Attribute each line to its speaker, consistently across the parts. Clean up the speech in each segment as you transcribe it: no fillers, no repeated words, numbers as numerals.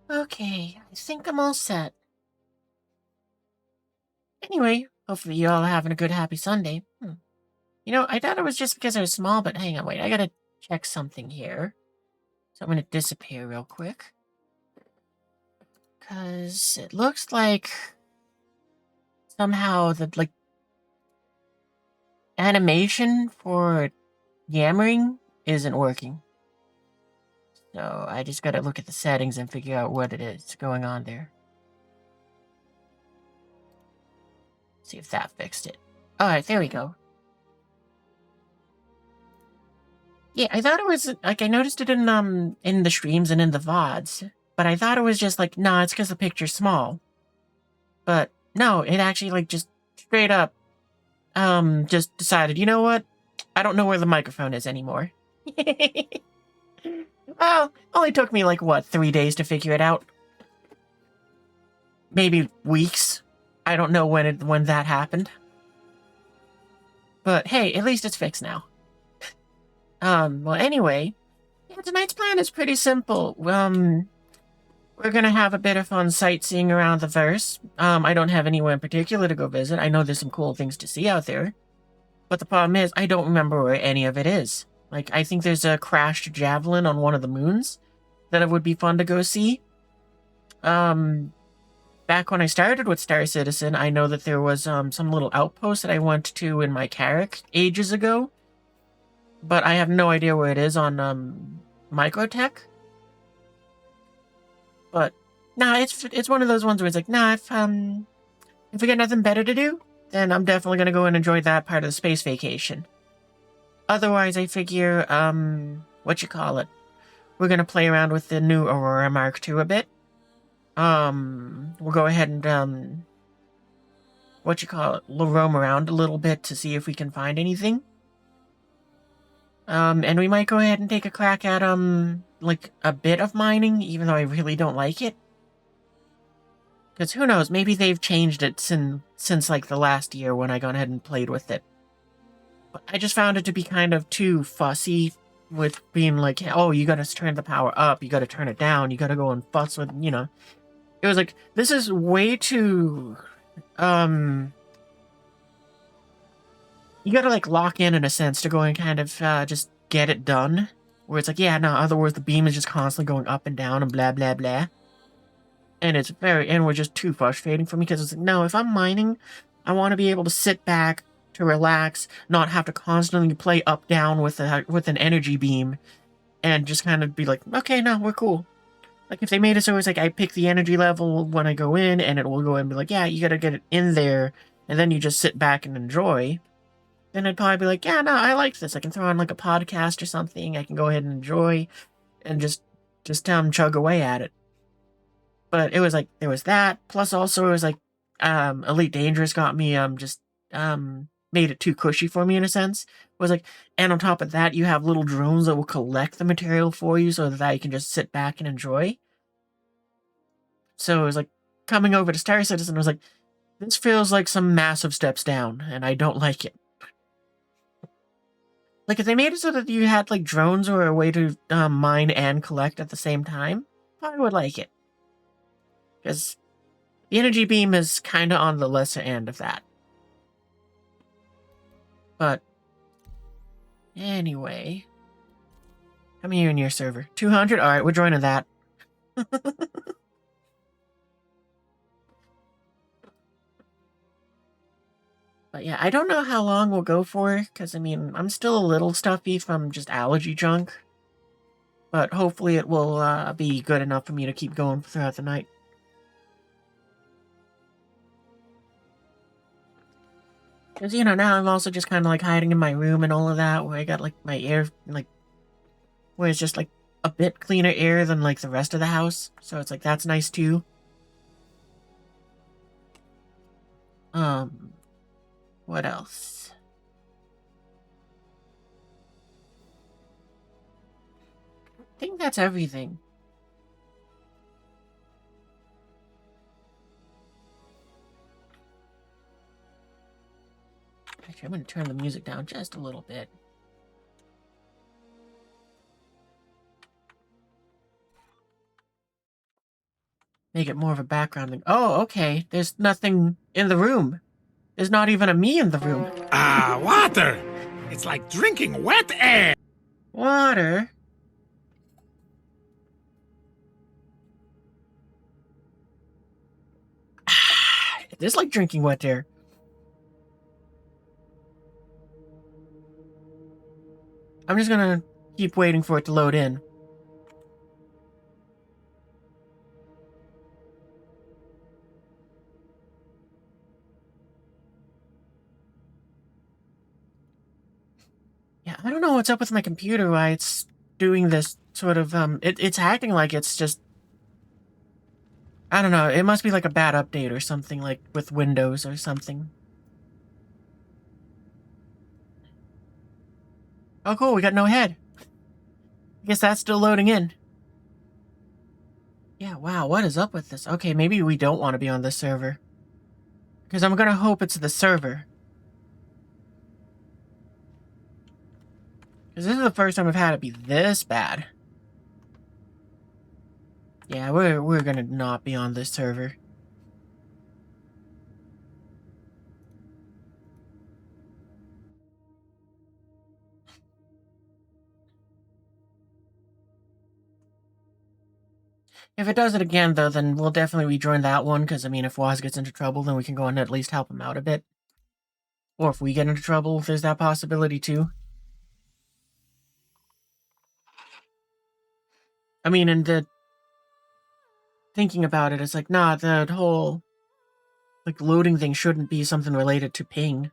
Speaker 1: Okay, I think I'm all set. Anyway, hopefully you all are having a good, happy Sunday. You know, I thought it was just because I was small, but hang on, wait, I gotta check something here. So I'm gonna disappear real quick. Because it looks like somehow the, animation for yammering isn't working. So I just gotta look at the settings and figure out what it is going on there. See if that fixed it. Alright, there we go. Yeah, I thought it was, like, I noticed it in the streams and in the VODs, but I thought it was just like, nah, it's because the picture's small. But no, it actually, like, just straight up, just decided, you know what? I don't know where the microphone is anymore. Well, only took me, like, what, 3 days to figure it out? Maybe weeks? I don't know when that happened. But hey, at least it's fixed now. Well, anyway, yeah, tonight's plan is pretty simple. We're gonna have a bit of fun sightseeing around the verse. I don't have anywhere in particular to go visit. I know there's some cool things to see out there. But the problem is, I don't remember where any of it is. Like, I think there's a crashed javelin on one of the moons that it would be fun to go see. Back when I started with Star Citizen, I know that there was, some little outpost that I went to in my Carrack ages ago. But I have no idea where it is on, Microtech. But, nah, it's one of those ones where it's like, nah, if we got nothing better to do, then I'm definitely gonna go and enjoy that part of the space vacation. Otherwise, I figure, what you call it? We're gonna play around with the new Aurora Mark II a bit. We'll go ahead and, what you call it? We'll roam around a little bit to see if we can find anything. And we might go ahead and take a crack at, like, a bit of mining, even though I really don't like it. Because who knows, maybe they've changed it since, like, the last year when I gone ahead and played with it. But I just found it to be kind of too fussy with being like, oh, you gotta turn the power up, you gotta turn it down, you gotta go and fuss with, you know. It was like, this is way too, you gotta, like, lock in a sense to go and kind of, just get it done. Where it's like, yeah, no, otherwise the beam is just constantly going up and down and blah, blah, blah. And it's and we're just too frustrating for me because it's like, no, if I'm mining, I want to be able to sit back, to relax, not have to constantly play up, down with an energy beam, and just kind of be like, okay, no, we're cool. Like, if they made it so it's like I pick the energy level when I go in, and it will go in and be like, yeah, you gotta get it in there, and then you just sit back and enjoy, then I'd probably be like, yeah, no, I like this. I can throw on, like, a podcast or something, I can go ahead and enjoy, and just chug away at it. But it was like, there was that, plus also it was like, Elite Dangerous got me, made it too cushy for me in a sense. It was like, and on top of that, you have little drones that will collect the material for you so that you can just sit back and enjoy. So it was like, coming over to Star Citizen, I was like, this feels like some massive steps down, and I don't like it. Like, if they made it so that you had, like, drones or a way to mine and collect at the same time, I would like it. Because the energy beam is kind of on the lesser end of that. But anyway, how many are in your server? 200? Alright, we're joining that. But yeah, I don't know how long we'll go for, because, I mean, I'm still a little stuffy from just allergy junk. But hopefully it will be good enough for me to keep going throughout the night. Because, you know, now I'm also just kind of, like, hiding in my room and all of that, where I got, like, my air, like, where it's just, like, a bit cleaner air than, like, the rest of the house. So it's like, that's nice, too. What else? I think that's everything. Actually, I'm going to turn the music down just a little bit. make it more of a background thing. Oh, okay. There's nothing in the room. There's not even a me in the room.
Speaker 2: Water! It's like drinking wet air!
Speaker 1: Water? It is like drinking wet air. I'm just gonna keep waiting for it to load in. Yeah, I don't know what's up with my computer, why it's doing this sort of, it's acting like it's just... I don't know, it must be like a bad update or something, like with Windows or something. Oh cool, we got no head. I guess that's still loading in. Yeah, wow, what is up with this? Okay, maybe we don't want to be on this server. Because I'm gonna hope it's the server. Because this is the first time I've had it be this bad. Yeah, we're gonna not be on this server. If it does it again, though, then we'll definitely rejoin that one, because, I mean, if Waz gets into trouble, then we can go and at least help him out a bit. Or if we get into trouble, there's that possibility, too. I mean, and thinking about it, it's like, nah, the whole, like, loading thing shouldn't be something related to ping.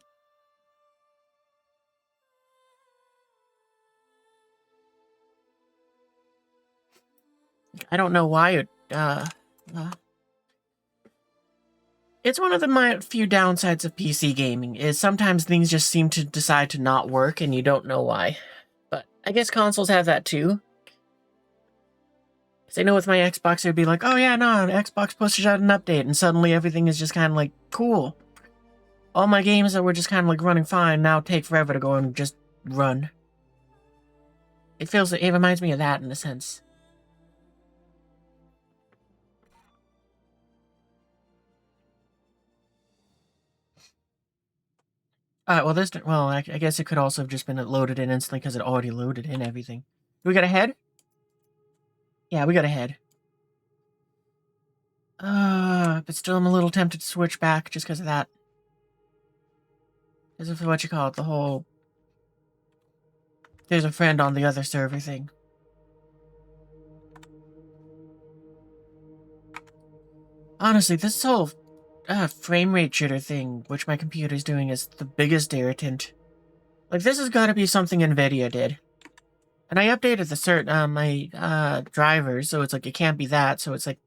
Speaker 1: I don't know why it, it's one of the few downsides of PC gaming, is sometimes things just seem to decide to not work and you don't know why. But I guess consoles have that too. Because I know with my Xbox, it'd be like, oh yeah, no, Xbox pushes out an update, and suddenly everything is just kind of like, cool. All my games that were just kind of like running fine now take forever to go and just run. It reminds me of that in a sense. Well, I guess it could also have just been loaded in instantly because it already loaded in everything. Do we got a head? Yeah, we got a head. But still I'm a little tempted to switch back just because of that. As if what you call it, the whole... There's a friend on the other server thing. Honestly, this whole frame rate jitter thing, which my computer's doing, is the biggest irritant. Like, this has got to be something NVIDIA did. And I updated the my drivers, so it's like, it can't be that, so it's like...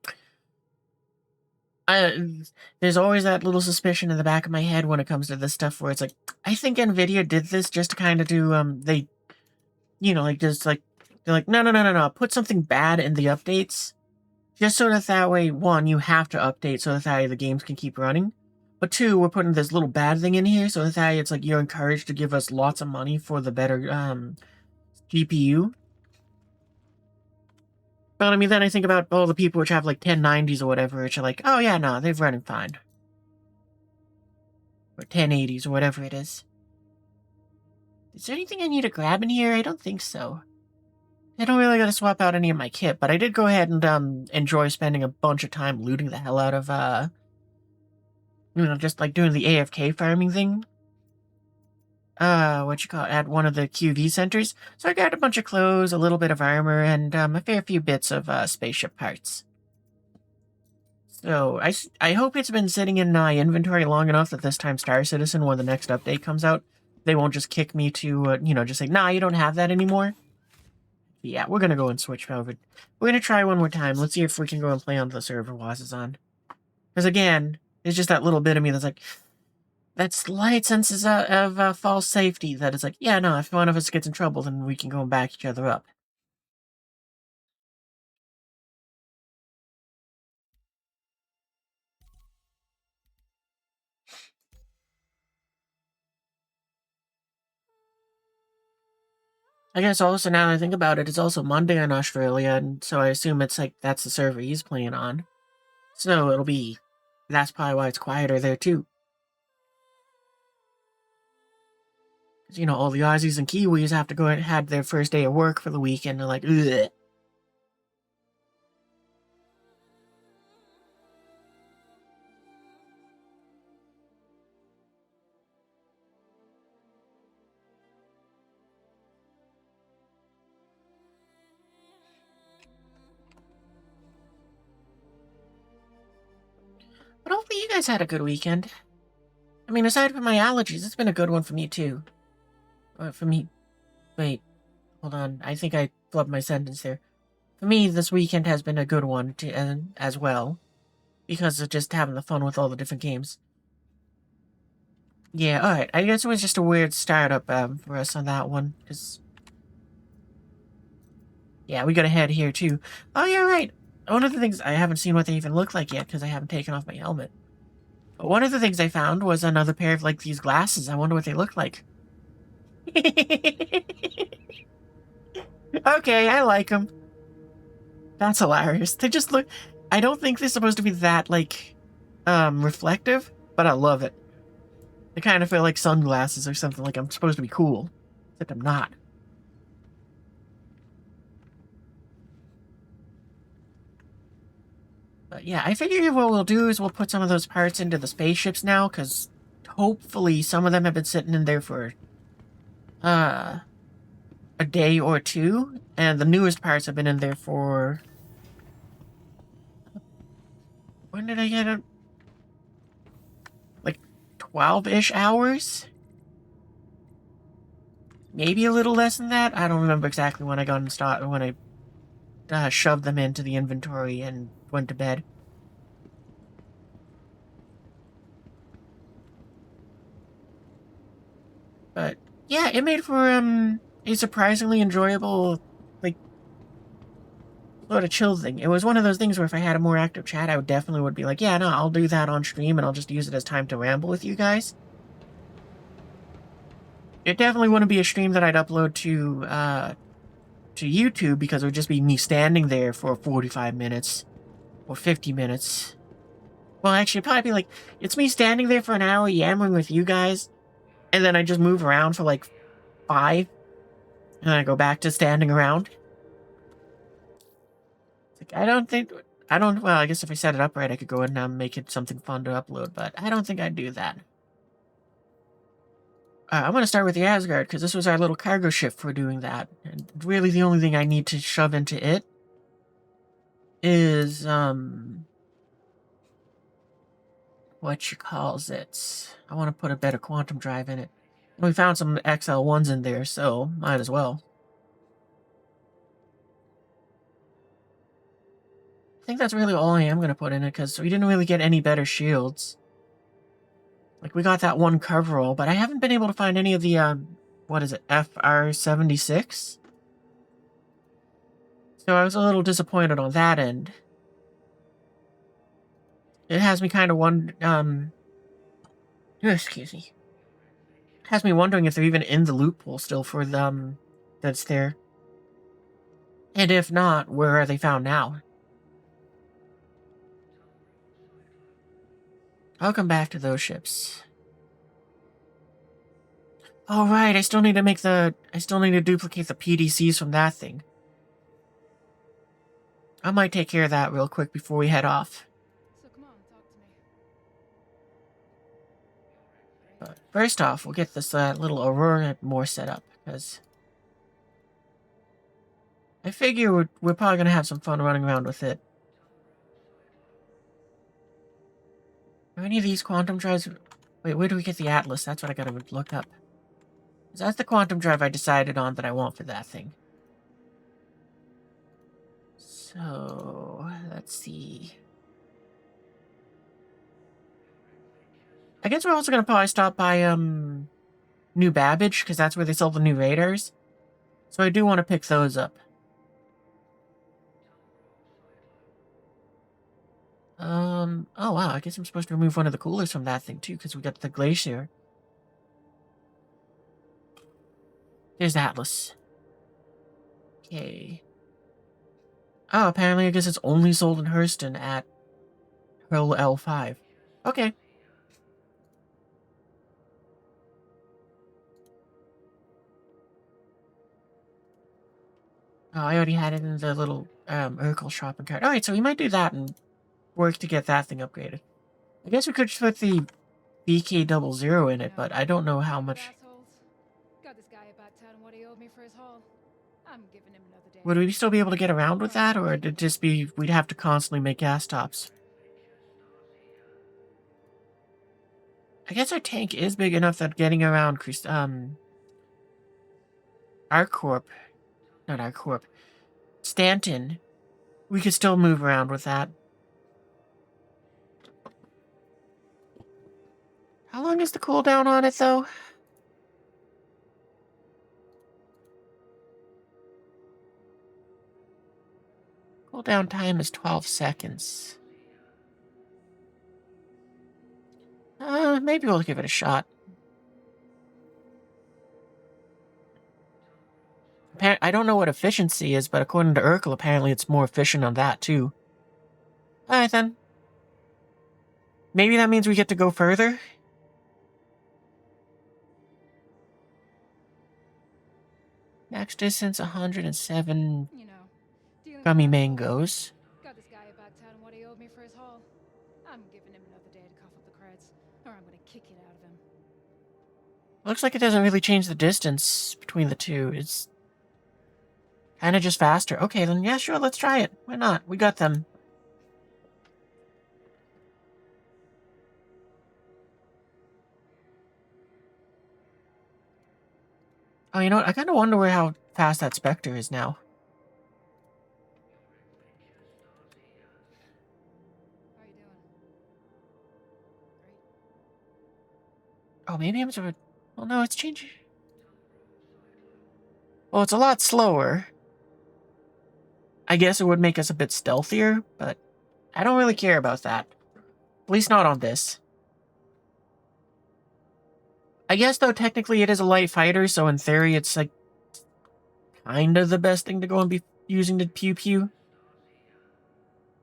Speaker 1: there's always that little suspicion in the back of my head when it comes to this stuff where it's like, I think NVIDIA did this just to kind of do, they, you know, like, just like, they're like, no, put something bad in the updates, just so that way, one, you have to update so that way the games can keep running, but two, we're putting this little bad thing in here so that way it's like, you're encouraged to give us lots of money for the better, GPU. But I mean, then I think about all the people which have like 1090s or whatever, which are like, oh yeah, no, they're running fine. Or 1080s or whatever it is. Is there anything I need to grab in here? I don't think so. I don't really gotta swap out any of my kit, but I did go ahead and enjoy spending a bunch of time looting the hell out of, you know, just like doing the AFK farming thing. At one of the QV centers. So I got a bunch of clothes, a little bit of armor, and a fair few bits of spaceship parts. So I hope it's been sitting in my inventory long enough that this time Star Citizen, when the next update comes out, they won't just kick me to, you know, just say, nah, you don't have that anymore. But yeah, we're gonna go and switch over. We're gonna try one more time. Let's see if we can go and play on the server Waz is on. Because again, there's just that little bit of me that's like, that slight sense of false safety that it's like, yeah, no, if one of us gets in trouble, then we can go and back each other up. I guess also, now that I think about it, it's also Monday in Australia, and so I assume it's like, that's the server he's playing on. So it'll be... That's probably why it's quieter there, too. Because, you know, all the Aussies and Kiwis have to go and had their first day of work for the week, and they're like, ugh. But hopefully you guys had a good weekend. I mean, aside from my allergies, it's been a good one for me, too. For me... Wait. Hold on. I think I flubbed my sentence there. For me, this weekend has been a good one, as well. Because of just having the fun with all the different games. Yeah, alright. I guess it was just a weird startup for us on that one. Because... Yeah, we got a head here, too. Oh, yeah, right. One of the things... I haven't seen what they even look like yet, because I haven't taken off my helmet. But one of the things I found was another pair of, like, these glasses. I wonder what they look like. Okay, I like them. That's hilarious. They just look... I don't think they're supposed to be that, like, reflective, but I love it. They kind of feel like sunglasses or something, like I'm supposed to be cool. Except I'm not. But yeah, I figure what we'll do is we'll put some of those parts into the spaceships now, because hopefully some of them have been sitting in there for, a day or two, and the newest parts have been in there for... When did I get it? Like, 12-ish hours? Maybe a little less than that? I don't remember exactly when I got installed, when I shoved them into the inventory and went to bed. But yeah, it made for a surprisingly enjoyable, like, sort of chill thing. It was one of those things where if I had a more active chat, I would be like, yeah, no, I'll do that on stream and I'll just use it as time to ramble with you guys. It definitely wouldn't be a stream that I'd upload to YouTube, because it would just be me standing there for 45 minutes or 50 minutes. Well, actually, it'd probably be like, it's me standing there for an hour yammering with you guys, and then I just move around for like 5, and then I go back to standing around. It's like, well, I guess if I set it up right, I could go and make it something fun to upload, but I don't think I'd do that. I'm going to start with the Asgard, because this was our little cargo ship for doing that. And really the only thing I need to shove into it is, what you calls it. I want to put a better quantum drive in it. We found some XL1s in there, so might as well. I think that's really all I am going to put in it, because we didn't really get any better shields. Like, we got that one coverall, but I haven't been able to find any of the, what is it, FR-76? So I was a little disappointed on that end. It has me kind of excuse me. It has me wondering if they're even in the loophole still for them, that's there. And if not, where are they found now? I'll come back to those ships. Oh, right, I still need to duplicate the PDCs from that thing. I might take care of that real quick before we head off.
Speaker 3: So come on, talk to me.
Speaker 1: But first off, we'll get this little Aurora more set up, because I figure we're probably going to have some fun running around with it. Are any of these quantum drives... Wait, where do we get the Atlas? That's what I gotta look up. That's the quantum drive I decided on that I want for that thing. So, let's see. I guess we're also gonna probably stop by, New Babbage, because that's where they sell the new radars. So I do want to pick those up. Oh wow, I guess I'm supposed to remove one of the coolers from that thing too, because we got the glacier. There's the Atlas. Okay. Oh, apparently I guess it's only sold in Hurston at Hurl L5. Okay. Oh, I already had it in the little Urkel shopping cart. Alright, so we might do that and work to get that thing upgraded. I guess we could just put the BK00 in it, but I don't know how much...
Speaker 3: Got this guy about telling what he owed me for his haul. I'm giving him another day.
Speaker 1: Would we still be able to get around with that, or would it just be we'd have to constantly make gas stops? I guess our tank is big enough that getting around Stanton, we could still move around with that. How long is the cooldown on it, though? Cooldown time is 12 seconds. Maybe we'll give it a shot. I don't know what efficiency is, but according to Urkel, apparently it's more efficient on that, too. Alright, then. Maybe that means we get to go further? Max distance 107 gummy mangoes.
Speaker 3: Got this guy about telling what he owed me for his haul. I'm giving him another day to cough up the creds, or I'm gonna kick it out of him.
Speaker 1: Looks like it doesn't really change the distance between the two. It's kind of just faster. Okay, then yeah, sure, let's try it. Why not? We got them. Oh, you know what? I kind of wonder how fast that Spectre is now.
Speaker 3: How are you doing? Great.
Speaker 1: Oh, maybe I'm sort of... Well, no, it's changing. Well, it's a lot slower. I guess it would make us a bit stealthier, but I don't really care about that. At least not on this. I guess, though, technically it is a light fighter, so in theory it's, like, kind of the best thing to go and be using to pew-pew.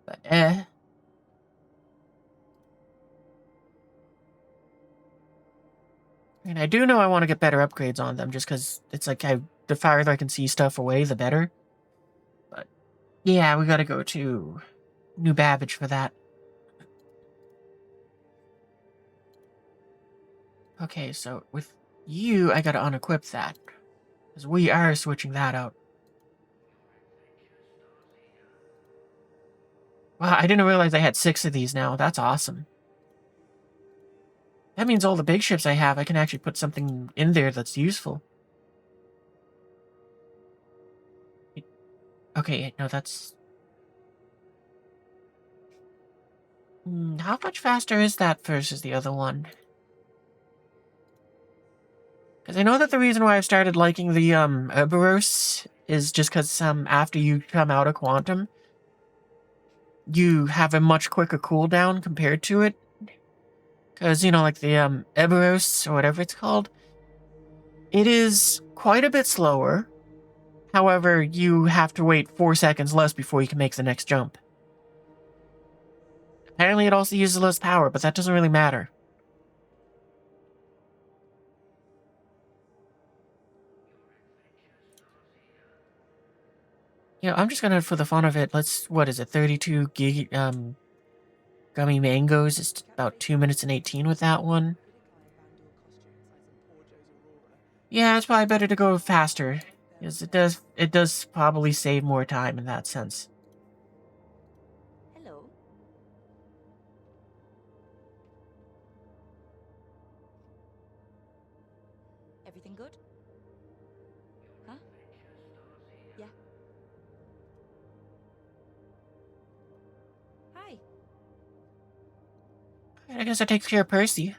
Speaker 1: But, And I do know I want to get better upgrades on them, just because it's like the farther I can see stuff away, the better. But, yeah, we gotta go to New Babbage for that. Okay, so with you, I gotta unequip that. Because we are switching that out. Wow, I didn't realize I had 6 of these now. That's awesome. That means all the big ships I have, I can actually put something in there that's useful. Okay, no, that's... how much faster is that versus the other one? Because I know that the reason why I've started liking the Uberos is just because after you come out of Quantum, you have a much quicker cooldown compared to it. Because, you know, like the Uberos, or whatever it's called, it is quite a bit slower. However, you have to wait 4 seconds less before you can make the next jump. Apparently it also uses less power, but that doesn't really matter. You know, I'm just gonna, for the fun of it, what is it, 32 gummy mangoes? It's about 2 minutes and 18 with that one. Yeah, it's probably better to go faster, because it does probably save more time in that sense.
Speaker 4: Hello. Everything good? Huh? Yeah. Hi.
Speaker 1: I guess I take care of Percy.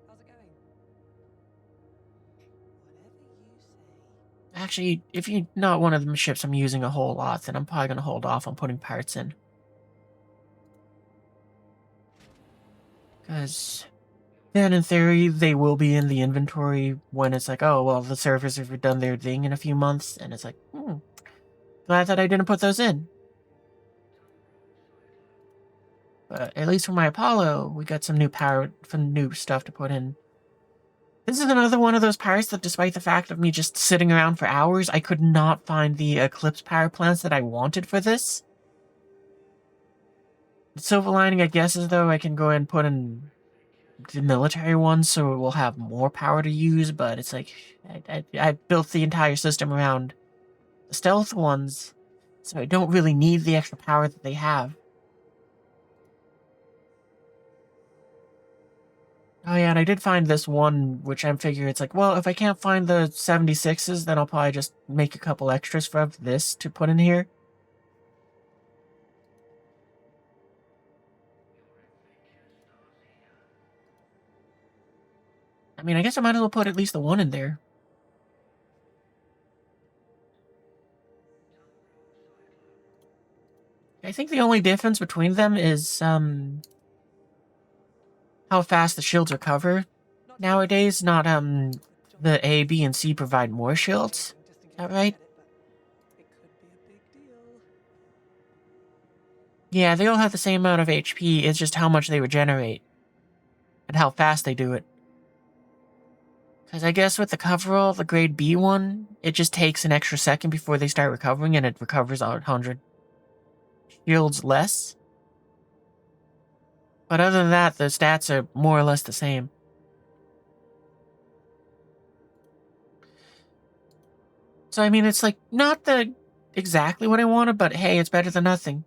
Speaker 4: How's it going? Whatever you say.
Speaker 1: Actually, if you're not one of them ships I'm using a whole lot, then I'm probably gonna hold off on putting parts in. Because then, in theory, they will be in the inventory when it's like, oh, well, the servers have done their thing in a few months, and it's like, Glad that I didn't put those in. But at least for my Apollo, we got some new new stuff to put in. This is another one of those parts that, despite the fact of me just sitting around for hours, I could not find the Eclipse power plants that I wanted for this. The silver lining, I guess, is though I can go ahead and put in the military ones, so it will have more power to use, but it's like, I built the entire system around the stealth ones, so I don't really need the extra power that they have. Oh yeah, and I did find this one, which I'm figuring it's like, well, if I can't find the 76s, then I'll probably just make a couple extras for this to put in here. I mean, I guess I might as well put at least the one in there. I think the only difference between them is, how fast the shields recover nowadays, not, the A, B, and C provide more shields. Is that right? Yeah, they all have the same amount of HP, it's just how much they regenerate. And how fast they do it. Because I guess with the coverall, the grade B one, it just takes an extra second before they start recovering, and it recovers 100 shields less. But other than that, the stats are more or less the same. So I mean, it's like, not exactly what I wanted, but hey, it's better than nothing.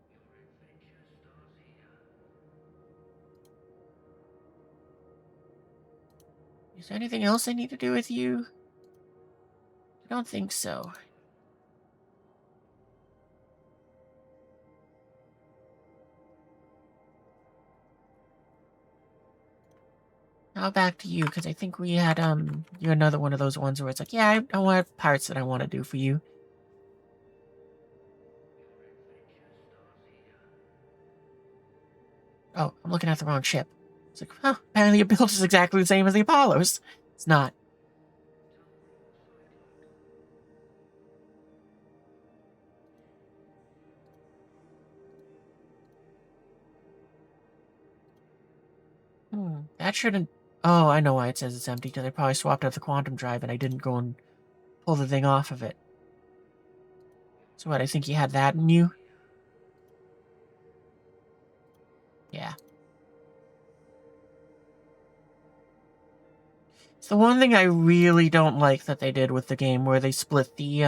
Speaker 1: Is there anything else I need to do with you? I don't think so. Now back to you, because I think we had, you're another one of those ones where it's like, yeah, I want parts that I want to do for you. Oh, I'm looking at the wrong ship. It's like, huh, apparently your build is exactly the same as the Apollo's. It's not. That shouldn't... Oh, I know why it says it's empty, because I probably swapped out the quantum drive and I didn't go and pull the thing off of it. So what, I think you had that in you? Yeah. It's the one thing I really don't like that they did with the game, where they split the,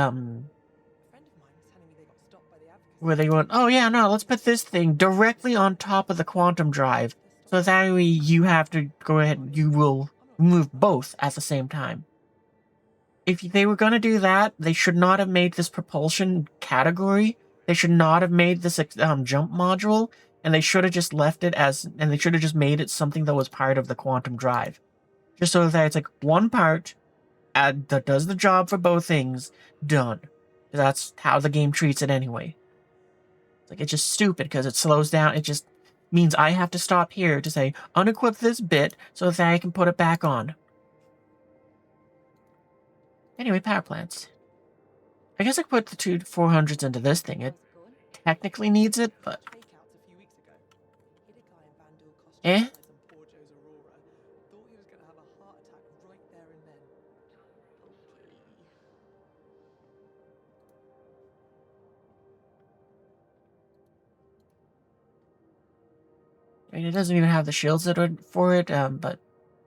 Speaker 1: where they went, oh yeah, no, let's put this thing directly on top of the quantum drive. So that way you have to go ahead, you will move both at the same time. If they were going to do that, they should not have made this propulsion category. They should not have made this jump module, and they should have just left it as, and they should have just made it something that was part of the quantum drive. Just so that it's like one part that does the job for both things, done. That's how the game treats it anyway. It's like, it's just stupid because it slows down. It just means I have to stop here to say, unequip this bit so that I can put it back on. Anyway, power plants. I guess I could put the two 400s into this thing. It technically needs it, but... Eh? I mean, it doesn't even have the shields that are for it, but...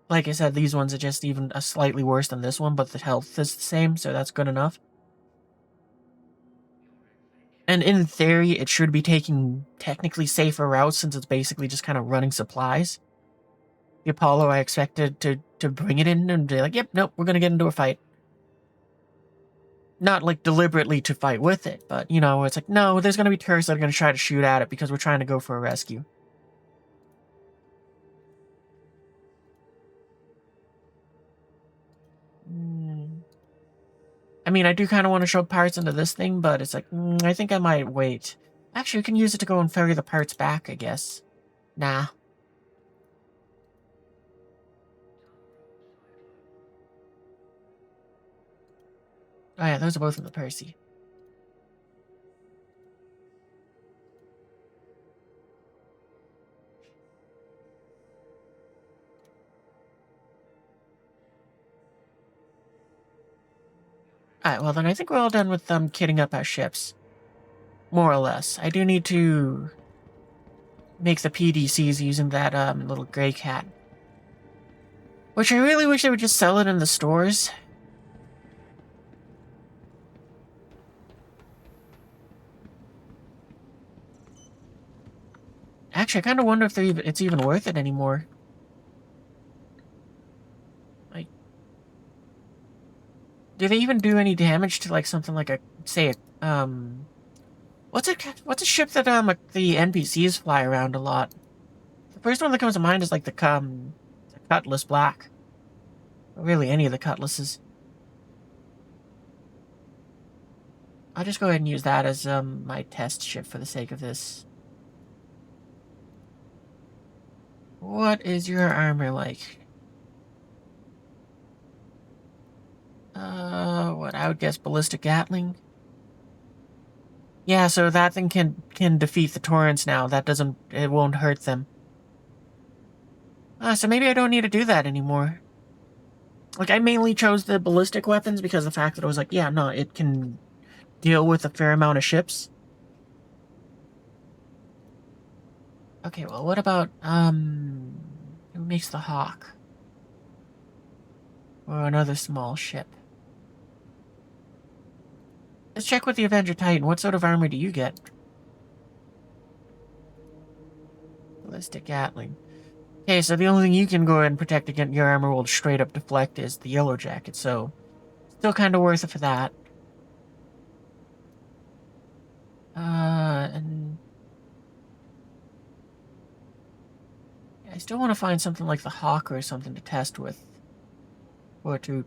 Speaker 1: Like I said, these ones are just even slightly worse than this one, but the health is the same, so that's good enough. And in theory, it should be taking technically safer routes since it's basically just kind of running supplies. The Apollo, I expected to bring it in and be like, yep, nope, we're going to get into a fight. Not like deliberately to fight with it, but, you know, it's like, no, there's going to be turrets that are going to try to shoot at it because we're trying to go for a rescue. I mean, I do kind of want to show parts into this thing, but it's like, I think I might wait. Actually, we can use it to go and ferry the parts back, I guess. Nah. Oh yeah, those are both in the Percy. Alright, well then I think we're all done with kitting up our ships. More or less. I do need to make the PDCs using that little gray cat. Which I really wish they would just sell it in the stores. Actually, I kind of wonder if it's even worth it anymore. Like, do they even do any damage to like something like what's a ship that the NPCs fly around a lot? The first one that comes to mind is like the Cutlass Black. Or really, any of the Cutlasses. I'll just go ahead and use that as my test ship for the sake of this. What is your armor like? What I would guess ballistic Gatling. Yeah, so that thing can defeat the torrents now. It won't hurt them. So maybe I don't need to do that anymore. Like, I mainly chose the ballistic weapons because of the fact that I was like, yeah, no, it can deal with a fair amount of ships. Okay, well, what about, who makes the Hawk? Or another small ship? Let's check with the Avenger Titan. What sort of armor do you get? Ballistic Gatling. Okay, so the only thing you can go ahead and protect against your armor will straight up deflect is the Yellow Jacket, so still kind of worth it for that. And I still want to find something like the Hawk or something to test with. Or to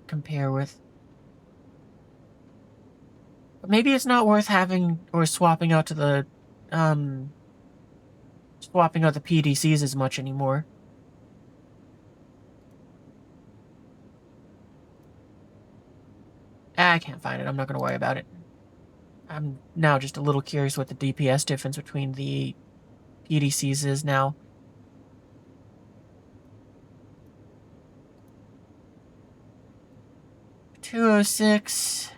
Speaker 1: compare with. But maybe it's not worth having or swapping out the PDCs as much anymore. I can't find it. I'm not going to worry about it. I'm now just a little curious what the DPS difference between the PDCs is now. .206.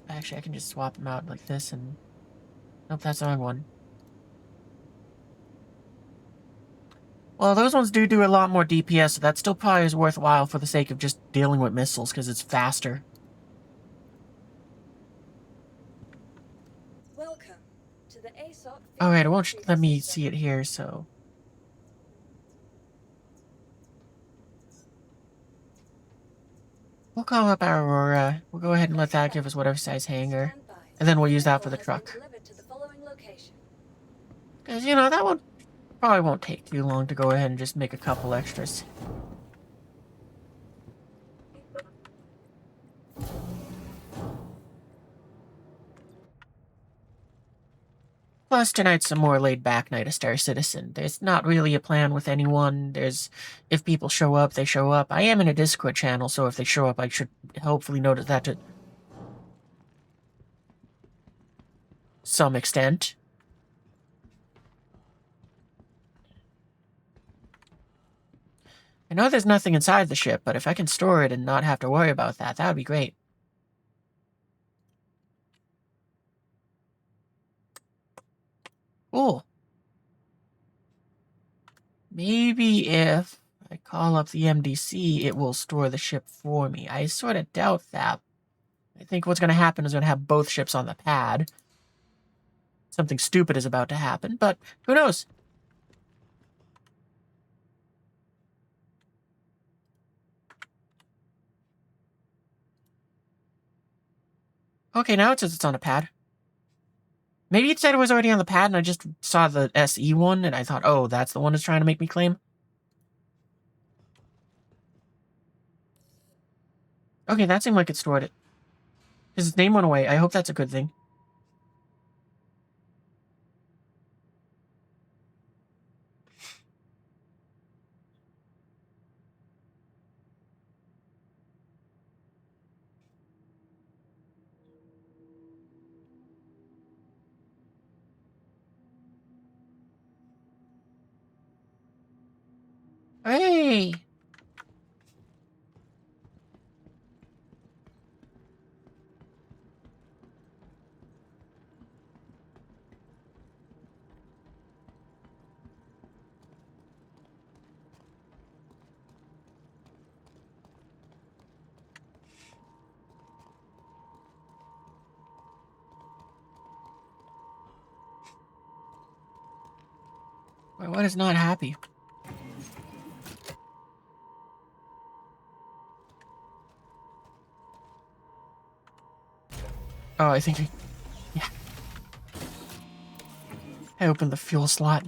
Speaker 1: Actually, I can just swap them out like this and... Nope, that's the wrong one. Well, those ones do a lot more DPS, so that still probably is worthwhile for the sake of just dealing with missiles, because it's faster.
Speaker 4: Welcome to the ASOC.
Speaker 1: Alright, it won't let me see it here, so... We'll call up our Aurora. We'll go ahead and let that give us whatever size hangar. And then we'll use that for the truck. Because, you know, that one probably won't take too long to go ahead and just make a couple extras. Plus, tonight's a more laid-back night of Star Citizen. There's not really a plan with anyone. If people show up, they show up. I am in a Discord channel, so if they show up, I should hopefully notice that to some extent. I know there's nothing inside the ship, but if I can store it and not have to worry about that, that would be great. Cool. Maybe if I call up the MDC, it will store the ship for me. I sort of doubt that. I think what's going to happen is going to have both ships on the pad. Something stupid is about to happen, but who knows? Okay, now it says it's on a pad. Maybe it said it was already on the pad and I just saw the SE one and I thought, oh, that's the one that's trying to make me claim. Okay, that seemed like it stored it. His name went away. I hope that's a good thing. Hey! Wait, what is not happy? Oh, I think yeah. I opened the fuel slot.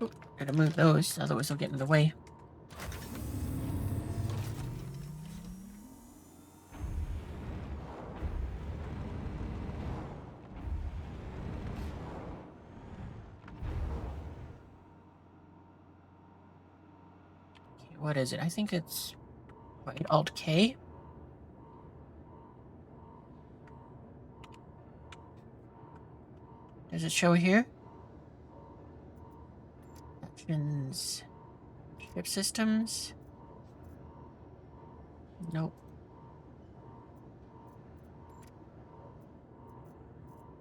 Speaker 1: Oop, gotta move those, otherwise they'll get in the way. Okay, what is it? I think it's... Wait, Alt-K? Does it show here? Options... Ship systems? Nope.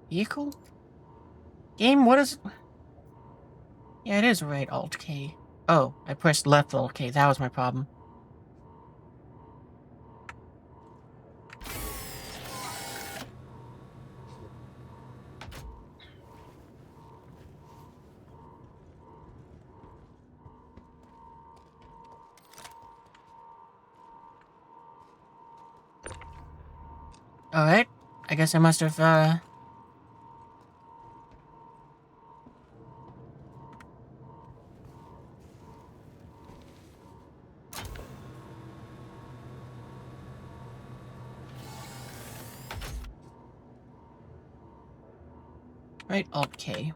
Speaker 1: Vehicle? Game, what is... Yeah, it is right Alt-K. Oh, I pressed left Alt-K. That was my problem. Alright. I guess I must have, Right Alt-K.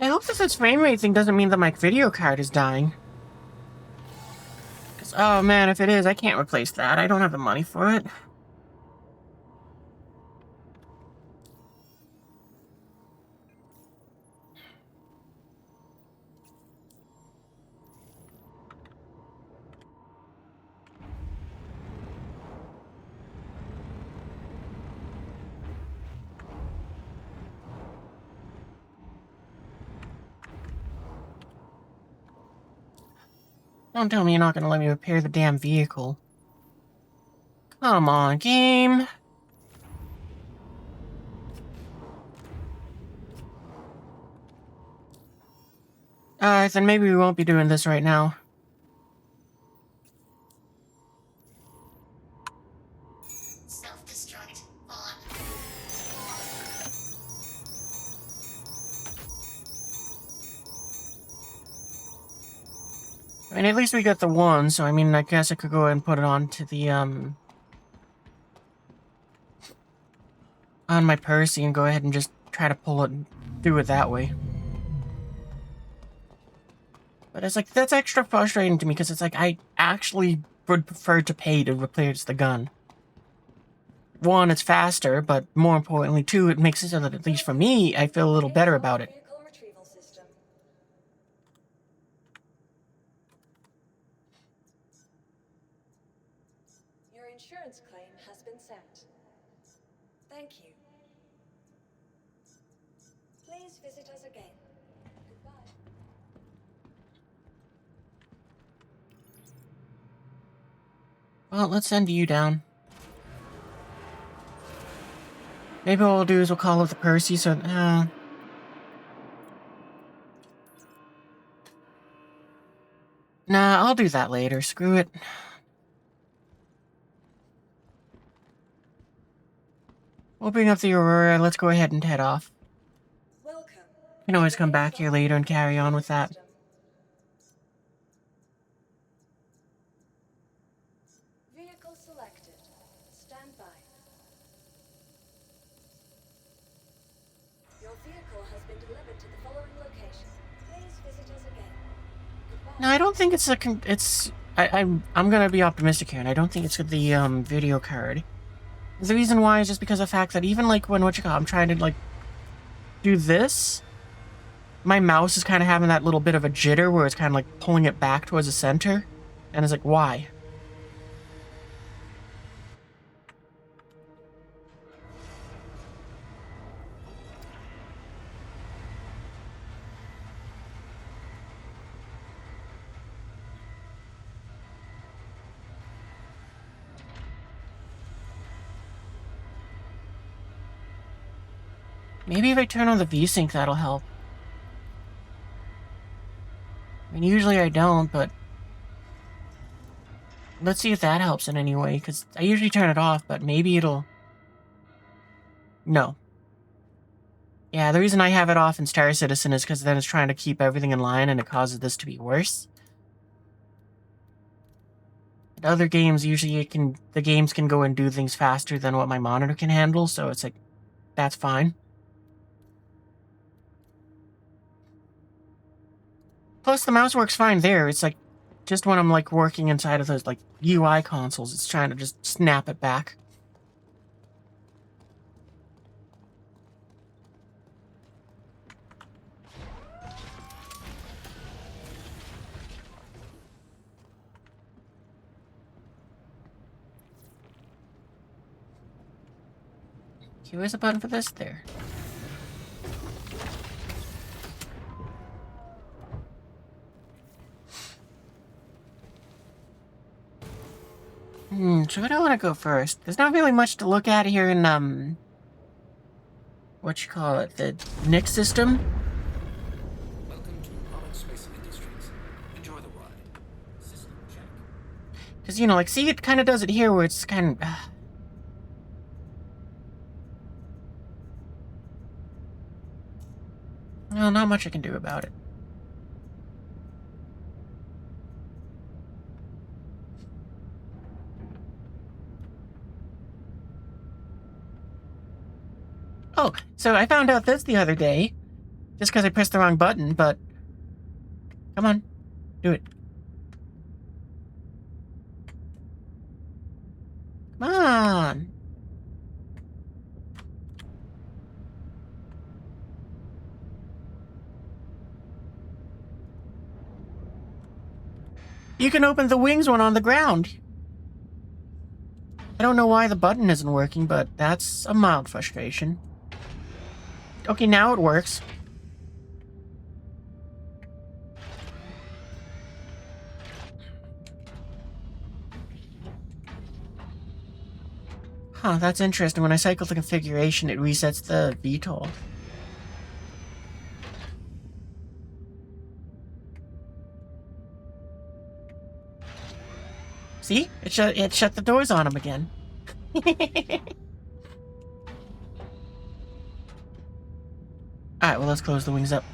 Speaker 1: I hope this frame rate thing doesn't mean that my video card is dying. 'Cause, oh man, if it is, I can't replace that. I don't have the money for it. Don't tell me you're not gonna let me repair the damn vehicle. Come on, game. Then maybe we won't be doing this right now.
Speaker 5: Self-destruct on.
Speaker 1: I mean, at least we got the one, so I mean, I guess I could go ahead and put it on to the, on my Percy and go ahead and just try to pull it and do it that way. But it's like, that's extra frustrating to me, because it's like, I actually would prefer to pay to replace the gun. One, it's faster, but more importantly, two, it makes it so that, at least for me, I feel a little better about it.
Speaker 4: Vehicle retrieval system. Your insurance claim has been sent. Thank you. Please visit us again. Goodbye.
Speaker 1: Well, let's send you down. Maybe what we'll do is we'll call up the Percy, so, Nah, I'll do that later. Screw it. We'll bring up the Aurora. Let's go ahead and head off.
Speaker 4: Welcome.
Speaker 1: You can always come back here later and carry on with that.
Speaker 4: Vehicle selected. Stand by. Your vehicle has been delivered to the following location. Please visit us again. Goodbye.
Speaker 1: No, I don't think it's I'm gonna be optimistic here, and I don't think it's the video card. The reason why is just because of the fact that even like when I'm trying to like do this, my mouse is kind of having that little bit of a jitter where it's kind of like pulling it back towards the center, and it's like, why? Maybe if I turn on the VSync, that'll help. I mean, usually I don't, but let's see if that helps in any way, because I usually turn it off, but maybe it'll... No. Yeah, the reason I have it off in Star Citizen is because then it's trying to keep everything in line, and it causes this to be worse. In other games, usually the games can go and do things faster than what my monitor can handle, so it's like, that's fine. Plus, the mouse works fine there. It's like, just when I'm like working inside of those like UI consoles, it's trying to just snap it back. Okay, where's the button for this there? So where do I want to go first? There's not really much to look at here in, what you call it, the Nick system.
Speaker 5: Welcome to Space Industries. Enjoy the ride. System check.
Speaker 1: Because, you know, like, see, it kind of does it here where it's kind of... Well, not much I can do about it. Oh, so I found out this the other day, just because I pressed the wrong button, but... Come on, do it. Come on! You can open the wings one on the ground. I don't know why the button isn't working, but that's a mild frustration. Okay, now it works. Huh, that's interesting. When I cycle the configuration, it resets the VTOL. See? It shut the doors on him again. Alright, well, let's close the wings up.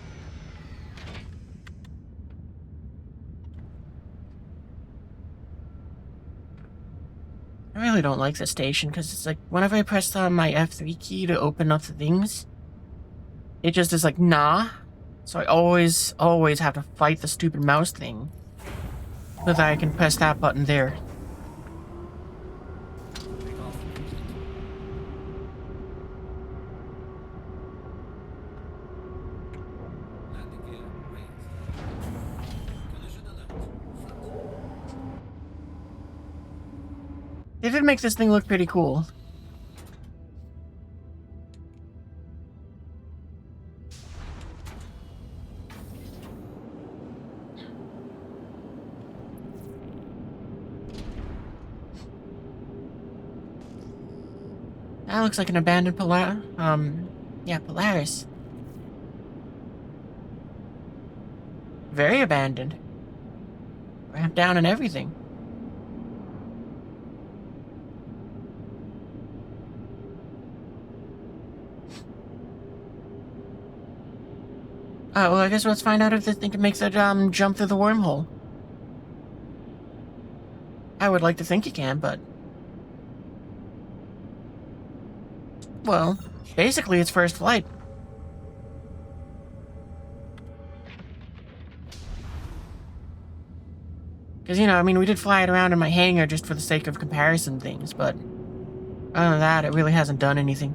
Speaker 1: I really don't like this station, because it's like, whenever I press on my F3 key to open up the things, it just is like, nah. So I always have to fight the stupid mouse thing, so that I can press that button there. They did make this thing look pretty cool. That looks like an abandoned Polaris. Very abandoned. Ramped down and everything. Well, I guess let's find out if this thing can make that jump through the wormhole. I would like to think it can, but well, basically it's first flight. Because, you know, I mean, we did fly it around in my hangar just for the sake of comparison things, but other than that, it really hasn't done anything.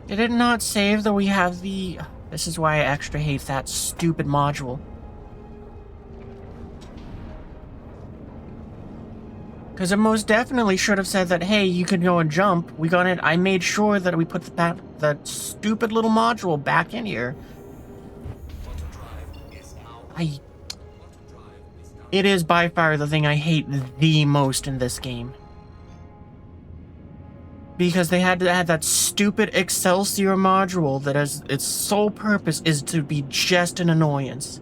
Speaker 1: Did it not save that we have the... This is why I extra hate that stupid module. Because it most definitely should have said that, hey, you can go and jump. We got it. I made sure that we put that stupid little module back in here. It is by far the thing I hate the most in this game. Because they had to add that stupid Excelsior module that has its sole purpose is to be just an annoyance.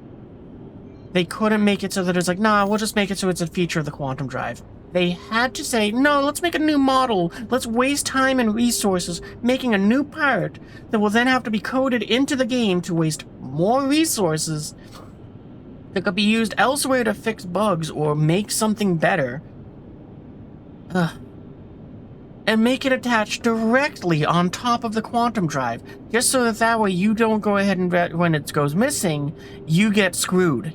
Speaker 1: They couldn't make it so that it's like, nah, we'll just make it so it's a feature of the quantum drive. They had to say, no, let's make a new model. Let's waste time and resources making a new part that will then have to be coded into the game to waste more resources that could be used elsewhere to fix bugs or make something better. And make it attached directly on top of the quantum drive, just so that way you don't go ahead and, when it goes missing, you get screwed.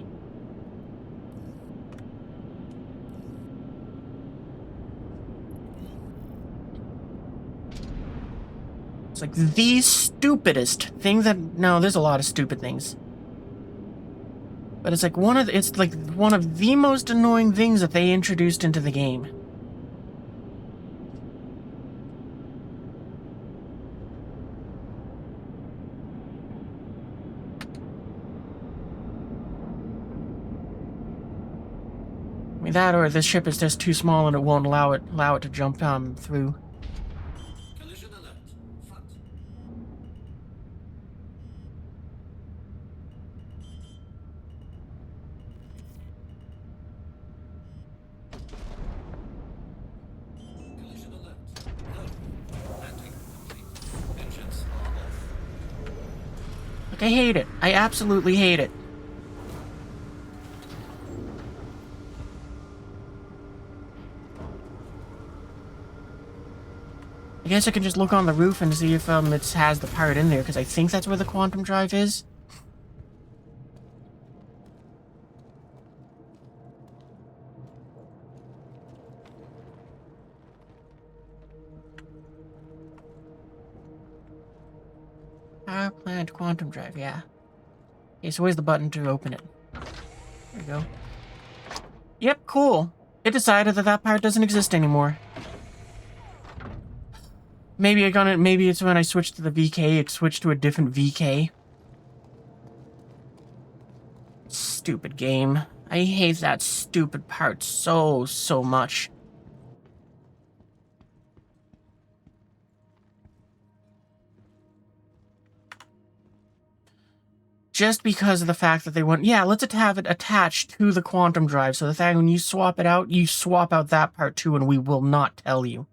Speaker 1: It's like the stupidest thing that... No, there's a lot of stupid things. But it's like one of the most annoying things that they introduced into the game. That or this ship is just too small and it won't allow it to jump through.
Speaker 5: Collision alert. Front. Collision alert. Low. Landing complete. Engines are off.
Speaker 1: Like, I hate it. I absolutely hate it. I guess I can just look on the roof and see if it has the part in there, because I think that's where the quantum drive is. Power plant quantum drive, yeah. Okay, so where's the button to open it? There we go. Yep, cool. It decided that that part doesn't exist anymore. Maybe it's when I switched to the VK, it switched to a different VK. Stupid game. I hate that stupid part so much. Just because of the fact that they went, yeah, let's have it attached to the quantum drive, so that when you swap it out, you swap out that part too, and we will not tell you.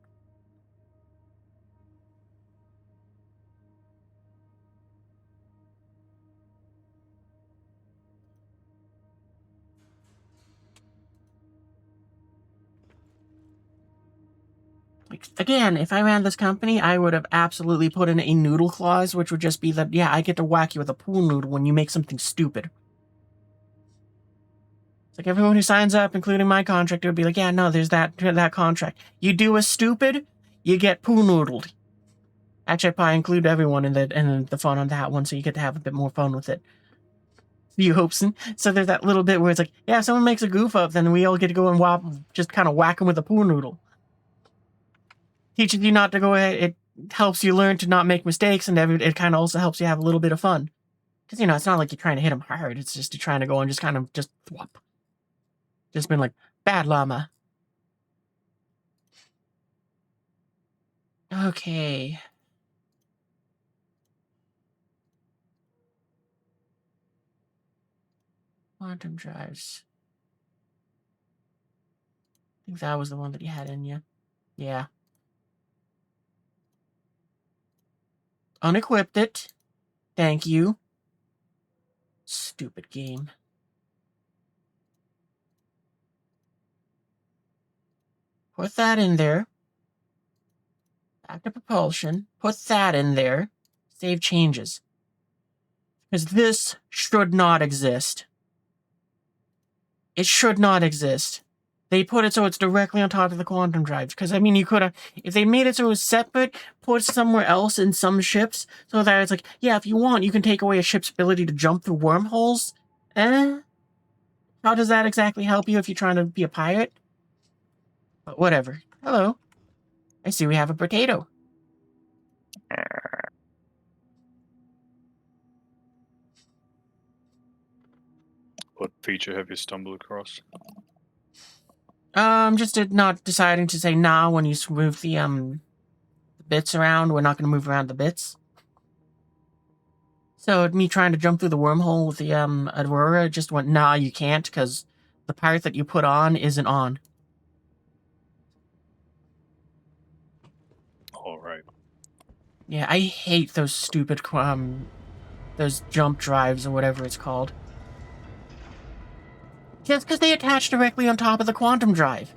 Speaker 1: Again, if I ran this company, I would have absolutely put in a noodle clause, which would just be that, yeah, I get to whack you with a pool noodle when you make something stupid. It's like everyone who signs up, including my contractor, would be like, yeah, no, there's that contract. You do a stupid, you get pool noodled. Actually, I'd probably include everyone in the fun on that one, so you get to have a bit more fun with it. You hope so. So there's that little bit where it's like, yeah, if someone makes a goof up, then we all get to go and just kind of whack them with a pool noodle. Teaches you not to go ahead. It helps you learn to not make mistakes, and it kind of also helps you have a little bit of fun. Because, you know, it's not like you're trying to hit him hard. It's just you're trying to go and just kind of just thwop. Just been like, bad llama. Okay. Quantum drives. I think that was the one that you had in you. Yeah. Unequipped it. Thank you. Stupid game. Put that in there. Back to propulsion. Put that in there. Save changes. Because this should not exist. It should not exist. They put it so it's directly on top of the quantum drives. Because, I mean, you could have... If they made it so it was separate, put somewhere else in some ships, so that it's like, yeah, if you want, you can take away a ship's ability to jump through wormholes. How does that exactly help you if you're trying to be a pirate? But whatever. Hello. I see we have a potato.
Speaker 6: What feature have you stumbled across?
Speaker 1: Just not deciding to say nah when you move the bits around. We're not going to move around the bits. So me trying to jump through the wormhole with the Aurora just went, nah, you can't, because the part that you put on isn't on.
Speaker 6: Alright.
Speaker 1: Yeah, I hate those stupid those jump drives or whatever it's called. Just because they attach directly on top of the quantum drive.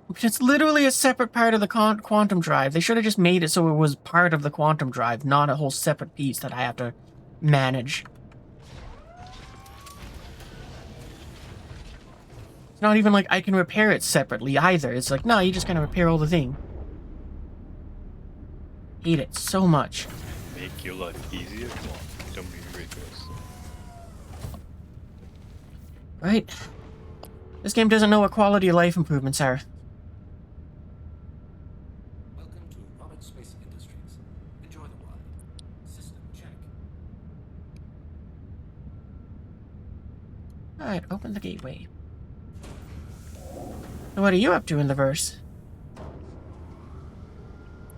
Speaker 1: It's literally a separate part of the quantum drive. They should have just made it so it was part of the quantum drive, not a whole separate piece that I have to manage. It's not even like I can repair it separately either. It's like, no, you just gotta repair all the thing. Hate it so much.
Speaker 6: Make your life easier? Come on, don't be ridiculous.
Speaker 1: Right? This game doesn't know what quality of life improvements are.
Speaker 5: Welcome to Rocket Space Industries. Enjoy the ride. System check.
Speaker 1: Alright, open the gateway. So what are you up to in the verse?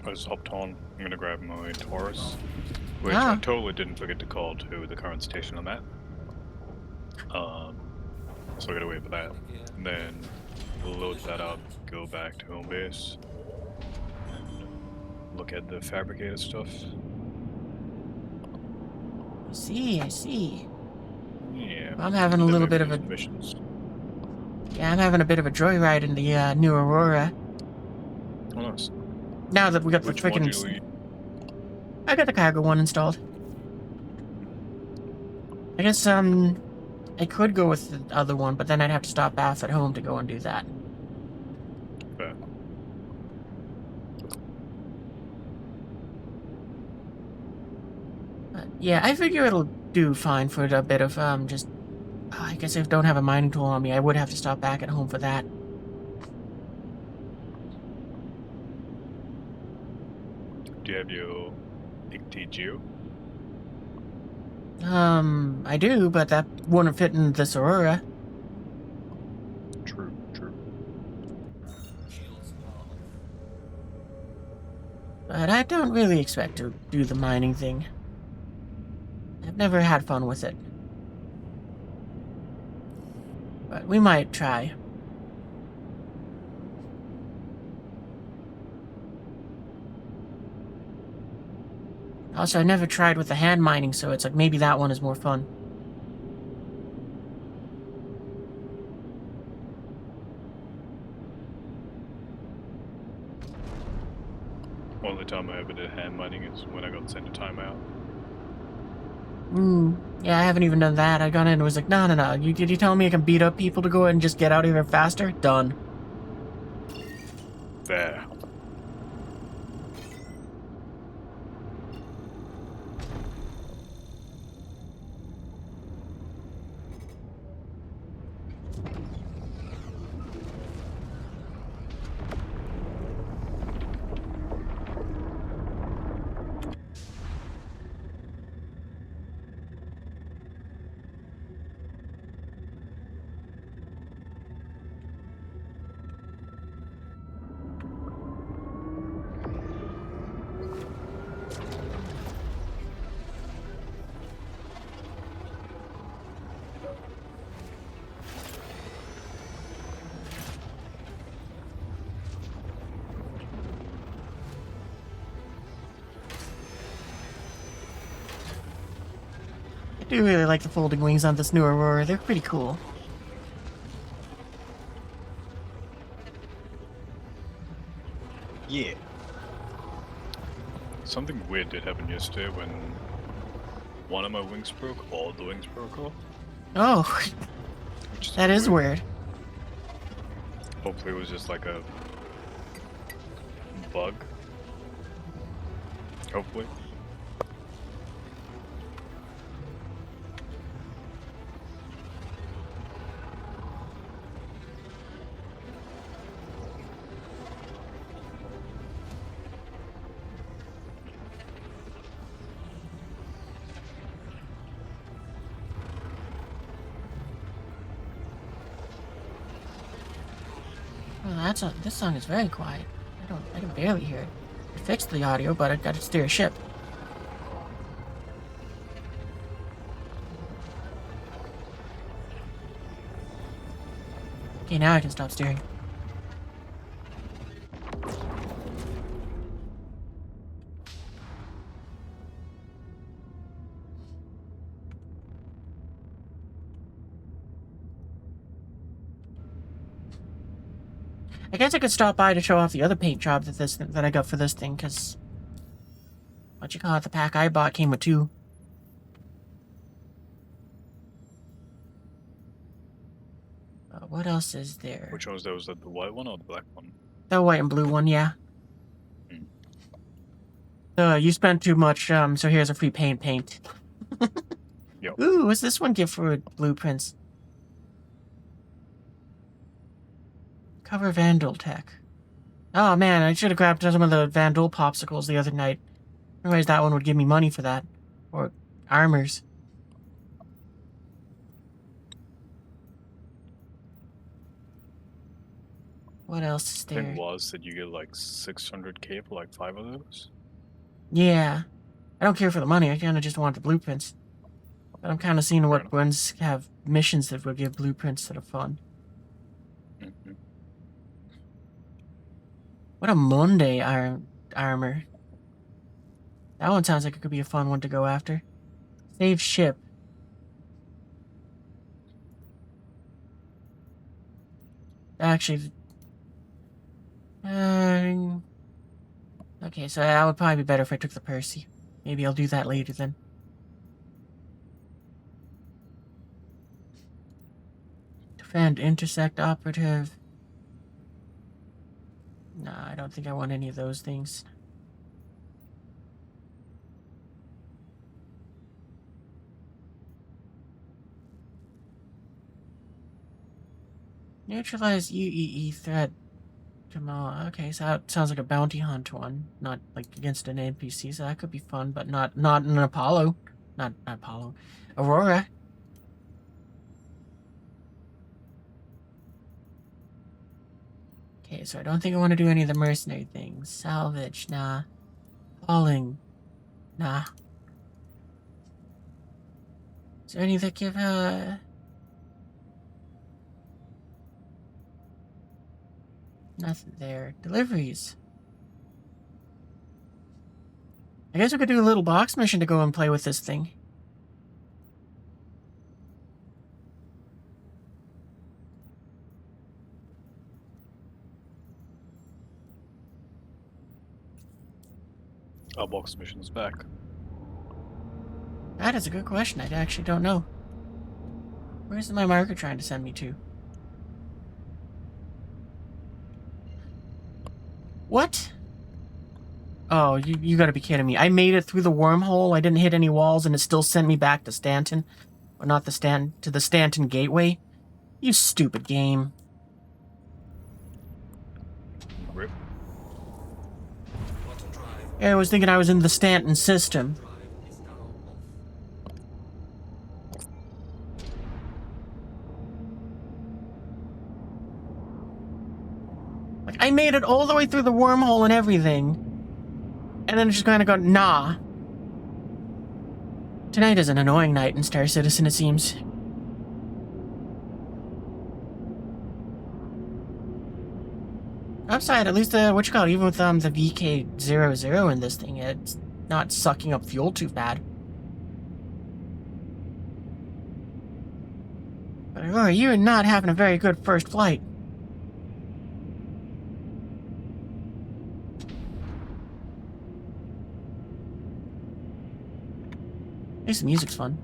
Speaker 6: I just hopped on. I'm gonna grab my Taurus, which
Speaker 1: Ah.
Speaker 6: I totally didn't forget to call to the current station I'm at. So I gotta wait for that. And then load that up, go back to home base, and look at the fabricated stuff.
Speaker 1: I see.
Speaker 6: Yeah.
Speaker 1: I'm having a
Speaker 6: then
Speaker 1: little
Speaker 6: maybe
Speaker 1: bit of
Speaker 6: do
Speaker 1: a...
Speaker 6: some missions.
Speaker 1: Yeah, I'm having a bit of a joyride in the new Aurora.
Speaker 6: Oh, nice.
Speaker 1: Now that we got the
Speaker 6: Which one do you
Speaker 1: frickin'...
Speaker 6: lead?
Speaker 1: I got the cargo one installed. I guess, I could go with the other one, but then I'd have to stop back at home to go and do that.
Speaker 6: Fair.
Speaker 1: Yeah, I figure it'll do fine for a bit of, just... I guess if I don't have a mining tool on me, I would have to stop back at home for that.
Speaker 6: Do you have your PTGeo?
Speaker 1: I do, but that wouldn't fit in this Aurora.
Speaker 6: True.
Speaker 1: But I don't really expect to do the mining thing. I've never had fun with it. But we might try. Also, I never tried with the hand mining, so it's like maybe that one is more fun.
Speaker 6: Only time I ever did hand mining is when I got sent a timeout.
Speaker 1: Yeah, I haven't even done that. I got in and was like, no. Did you tell me I can beat up people to go ahead and just get out of here faster? Done.
Speaker 6: There.
Speaker 1: do really like the folding wings on this new Aurora. They're pretty cool.
Speaker 6: Yeah. Something weird did happen yesterday when one of my wings broke, all the wings broke off.
Speaker 1: Oh,
Speaker 6: Which
Speaker 1: that is weird.
Speaker 6: Hopefully it was just like a bug. Hopefully.
Speaker 1: Oh, this song is very quiet. I can barely hear it. I fixed the audio, but I gotta steer a ship. Okay, now I can stop steering. I guess I could stop by to show off the other paint job that I got for this thing, because the pack I bought came with 2. What else is there?
Speaker 6: Which one was that? Was that the white one or the black one?
Speaker 1: The white and blue one, yeah. You spent too much, so here's a free paint.
Speaker 6: Yo.
Speaker 1: Ooh, what's this one give for blueprints? Cover Vandal Tech. Oh man, I should have grabbed some of the Vandal popsicles the other night. Otherwise that one would give me money for that. Or armors. What else is there?
Speaker 6: The thing was that you get like 600k for like 5 of those.
Speaker 1: Yeah. I don't care for the money, I kinda just want the blueprints. But I'm kinda seeing what ones have missions that will give blueprints that are fun.
Speaker 6: Mm-hmm.
Speaker 1: What a Monday armor. That one sounds like it could be a fun one to go after. Save ship. Actually... okay, so that would probably be better if I took the Percy. Maybe I'll do that later then. Defend, intersect, operative. Nah, I don't think I want any of those things. Neutralize UEE threat. Come on. Okay, so that sounds like a bounty hunt one. Not like against an NPC, so that could be fun, but not an Apollo. Not Apollo. Aurora. Okay, so I don't think I want to do any of the mercenary things. Salvage, nah. Hauling, nah. Is there any that give, nothing there. Deliveries. I guess we could do a little box mission to go and play with this thing.
Speaker 6: Our box mission's back.
Speaker 1: That is a good question. I actually don't know. Where's my marker trying to send me to? What? Oh, you gotta be kidding me. I made it through the wormhole, I didn't hit any walls, and it still sent me back to Stanton. Or not the to the Stanton Gateway? You stupid game.
Speaker 6: Rip.
Speaker 1: Yeah, I was thinking I was in the Stanton system. Like, I made it all the way through the wormhole and everything. And then it just kind of go, nah. Tonight is an annoying night in Star Citizen, it seems. Upside, at least, even with the VK00 in this thing, it's not sucking up fuel too bad. But Aurora, you are not having a very good first flight. At least the music's fun.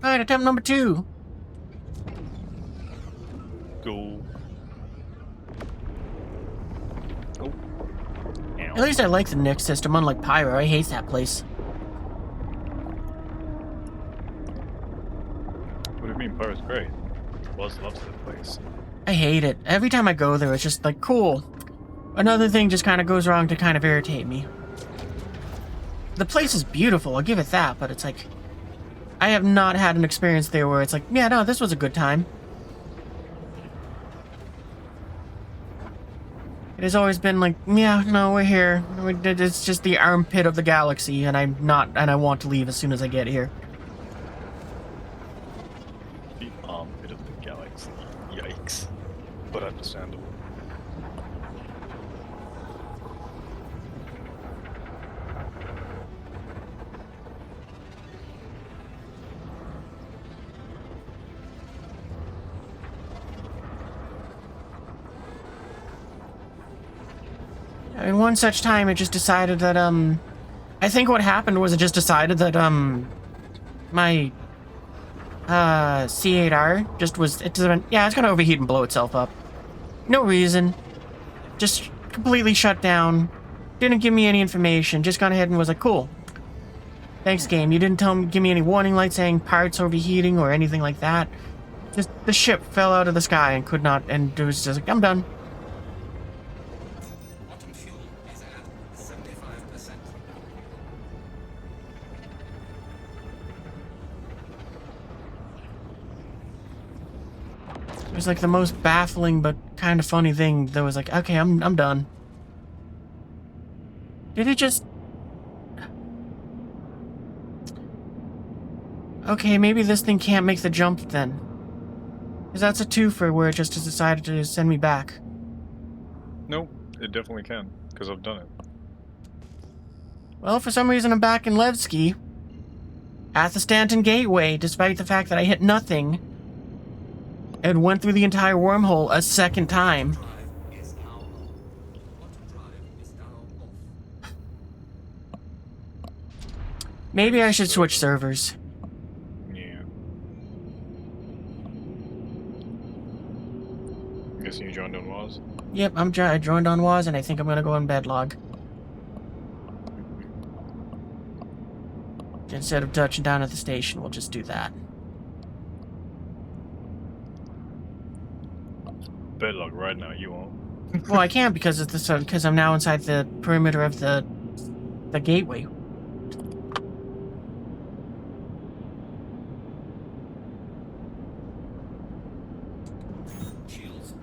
Speaker 1: Alright, attempt number 2.
Speaker 6: Go. Oh. Ow.
Speaker 1: At least I like the Nick system, unlike Pyro. I hate that place.
Speaker 6: What do you mean, Pyro's great? Buzz loves that place.
Speaker 1: I hate it. Every time I go there, it's just like, cool. Another thing just kind of goes wrong to kind of irritate me. The place is beautiful, I'll give it that, but it's like, I have not had an experience there where it's like, yeah, no, this was a good time. It has always been like, yeah, no, we're here. It's just the armpit of the galaxy, and I want to leave as soon as I get here.
Speaker 6: The armpit of the galaxy. Yikes. But understandable.
Speaker 1: In one such time, it just decided that, I think what happened was it just decided that, my, C8R just was, yeah, it's gonna overheat and blow itself up. No reason. Just completely shut down. Didn't give me any information. Just gone ahead and was like, cool. Thanks, game. You didn't give me any warning lights saying parts overheating or anything like that. Just, the ship fell out of the sky and could not, and it was just like, I'm done.
Speaker 5: Quantum fuel is at 75%.
Speaker 1: It was like the most baffling but kind of funny thing that was like, okay, I'm done. Did it just... Okay, maybe this thing can't make the jump then. Because that's a twofer where it just has decided to send me back.
Speaker 6: No, it definitely can, because I've done it.
Speaker 1: Well, for some reason I'm back in Levski. At the Stanton Gateway, despite the fact that I hit nothing. And went through the entire wormhole a second time.
Speaker 5: Drive is now on. Quantum drive is now off.
Speaker 1: Maybe I should switch servers.
Speaker 6: Yeah. I'm guessing you joined on Waz?
Speaker 1: Yep, I joined on Waz, and I think I'm gonna go on Bedlog. Instead of touching down at the station, we'll just do that.
Speaker 6: Bedlog right now, you won't.
Speaker 1: Well, I can't because it's because I'm now inside the perimeter of the gateway.
Speaker 5: Shields are.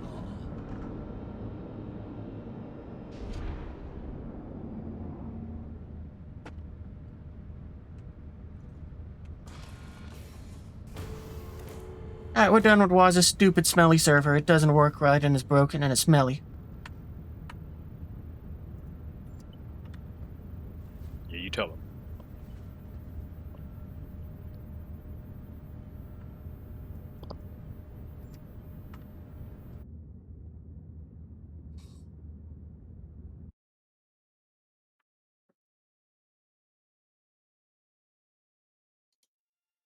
Speaker 1: Alright, we're done with Waz's stupid smelly server. It doesn't work right and it's broken and it's smelly.
Speaker 6: Yeah, you tell him.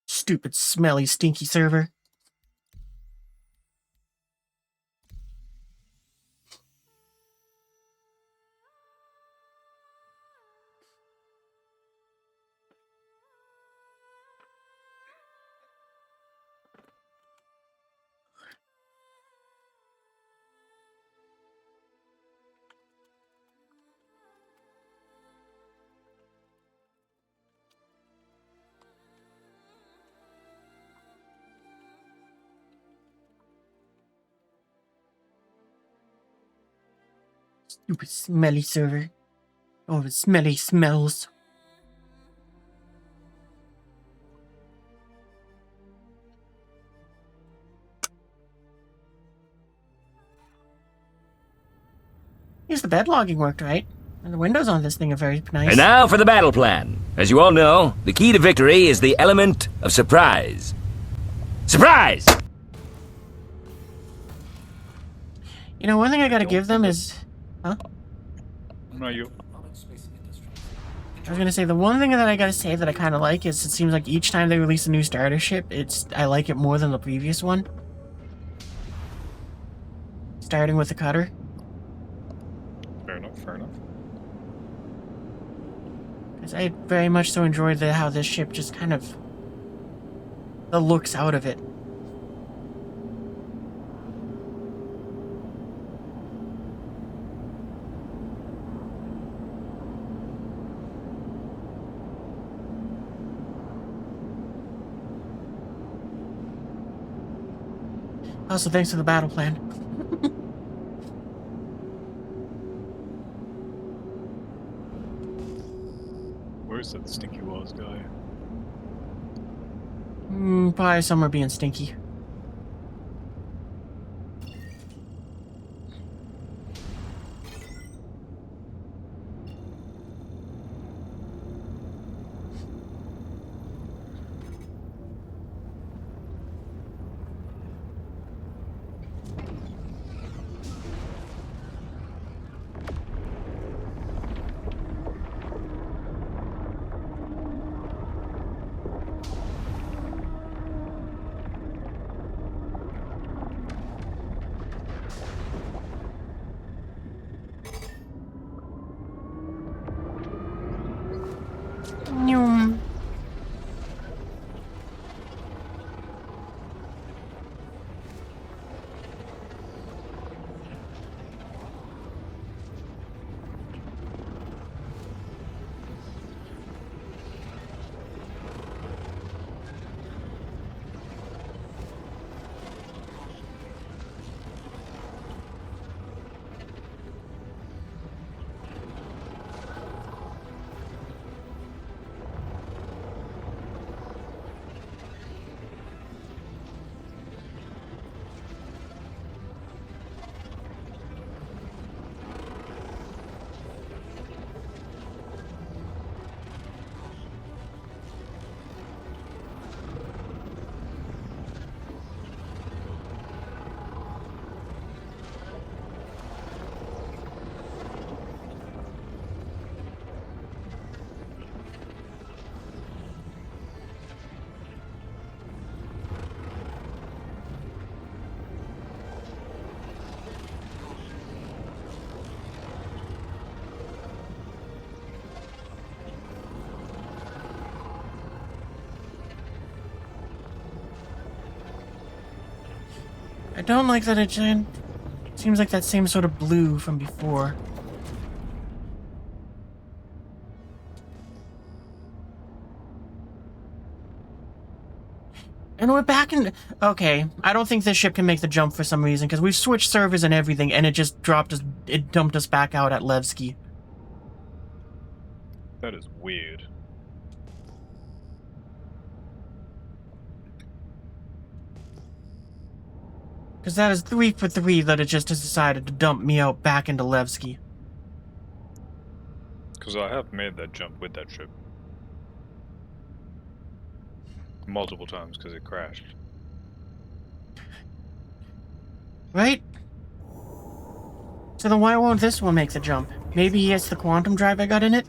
Speaker 1: Stupid, smelly, stinky server. Stupid, smelly server. Oh, the smelly smells. least the bed logging worked right. And the windows on this thing are very nice.
Speaker 7: And now for the battle plan. As you all know, the key to victory is the element of surprise. Surprise!
Speaker 1: You know, one thing I gotta give them is... Huh?
Speaker 6: No, you.
Speaker 1: I was gonna say, the one thing that I gotta say that I kind of like is it seems like each time they release a new starter ship, I like it more than the previous one. Starting with the cutter.
Speaker 6: Fair enough, fair enough.
Speaker 1: Because I very much so enjoyed how this ship just kind of... the looks out of it. Also, thanks to the battle plan.
Speaker 6: Where's that Stinky Walls guy?
Speaker 1: Probably somewhere being stinky. Nyum. I don't like that it seems like that same sort of blue from before. And we're back in... Okay, I don't think this ship can make the jump for some reason, because we've switched servers and everything, and it just dropped us... It dumped us back out at Levski.
Speaker 6: That is weird.
Speaker 1: Because that is 3 for 3 that it just has decided to dump me out back into Levski.
Speaker 6: Because I have made that jump with that ship. Multiple times because it crashed.
Speaker 1: Right? So then why won't this one make the jump? Maybe it's the quantum drive I got in it?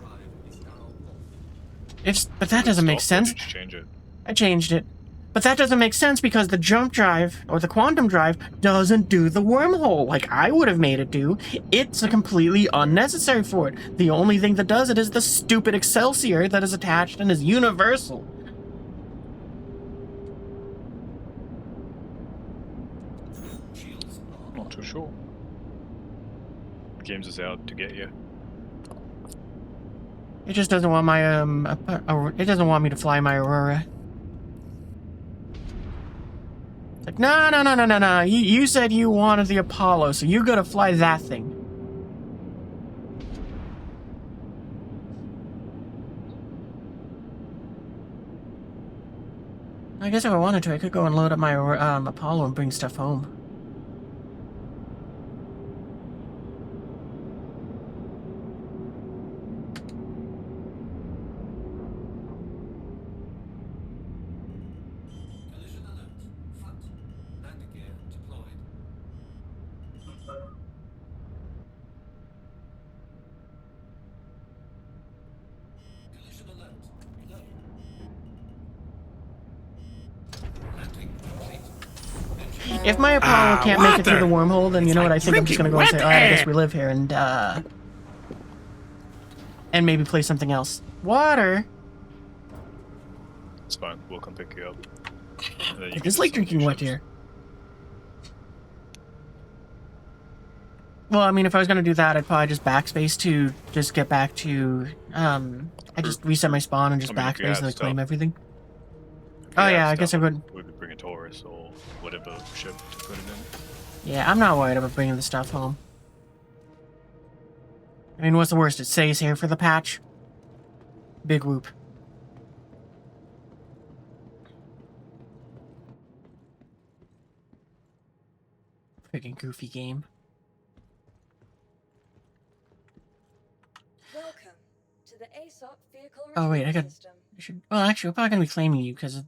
Speaker 1: But that doesn't make sense.
Speaker 6: Did you change it?
Speaker 1: I changed it. But that doesn't make sense because the jump drive, or the quantum drive, doesn't do the wormhole like I would have made it do. It's completely unnecessary for it. The only thing that does it is the stupid Excelsior that is attached and is universal.
Speaker 6: Not too sure. The game's is out to get you.
Speaker 1: It just doesn't want my, it doesn't want me to fly my Aurora. It's like, no. You said you wanted the Apollo, so you gotta fly that thing. I guess if I wanted to, I could go and load up my Apollo and bring stuff home. If my Apollo can't make it through the
Speaker 2: water.
Speaker 1: wormhole, then you
Speaker 2: It's
Speaker 1: know what?
Speaker 2: like
Speaker 1: I think I'm just gonna go and say,
Speaker 2: drinking
Speaker 1: alright, I
Speaker 2: wet
Speaker 1: guess
Speaker 2: air."
Speaker 1: we live here, and maybe play something else. Water?
Speaker 6: It's fine. We'll come pick you up. And then you
Speaker 1: It
Speaker 6: can
Speaker 1: is
Speaker 6: do
Speaker 1: like
Speaker 6: some
Speaker 1: drinking wet
Speaker 6: missions.
Speaker 1: here. Well, I mean, if I was gonna do that, I'd probably just backspace to just get back to, I just reset my spawn and just
Speaker 6: I mean, if you
Speaker 1: backspace
Speaker 6: have
Speaker 1: and then claim
Speaker 6: stuff.
Speaker 1: everything.
Speaker 6: If you
Speaker 1: Oh
Speaker 6: have
Speaker 1: yeah, I guess I
Speaker 6: stuff,
Speaker 1: would.
Speaker 6: We could bring a Taurus or whatever ship to put it in.
Speaker 1: Yeah, I'm not worried about bringing the stuff home. I mean, what's the worst? It stays here for the patch. Big whoop. Freaking goofy game.
Speaker 4: Welcome to the ASOP vehicle
Speaker 1: Oh wait, I
Speaker 4: retrieval
Speaker 1: got.
Speaker 4: system.
Speaker 1: I should. Well, actually, we're probably gonna be claiming you because of.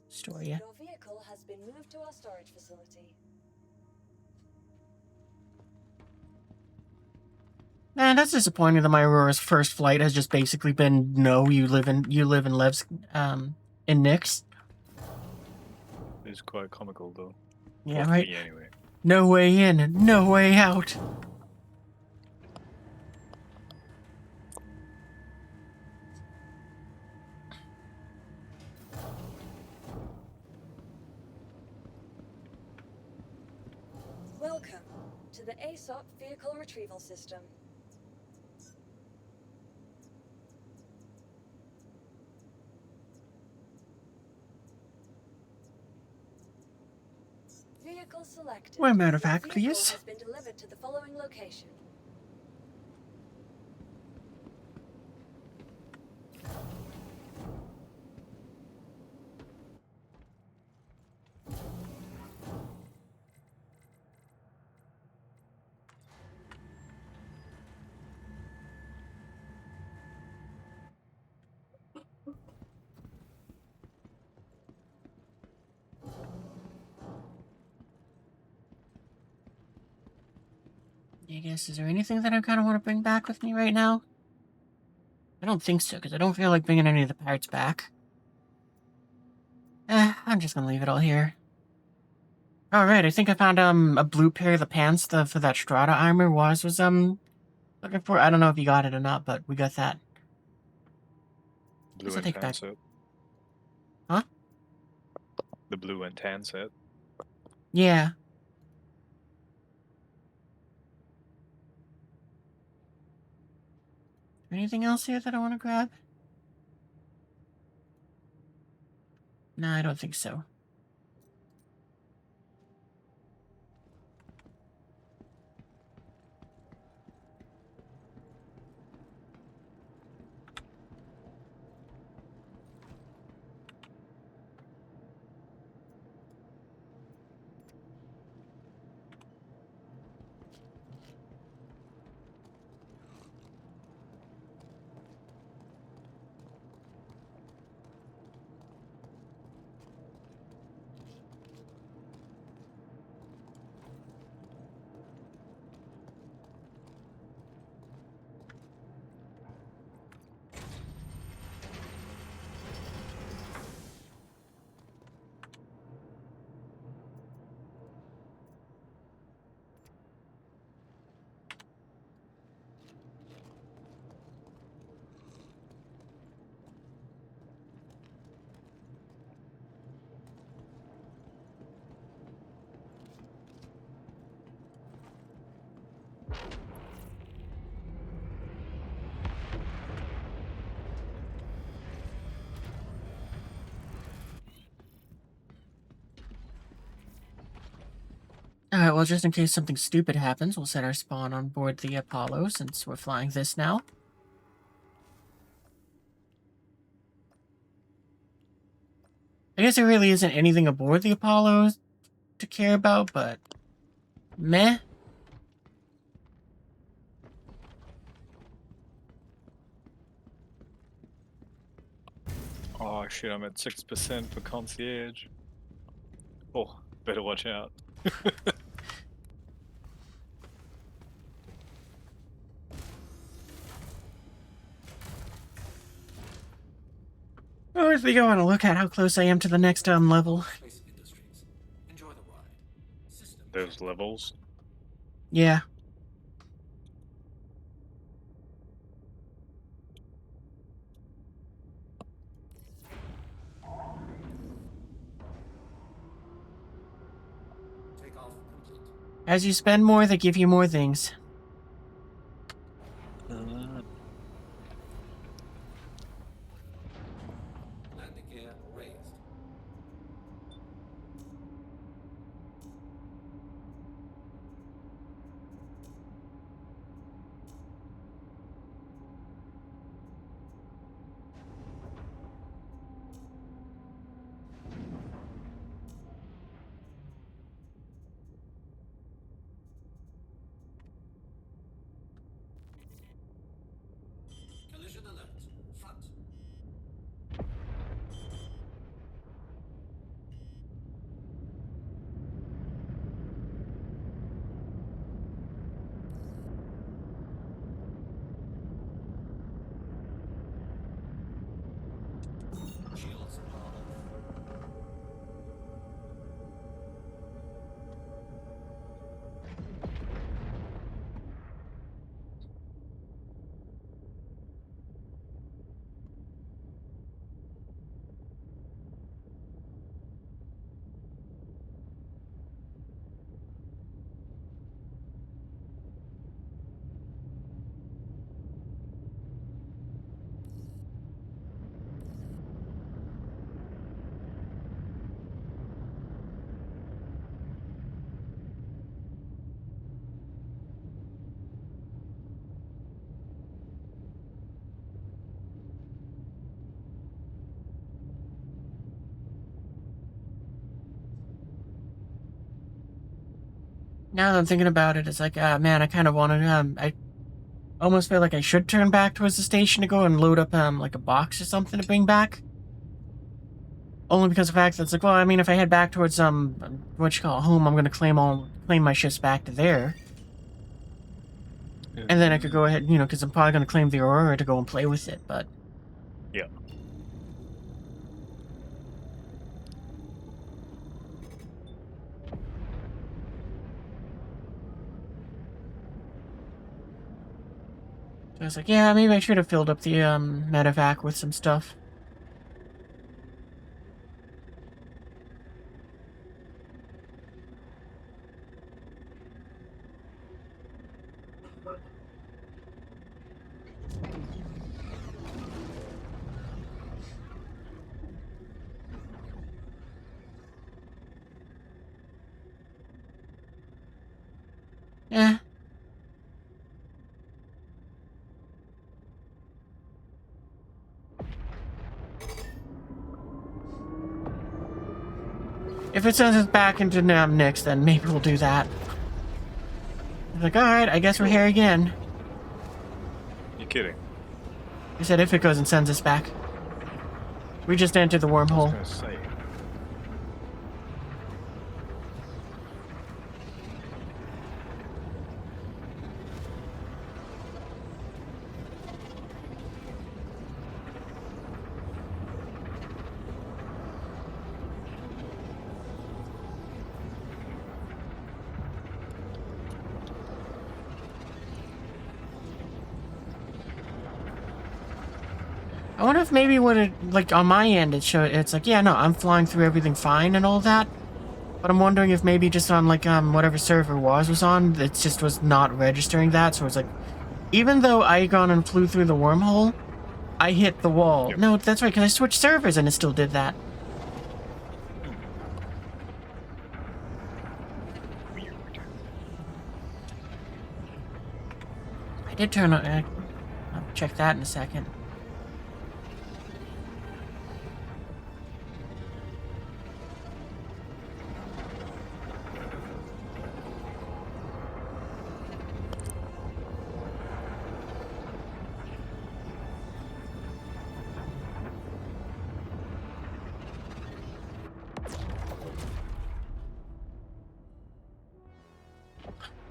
Speaker 1: Story, yeah.
Speaker 4: Your vehicle has been moved to our storage facility.
Speaker 1: Man, that's disappointing that my Aurora's first flight has just basically been no. You live in Lev's in Nyx.
Speaker 6: It's quite comical though.
Speaker 1: Yeah,
Speaker 6: For
Speaker 1: right.
Speaker 6: me, anyway.
Speaker 1: No way in, no way out.
Speaker 4: Welcome to the ASOP vehicle retrieval system. Vehicle selected.
Speaker 1: One matter of
Speaker 4: Your
Speaker 1: fact,
Speaker 4: vehicle
Speaker 1: please.
Speaker 4: has been delivered to the following location.
Speaker 1: I guess, is there anything that I kind of want to bring back with me right now? I don't think so, because I don't feel like bringing any of the parts back. I'm just gonna leave it all here. Alright, I think I found, a blue pair of the pants for that Strata armor was looking for. I don't know if you got it or not, but we got that.
Speaker 6: Blue
Speaker 1: Guess I'll
Speaker 6: and
Speaker 1: take
Speaker 6: tan
Speaker 1: back.
Speaker 6: set.
Speaker 1: Huh?
Speaker 6: The blue and tan set.
Speaker 1: Yeah. Anything else here that I want to grab? No, I don't think so. Alright, well, just in case something stupid happens, we'll set our spawn on board the Apollo, since we're flying this now. I guess there really isn't anything aboard the Apollo to care about, but... meh.
Speaker 6: Oh shit, I'm at 6% for concierge. Oh, better watch out.
Speaker 1: Oh, I think I want to look at how close I am to the next level.
Speaker 5: Space
Speaker 6: There's levels.
Speaker 1: Yeah.
Speaker 5: Takeoff complete.
Speaker 1: As you spend more, they give you more things.
Speaker 5: Landing gear raised. Collision alert. Front. Shields are off.
Speaker 1: Now that I'm thinking about it, it's like, man, I kind of want to, I almost feel like I should turn back towards the station to go and load up, like a box or something to bring back. Only because of the fact that it's like, well, I mean, if I head back towards, what you call home, I'm going to claim my ships back to there. And then I could go ahead, you know, because I'm probably going to claim the Aurora to go and play with it, but...
Speaker 6: Yeah.
Speaker 1: So I was like, yeah, maybe I should have filled up the, medevac with some stuff. Yeah. If it sends us back into Nix, then maybe we'll do that. It's like, alright, I guess we're here again.
Speaker 6: You're kidding.
Speaker 1: I said if it goes and sends us back. We just entered the
Speaker 6: I was
Speaker 1: wormhole.
Speaker 6: gonna say.
Speaker 1: I wonder if maybe what it, like, on my end, it's like, yeah, no, I'm flying through everything fine and all that. But I'm wondering if maybe just on, like, whatever server was on, it just was not registering that. So it's like, even though I gone and flew through the wormhole, I hit the wall.
Speaker 6: Yep.
Speaker 1: No, that's right, because I switched servers and it still did that.
Speaker 6: Weird.
Speaker 1: I did turn on, I'll check that in a second.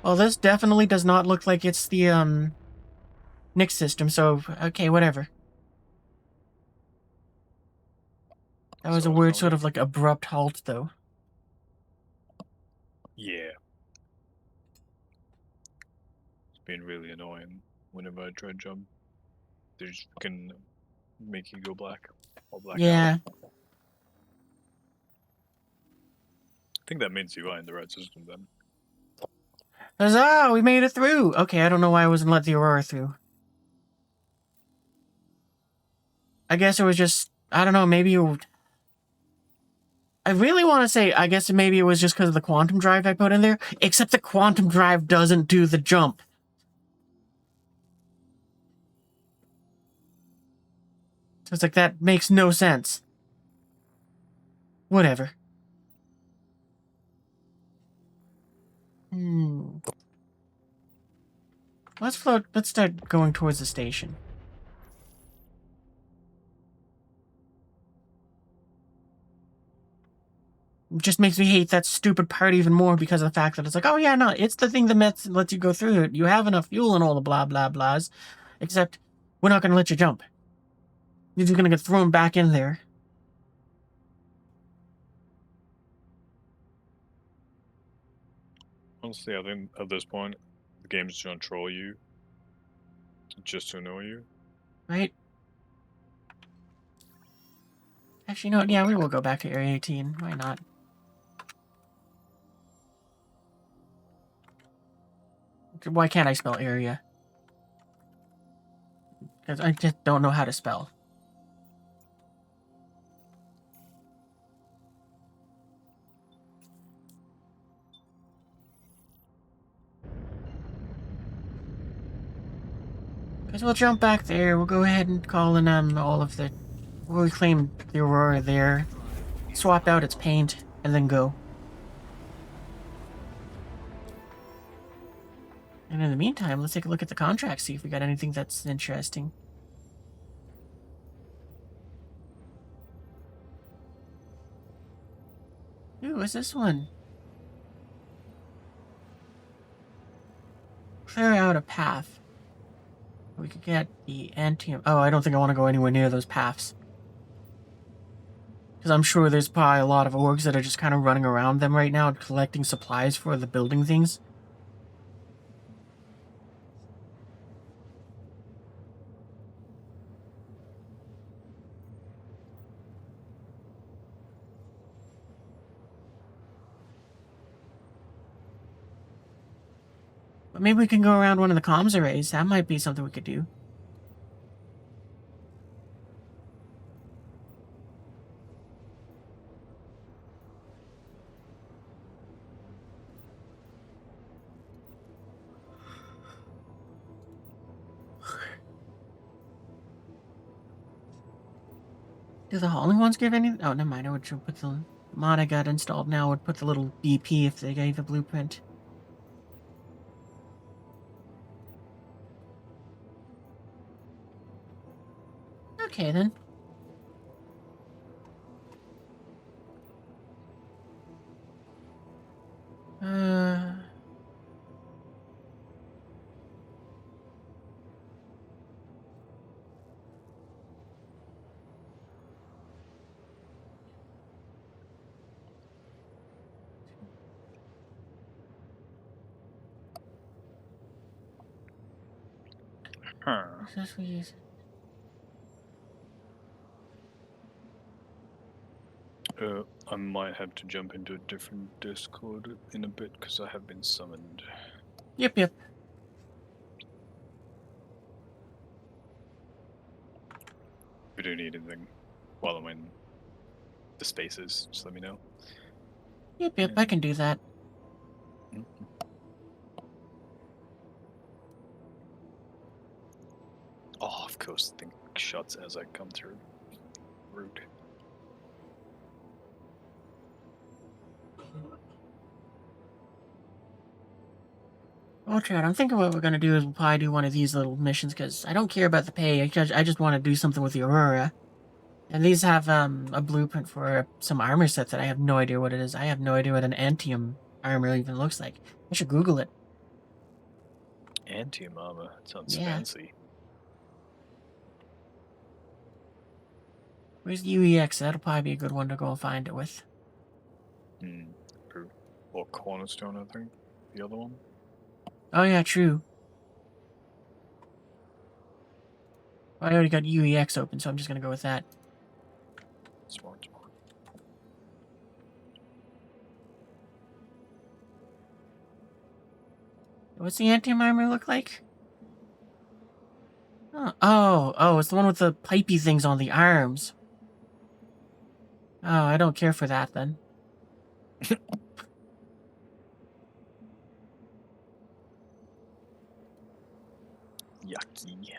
Speaker 1: Well, this definitely does not look like it's the, Nix system, so, okay, whatever. That was a
Speaker 6: So
Speaker 1: weird
Speaker 6: it's
Speaker 1: sort
Speaker 6: not
Speaker 1: of, like, abrupt halt, though.
Speaker 6: Yeah. been really annoying whenever I try to jump. They just can make you go black or black
Speaker 1: Yeah.
Speaker 6: out. I think that means you are in the right system then.
Speaker 1: Huzzah! We made it through! Okay, I don't know why I wasn't let the Aurora through. I guess it was just... I don't know, maybe you... I really want to say, I guess maybe it was just because of the quantum drive I put in there, except the quantum drive doesn't do the jump. So it's like, that makes no sense. Whatever. Let's float, let's start going towards the station. It just makes me hate that stupid part even more because of the fact that it's like, oh yeah, no, it's the thing that lets you go through it. You have enough fuel and all the blah blah blahs. Except, we're not going to let you jump. You're just going to get thrown back in there.
Speaker 6: Honestly, I think at this point, the game's trying to troll you. Just to annoy you.
Speaker 1: Right? Actually, no, yeah, we will go back to Area 18. Why not? Why can't I spell area? Because I just don't know how to spell. Because we'll jump back there. We'll go ahead and call in all of the... We'll reclaim the Aurora there. Swap out its paint, and then go. And in the meantime, let's take a look at the contract, see if we got anything that's interesting. Ooh, what's this one? Clear out a path. We could get the antium. Oh, I don't think I want to go anywhere near those paths. Because I'm sure there's probably a lot of orcs that are just kind of running around them right now, collecting supplies for the building things. But maybe we can go around one of the comms arrays. That might be something we could do. Do the hauling ones give any? Oh, never mind. I would put the mod I got installed now would put the little BP if they gave a blueprint. Okay, then.
Speaker 6: Huh.
Speaker 1: What's this we use?
Speaker 6: I might have to jump into a different Discord in a bit because I have been summoned.
Speaker 1: Yep, yep.
Speaker 6: If you do need anything while I'm in the spaces, just let me know.
Speaker 1: Yep, yep, I can do that.
Speaker 6: Oh, of course, the thing shuts as I come through. Rude.
Speaker 1: Oh, Chad, I'm thinking what we're gonna do is we'll probably do one of these little missions, because I don't care about the pay, I just want to do something with the Aurora. And these have, a blueprint for some armor set that I have no idea what it is. I have no idea what an Antium armor even looks like. I should Google it.
Speaker 6: Antium armor. That sounds
Speaker 1: Yeah.
Speaker 6: fancy.
Speaker 1: Where's the UEX? That'll probably be a good one to go and find it with.
Speaker 6: True. Or Cornerstone, I think. The other one.
Speaker 1: Oh yeah, true. I already got UEX open, so I'm just gonna go with that.
Speaker 6: Smart.
Speaker 1: What's the anti-armor look like? Oh, it's the one with the pipey things on the arms. Oh, I don't care for that then.
Speaker 6: Yucky.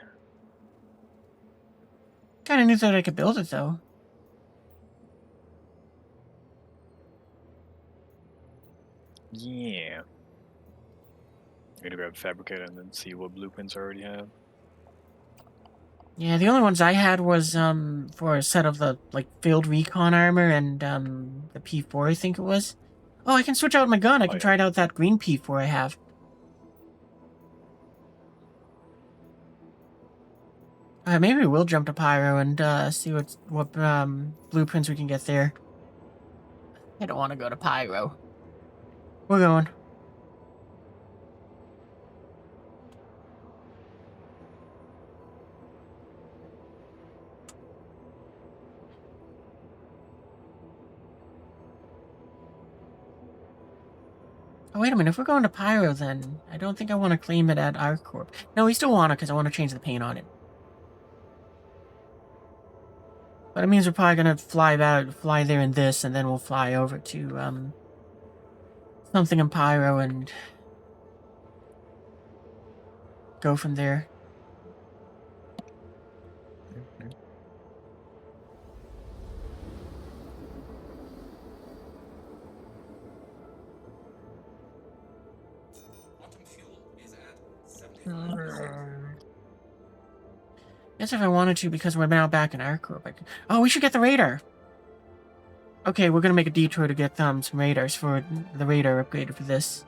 Speaker 1: Kinda knew that I could build it, though.
Speaker 6: Yeah. I'm gonna grab Fabricator and then see what blueprints I already have.
Speaker 1: Yeah, the only ones I had was, for a set of the, like, field recon armor and, the P4, I think it was. Oh, I can switch out my gun. I can
Speaker 6: yeah.
Speaker 1: try out that green P4 I have. Maybe we'll jump to Pyro and, see what blueprints we can get there. I don't want to go to Pyro. We're going. Oh, wait a minute. If we're going to Pyro, then I don't think I want to claim it at ArcCorp. No, we still want it because I want to change the paint on it. But it means we're probably going to fly there in this, and then we'll fly over to, something in Pyro and go from there.
Speaker 5: Quantum fuel is at 75%.
Speaker 1: Guess if I wanted to, because we're now back in ArcCorp. Oh, we should get the radar. Okay, we're gonna make a detour to get some radars for the radar upgrade for this.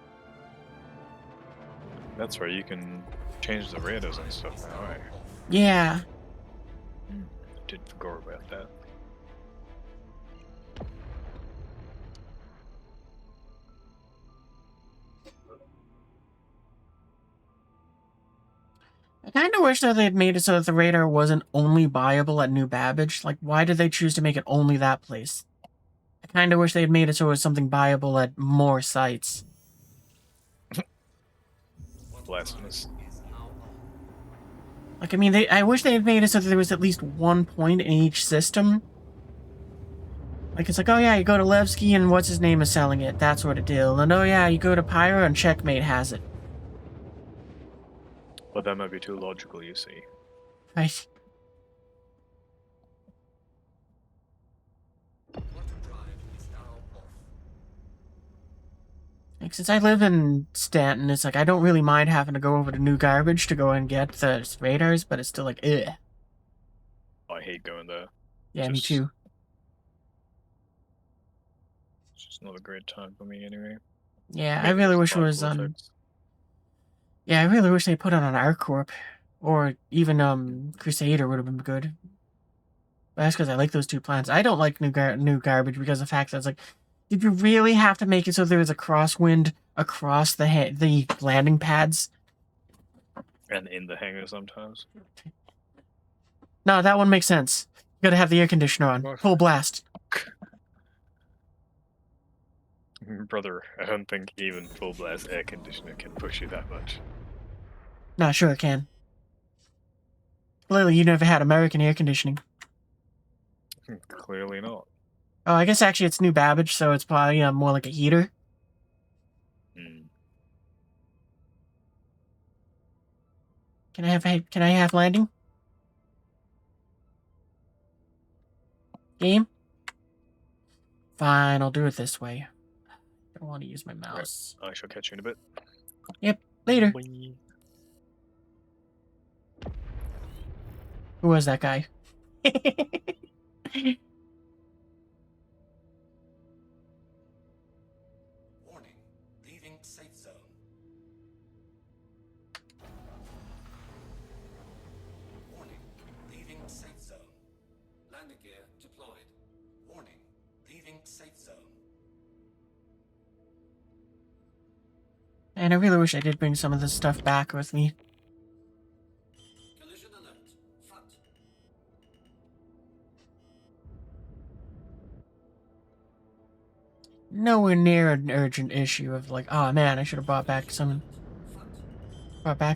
Speaker 6: That's right, you can change the radars and stuff now, right?
Speaker 1: Yeah.
Speaker 6: Did forget about that.
Speaker 1: I kind of wish that they had made it so that the radar wasn't only buyable at New Babbage. Like, why did they choose to make it only that place? I kind of wish they had made it so it was something buyable at more sites.
Speaker 6: Blasphemous.
Speaker 1: Like, I mean, I wish they had made it so that there was at least one point in each system. Like, it's like, oh yeah, you go to Levski and what's his name is selling it, that sort of deal. And oh yeah, you go to Pyro and Checkmate has it.
Speaker 6: But that might be too logical, you see.
Speaker 1: Right.
Speaker 5: Quantum drive is now off.
Speaker 1: Like, since I live in Stanton, it's like, I don't really mind having to go over to New Garbage to go and get the radars, but it's still like, ugh.
Speaker 6: I hate going there.
Speaker 1: Yeah, me
Speaker 6: Just-
Speaker 1: too.
Speaker 6: It's just not a great time for me anyway.
Speaker 1: Yeah, I
Speaker 6: Maybe
Speaker 1: really
Speaker 6: it's
Speaker 1: wish it was,
Speaker 6: particle effects.
Speaker 1: yeah, I really wish they put it on ArcCorp. Or even, Crusader would have been good. But that's because I like those two plants. I don't like New Garbage because of the fact that it's like, did you really have to make it so there was a crosswind across the landing pads?
Speaker 6: And in the hangar sometimes.
Speaker 1: No, that one makes sense. You gotta have the air conditioner on. Full blast.
Speaker 6: Brother, I don't think even full blast air conditioner can push you that much.
Speaker 1: No, sure it can. Clearly, you never had American air conditioning.
Speaker 6: Clearly not.
Speaker 1: Oh, I guess actually it's New Babbage, so it's probably more like a heater.
Speaker 6: Hmm.
Speaker 1: Can I have landing? Game? Fine, I'll do it this way. I don't want to use my mouse.
Speaker 6: I shall catch you in a bit.
Speaker 1: Yep, later.
Speaker 6: Bye.
Speaker 1: Who was that guy?
Speaker 5: Warning, leaving safe zone. Warning, leaving safe zone. Landing gear deployed. Warning, leaving safe zone.
Speaker 1: And I really wish I did bring some of this stuff back with me.
Speaker 5: Collision alert. Front
Speaker 1: nowhere near an urgent issue of like, oh man, I should have brought back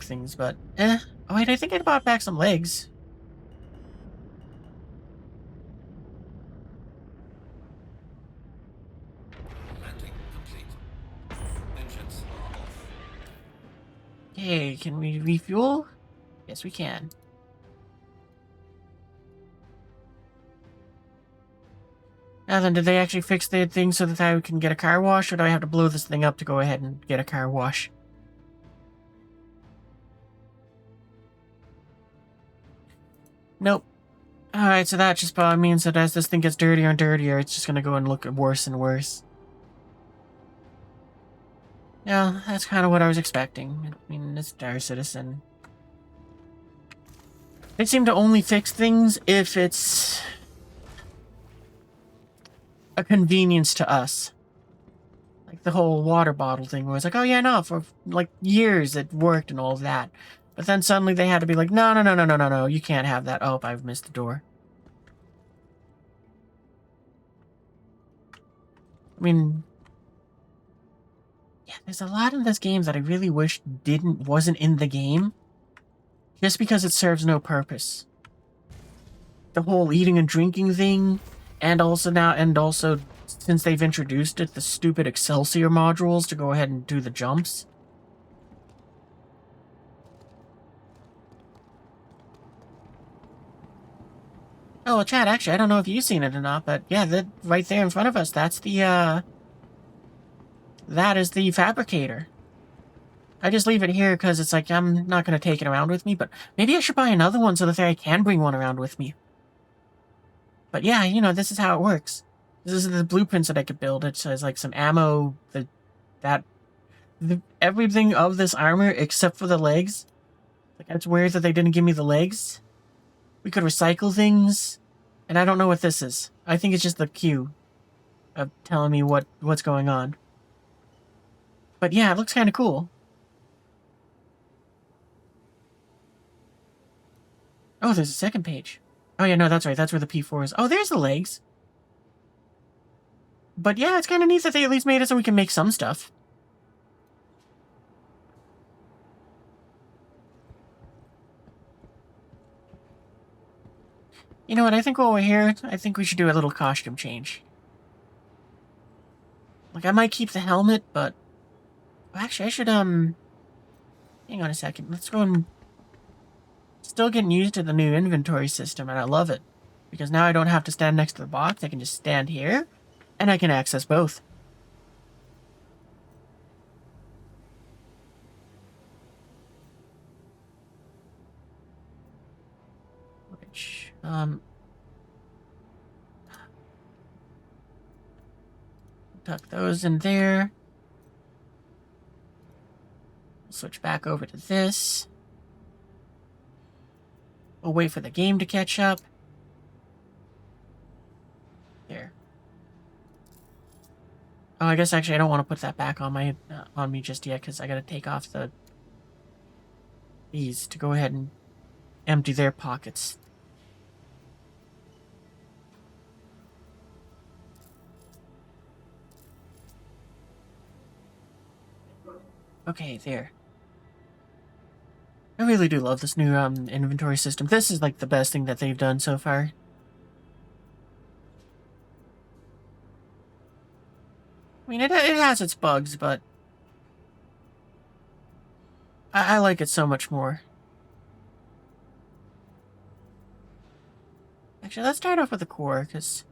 Speaker 1: things, but Oh wait, I think I brought back some legs.
Speaker 5: Landing complete. Engines are off.
Speaker 1: Okay, can we refuel? Yes, we can. Now then, did they actually fix the thing so that I can get a car wash, or do I have to blow this thing up to go ahead and get a car wash? Nope. Alright, so that just probably means that as this thing gets dirtier and dirtier, it's just gonna go and look worse and worse. Yeah, that's kind of what I was expecting. I mean, it's Star Citizen. They seem to only fix things if it's a convenience to us. Like the whole water bottle thing where it's like, oh yeah, no, for like years it worked and all of that. But then suddenly they had to be like, no, you can't have that. Oh, I've missed the door. I mean, yeah, there's a lot in this game that I really wish wasn't in the game. Just because it serves no purpose. The whole eating and drinking thing, and also since they've introduced it, the stupid Excelsior modules to go ahead and do the jumps. Oh, well, Chad, actually, I don't know if you've seen it or not, but yeah, that right there in front of us, that's the, that is the fabricator. I just leave it here because it's like, I'm not going to take it around with me, but maybe I should buy another one so that I can bring one around with me. But yeah, you know, this is how it works. This is the blueprints that I could build. It says like some ammo, everything of this armor except for the legs. Like, that's weird that they didn't give me the legs. We could recycle things, and I don't know what this is. I think it's just the queue of telling me what's going on. But yeah, it looks kind of cool. Oh, there's a second page. Oh yeah, no, that's right. That's where the P4 is. Oh, there's the legs. But yeah, it's kind of neat that they at least made it so we can make some stuff. You know what, I think while we're here, I think we should do a little costume change. Like, I might keep the helmet, but... Actually, I should, hang on a second. Let's go and... Still getting used to the new inventory system, and I love it. Because now I don't have to stand next to the box, I can just stand here, and I can access both. Which, tuck those in there. Switch back over to this. We'll wait for the game to catch up. There. Oh, I guess actually I don't want to put that back on my on me just yet because I got to take off these to go ahead and empty their pockets. Okay, there. I really do love this new inventory system. This is like the best thing that they've done so far. I mean, it has its bugs, but I like it so much more. Actually, let's start off with the core, because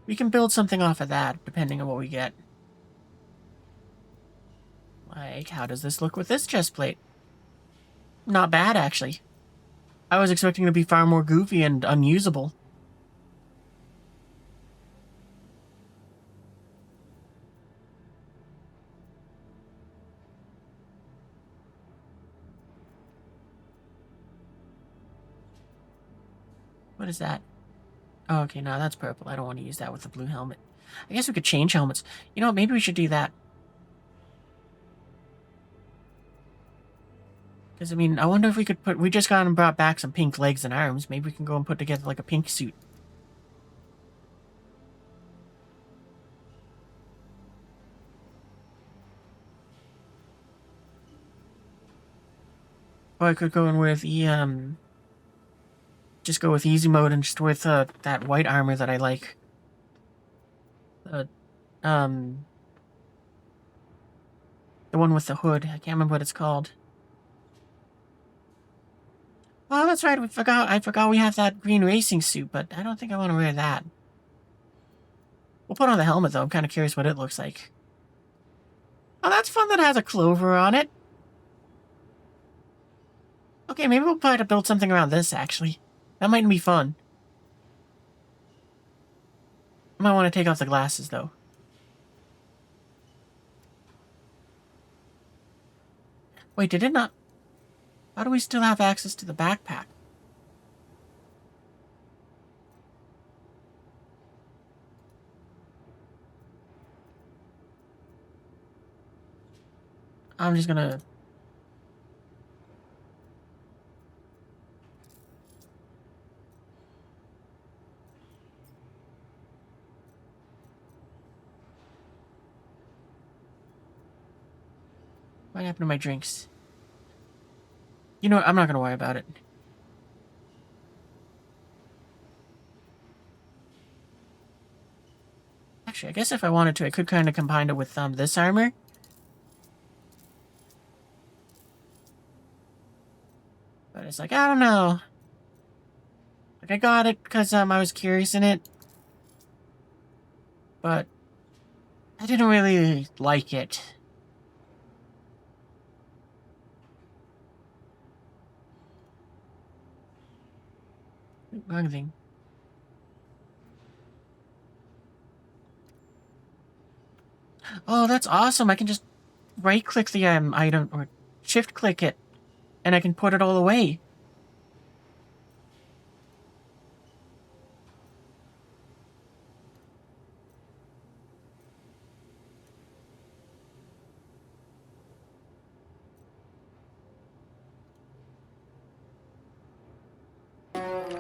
Speaker 1: we can build something off of that, depending on what we get. Like, how does this look with this chest plate? Not bad, actually. I was expecting it to be far more goofy and unusable. What is that? Oh, okay, no, that's purple. I don't want to use that with the blue helmet. I guess we could change helmets. You know what, maybe we should do that. Because, I mean, I wonder if we could put... We just got and brought back some pink legs and arms. Maybe we can go and put together, like, a pink suit. Or I could go in with just go with easy mode and just with that white armor that I like. Um, the one with the hood. I can't remember what it's called. Oh, that's right. I forgot we have that green racing suit, but I don't think I want to wear that. We'll put on the helmet though. I'm kind of curious what it looks like. Oh, that's fun that has a clover on it. Okay, maybe we'll try to build something around this, actually. That might be fun. I might want to take off the glasses, though. Wait, did it not... How do we still have access to the backpack? I'm just gonna... What happened to my drinks? You know what? I'm not gonna worry about it. Actually, I guess if I wanted to, I could kind of combine it with this armor. But it's like, I don't know. Like, I got it because I was curious in it. But I didn't really like it. Wrong thing. Oh, that's awesome. I can just right-click the item, or shift-click it, and I can put it all away.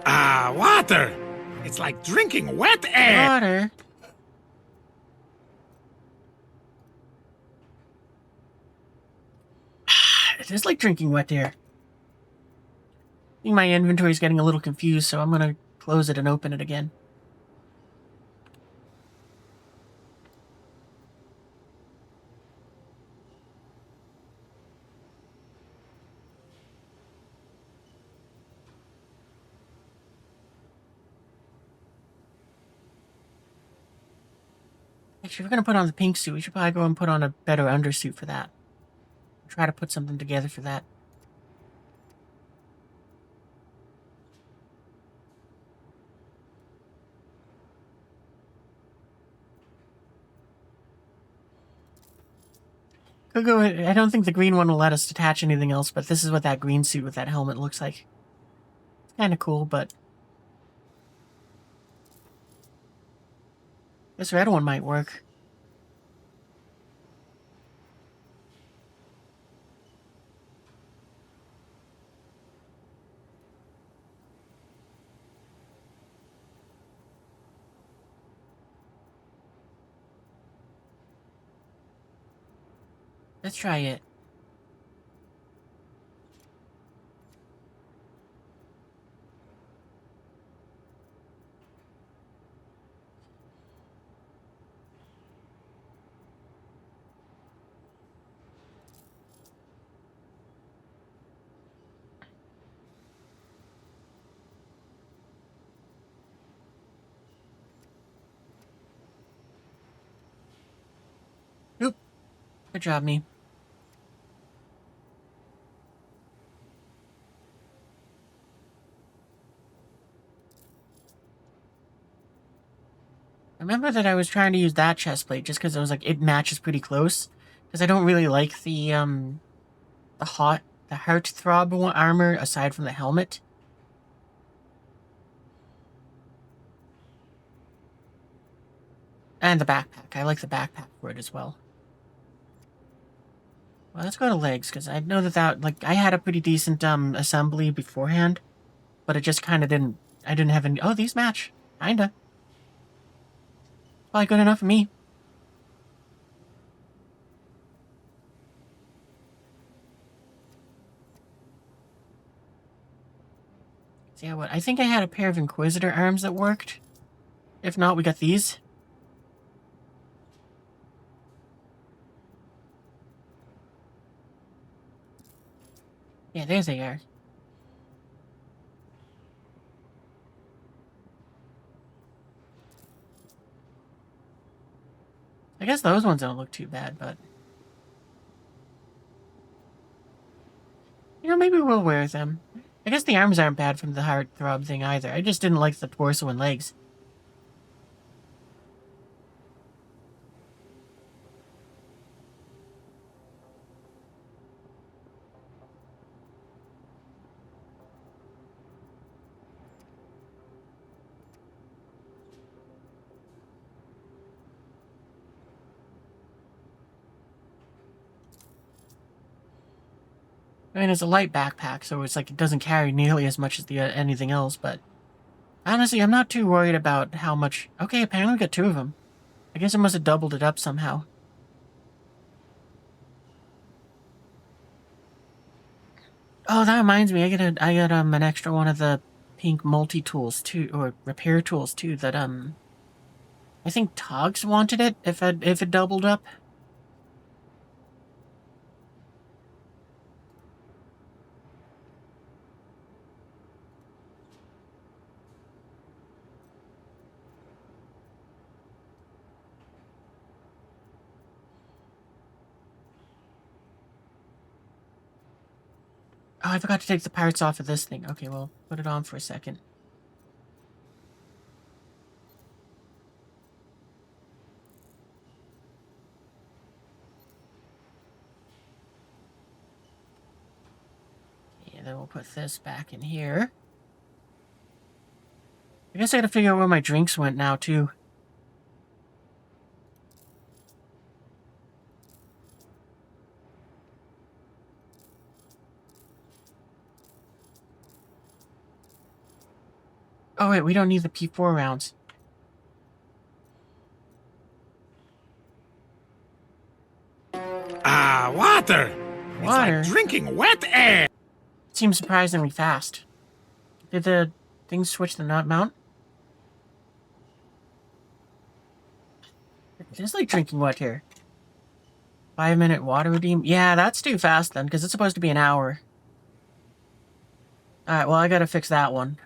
Speaker 2: Ah, water! It's like drinking wet air!
Speaker 1: Water? It is like drinking wet air. I think my inventory's getting a little confused, so I'm gonna close it and open it again. Actually, if we're gonna put on the pink suit, we should probably go and put on a better undersuit for that. Try to put something together for that. Could go. I don't think the green one will let us attach anything else, but this is what that green suit with that helmet looks like. It's kind of cool, but this red one might work. Let's try it. Oop. Good job, me. I remember that I was trying to use that chest plate just because it was like, it matches pretty close. Because I don't really like the heart throb armor aside from the helmet. And the backpack. I like the backpack for it as well. Well, let's go to legs, because I know that, like, I had a pretty decent, assembly beforehand. But it just kind of didn't, I didn't have any, oh, these match. Kinda. Probably good enough for me. So yeah, what? I think I had a pair of Inquisitor arms that worked. If not, we got these. Yeah, there they are. I guess those ones don't look too bad, but... You know, maybe we'll wear them. I guess the arms aren't bad from the heartthrob thing either. I just didn't like the torso and legs. I mean, it's a light backpack, so it's like it doesn't carry nearly as much as the anything else, but... Honestly, I'm not too worried about how much... Okay, apparently we got 2 of them. I guess I must have doubled it up somehow. Oh, that reminds me, I got an extra one of the pink multi-tools too, or repair tools too, that I think Togs wanted it if it doubled up. Oh, I forgot to take the parts off of this thing. Okay, well, put it on for a second. Yeah, then we'll put this back in here. I guess I gotta figure out where my drinks went now, too. Oh, wait, we don't need the P4 rounds.
Speaker 2: Ah, water! It's
Speaker 1: Water?
Speaker 2: like drinking wet air!
Speaker 1: Seems surprisingly fast. Did the things switch the nut mount? It is like drinking wet here. 5-minute water redeem? Yeah, that's too fast then, because it's supposed to be an hour. Alright, well, I gotta fix that one.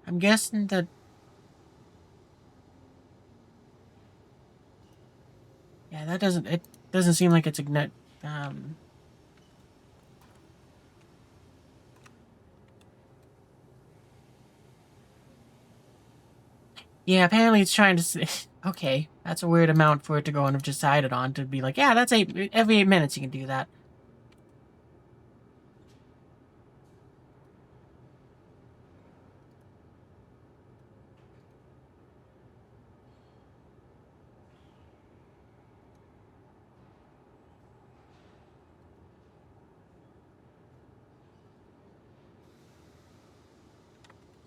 Speaker 1: I'm guessing that... Yeah, that doesn't... It doesn't seem like it's ignite... Yeah, apparently it's trying to say... Okay, that's a weird amount for it to go and have decided on, to be like, yeah, that's every 8 minutes you can do that.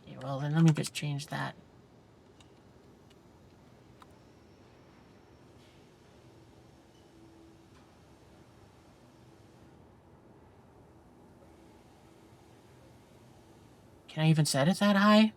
Speaker 1: Okay, well, then let me just change that. Can I even set it that high?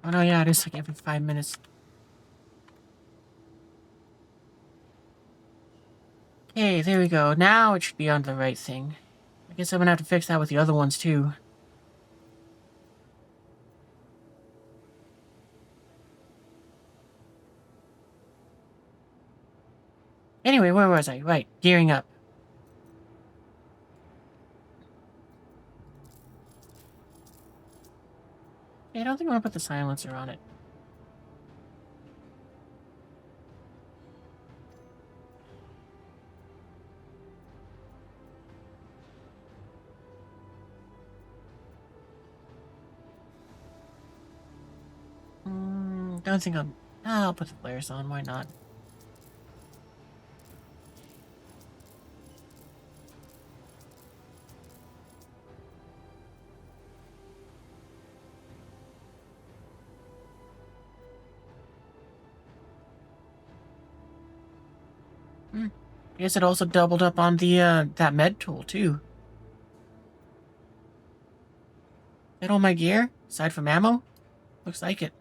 Speaker 1: Oh no, yeah, it is like every 5 minutes. Okay, there we go. Now it should be on the right thing. I guess I'm gonna have to fix that with the other ones too. Anyway, where was I? Right, gearing up. Yeah, I don't think I want to put the silencer on it. Don't think I'll put the flares on. Why not? I guess it also doubled up on the that med tool too. That all my gear aside from ammo? Looks like it.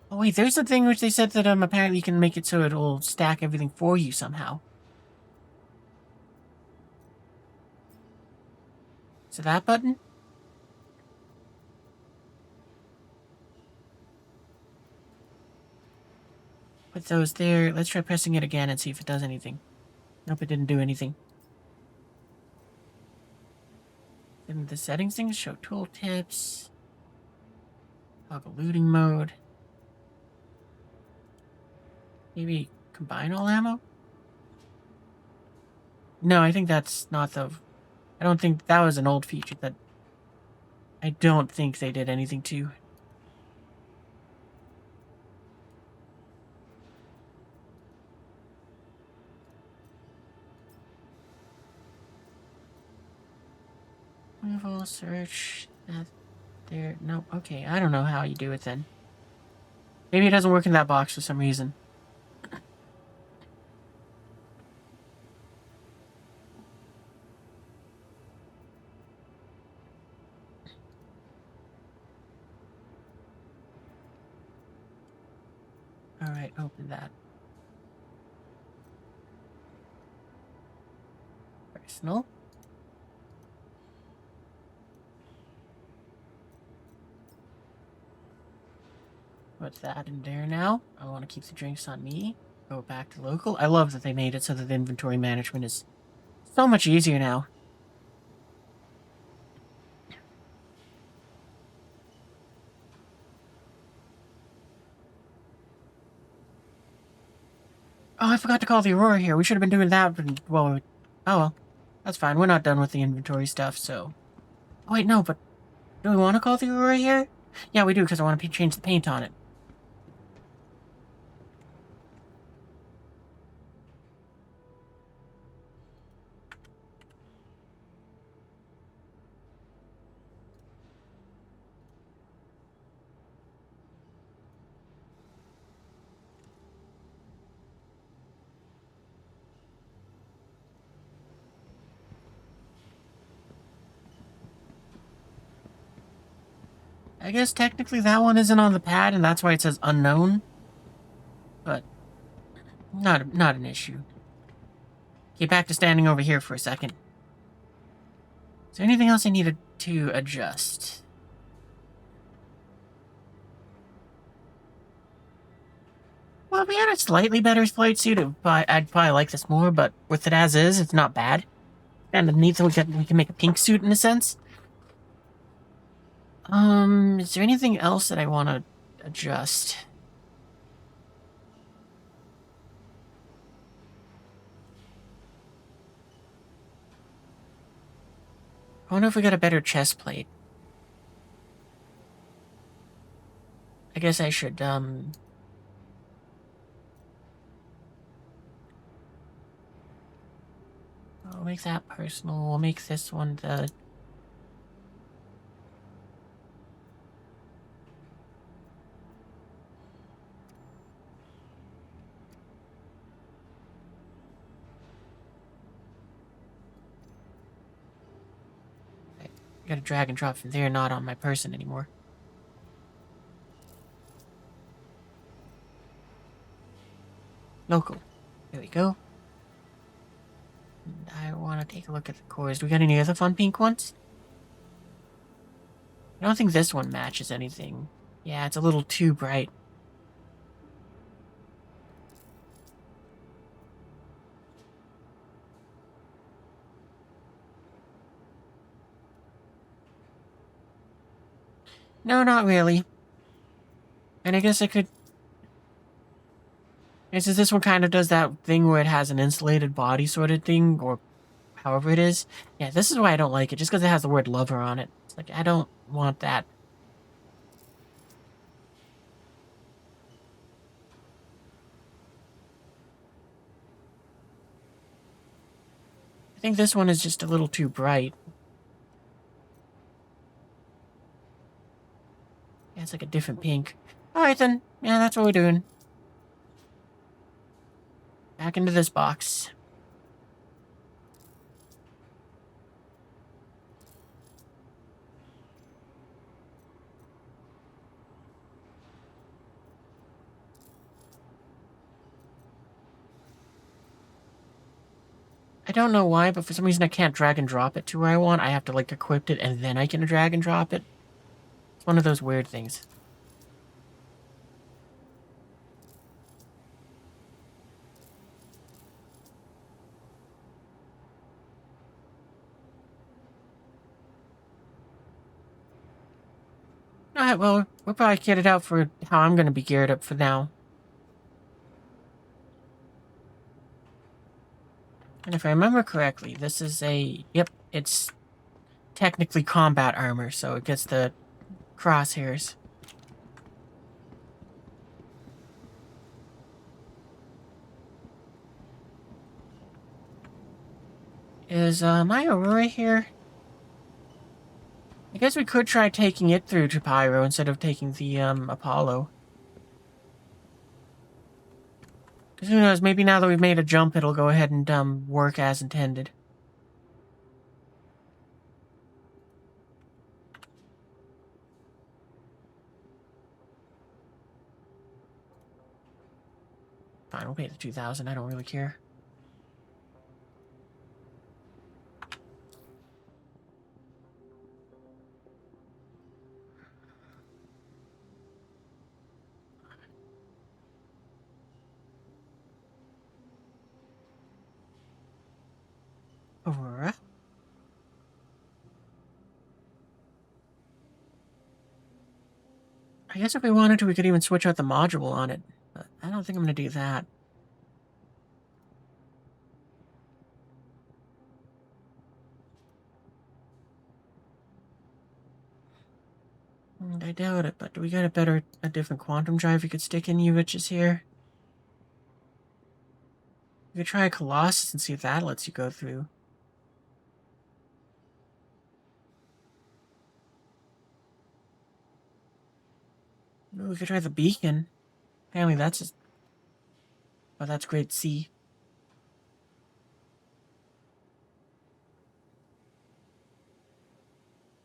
Speaker 1: Oh wait, there's the thing which they said that apparently you can make it so it'll stack everything for you somehow. So that button? Put those there. Let's try pressing it again and see if it does anything. Nope, it didn't do anything. Then the settings thing, show tooltips. Toggle looting mode. Maybe combine all ammo? No, I think that's not the... I don't think that was an old feature that... I don't think they did anything to. Level search. That there. Nope. Okay, I don't know how you do it then. Maybe it doesn't work in that box for some reason. Alright, open that. Personal. Put that in there now. I want to keep the drinks on me. Go back to local. I love that they made it so that the inventory management is so much easier now. Oh, I forgot to call the Aurora here. We should have been doing that, but, well, oh well. That's fine. We're not done with the inventory stuff, so... Oh, wait, no, but... Do we want to call the Aurora here? Yeah, we do, because I want to change the paint on it. I guess technically that one isn't on the pad, and that's why it says unknown. But not an issue. Okay, back to standing over here for a second. Is there anything else I needed to adjust? Well, if we had a slightly better flight suit, I'd probably like this more, but with it as is, it's not bad. And neat that we can make a pink suit in a sense. Is there anything else that I want to adjust? I wonder if we got a better chest plate. I guess I should, Oh, we'll make that personal. We'll make this one the... Gotta drag and drop from there, not on my person anymore. Local. There we go. And I want to take a look at the cores. Do we got any other fun pink ones? I don't think this one matches anything. Yeah, it's a little too bright. No, not really. And I guess I could... And since this one kind of does that thing where it has an insulated body sort of thing, or however it is. Yeah, this is why I don't like it, just because it has the word lover on it. It's like, I don't want that. I think this one is just a little too bright. Yeah, it's like a different pink. Alright then. Yeah, that's what we're doing. Back into this box. I don't know why, but for some reason I can't drag and drop it to where I want. I have to, like, equip it and then I can drag and drop it. It's one of those weird things. Alright, well, we'll probably get it out for how I'm gonna be geared up for now. And if I remember correctly, this is a... Yep, it's technically combat armor, so it gets the crosshairs. Is my Aurora here? I guess we could try taking it through to Pyro instead of taking the Apollo. Because who knows, maybe now that we've made a jump, it'll go ahead and work as intended. Fine, we'll pay the 2,000. I don't really care. Aurora? I guess if we wanted to, we could even switch out the module on it. But I don't think I'm going to do that. I doubt it, but do we got a different quantum drive we could stick in you bitches here? We could try a Colossus and see if that lets you go through. Ooh, we could try the beacon. Apparently that's just... Oh, that's grade C.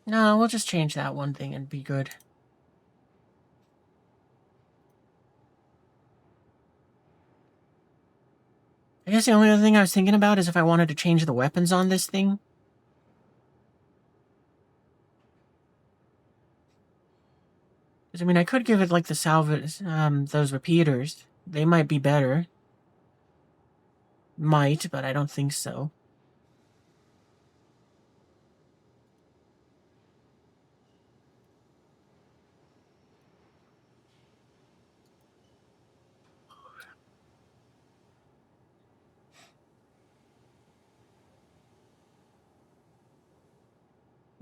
Speaker 1: No, we'll just change that one thing and be good. I guess the only other thing I was thinking about is if I wanted to change the weapons on this thing. Because, I mean, I could give it, like, the salvage, those repeaters. They might be better. Might, but I don't think so.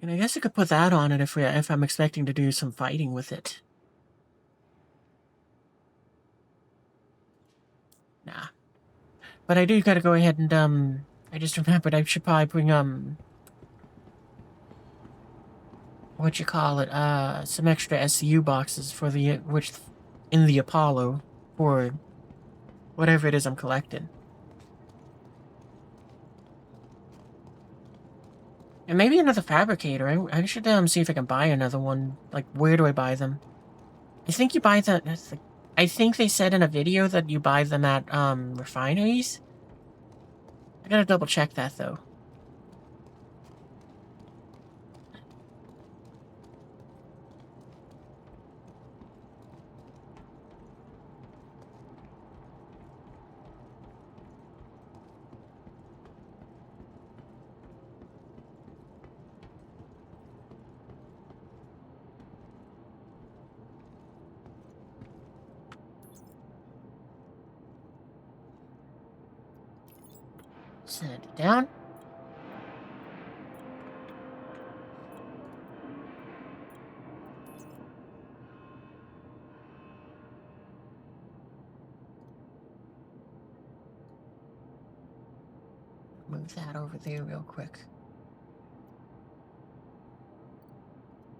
Speaker 1: And I guess I could put that on it if I'm expecting to do some fighting with it. Nah. But I do gotta go ahead and, I just remembered I should probably bring, what you call it, some extra SCU boxes for the, in the Apollo, for whatever it is I'm collecting. And maybe another fabricator. I should see if I can buy another one. Like, where do I buy them? I think you buy them. I think they said in a video that you buy them at refineries. I gotta double check that though. Send it down. Move that over there real quick.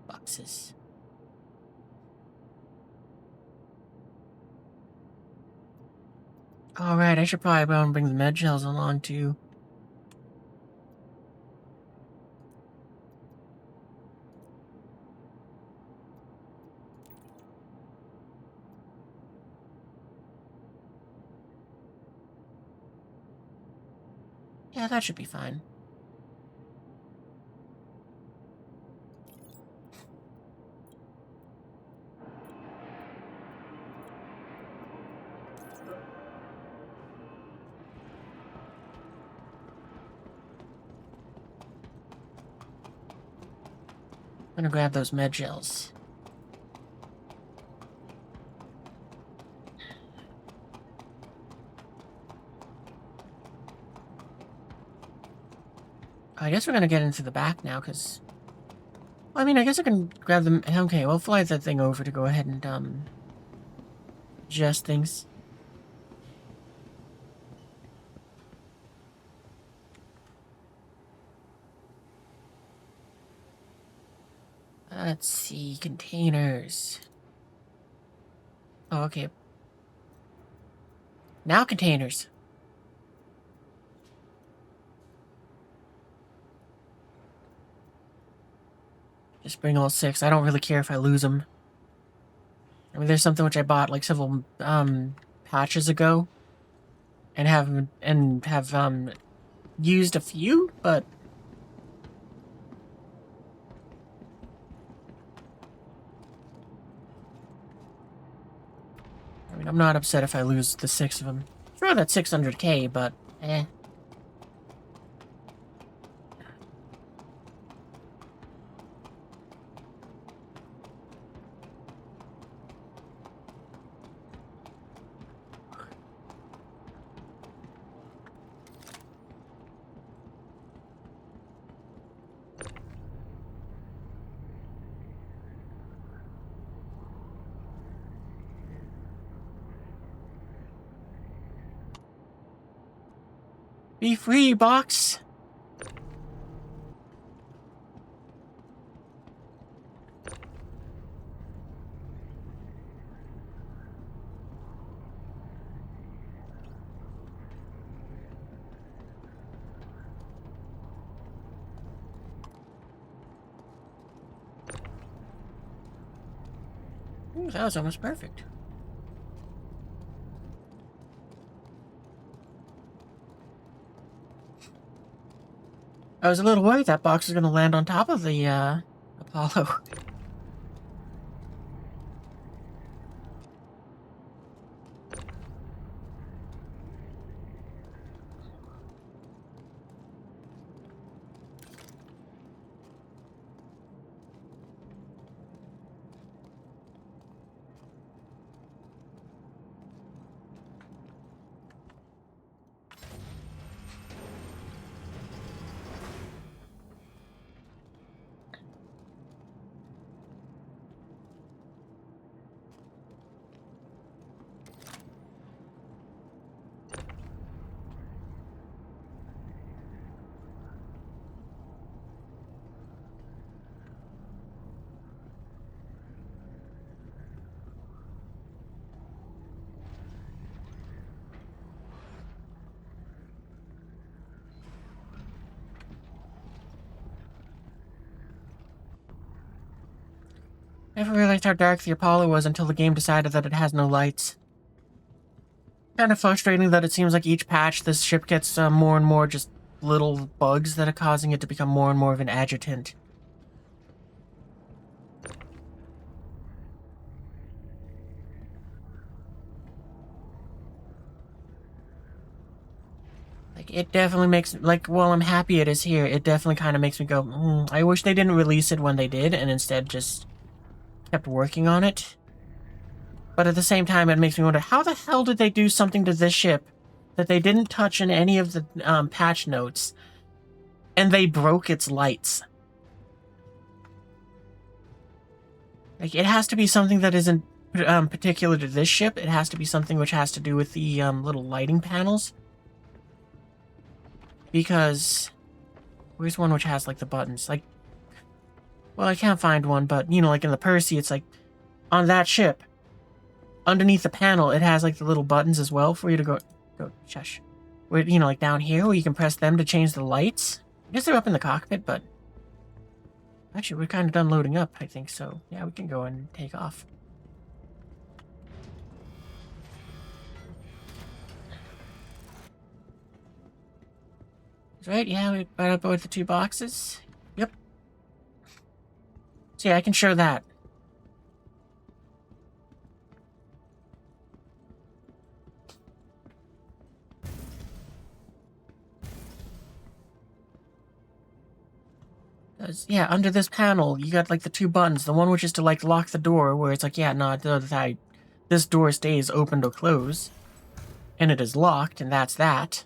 Speaker 1: Boxes. Alright, I should probably go and bring the med shells along too. Yeah, that should be fine. I'm gonna grab those med gels. I guess we're gonna get into the back now, because... Well, I mean, I guess I can grab them... Okay, we'll fly that thing over to go ahead and, adjust things. Let's see, containers. Oh, okay. Now containers. Just bring all 6. I don't really care if I lose them. I mean, there's something which I bought like several patches ago, and have used a few, but I mean, I'm not upset if I lose the 6 of them. Sure, that's 600k, but eh. Be free, box! Ooh, that was almost perfect. I was a little worried that box was going to land on top of the, Apollo. Never realized how dark the Apollo was until the game decided that it has no lights. Kind of frustrating that it seems like each patch this ship gets more and more just little bugs that are causing it to become more and more of an adjutant. Like, it definitely makes, like, while I'm happy it is here, it definitely kind of makes me go, I wish they didn't release it when they did, and instead just kept working on it. But at the same time, it makes me wonder, how the hell did they do something to this ship that they didn't touch in any of the patch notes, and they broke its lights. Like, it has to be something that isn't particular to this ship. It has to be something which has to do with the little lighting panels. Because where's one which has like the buttons? Like, well, I can't find one, but you know, like in the Percy, it's like on that ship, underneath the panel, it has like the little buttons as well for you to go shush. Where, you know, like down here where you can press them to change the lights. I guess they're up in the cockpit, but actually we're kind of done loading up, I think, so yeah, we can go and take off. Right, yeah, we brought up both the 2 boxes. Yep. So yeah, I can show that. Yeah, under this panel, you got like the 2 buttons. The one which is to like lock the door, where it's like, yeah, no, this door stays open or closed, and it is locked, and that's that.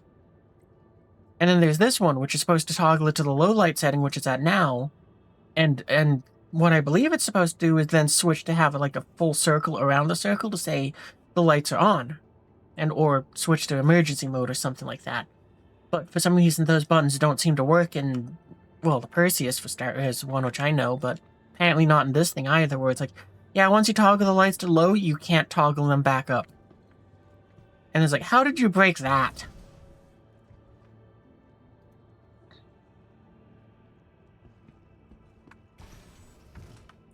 Speaker 1: And then there's this one, which is supposed to toggle it to the low light setting, which it's at now, and what I believe it's supposed to do is then switch to have like a full circle around the circle to say the lights are on, and or switch to emergency mode or something like that. But for some reason, those buttons don't seem to work in, well, the Perseus for start is one which I know, but apparently not in this thing either, where it's like, yeah, once you toggle the lights to low, you can't toggle them back up. And it's like, how did you break that?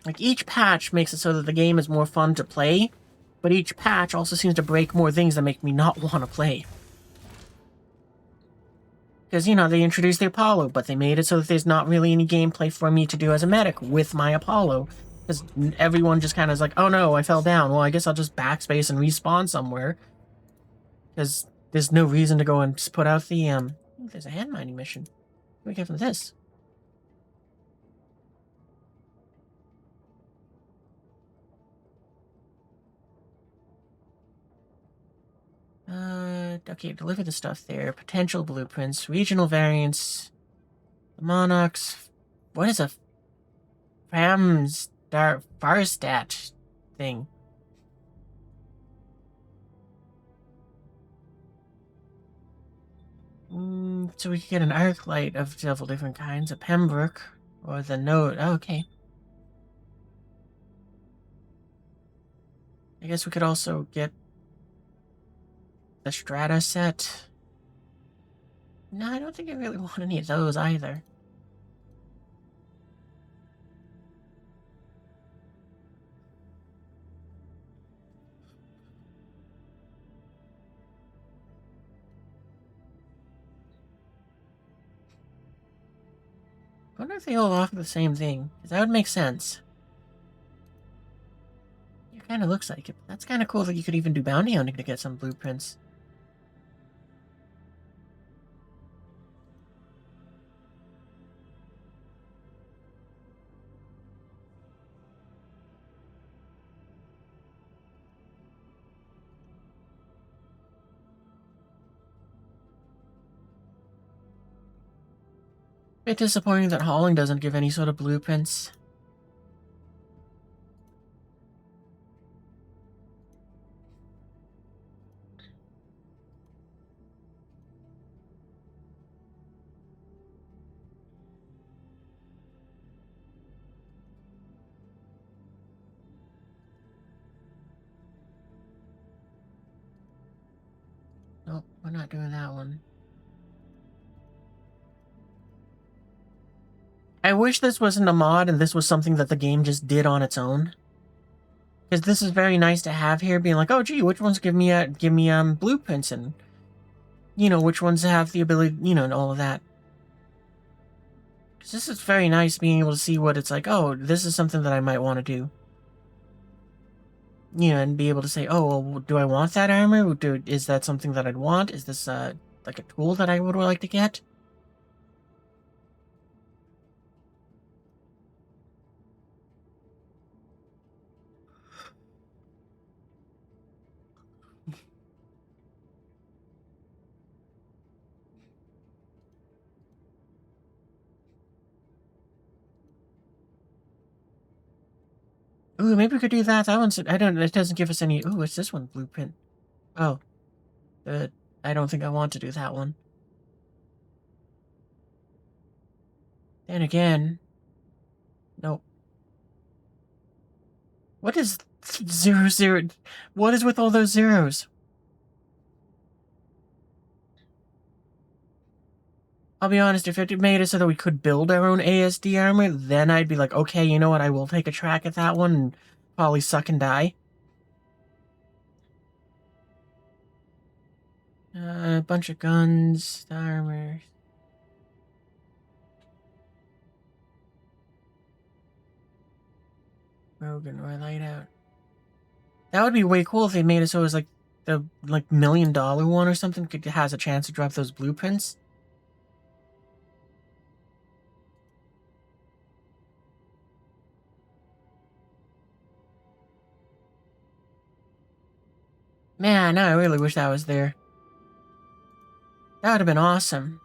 Speaker 1: Like, each patch makes it so that the game is more fun to play, but each patch also seems to break more things that make me not want to play. Because, you know, they introduced the Apollo, but they made it so that there's not really any gameplay for me to do as a medic with my Apollo. Because everyone just kind of is like, oh no, I fell down. Well, I guess I'll just backspace and respawn somewhere. Because there's no reason to go and just put out the, there's a hand mining mission. What do we get from this? Okay, deliver the stuff there. Potential blueprints, regional variants, the Monarchs. What is a Farstat thing? So we could get an arc light of several different kinds, a Pembroke, or the Note. Oh, okay. I guess we could also get the Strata set. No, I don't think I really want any of those either. I wonder if they all offer the same thing, because that would make sense. It kind of looks like it, but that's kind of cool that you could even do bounty hunting to get some blueprints. Bit disappointing that hauling doesn't give any sort of blueprints. Nope, we're not doing that one. I wish this wasn't a mod and this was something that the game just did on its own. Because this is very nice to have here, being like, oh gee, which ones give me blueprints, and you know, which ones have the ability, you know, and all of that. Because this is very nice being able to see what it's like, oh, this is something that I might want to do. You know, and be able to say, oh, well, do I want that armor? Is that something that I'd want? Is this like a tool that I would like to get? Ooh, maybe we could do that. That one's... I don't... It doesn't give us any... Ooh, what's this one? Blueprint. Oh. I don't think I want to do that one. Then again... Nope. What is 00? What is with all those zeros? I'll be honest, if it made it so that we could build our own ASD armor, then I'd be like, okay, you know what, I will take a track at that one and probably suck and die. A bunch of guns, armor. Rogan or light out. That would be way cool if they made it so it was like the $1 million one or something has a chance to drop those blueprints. Man, now I really wish that was there. That would have been awesome.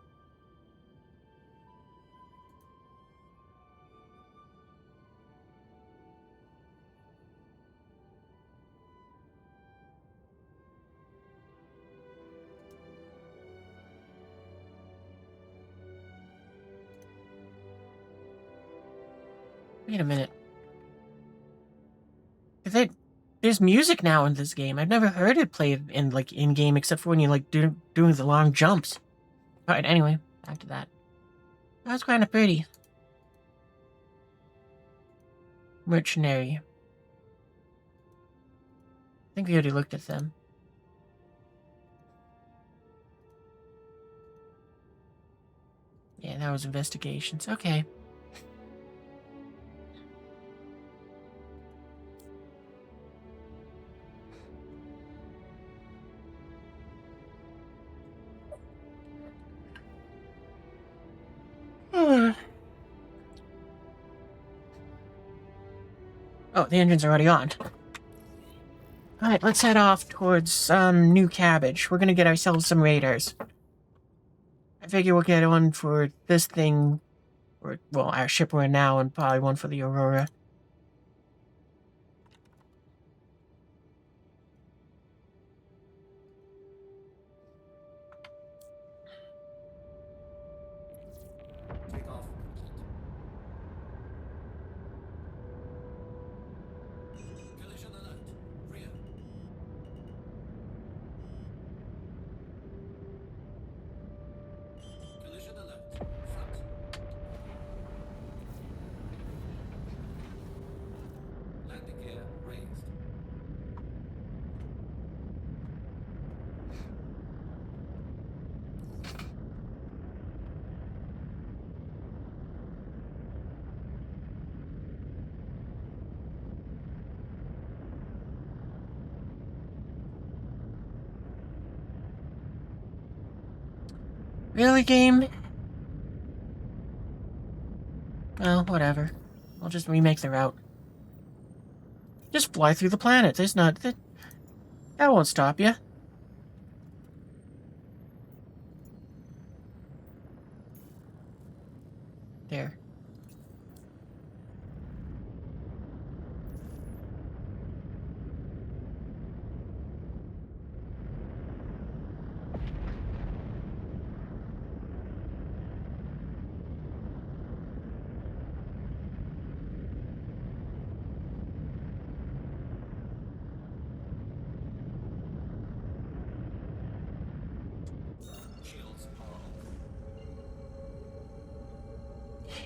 Speaker 1: Wait a minute. There's music now in this game. I've never heard it played in in-game except for when you doing the long jumps. Alright, anyway, back to that. That's kind of pretty. Mercenary. I think we already looked at them. Yeah, that was investigations. Okay. Oh, the engines are already on. Alright, let's head off towards New Cabbage. We're gonna get ourselves some radars. I figure we'll get one for this thing, or, well, our ship we're in now, and probably one for the Aurora.
Speaker 5: Takeoff complete. Collision alert. Rear. Collision alert. Front. Landing gear raised.
Speaker 1: Really, game? Well, whatever. I'll just remake the route. Just fly through the planet. There's not... That won't stop you. There.
Speaker 5: Shields power off.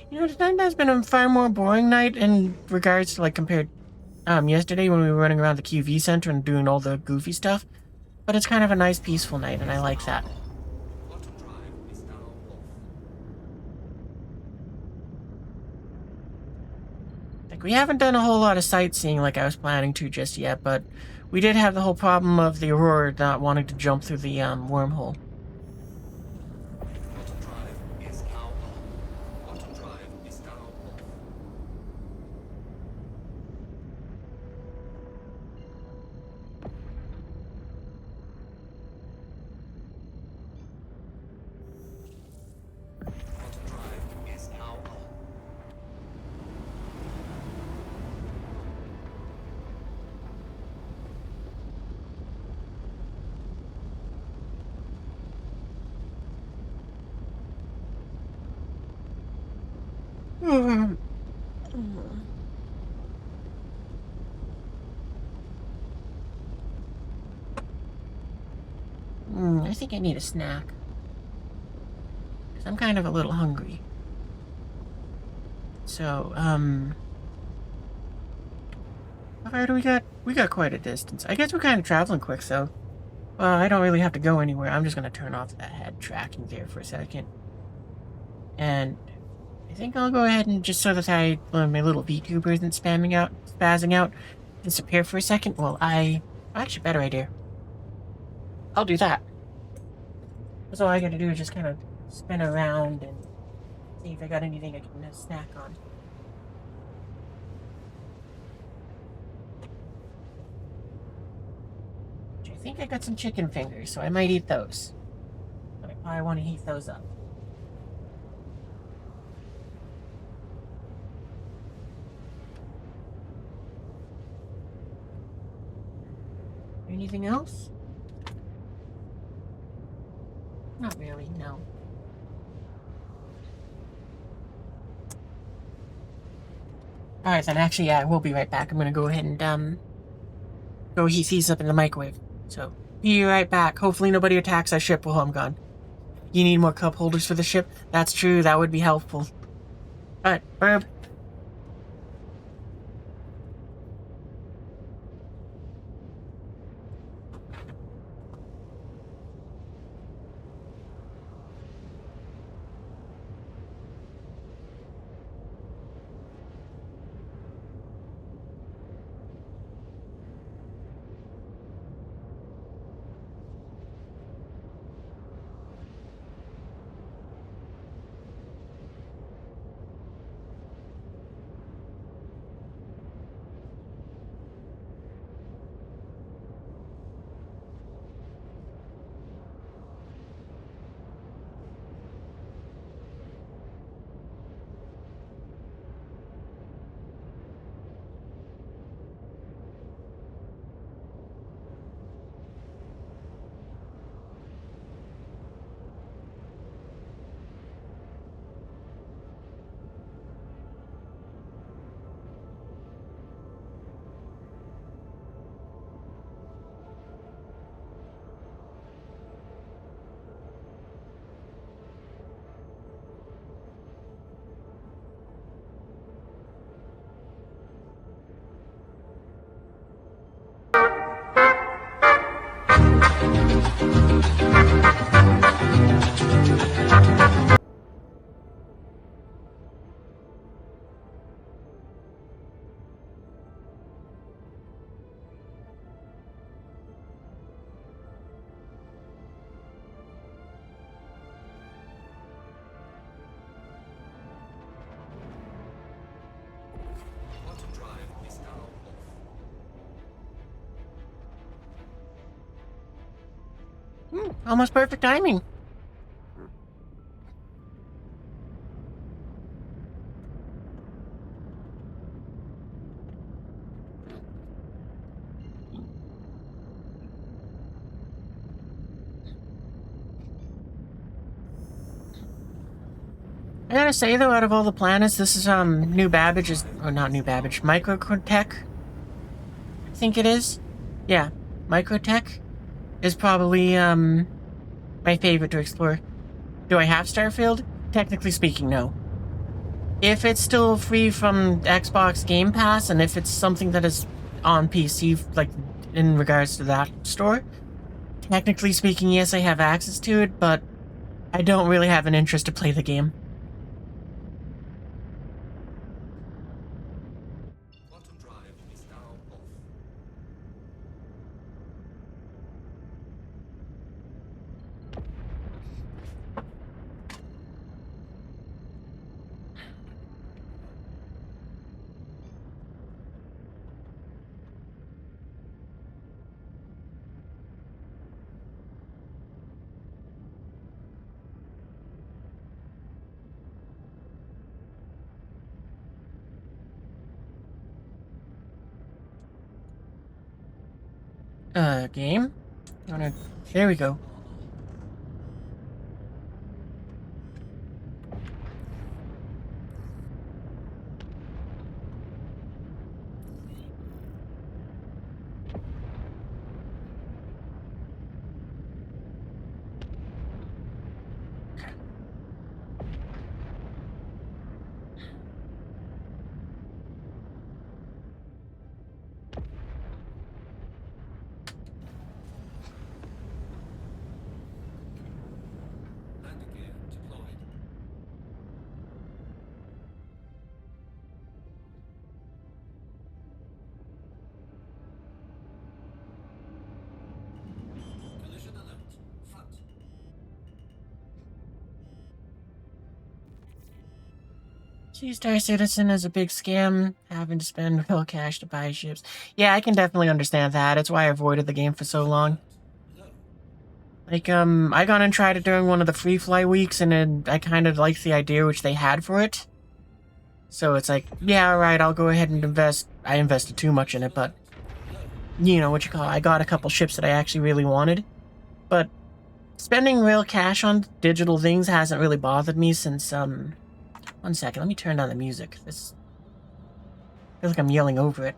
Speaker 1: You know, tonight has been a far more boring night in regards to, compared yesterday when we were running around the QV center and doing all the goofy stuff. But it's kind of a nice, peaceful night, and I like that.
Speaker 5: Quantum drive is now off.
Speaker 1: We haven't done a whole lot of sightseeing like I was planning to just yet, but we did have the whole problem of the Aurora not wanting to jump through the wormhole.
Speaker 5: Quantum drive is now on. Quantum drive is now off. Quantum drive is now on.
Speaker 1: I think I need a snack. 'Cause I'm kind of a little hungry. So, how far do we got? We got quite a distance. I guess we're kind of traveling quick, so... Well, I don't really have to go anywhere. I'm just gonna turn off that head tracking there for a second. And... I think I'll go ahead and just so that my little VTuber isn't spazzing out, disappear for a second. Well, actually, better idea. I'll do that. That's all I gotta do is just kind of spin around and see if I got anything I can snack on. I think I got some chicken fingers, so I might eat those. But I probably want to heat those up. Anything else? Not really, no. Alright then, actually, yeah, I will be right back. I'm gonna go ahead and, go heat these up in the microwave. So, be right back. Hopefully nobody attacks our ship while I'm gone. You need more cup holders for the ship? That's true, that would be helpful. Alright, Burb.
Speaker 5: Quantum drive is now off.
Speaker 1: Almost perfect timing. I gotta say though, out of all the planets, this is New Babbage's, or not New Babbage, Microtech. I think it is. Yeah, Microtech is probably my favorite to explore. Do I have Starfield? Technically speaking, no. If it's still free from Xbox Game Pass, and if it's something that is on PC, like in regards to that store, technically speaking, yes, I have access to it, but I don't really have an interest to play the game.
Speaker 5: Quantum drive is now off.
Speaker 1: Game? You wanna... There we go. See, Star Citizen is a big scam, having to spend real cash to buy ships. Yeah, I can definitely understand that. It's why I avoided the game for so long. Like, I got and tried it during one of the free fly weeks, and then I kind of liked the idea which they had for it. So it's like, yeah, alright, I'll go ahead and invest. I invested too much in it, but, you know what you call it. I got a couple ships that I actually really wanted. But spending real cash on digital things hasn't really bothered me since, one second, let me turn down the music. This feels like I'm yelling over it.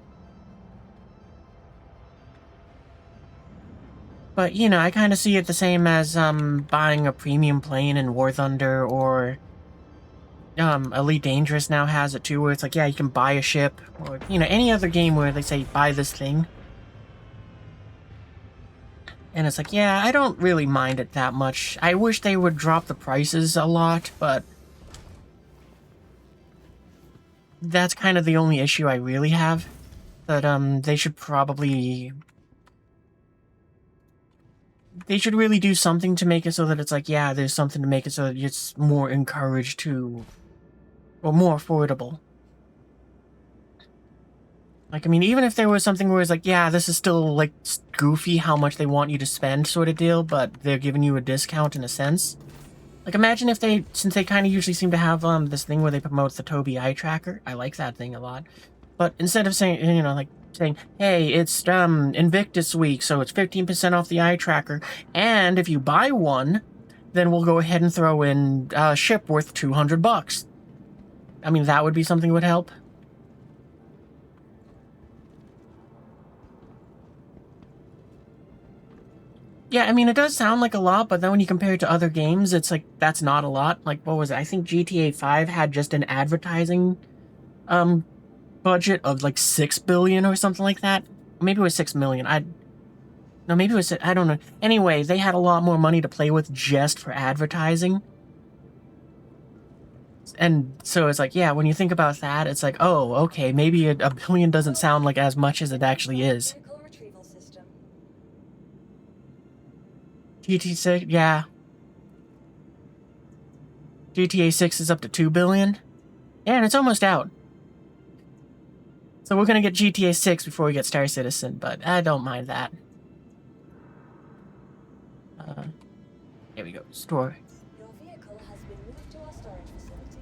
Speaker 1: But, you know, I kind of see it the same as, buying a premium plane in War Thunder, or, Elite Dangerous now has it too, where it's like, yeah, you can buy a ship, or, you know, any other game where they say, buy this thing. And it's like, yeah, I don't really mind it that much. I wish they would drop the prices a lot, but that's kind of the only issue I really have. That, they should probably... They should really do something to make it so that it's like, yeah, there's something to make it so that it's more encouraged to... Or more affordable. Like, I mean, even if there was something where it's like, yeah, this is still, like, goofy how much they want you to spend sort of deal, but they're giving you a discount in a sense. Like, imagine if they, since they kind of usually seem to have, this thing where they promote the Tobii eye tracker. I like that thing a lot. But instead of saying, you know, like, saying, hey, it's, Invictus week, so it's 15% off the eye tracker, and if you buy one, then we'll go ahead and throw in a ship worth $200. I mean, that would be something that would help. Yeah, I mean, it does sound like a lot, but then when you compare it to other games, it's like, that's not a lot. Like, what was it? I think GTA 5 had just an advertising, budget of like 6 billion or something like that. Maybe it was 6 million. No, maybe it was, I don't know. Anyway, they had a lot more money to play with just for advertising. And so it's like, yeah, when you think about that, it's like, oh, okay, maybe a billion doesn't sound like as much as it actually is.
Speaker 4: Vehicle retrieval system.
Speaker 1: GT6, yeah. GTA 6 is up to 2 billion. Yeah, and it's almost out. So we're gonna get GTA 6 before we get Star Citizen, but I don't mind that. Here we go, store.
Speaker 4: Your vehicle has been moved to our storage facility.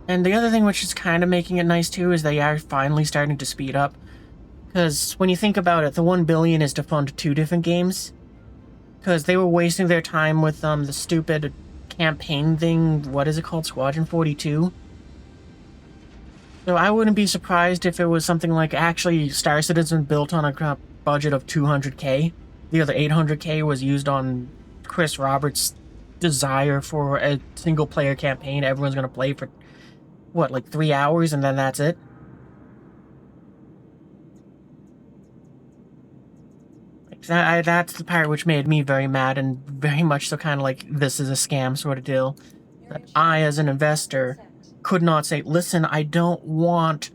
Speaker 1: And the other thing which is kind of making it nice too is they are finally starting to speed up. Because when you think about it, the 1 billion is to fund 2 different games. Because they were wasting their time with the stupid campaign thing, what is it called, Squadron 42? So I wouldn't be surprised if it was something like actually Star Citizen built on a budget of 200k. The other 800k was used on Chris Roberts' desire for a single-player campaign everyone's going to play for, what, like 3 hours and then that's it? That's the part which made me very mad and very much so kind of like, this is a scam sort of deal. That I, as an investor, could not say, listen, I don't want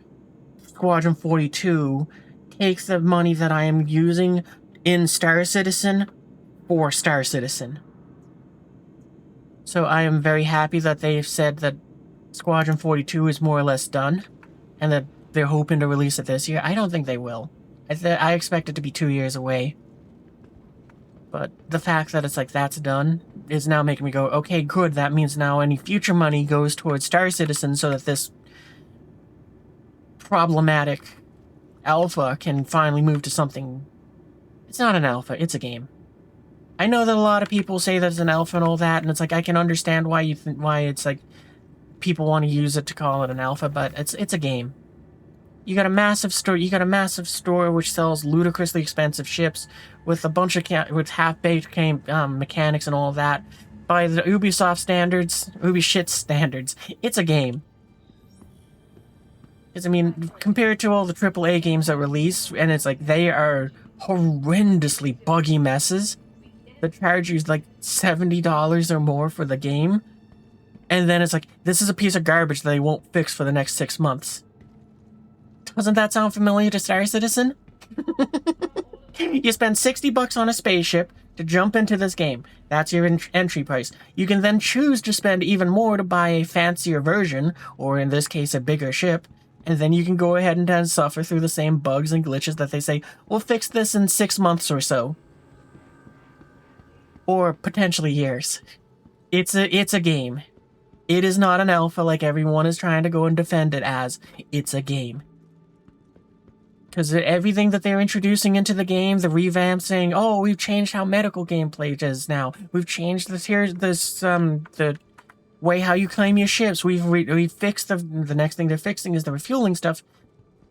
Speaker 1: Squadron 42 takes the money that I am using in Star Citizen for Star Citizen. So I am very happy that they've said that Squadron 42 is more or less done, and that they're hoping to release it this year. I don't think they will. I expect it to be 2 years away. But the fact that it's like, that's done, is now making me go, okay, good, that means now any future money goes towards Star Citizen so that this problematic alpha can finally move to something. It's not an alpha, it's a game. I know that a lot of people say that it's an alpha and all that, and it's like, I can understand why why it's like, people want to use it to call it an alpha, but it's a game. You got a massive store which sells ludicrously expensive ships with a bunch of with half-baked mechanics and all that. By the Ubisoft standards, Ubi standards, it's a game. Because, I mean, compared to all the AAA games that release, and it's like, they are horrendously buggy messes that charge you like $70 or more for the game. And then it's like, this is a piece of garbage that they won't fix for the next 6 months. Doesn't that sound familiar to Star Citizen? You spend $60 on a spaceship to jump into this game. That's your entry price. You can then choose to spend even more to buy a fancier version, or in this case, a bigger ship, and then you can go ahead and then suffer through the same bugs and glitches that they say, we'll fix this in 6 months or so. Or potentially years. It's a game. It is not an alpha like everyone is trying to go and defend it as. It's a game. Because everything that they're introducing into the game, the revamp saying, oh, we've changed how medical gameplay is now. We've changed the way how you claim your ships. We've fixed the next thing they're fixing is the refueling stuff.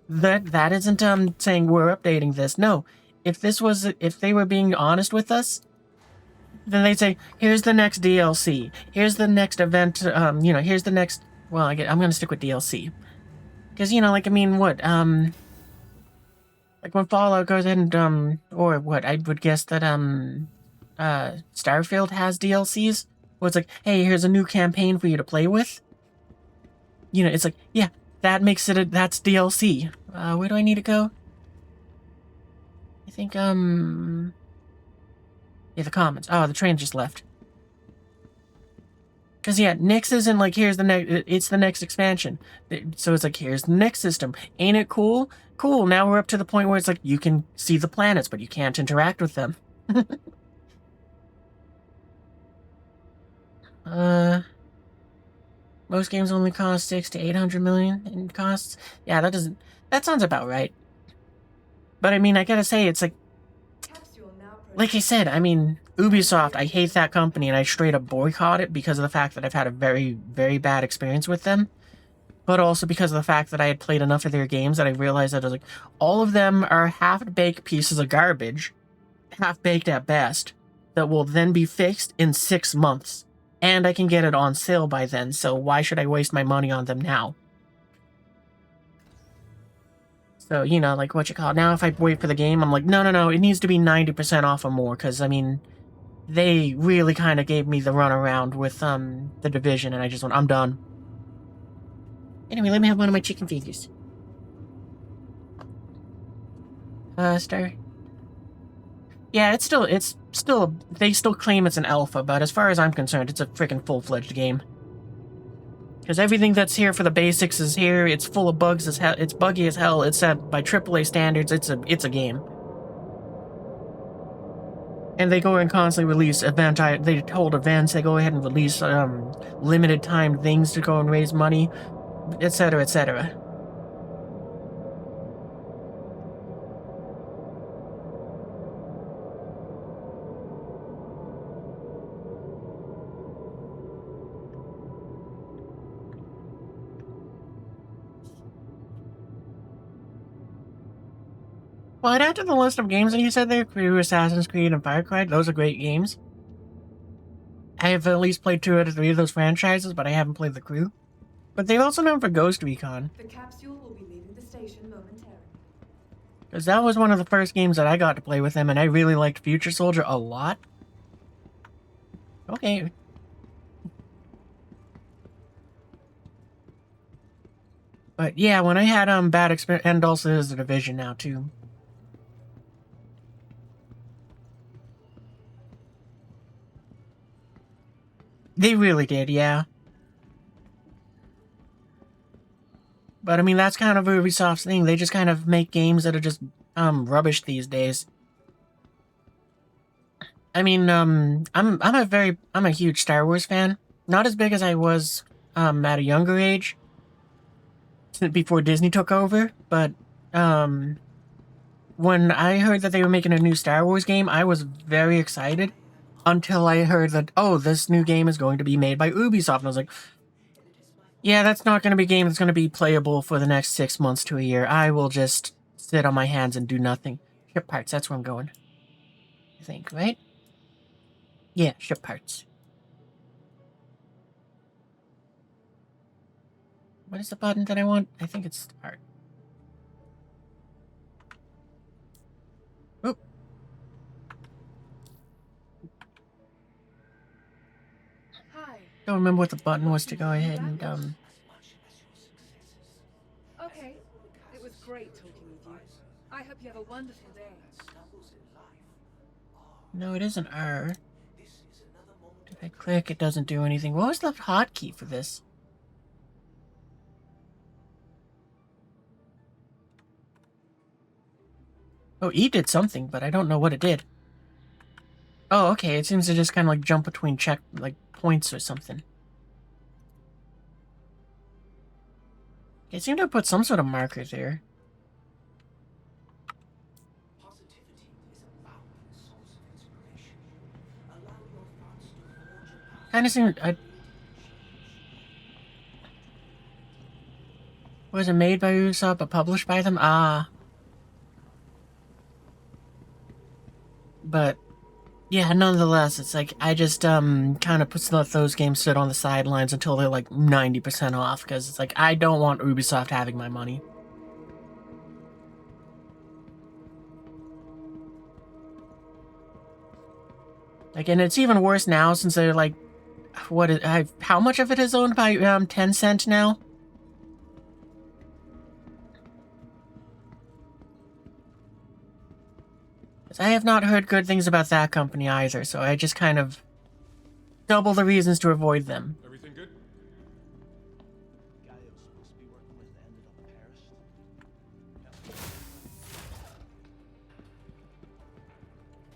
Speaker 1: That isn't saying we're updating this. No. If they were being honest with us, then they'd say, here's the next DLC. Here's the next event, here's the next... Well, I'm gonna stick with DLC. Because, like, I mean, what, like, when Fallout goes in, or what, I would guess that, Starfield has DLCs? Where it's like, hey, here's a new campaign for you to play with. It's like, yeah, that makes it, that's DLC. Where do I need to go? I think, yeah, the comments. Oh, the train just left. Because, yeah, Nyx isn't like, here's the next... It's the next expansion. So it's like, here's the next system. Ain't it cool? Cool, now we're up to the point where it's like, you can see the planets, but you can't interact with them. Most games only cost 6 to 800 million in costs. Yeah, that sounds about right. But, I mean, I gotta say, it's like... Like I said, I mean, Ubisoft, I hate that company, and I straight up boycott it because of the fact that I've had a very, very bad experience with them. But also because of the fact that I had played enough of their games that I realized that I was like, all of them are half-baked pieces of garbage, half-baked at best, that will then be fixed in 6 months. And I can get it on sale by then, so why should I waste my money on them now? So, like what you call it. Now if I wait for the game, I'm like, no, it needs to be 90% off or more, because, I mean, they really kind of gave me the runaround with, The Division, and I'm done. Anyway, let me have one of my chicken fingers. Star. Yeah, they still claim it's an alpha, but as far as I'm concerned, it's a freaking full-fledged game. Because everything that's here for the basics is here. It's full of bugs as hell. It's buggy as hell. It's set by AAA standards. It's a game. And they go and constantly release they hold events. They go ahead and release limited time things to go and raise money, etc., etc. Well, I'd add to the list of games that you said there, Crew, Assassin's Creed, and Far Cry. Those are great games. I have at least played 2 out of 3 of those franchises, but I haven't played The Crew. But they're also known for Ghost Recon.
Speaker 8: The capsule will be leaving the station momentarily.
Speaker 1: Because that was one of the first games that I got to play with them, and I really liked Future Soldier a lot. Okay. But yeah, when I had bad experience, and also there's The Division now too. They really did, yeah. But I mean, that's kind of Ubisoft's thing. They just kind of make games that are just rubbish these days. I mean, I'm a huge Star Wars fan. Not as big as I was at a younger age, before Disney took over, but when I heard that they were making a new Star Wars game, I was very excited until I heard that, oh, this new game is going to be made by Ubisoft, and I was like, yeah, that's not going to be a game that's going to be playable for the next 6 months to a year. I will just sit on my hands and do nothing. Ship parts, that's where I'm going. I think, right? Yeah, ship parts. What is the button that I want? I think it's start. Oop.
Speaker 8: Hi.
Speaker 1: Don't remember what the button was to go ahead and,
Speaker 8: Okay. It was great talking with you. I hope you have a wonderful day.
Speaker 1: No, it isn't R. If I click, it doesn't do anything. What was the hotkey for this? Oh, E did something, but I don't know what it did. Oh, okay. It seems to just kind of like jump between points or something. It seemed to put some sort of marker there. Kind of seemed. Was it made by Ubisoft but published by them? Ah. But yeah, nonetheless, it's like I just kind of let those games sit on the sidelines until they're like 90% off, because it's like I don't want Ubisoft having my money. Like, and it's even worse now since they're like, how much of it is owned by Tencent now? I have not heard good things about that company either, so I just kind of double the reasons to avoid them.
Speaker 9: Everything good?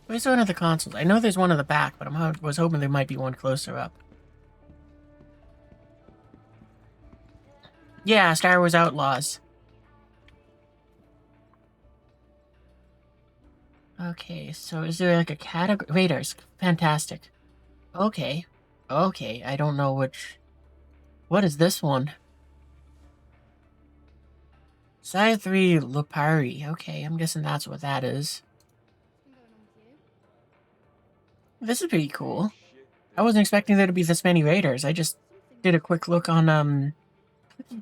Speaker 1: Where's one of the consoles? I know there's one at the back, but I was hoping there might be one closer up. Yeah, Star Wars Outlaws. Okay, so is there like a category? Radars. Fantastic. Okay. Okay, I don't know which... What is this one? Side 3 Lopari. Okay, I'm guessing that's what that is. This is pretty cool. I wasn't expecting there to be this many Raiders. I just did a quick look on,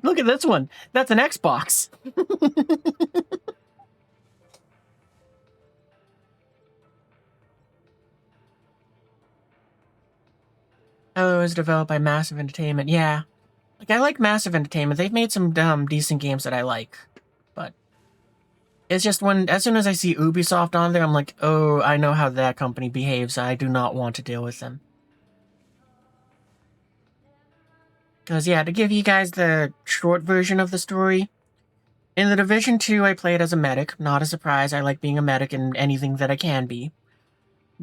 Speaker 1: Look at this one! That's an Xbox! Oh, it was developed by Massive Entertainment. Yeah. Like, I like Massive Entertainment. They've made some decent games that I like. But it's just as soon as I see Ubisoft on there, I'm like, oh, I know how that company behaves. I do not want to deal with them. Because, yeah, to give you guys the short version of the story, in The Division 2, I played as a medic. Not a surprise. I like being a medic in anything that I can be.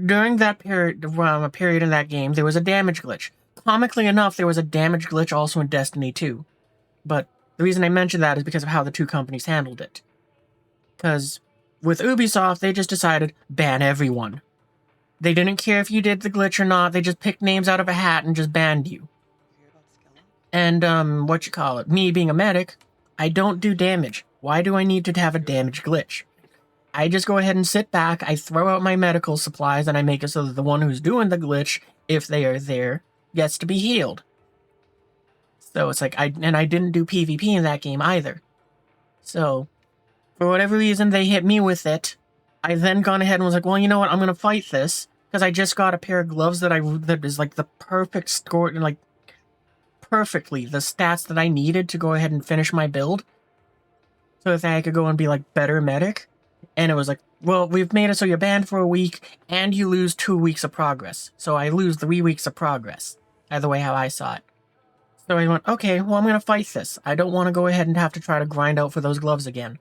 Speaker 1: During that period in that game, there was a damage glitch. Comically enough, there was a damage glitch also in Destiny 2. But the reason I mention that is because of how the two companies handled it. Because with Ubisoft, they just decided, ban everyone. They didn't care if you did the glitch or not, they just picked names out of a hat and just banned you. And, me being a medic, I don't do damage. Why do I need to have a damage glitch? I just go ahead and sit back, I throw out my medical supplies, and I make it so that the one who's doing the glitch, if they are there, gets to be healed. So it's like, I didn't do PvP in that game either. So, for whatever reason, they hit me with it. I then gone ahead and was like, well, you know what, I'm gonna fight this, because I just got a pair of gloves that is like the perfect score, like, perfectly the stats that I needed to go ahead and finish my build. So that I could go and be like better medic. And it was like, well, we've made it so you're banned for a week, and you lose 2 weeks of progress. So I lose 3 weeks of progress. Either way how I saw it. So I went, okay, well, I'm going to fight this. I don't want to go ahead and have to try to grind out for those gloves again.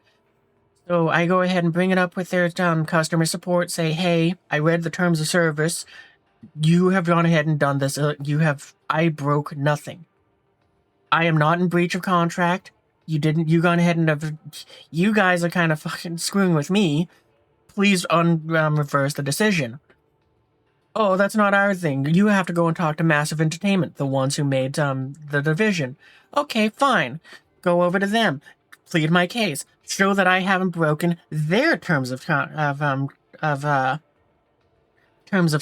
Speaker 1: So I go ahead and bring it up with their customer support, say, hey, I read the terms of service. You have gone ahead and done this. I broke nothing. I am not in breach of contract. You gone ahead and you guys are kind of fucking screwing with me. Please reverse the decision. Oh, that's not our thing. You have to go and talk to Massive Entertainment, the ones who made The Division. Okay, fine. Go over to them. Plead my case. Show that I haven't broken their terms of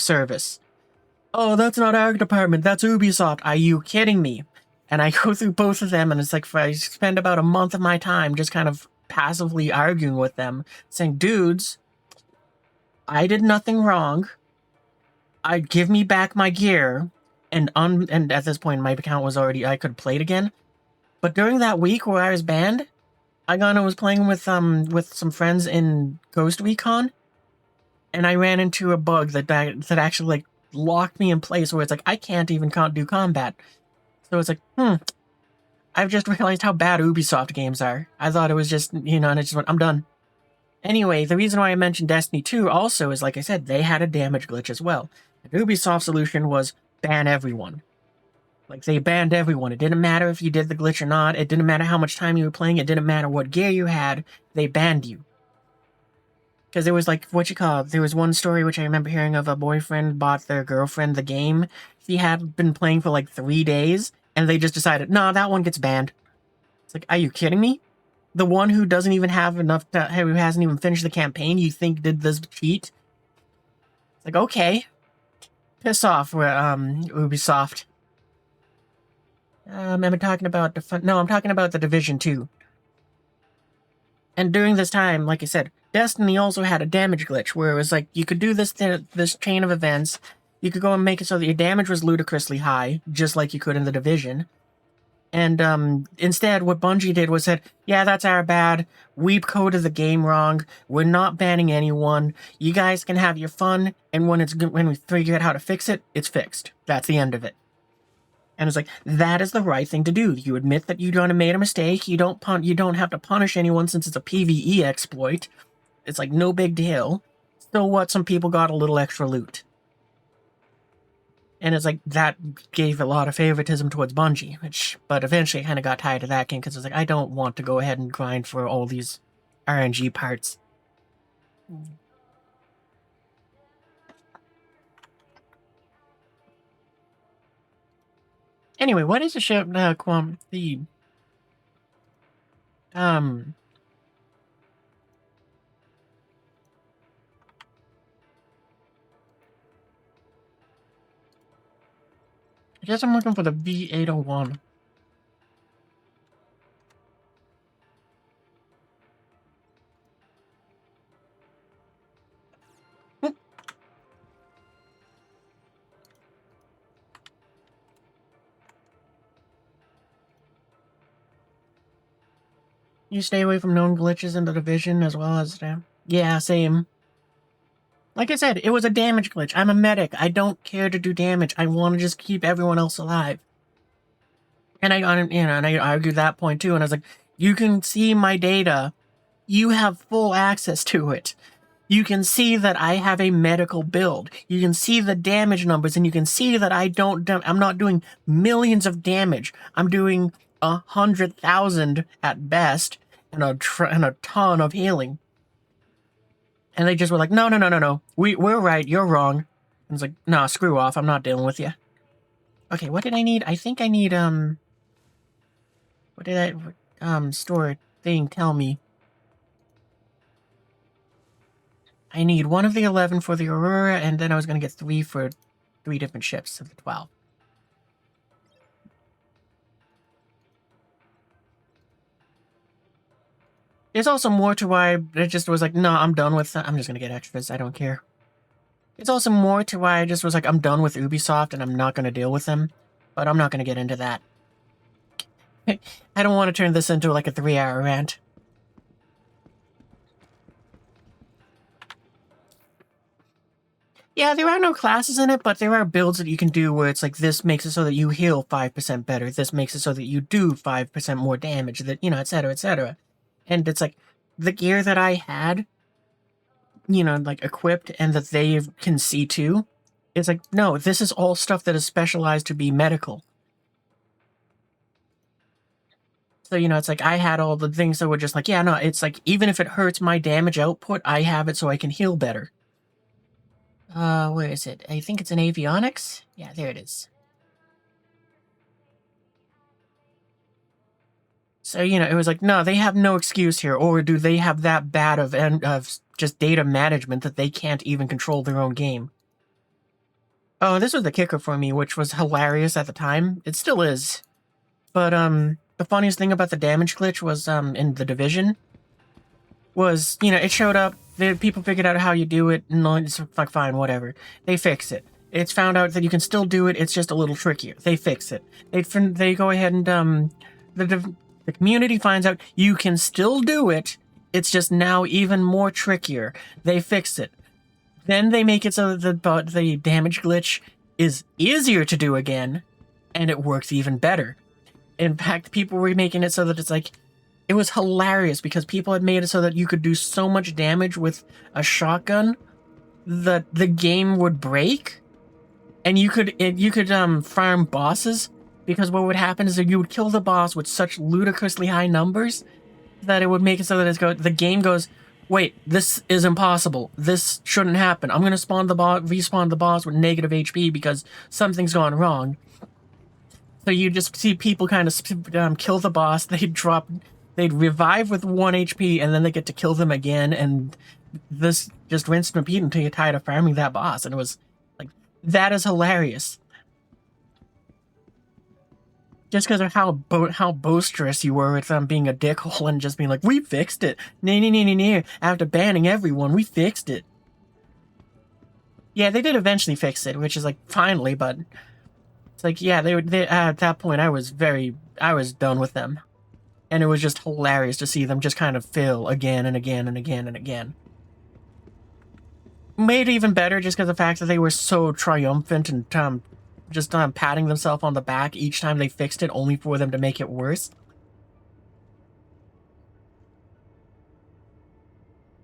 Speaker 1: service. Oh, that's not our department. That's Ubisoft. Are you kidding me? And I go through both of them, and it's like I spend about a month of my time just kind of passively arguing with them, saying, dudes, I did nothing wrong. I'd give me back my gear, and at this point my account was already, I could play it again. But during that week where I was banned, I was playing with some friends in Ghost Recon, and I ran into a bug that actually like locked me in place where it's like I can't even do combat. So it's like, I've just realized how bad Ubisoft games are. I thought it was just, and I just went, I'm done. Anyway, the reason why I mentioned Destiny 2 also is, like I said, they had a damage glitch as well. The Ubisoft solution was ban everyone. Like, they banned everyone. It didn't matter if you did the glitch or not. It didn't matter how much time you were playing. It didn't matter what gear you had. They banned you. Because there was, like, there was one story which I remember hearing of a boyfriend bought their girlfriend the game. She had been playing for, like, 3 days, and they just decided, nah, that one gets banned. It's like, are you kidding me? The one who doesn't even have enough who hasn't even finished the campaign, you think did this cheat? It's like, okay. Piss off, Ubisoft. I'm talking about I'm talking about the Division 2. And during this time, like I said, Destiny also had a damage glitch where it was like you could do this chain of events. You could go and make it so that your damage was ludicrously high, just like you could in the Division. And instead, what Bungie did was said, yeah, that's our bad. We coded the game wrong. We're not banning anyone. You guys can have your fun, and when we figure out how to fix it, it's fixed. That's the end of it. And it's like, that is the right thing to do. You admit that you made a mistake. You don't have to punish anyone since it's a PvE exploit. It's like no big deal. So what? Some people got a little extra loot. And it's like, that gave a lot of favoritism towards Bungie, but eventually I kind of got tired of that game because it's like, I don't want to go ahead and grind for all these RNG parts. Anyway, what is the show, I guess I'm looking for the V801. You stay away from known glitches in the Division as well as... yeah, same. Like I said, it was a damage glitch. I'm a medic. I don't care to do damage. I want to just keep everyone else alive. And I argued that point too, and I was like, you can see my data. You have full access to it. You can see that I have a medical build. You can see the damage numbers, and you can see that I'm not doing millions of damage. I'm doing 100,000 at best, and a ton of healing. And they just were like, no. We're right, you're wrong. And it's like, nah, screw off, I'm not dealing with you. Okay, what did I need? I think I need, what did store thing tell me? I need one of the 11 for the Aurora, and then I was gonna get 3 for 3 different ships of the 12. There's also more to why it just was like, no, I'm done with that. I'm just gonna get extras, I don't care. It's also more to why I just was like, I'm done with Ubisoft and I'm not gonna deal with them. But I'm not gonna get into that. I don't want to turn this into like a 3-hour rant. Yeah, there are no classes in it, but there are builds that you can do where it's like, this makes it so that you heal 5% better. This makes it so that you do 5% more damage, that, etc., etc. And it's like, the gear that I had, like, equipped and that they can see too, it's like, no, this is all stuff that is specialized to be medical. So, it's like, I had all the things that were just like, yeah, no, it's like, even if it hurts my damage output, I have it so I can heal better. Where is it? I think it's in avionics? Yeah, there it is. So, it was like, no, they have no excuse here. Or do they have that bad of just data management that they can't even control their own game? Oh, this was the kicker for me, which was hilarious at the time. It still is. But, the funniest thing about the damage glitch was, in the Division, was, it showed up, people figured out how you do it, and it's like, fine, whatever. They fix it. It's found out that you can still do it, it's just a little trickier. They fix it. They go ahead and, the community finds out you can still do it, it's just now even more trickier. They fix it. Then they make it so that the damage glitch is easier to do again, and it works even better. In fact, people were making it so that it's like, it was hilarious because people had made it so that you could do so much damage with a shotgun that the game would break, and you could farm bosses, because what would happen is that you would kill the boss with such ludicrously high numbers that it would make it so that the game goes, wait, this is impossible. This shouldn't happen. I'm gonna respawn the boss with negative HP because something's gone wrong. So you just see people kind of kill the boss. They'd revive with 1 HP, and then they get to kill them again, and this just rinse and repeat until you're tired of farming that boss. And it was like, that is hilarious. Just because of how boisterous you were with being a dickhole and just being like, we fixed it. Nah. After banning everyone, we fixed it. Yeah, they did eventually fix it, which is like, finally, but it's like, yeah, they at that point, I was done with them. And it was just hilarious to see them just kind of fail again and again and again and again. Made it even better just because of the fact that they were so triumphant and just patting themselves on the back each time they fixed it, only for them to make it worse.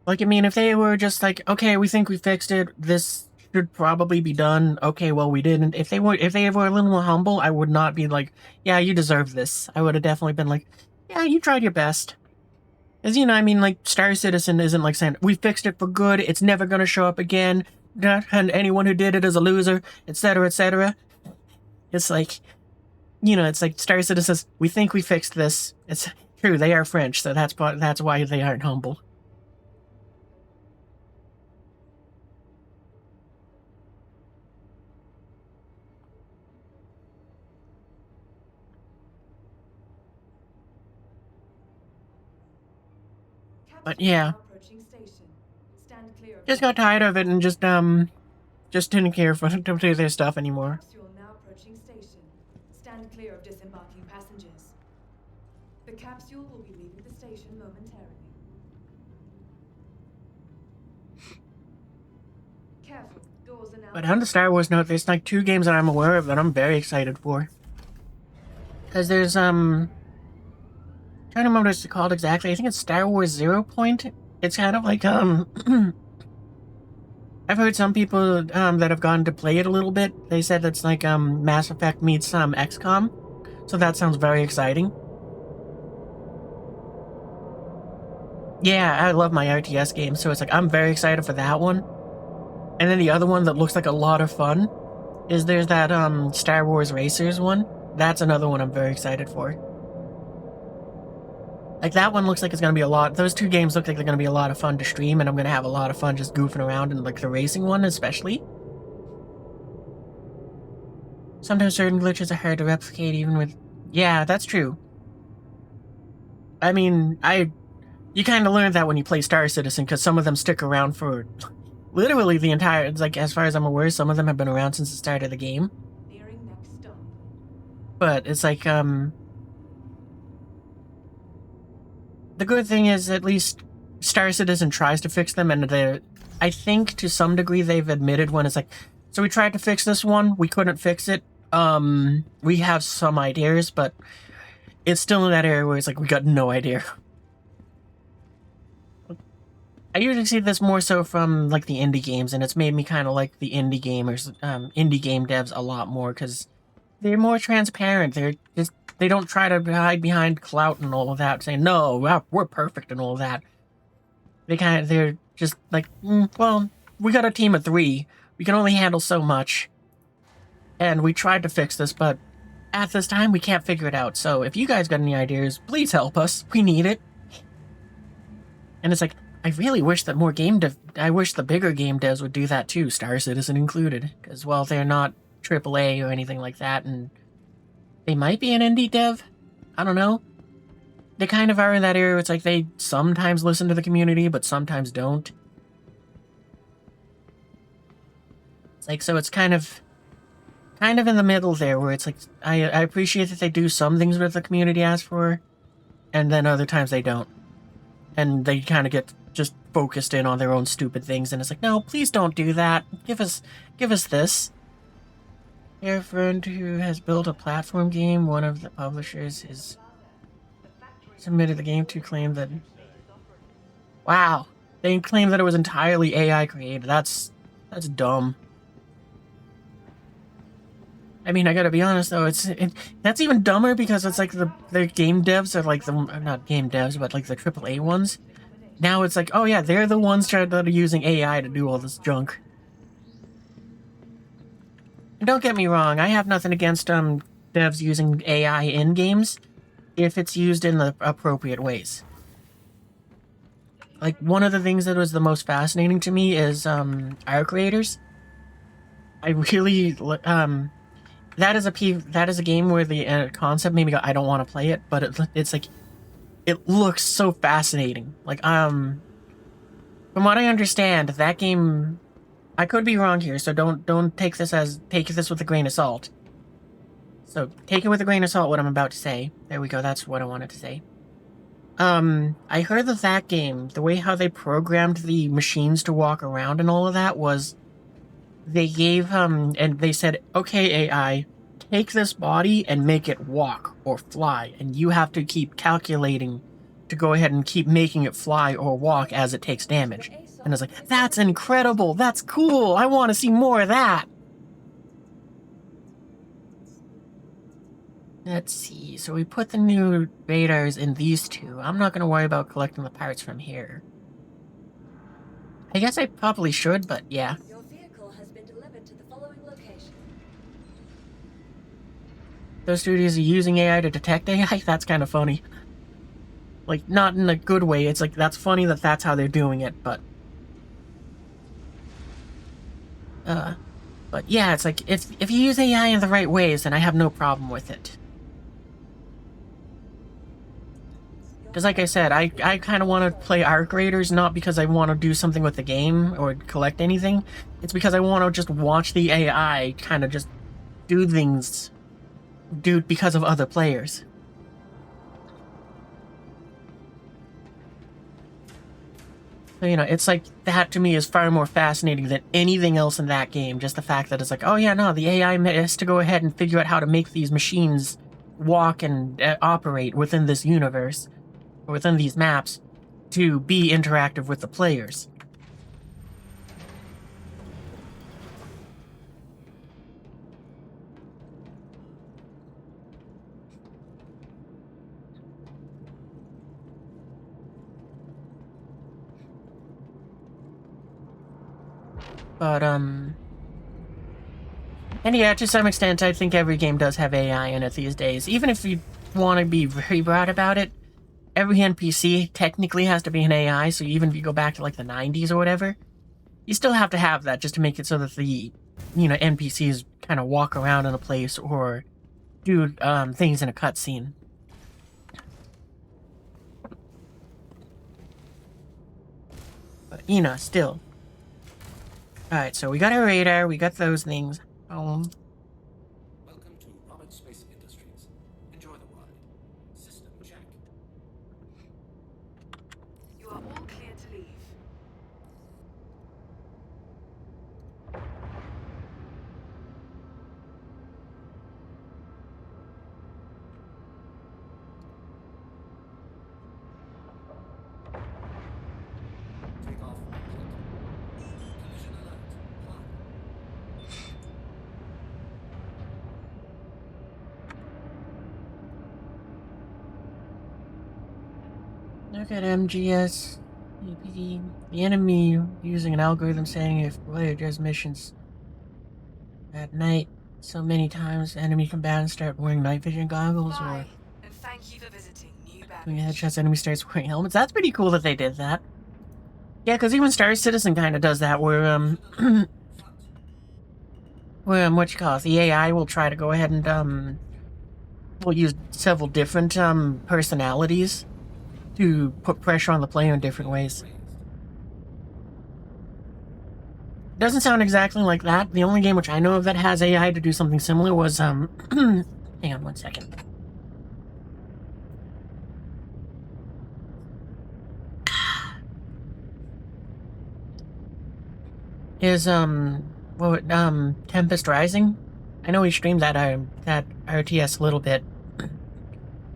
Speaker 1: Like, I mean, if they were just like, okay, we think we fixed it, this should probably be done. Okay, well, we didn't. If they were a little more humble, I would not be like, yeah, you deserve this. I would have definitely been like, yeah, you tried your best. As you know, I mean, like, Star Citizen isn't like saying, we fixed it for good, it's never gonna show up again, and anyone who did it is a loser, etc., etc. It's like, you know, it's like Star Citizen says, we think we fixed this. It's true, they are French, so that's why they aren't humble. But yeah, just got tired of it and just didn't care to do their stuff anymore.
Speaker 8: Capsule now approaching station. Stand clear of disembarking passengers. The capsule will be leaving the station momentarily. Careful, doors are now.
Speaker 1: But on the Star Wars note, there's like 2 games that I'm aware of that I'm very excited for. Because there's trying to remember what it's called exactly. I think it's Star Wars 0 Point. It's kind of like I've heard some people that have gone to play it a little bit. They said that's like Mass Effect meets XCOM. So that sounds very exciting. Yeah, I love my RTS games, so it's like I'm very excited for that one. And then the other one that looks like a lot of fun is there's that Star Wars Racers one. That's another one I'm very excited for. Like, that one looks like it's going to be a lot. Those 2 games look like they're going to be a lot of fun to stream, and I'm going to have a lot of fun just goofing around in, like, the racing one, especially. Sometimes certain glitches are hard to replicate, even with... Yeah, that's true. I mean, you kind of learned that when you play Star Citizen, because some of them stick around for literally the entire... Like, as far as I'm aware, some of them have been around since the start of the game.
Speaker 8: Nearing next stop.
Speaker 1: But it's like, the good thing is, at least Star Citizen tries to fix them, and I think to some degree they've admitted when it's like, so we tried to fix this one, we couldn't fix it. We have some ideas, but it's still in that area where it's like, we got no idea. I usually see this more so from like the indie games, and it's made me kind of like the indie gamers, indie game devs a lot more, because they're more transparent. They don't try to hide behind clout and all of that, saying, no, we're perfect and all of that. They're just like, well, we got a team of 3. We can only handle so much. And we tried to fix this, but at this time, we can't figure it out. So if you guys got any ideas, please help us. We need it. And it's like, I really wish that I wish the bigger game devs would do that too, Star Citizen included. Because, well, they're not AAA or anything like that, and they might be an indie dev. I don't know. They kind of are in that area where it's like they sometimes listen to the community, but sometimes don't. It's like, so it's kind of in the middle there, where it's like, I appreciate that they do some things that the community asks for, and then other times they don't. And they kind of get just focused in on their own stupid things, and it's like, no, please don't do that. Give us this. Your friend who has built a platform game, one of the publishers is submitted the game to claim that... Wow. They claim that it was entirely AI created. That's dumb. I mean, I gotta be honest though, that's even dumber because it's like their game devs are like not game devs, but like the AAA ones. Now it's like, oh yeah, they're the ones that are using AI to do all this junk. And don't get me wrong, I have nothing against devs using AI in games if it's used in the appropriate ways. Like, one of the things that was the most fascinating to me is our creators. I really that is a game where the concept made me go, I don't want to play it, but it's like, it looks so fascinating. Like, from what I understand, that game, I could be wrong here, so don't take this with a grain of salt. So take it with a grain of salt what I'm about to say. There we go, that's what I wanted to say. I heard that game, the way how they programmed the machines to walk around and all of that was, they gave, and they said, okay, AI, take this body and make it walk or fly, and you have to keep calculating to go ahead and keep making it fly or walk as it takes damage. And I was like, that's incredible, that's cool, I want to see more of that! Let's see, so we put the new radars in these two. I'm not going to worry about collecting the parts from here. I guess I probably should, but yeah.
Speaker 4: Your vehicle has been delivered to the following location.
Speaker 1: Those studios are using AI to detect AI? That's kind of funny. Like, not in a good way. It's like, that's funny that that's how they're doing it, but... But yeah, it's like, if you use AI in the right ways, then I have no problem with it. Because like I said, I kind of want to play Arc Raiders, not because I want to do something with the game or collect anything. It's because I want to just watch the AI kind of just do things because of other players. So, you know, it's like, that to me is far more fascinating than anything else in that game. Just the fact that it's like, oh yeah, no, the AI has to go ahead and figure out how to make these machines walk and operate within this universe, or within these maps, to be interactive with the players. But, and yeah, to some extent, I think every game does have AI in it these days. Even if you want to be very broad about it, every NPC technically has to be an AI, so even if you go back to, like, the 90s or whatever, you still have to have that just to make it so that the, you know, NPCs kind of walk around in a place or do, things in a cutscene. But, you know, still. Alright, so we got our radar, we got those things.
Speaker 5: Welcome to Robert Space Industries. Enjoy the ride. System check.
Speaker 8: You are all clear to leave.
Speaker 5: Take off. Collision alert. Fly.
Speaker 1: Look at MGS. The enemy using an algorithm saying if player does missions at night so many times, enemy combatants start wearing night vision goggles, or
Speaker 8: Bye, and thank you for visiting New
Speaker 1: doing
Speaker 8: Babbage.
Speaker 1: headshots, enemy starts wearing helmets. That's pretty cool that they did that. Yeah, because even Star Citizen kind of does that, where, what you call it, the AI will try to go ahead and, will use several different, personalities to put pressure on the player in different ways. Doesn't sound exactly like that. The only game which I know of that has AI to do something similar was, hang on one second. is Tempest Rising. I know we streamed that RTS a little bit,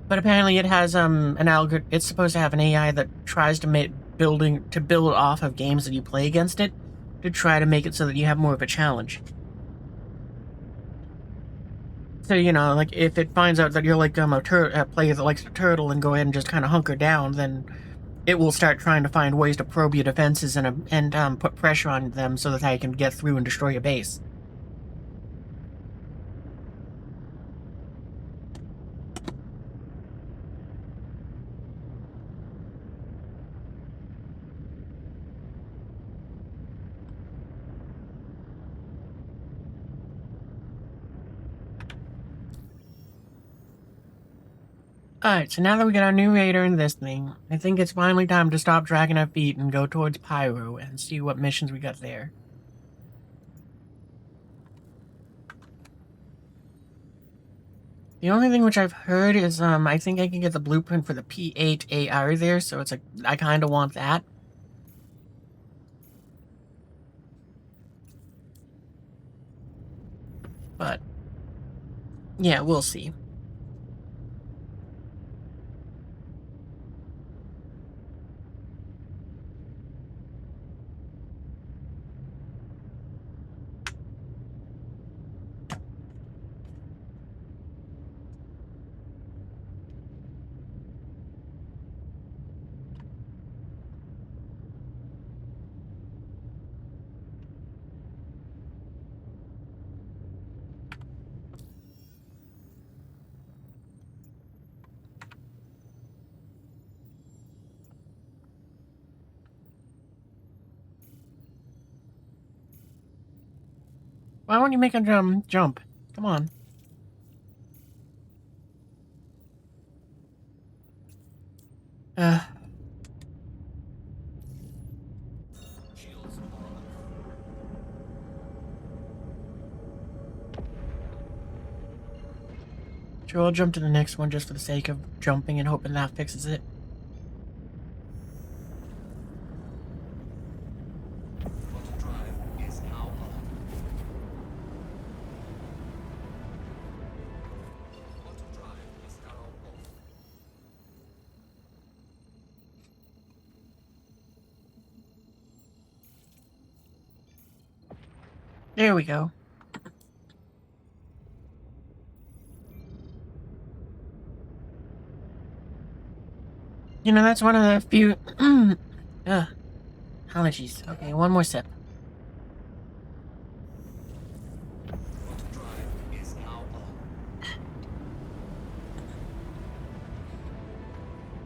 Speaker 1: but apparently it has an algorithm. It's supposed to have an AI that tries to build off of games that you play against it to try to make it so that you have more of a challenge. So, you know, like, if it finds out that you're, like, a player that likes to turtle and go ahead and just kind of hunker down, then it will start trying to find ways to probe your defenses and put pressure on them so that they can get through and destroy your base. Alright, so now that we got our new raider in this thing, I think it's finally time to stop dragging our feet and go towards Pyro and see what missions we got there. The only thing which I've heard is, I think I can get the blueprint for the P8 AR there, so it's like, I kinda want that. But, yeah, we'll see. Why won't you make a jump? Come on.
Speaker 5: Shields are on.
Speaker 1: Sure, I'll jump to the next one just for the sake of jumping and hoping that fixes it.
Speaker 5: Auto drive is now on. Auto drive is now off.
Speaker 1: There we go. You know, that's one of the few... allergies. Okay, one more sip.
Speaker 5: Auto drive is now on.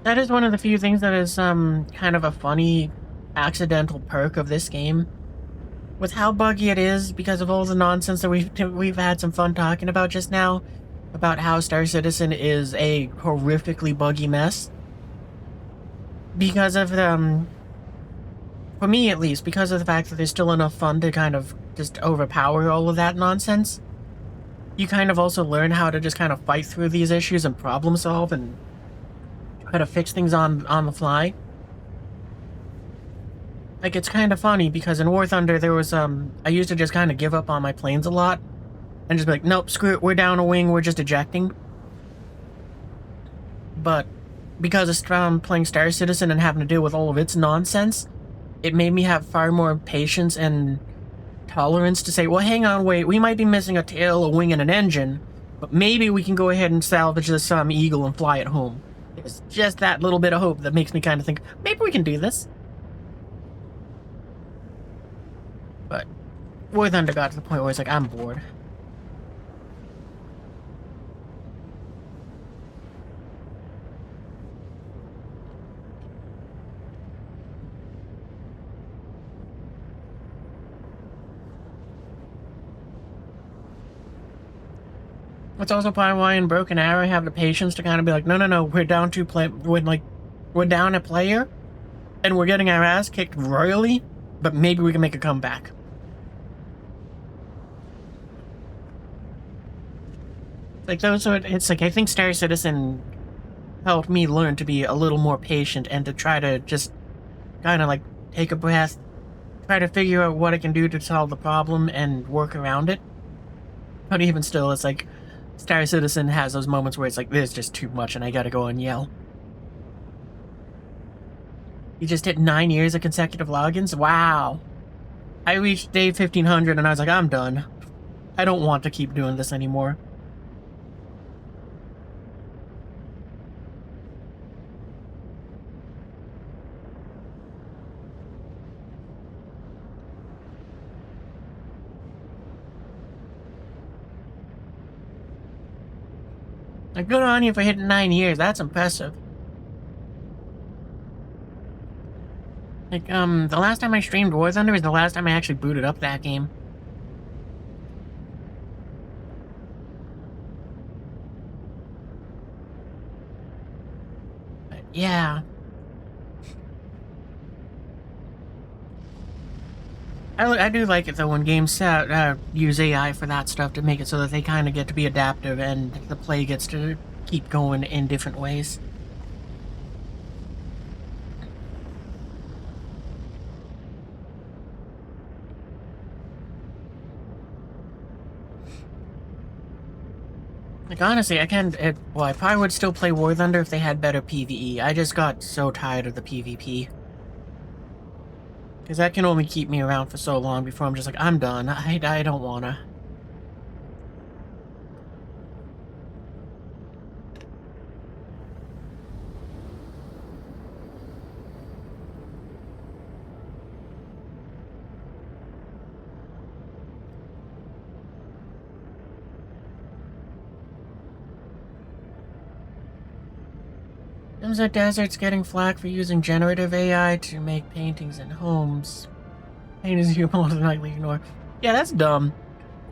Speaker 1: That is one of the few things that is, kind of a funny accidental perk of this game. With how buggy it is, because of all the nonsense that we've had some fun talking about just now, about how Star Citizen is a horrifically buggy mess. Because of, for me at least, because of the fact that there's still enough fun to kind of just overpower all of that nonsense, you kind of also learn how to just kind of fight through these issues and problem solve and try to fix things on the fly. Like, it's kind of funny, because in War Thunder, there was, I used to just kind of give up on my planes a lot, and just be like, nope, screw it, we're down a wing, we're just ejecting. But because of playing Star Citizen and having to deal with all of its nonsense, it made me have far more patience and tolerance to say, well, hang on, wait, we might be missing a tail, a wing, and an engine, but maybe we can go ahead and salvage this Eagle and fly it home. It's just that little bit of hope that makes me kind of think, maybe we can do this. But War Thunder got to the point where it's like, I'm bored. That's also probably why in Broken Arrow I have the patience to kind of be like, no, we're down we're down a player, and we're getting our ass kicked royally, but maybe we can make a comeback. Like, it's like, I think Star Citizen helped me learn to be a little more patient and to try to just kind of like take a breath, try to figure out what I can do to solve the problem and work around it. But even still, it's like Star Citizen has those moments where it's like, there's just too much and I gotta go and yell. You just hit 9 years of consecutive logins? Wow. I reached day 1500 and I was like, I'm done. I don't want to keep doing this anymore. Like, good on you for hitting 9 years. That's impressive. Like, the last time I streamed War Thunder is the last time I actually booted up that game. But, yeah. I do like it, though, when games use AI for that stuff to make it so that they kind of get to be adaptive and the play gets to keep going in different ways. Like, honestly, I probably would still play War Thunder if they had better PvE. I just got so tired of the PvP. Because that can only keep me around for so long before I'm just like, I'm done. I don't wanna. Seems that Desert's getting flack for using generative AI to make paintings in homes. Paintings you most likely ignore. Yeah, that's dumb.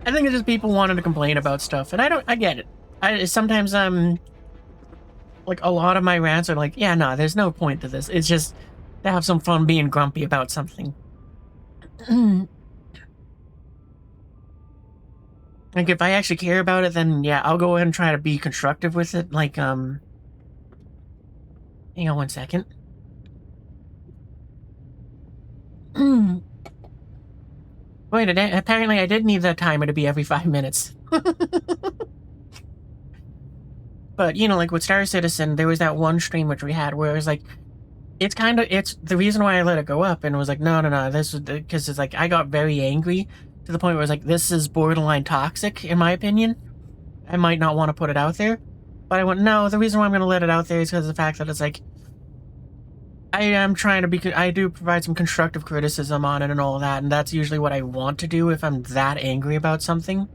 Speaker 1: I think it's just people wanting to complain about stuff, and I get it. Sometimes, like, a lot of my rants are like, yeah, no, there's no point to this. It's just to have some fun being grumpy about something. Like, if I actually care about it, then, yeah, I'll go ahead and try to be constructive with it. Like, hang on one second. Wait, apparently I did need that timer to be every 5 minutes. But, you know, like with Star Citizen, there was that one stream which we had where it was like, it's the reason why I let it go up, and it was like, no, this was, because it's like, I got very angry to the point where it was like, this is borderline toxic, in my opinion. I might not want to put it out there. But I went, no, the reason why I'm going to let it out there is because of the fact that it's like, I am trying to be, I do provide some constructive criticism on it and all that, and that's usually what I want to do if I'm that angry about something.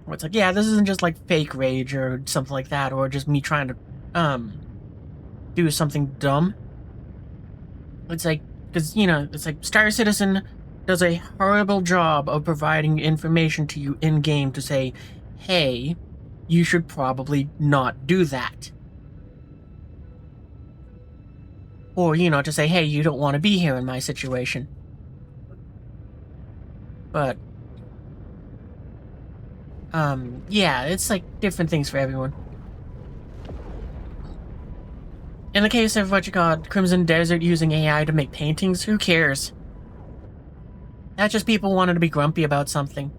Speaker 1: Where it's like, yeah, this isn't just like fake rage or something like that, or just me trying to, do something dumb. It's like, because, you know, it's like Star Citizen does a horrible job of providing information to you in-game to say, hey, you should probably not do that. Or, you know, to say, hey, you don't want to be here in my situation. But, yeah, it's like different things for everyone. In the case of Crimson Desert using AI to make paintings, who cares? That's just people wanting to be grumpy about something.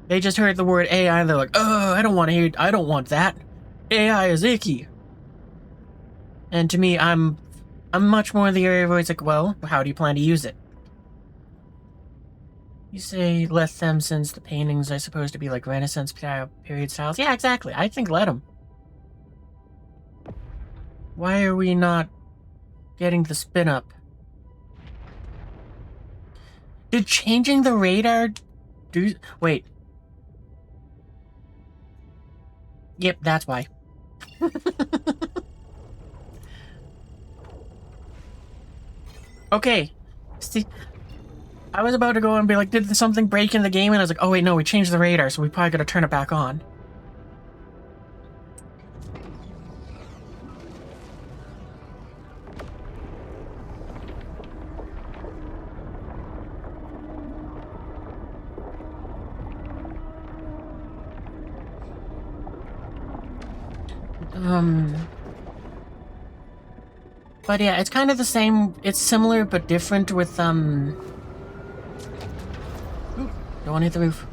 Speaker 1: They just heard the word AI and they're like, oh, I don't want that. AI is icky. And to me, I'm much more in the area where it's like, well, how do you plan to use it? You say let them since the paintings are supposed to be like Renaissance period styles. Yeah, exactly. I think let them. Why are we not getting the spin up? Did changing the radar do... Wait. Yep, that's why. Okay. See, I was about to go and be like, did something break in the game? And I was like, oh wait, no, we changed the radar, so we probably gotta turn it back on. But yeah, it's kind of the same. It's similar but different with Ooh, don't want to hit the roof.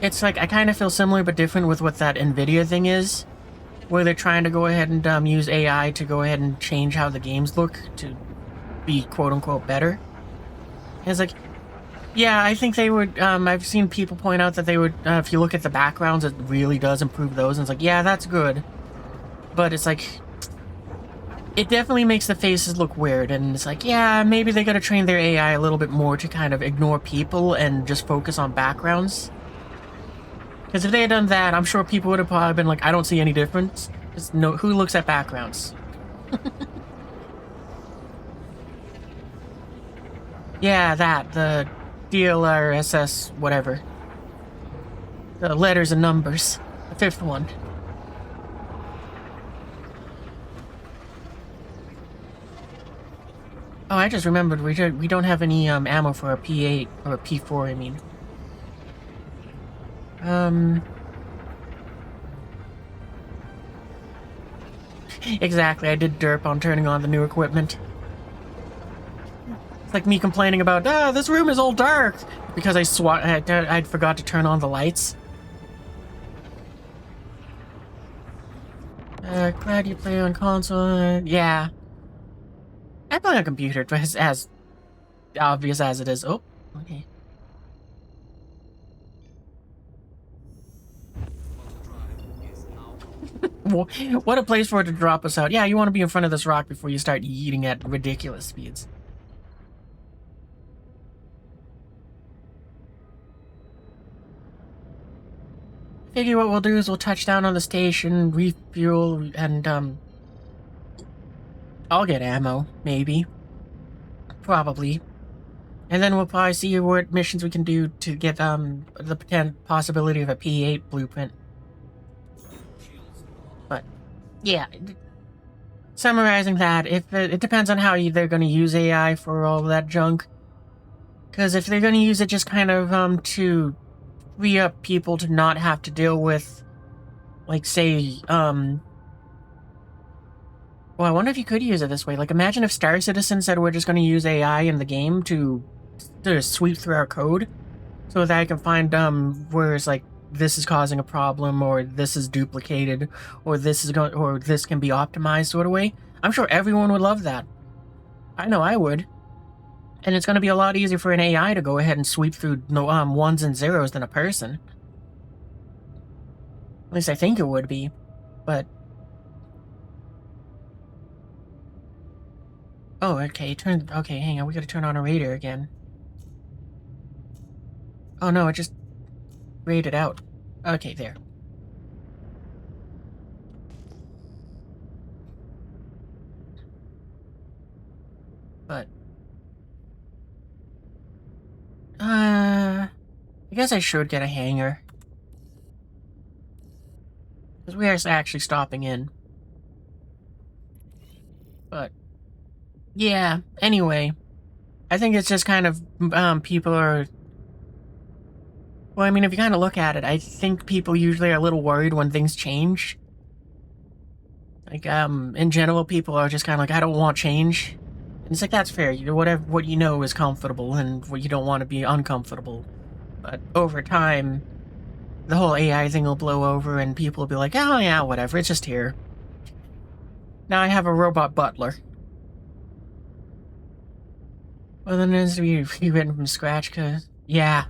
Speaker 1: It's like I kind of feel similar but different with what that Nvidia thing is, where they're trying to go ahead and use AI to go ahead and change how the games look to be quote unquote better. And it's like, yeah, I think they would. I've seen people point out that they would. If you look at the backgrounds, it really does improve those. And it's like, yeah, that's good. But it's like, it definitely makes the faces look weird. And it's like, yeah, maybe they gotta train their AI a little bit more to kind of ignore people and just focus on backgrounds. Because if they had done that, I'm sure people would have probably been like, I don't see any difference. Just no, who looks at backgrounds? Yeah, that. The DLRSS, whatever. The letters and numbers. The fifth one. Oh, I just remembered we don't have any ammo for a P8 or a P4. I mean, exactly. I did derp on turning on the new equipment. It's like me complaining about this room is all dark because I forgot to turn on the lights. Glad you play on console. Yeah. I play on computer, as obvious as it is. Oh, okay. What a place for it to drop us out. Yeah, you want to be in front of this rock before you start yeeting at ridiculous speeds. Figure what we'll do is we'll touch down on the station, refuel, and, I'll get ammo, maybe. Probably. And then we'll probably see what missions we can do to get, the possibility of a P8 blueprint. But, yeah. Summarizing that, if it depends on how they're going to use AI for all that junk. Because if they're going to use it just kind of, to free up people to not have to deal with, like, say, well, I wonder if you could use it this way. Like, imagine if Star Citizen said we're just going to use AI in the game to sweep through our code so that I can find, where it's like, this is causing a problem, or this is duplicated, or this can be optimized sort of way. I'm sure everyone would love that. I know I would. And it's going to be a lot easier for an AI to go ahead and sweep through ones and zeros than a person. At least I think it would be. But... oh, okay, okay, hang on, we gotta turn on a radar again. Oh no, it just raided out. Okay, there. But... I guess I should get a hangar. Because we are actually stopping in. But... yeah, anyway. I think it's just kind of, people are... well, I mean, if you kind of look at it, I think people usually are a little worried when things change. Like, in general, people are just kind of like, I don't want change. And it's like, that's fair. You know, what you know is comfortable, and what you don't want to be uncomfortable. But over time, the whole AI thing will blow over, and people will be like, oh yeah, whatever, it's just here. Now I have a robot butler. Well, then it needs to be rewritten from scratch, cause, yeah.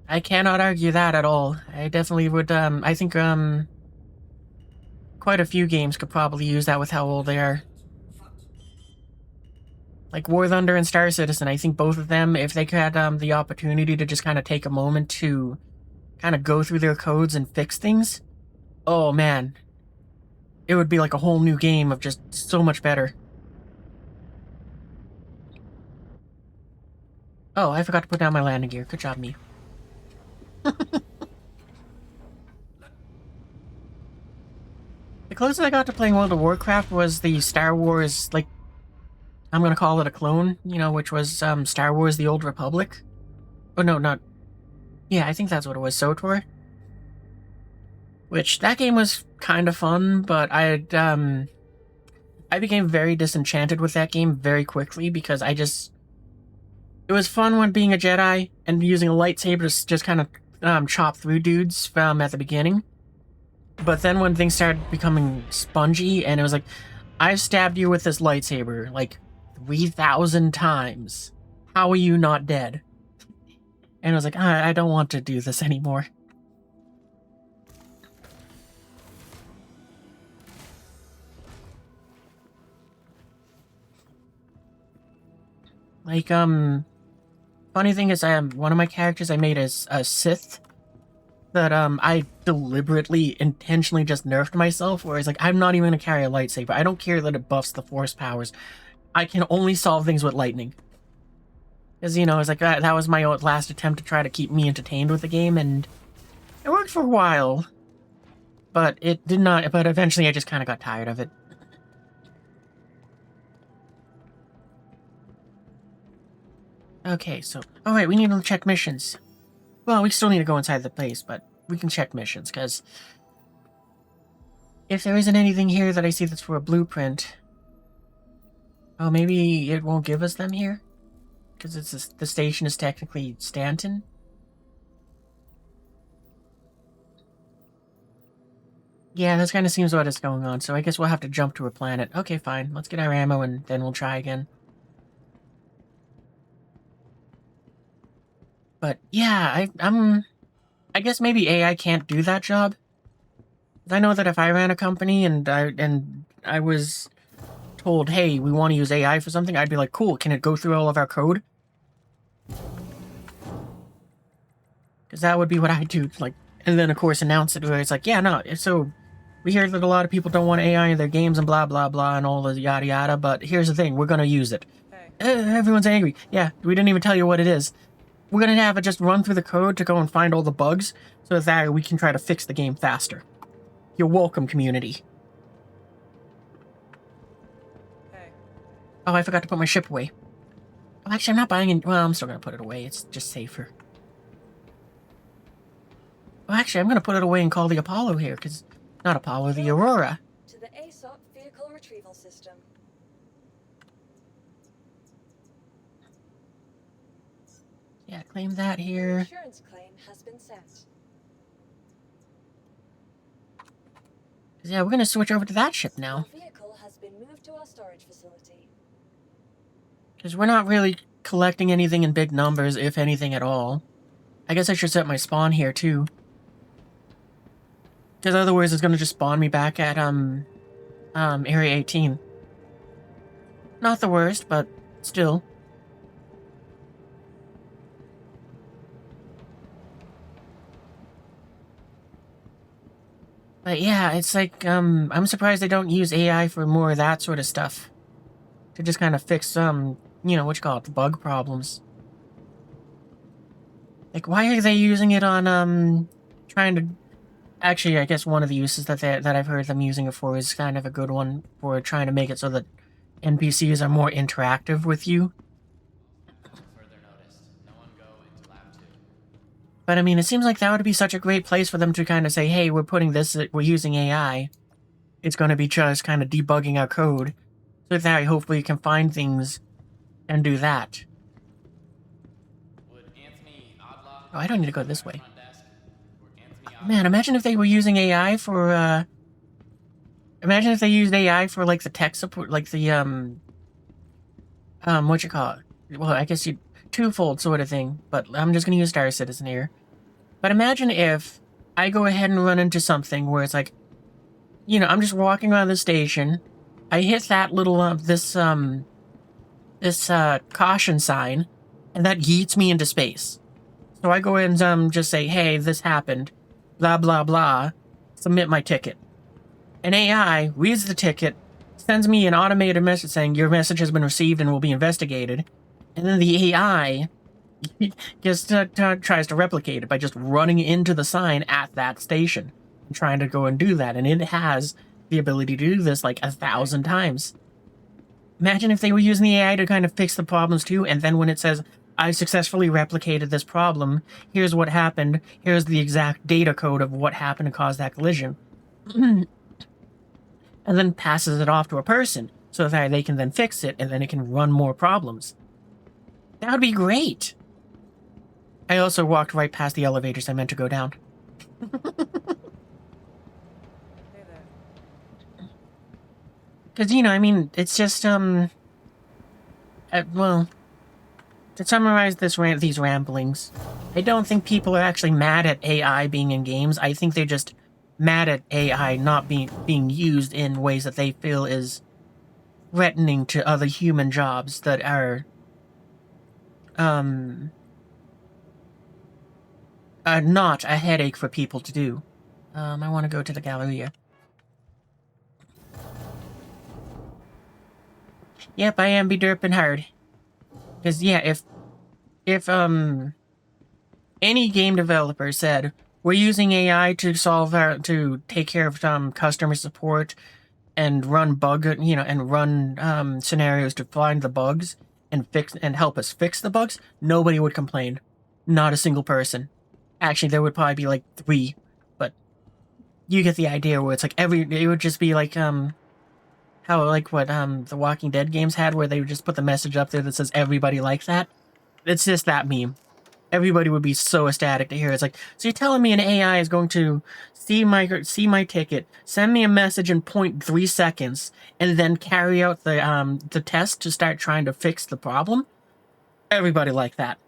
Speaker 1: I cannot argue that at all. I definitely would, I think, quite a few games could probably use that with how old they are. Like War Thunder and Star Citizen, I think both of them, if they had the opportunity to just kind of take a moment to kind of go through their codes and fix things, oh man, it would be like a whole new game of just so much better. Oh, I forgot to put down my landing gear. Good job, me. The closest I got to playing World of Warcraft was the Star Wars, like, I'm gonna call it a clone, you know, which was Star Wars The Old Republic. Oh no, not... yeah, I think that's what it was, SOTOR. Which, that game was kind of fun, but I became very disenchanted with that game very quickly because it was fun when being a Jedi and using a lightsaber to just kind of chop through dudes at the beginning. But then when things started becoming spongy and it was like, I've stabbed you with this lightsaber like 3,000 times. How are you not dead? And I was like, I don't want to do this anymore. Like, funny thing is, one of my characters I made is a Sith that, I deliberately, intentionally just nerfed myself, where it's like, I'm not even gonna carry a lightsaber. I don't care that it buffs the Force powers. I can only solve things with lightning. Because, you know, it's like, that was my last attempt to try to keep me entertained with the game, and it worked for a while. But it did not, but eventually I just kind of got tired of it. Okay, so, alright, we need to check missions. Well, we still need to go inside the place, but we can check missions, because if there isn't anything here that I see that's for a blueprint... Oh, maybe it won't give us them here? Because the station is technically Stanton? Yeah, this kind of seems what is going on, so I guess we'll have to jump to a planet. Okay, fine. Let's get our ammo and then we'll try again. But yeah, I guess maybe AI can't do that job. I know that if I ran a company and I was told, hey, we want to use AI for something, I'd be like, cool, can it go through all of our code? Because that would be what I'd do, like, and then of course announce it where it's like, yeah, no, so we hear that a lot of people don't want AI in their games and blah blah blah and all the yada yada, but here's the thing, we're gonna use it. Everyone's angry. Yeah, we didn't even tell you what it is. We're gonna have it just run through the code to go and find all the bugs, so that we can try to fix the game faster. You're welcome, community.
Speaker 9: Hey.
Speaker 1: Oh, I forgot to put my ship away. Oh, actually, I'm not buying it. Well, I'm still gonna put it away. It's just safer. Well, actually, I'm gonna put it away and call the Apollo here, because... Not Apollo, the Aurora.
Speaker 4: To the ASOP vehicle retrieval system.
Speaker 1: Yeah, claim that
Speaker 4: The
Speaker 1: here.
Speaker 4: insurance claim has been sent.
Speaker 1: Yeah, we're gonna switch over to that ship now.
Speaker 4: The vehicle has been moved to our storage facility.
Speaker 1: Because we're not really collecting anything in big numbers, if anything at all. I guess I should set my spawn here, too. Because otherwise it's gonna just spawn me back at, Area 18. Not the worst, but still. But yeah, it's like, I'm surprised they don't use AI for more of that sort of stuff. To just kind of fix, you know, what you call it, the bug problems. Like, why are they using it on, trying to... Actually, I guess one of the uses that I've heard them using it for is kind of a good one for trying to make it so that NPCs are more interactive with you. But I mean, it seems like that would be such a great place for them to kind of say, hey, we're using AI. It's going to be just kind of debugging our code. So that hopefully you can find things and do that. Oh, I don't need to go this way. Man, imagine if they were using AI for, imagine if they used AI for, like, the tech support, like the, what you call it? Well, I guess twofold sort of thing, but I'm just gonna use Star Citizen here. But imagine if I go ahead and run into something where it's like, you know, I'm just walking around the station, I hit that little, this caution sign, and that yeets me into space. So I go in and, just say, hey, this happened, blah, blah, blah, submit my ticket. And AI reads the ticket, sends me an automated message saying, your message has been received and will be investigated. And then the AI just tries to replicate it by just running into the sign at that station and trying to go and do that. And it has the ability to do this like 1,000 times. Imagine if they were using the AI to kind of fix the problems too, and then when it says, I successfully replicated this problem. Here's what happened. Here's the exact data code of what happened to cause that collision. And then passes it off to a person so that they can then fix it and then it can run more problems. That would be great. I also walked right past the elevators I meant to go down. Because, you know, I mean, it's just, well, to summarize these ramblings, I don't think people are actually mad at AI being in games. I think they're just mad at AI not being used in ways that they feel is threatening to other human jobs that are, not a headache for people to do. I want to go to the Galleria. Yep, I am be derping hard. Because, yeah, if any game developer said, we're using AI to to take care of customer support and run run scenarios to find the bugs and help us fix the bugs, nobody would complain. Not a single person. Actually, there would probably be like 3, but you get the idea where it's like it would just be like, how, like, what, the Walking Dead games had, where they would just put the message up there that says everybody likes that. It's just that meme. Everybody would be so ecstatic to hear it. It's like, so you're telling me an AI is going to see my ticket, send me a message in 0.3 seconds, and then carry out the test to start trying to fix the problem? Everybody like that.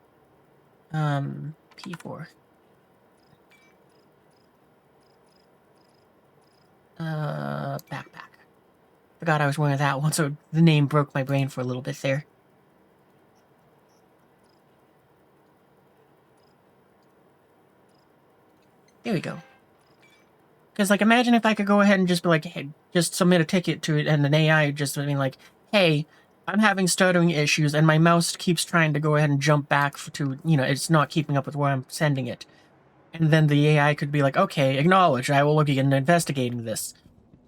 Speaker 1: P4. Backpack. Forgot I was wearing that one, so the name broke my brain for a little bit there. There we go. Because, like, imagine if I could go ahead and just be like, hey, just submit a ticket to it, and an AI just being like, hey, I'm having stuttering issues, and my mouse keeps trying to go ahead and jump back to, you know, it's not keeping up with where I'm sending it. And then the AI could be like, okay, acknowledge, I will look into investigating this.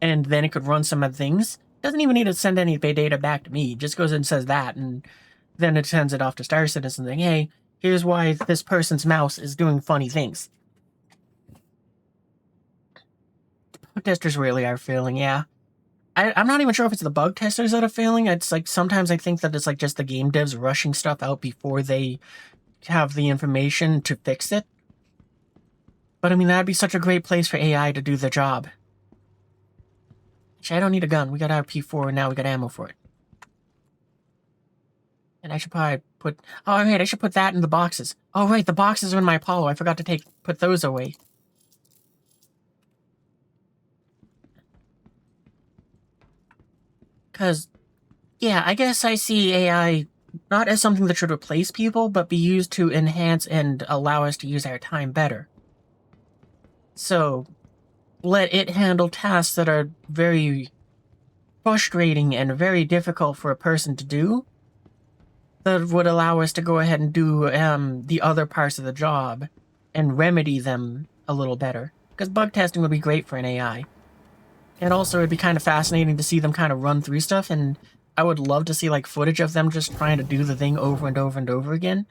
Speaker 1: And then it could run some of the things. Doesn't even need to send any data back to me. It just goes and says that, and then it sends it off to Star Citizen saying, hey, here's why this person's mouse is doing funny things. Bug testers really are failing, yeah. I'm not even sure if it's the bug testers that are failing. It's like, sometimes I think that it's like just the game devs rushing stuff out before they have the information to fix it. But I mean, that'd be such a great place for AI to do the job. Actually, I don't need a gun. We got our P4 and now we got ammo for it. And I should probably put... Oh, right, I should put that in the boxes. Oh, right, the boxes are in my Apollo. I forgot to put those away. Because, yeah, I guess I see AI not as something that should replace people, but be used to enhance and allow us to use our time better. So, let it handle tasks that are very frustrating and very difficult for a person to do, that would allow us to go ahead and do the other parts of the job and remedy them a little better. Because bug testing would be great for an AI. And also, it'd be kind of fascinating to see them kind of run through stuff, and I would love to see, like, footage of them just trying to do the thing over and over and over again.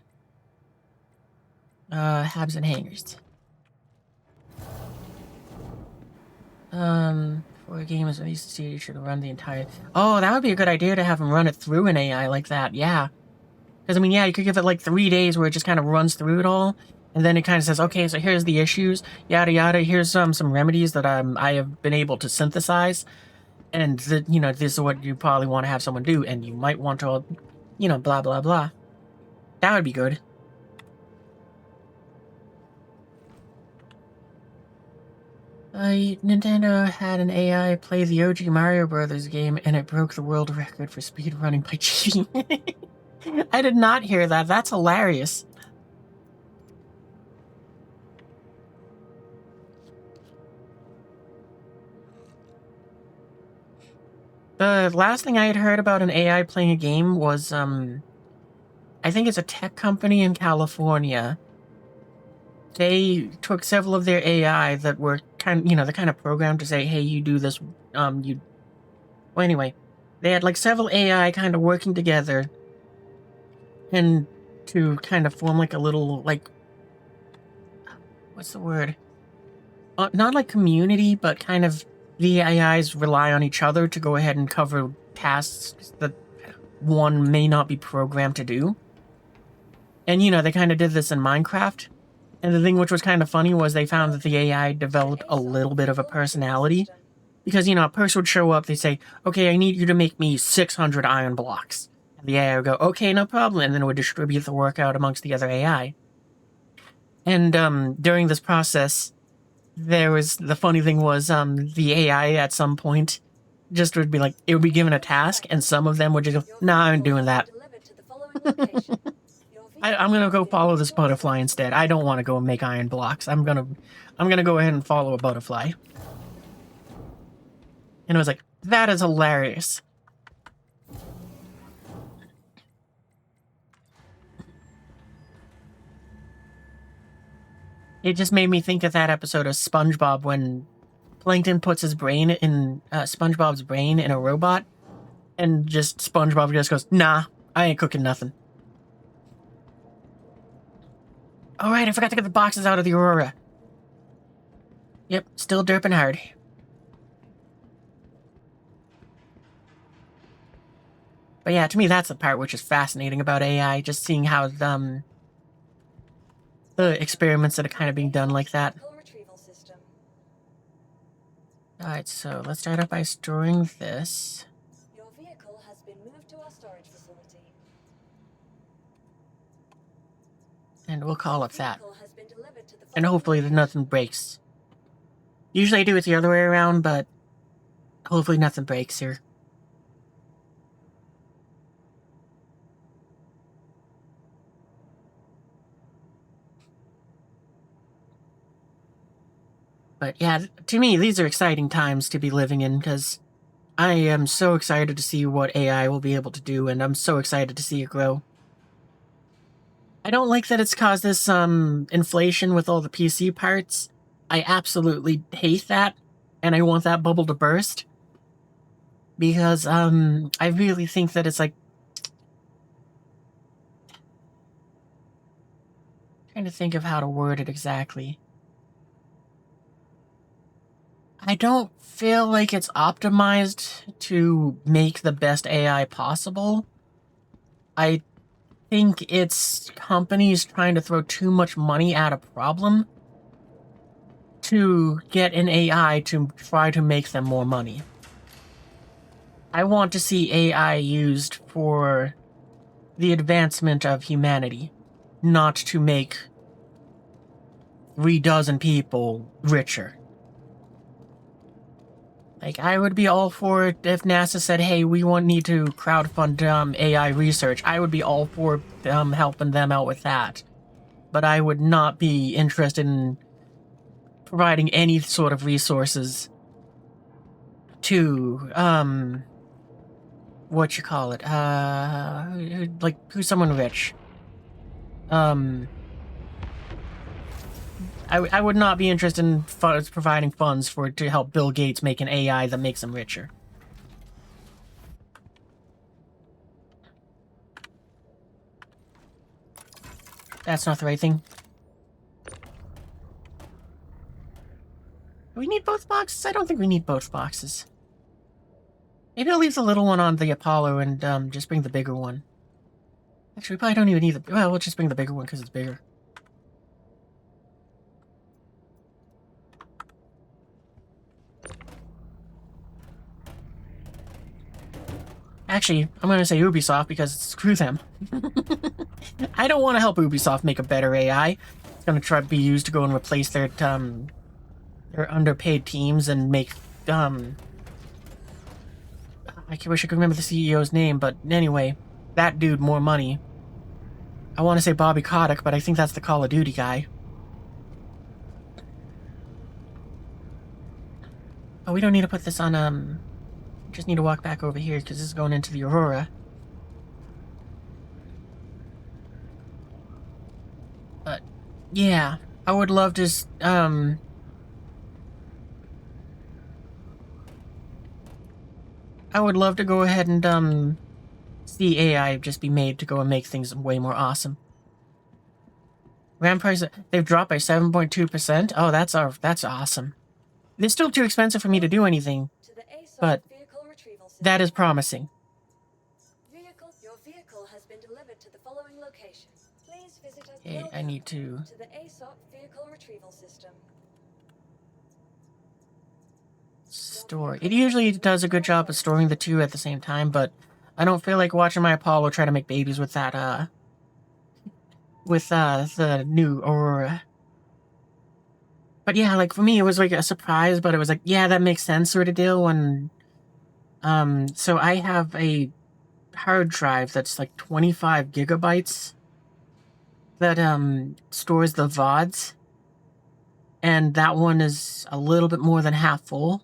Speaker 1: Habs and hangers. For a game as released, the you should run the entire... Oh, that would be a good idea to have them run it through an AI like that, yeah. Because, I mean, yeah, you could give it, like, 3 days where it just kind of runs through it all, and then it kind of says, okay, so here's the issues, yada yada, here's some remedies that I have been able to synthesize, and, you know, this is what you probably want to have someone do, and you might want to, you know, blah, blah, blah. That would be good. Nintendo had an AI play the OG Mario Brothers game, and it broke the world record for speedrunning by cheating. I did not hear that. That's hilarious. The last thing I had heard about an AI playing a game was, I think it's a tech company in California. They took several of their AI that were they're kind of programmed to say, hey, you do this, Well, anyway, they had, like, several AI kind of working together, and to kind of form like a little, like, what's the word? Not like community, but kind of the AIs rely on each other to go ahead and cover tasks that one may not be programmed to do. And, you know, they kind of did this in Minecraft. And the thing which was kind of funny was they found that the AI developed a little bit of a personality. Because, you know, a person would show up, they say, okay, I need you to make me 600 iron blocks. And the AI would go, okay, no problem. And then it would distribute the work out amongst the other AI. And during this process, the funny thing was the AI at some point just would be like, it would be given a task, and some of them would just go, nah, I'm doing that. I'm gonna go follow this butterfly instead. I don't want to go and make iron blocks. I'm gonna go ahead and follow a butterfly. And it was like, that is hilarious. It just made me think of that episode of SpongeBob when Plankton puts his brain in SpongeBob's brain in a robot, and just SpongeBob just goes, nah, I ain't cooking nothing. Oh right, I forgot to get the boxes out of the Aurora. Yep, still derping hard. But yeah, to me that's the part which is fascinating about AI, just seeing how the experiments that are kind of being done like that. Alright, so let's start out by storing this.
Speaker 4: Your vehicle has been moved to our storage facility.
Speaker 1: And we'll call up that. And hopefully nothing breaks. Usually I do it the other way around, but hopefully nothing breaks here. But yeah, to me, these are exciting times to be living in, because I am so excited to see what AI will be able to do, and I'm so excited to see it grow. I don't like that it's caused this inflation with all the PC parts. I absolutely hate that, and I want that bubble to burst. Because I really think that it's like... trying to think of how to word it exactly. I don't feel like it's optimized to make the best AI possible. I think it's companies trying to throw too much money at a problem to get an AI to try to make them more money. I want to see AI used for the advancement of humanity, not to make 3 dozen people richer. Like, I would be all for it if NASA said, hey, we need to crowdfund AI research. I would be all for helping them out with that. But I would not be interested in providing any sort of resources to, what you call it, who's someone rich? I would not be interested in providing funds to help Bill Gates make an AI that makes him richer. That's not the right thing. Do we need both boxes? I don't think we need both boxes. Maybe I'll leave the little one on the Apollo and just bring the bigger one. Actually, we probably don't even need the... well, we'll just bring the bigger one because it's bigger. Actually, I'm going to say Ubisoft because screw them. I don't want to help Ubisoft make a better AI. It's going to try to be used to go and replace their underpaid teams and make, I wish I could remember the CEO's name, but anyway, that dude more money. I want to say Bobby Kotick, but I think that's the Call of Duty guy. Oh, we don't need to put this on, just need to walk back over here because this is going into the Aurora. But yeah, I would love to I would love to go ahead and see AI just be made to go and make things way more awesome. RAM price, they've dropped by 7.2%. Oh, that's awesome. It's still too expensive for me to do anything,
Speaker 4: To the ASOP
Speaker 1: but
Speaker 4: vehicle retrieval system.
Speaker 1: that is promising.
Speaker 4: Your vehicle has been delivered to the following location. Please visit us.
Speaker 1: Okay, I
Speaker 4: Welcome
Speaker 1: need to
Speaker 4: to the ASOP vehicle retrieval system.
Speaker 1: store. It usually does a good job of storing the two at the same time, but I don't feel like watching my Apollo try to make babies with that, the new Aurora. But yeah, like, for me, it was like a surprise, but it was like, yeah, that makes sense sort of deal when, so I have a hard drive that's like 25 gigabytes that, stores the VODs, and that one is a little bit more than half full.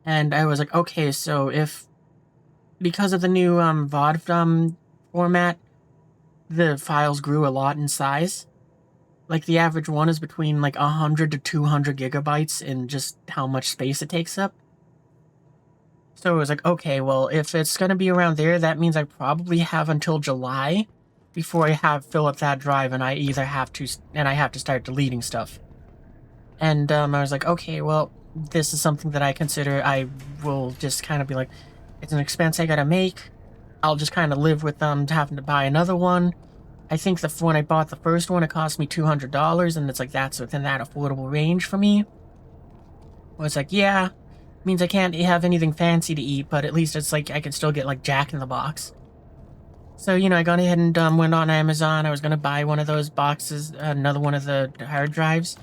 Speaker 1: And I was like, okay, so if, because of the new, VOD, format, the files grew a lot in size. Like, the average one is between, like, 100 to 200 gigabytes in just how much space it takes up. So it was like, okay, well, if it's gonna be around there, that means I probably have until July before I fill up that drive, and I have to start deleting stuff. And, I was like, okay, well, this is something that I consider I will just kind of be like, it's an expense I gotta make. I'll just kind of live with having to buy another one. I think when I bought the first one, it cost me $200, and it's like, that's within that affordable range for me. Well, it's like, yeah, means I can't have anything fancy to eat, but at least it's like I can still get like Jack in the Box. So, you know, I got ahead and went on Amazon. I was gonna buy one of those boxes, another one of the hard drives.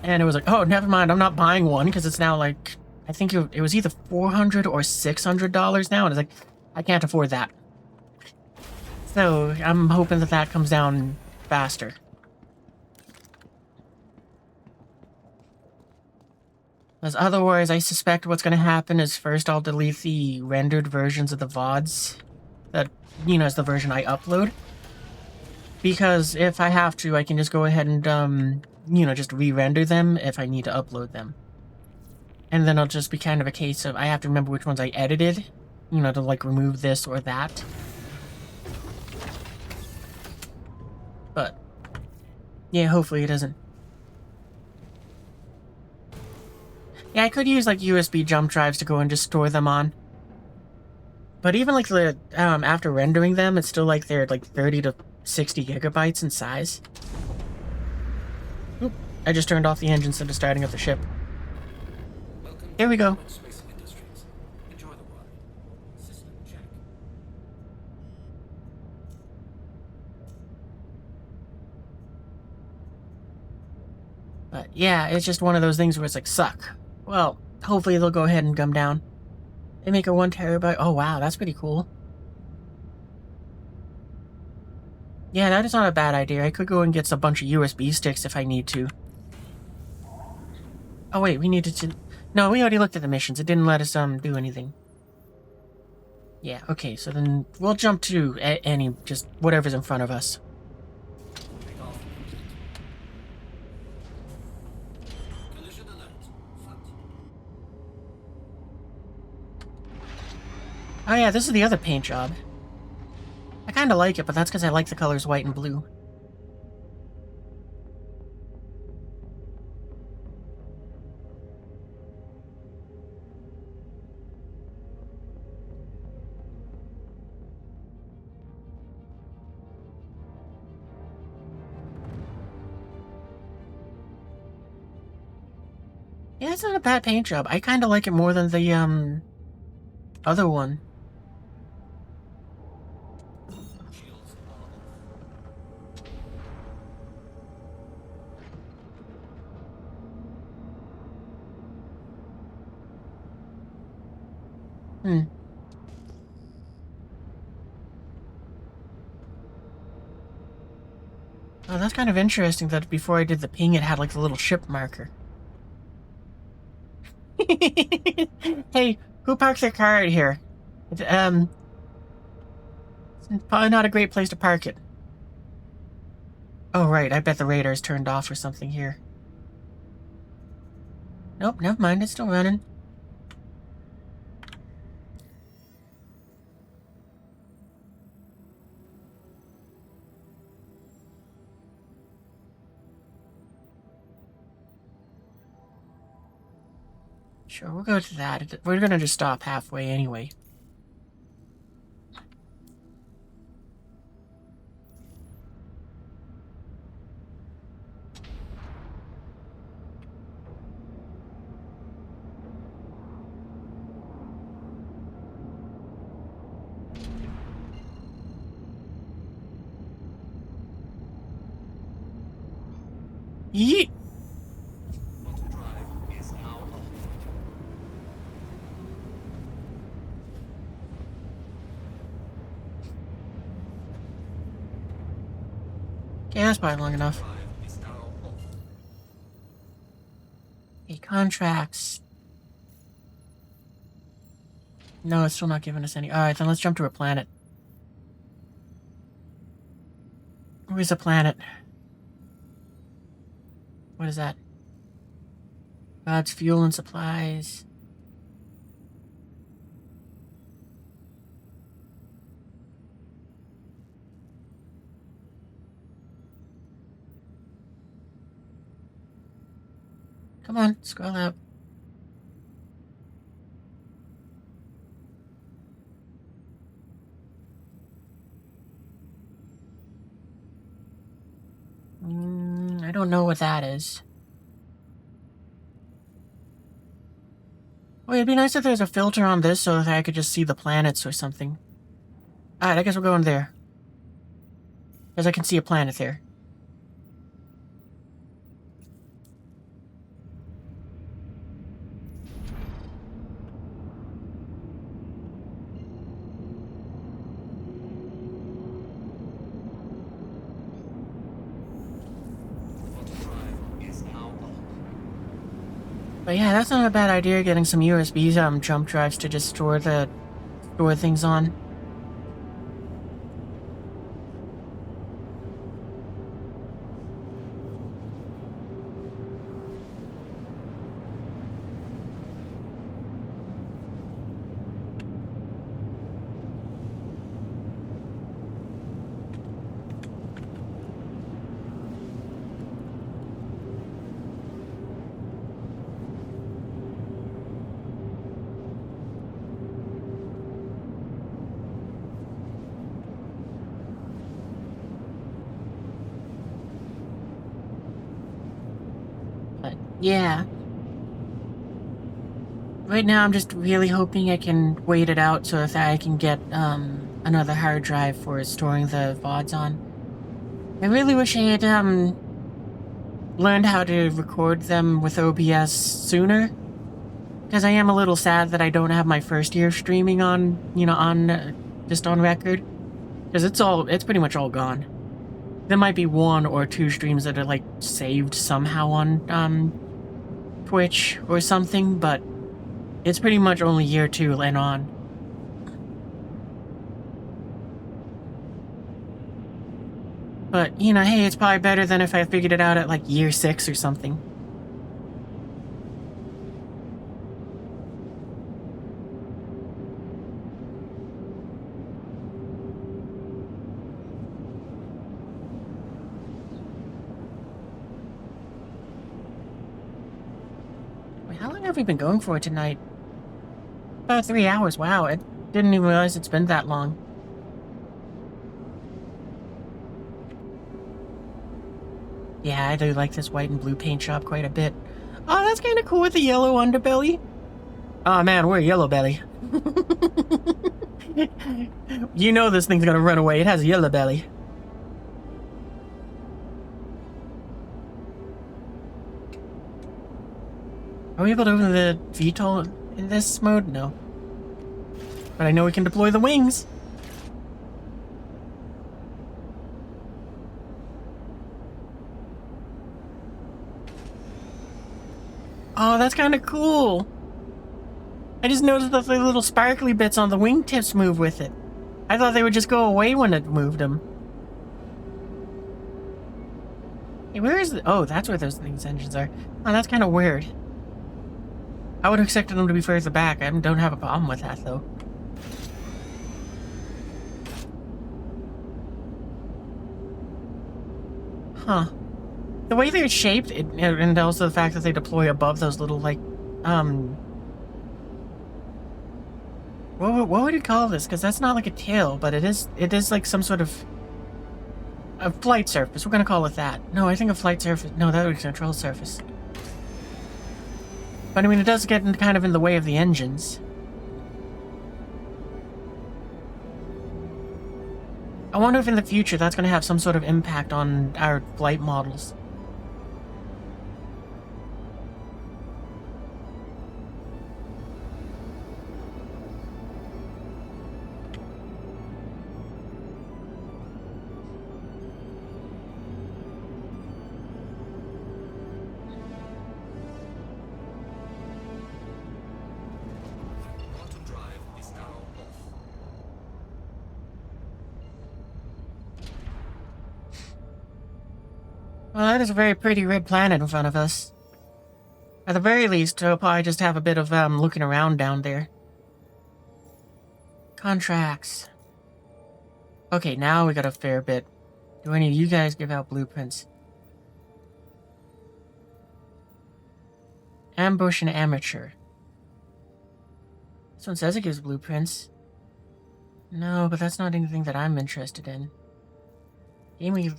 Speaker 1: And it was like, oh, never mind, I'm not buying one, because it's now like, I think it was either $400 or $600 now, and it's like, I can't afford that. So, I'm hoping that that comes down faster. Because otherwise, I suspect what's going to happen is first I'll delete the rendered versions of the VODs that, you know, is the version I upload. Because if I have to, I can just go ahead and, you know, just re-render them if I need to upload them. And then it'll just be kind of a case of I have to remember which ones I edited, you know, to like remove this or that. But, yeah, hopefully it doesn't. Yeah, I could use like USB jump drives to go and just store them on. But even like the, after rendering them, it's still like they're like 30 to 60 gigabytes in size. Oop, I just turned off the engine instead of starting up the ship. Here we go.
Speaker 5: Space Industries. Enjoy the ride. System check.
Speaker 1: But yeah, it's just one of those things where it's like, suck. Well, hopefully they'll go ahead and come down. They make a 1 terabyte. Oh wow, that's pretty cool. Yeah, that is not a bad idea. I could go and get a bunch of USB sticks if I need to. Oh wait, we needed to... No, we already looked at the missions. It didn't let us, do anything. Yeah, okay, so then we'll jump to just whatever's in front of us.
Speaker 5: Collision alert. Front.
Speaker 1: Oh yeah, this is the other paint job. I kind of like it, but that's because I like the colors white and blue. Yeah, it's not a bad paint job. I kind of like it more than the, other one.
Speaker 5: Shields are off.
Speaker 1: Hmm. Oh, that's kind of interesting that before I did the ping, it had like the little ship marker. Hey, who parks their car out here? It's probably not a great place to park it. Oh, right, I bet the radar's turned off or something here. Nope, never mind, it's still running. Sure, we'll go to that. We're gonna just stop halfway anyway. Yeet!
Speaker 5: Drive is now on.
Speaker 1: Okay, that's probably long enough.
Speaker 5: Drive is now off.
Speaker 1: Hey, contracts. No, it's still not giving us any. Alright, then let's jump to a planet. Where's a planet? What is that? God's fuel and supplies. Come on, scroll up. I don't know what that is. Oh, it'd be nice if there's a filter on this so that I could just see the planets or something. Alright, I guess we'll go in there. Because I can see a planet there.
Speaker 5: Drive is now on.
Speaker 1: But yeah, that's not a bad idea, getting some USB jump drives to just store things on. Yeah. Right now, I'm just really hoping I can wait it out so that I can get another hard drive for storing the VODs on. I really wish I had learned how to record them with OBS sooner, because I am a little sad that I don't have my first year streaming on, just on record, because it's pretty much all gone. There might be 1 or 2 streams that are like saved somehow on Twitch or something, but it's pretty much only year 2 and on. But, hey, it's probably better than if I figured it out at like year 6 or something. How long have we been going for tonight? About 3 hours. Wow, I didn't even realize it's been that long. Yeah, I do like this white and blue paint shop quite a bit. Oh, that's kind of cool with the yellow underbelly. Oh man, we're yellow belly. You know this thing's gonna run away. It has a yellow belly. Are we able to open the VTOL in this mode? No. But I know we can deploy the wings. Oh, that's kind of cool. I just noticed that the little sparkly bits on the wingtips move with it. I thought they would just go away when it moved them. Hey, where is the... Oh, that's where those things engines are. Oh, that's kind of weird. I would have expected them to be further back. I don't have a problem with that, though. Huh. The way they're shaped, and also the fact that they deploy above those little, like, What would you call this? Because that's not like a tail, but it is like some sort of a flight surface. We're gonna call it that. No, I think a flight surface. No, that would be a control surface. But I mean, it does get kind of in the way of the engines. I wonder if in the future that's gonna have some sort of impact on our flight models.
Speaker 5: Quantum drive is now off.
Speaker 1: Well, that is a very pretty red planet in front of us. At the very least, we'll probably just have a bit of looking around down there. Contracts. Okay, now we got a fair bit. Do any of you guys give out blueprints? Ambush and amateur. This one says it gives blueprints. No, but that's not anything that I'm interested in. Game we...